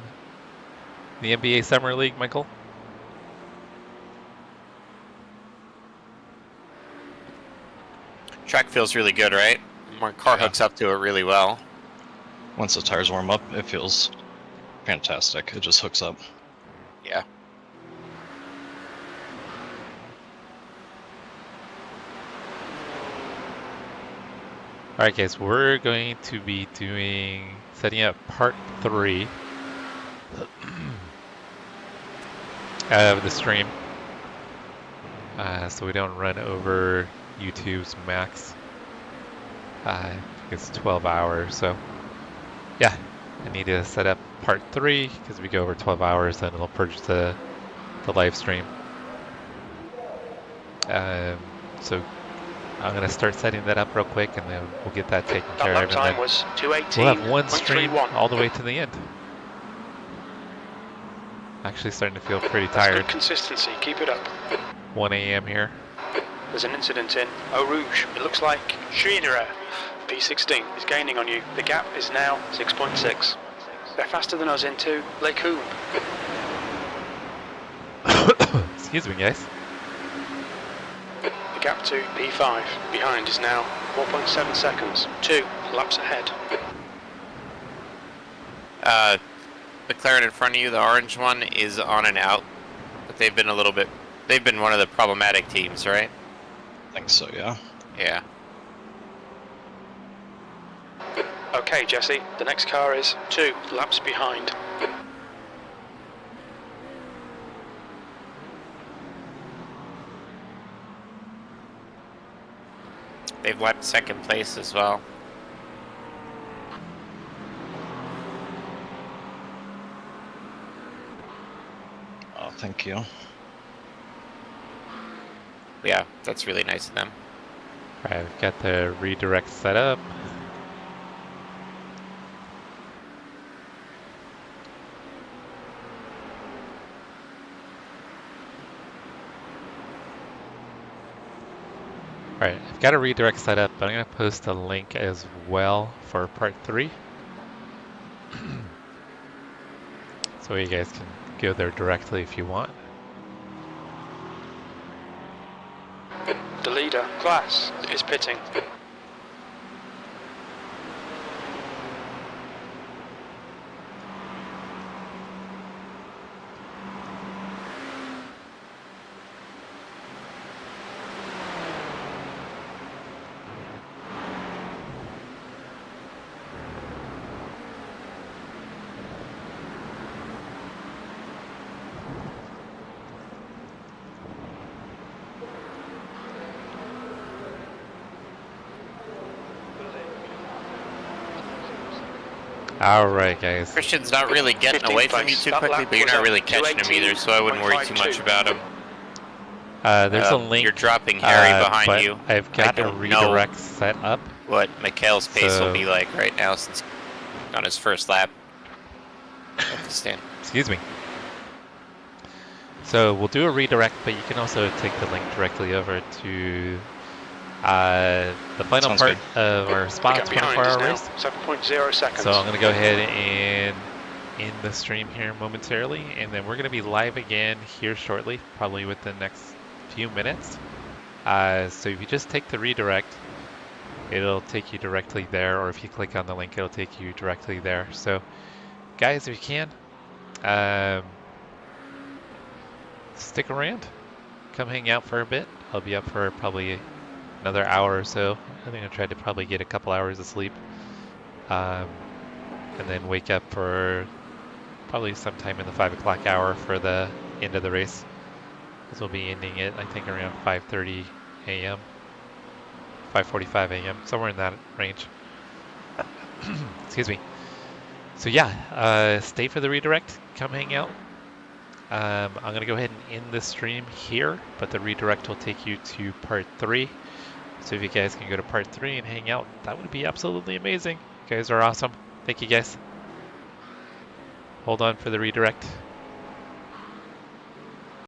the NBA Summer League, Michael? Track feels really good, right? My car hooks up to it really well. Once the tires warm up, it feels fantastic. It just hooks up. Yeah. Alright guys, we're going to be setting up part 3 of the stream. So we don't run over YouTube's max. I think it's 12 hours, so yeah, I need to set up part 3 because if we go over 12 hours then it'll purge the live stream. So I'm going to start setting that up real quick and then we'll get that taken care of. That lap time was 2:18.31. We'll have one stream all the way to the end. Actually starting to feel pretty tired. That's good consistency, keep it up. 1 a.m. here. There's an incident in Eau Rouge. It looks like Schneider P16 is gaining on you. The gap is now 6.6. They're faster than us into Les Combes. Excuse me, guys. The gap to P5 behind is now 4.7 seconds. 2 laps ahead. McLaren in front of you, the orange one, is on and out. But they've been one of the problematic teams, right? I think so, yeah. Yeah. Okay, Jesse, the next car is 2 laps behind. They've left second place as well. Oh, thank you. Yeah, that's really nice of them. Alright, we've got the redirect set up. Alright, I've got a redirect set up, but I'm going to post a link as well for part 3. So you guys can go there directly if you want. The leader, Class, is pitting. Alright guys. Christian's not really getting away from you too quickly, but you're not really catching him either, so I wouldn't worry too much about him. There's a link. You're dropping Harry behind but you. I've got a redirect set up. What Mikhail's pace will be like right now since on his first lap at the stand. Excuse me. So we'll do a redirect, but you can also take the link directly over to the final Sounds part good. of our Spa 24-hour race. 7.0 seconds. So I'm going to go ahead and end the stream here momentarily, and then we're going to be live again here shortly, probably within the next few minutes. So if you just take the redirect, it'll take you directly there, or if you click on the link, it'll take you directly there. So guys, if you can, stick around. Come hang out for a bit. I'll be up for probably another hour or so. I think I tried to probably get a couple hours of sleep. And then wake up for probably sometime in the 5 o'clock hour for the end of the race. This will be ending it, I think, around 5:30 a.m., 5:45 a.m., somewhere in that range. Excuse me. So yeah, stay for the redirect. Come hang out. I'm going to go ahead and end this stream here, but the redirect will take you to part 3. So if you guys can go to part 3 and hang out, that would be absolutely amazing. You guys are awesome. Thank you, guys. Hold on for the redirect.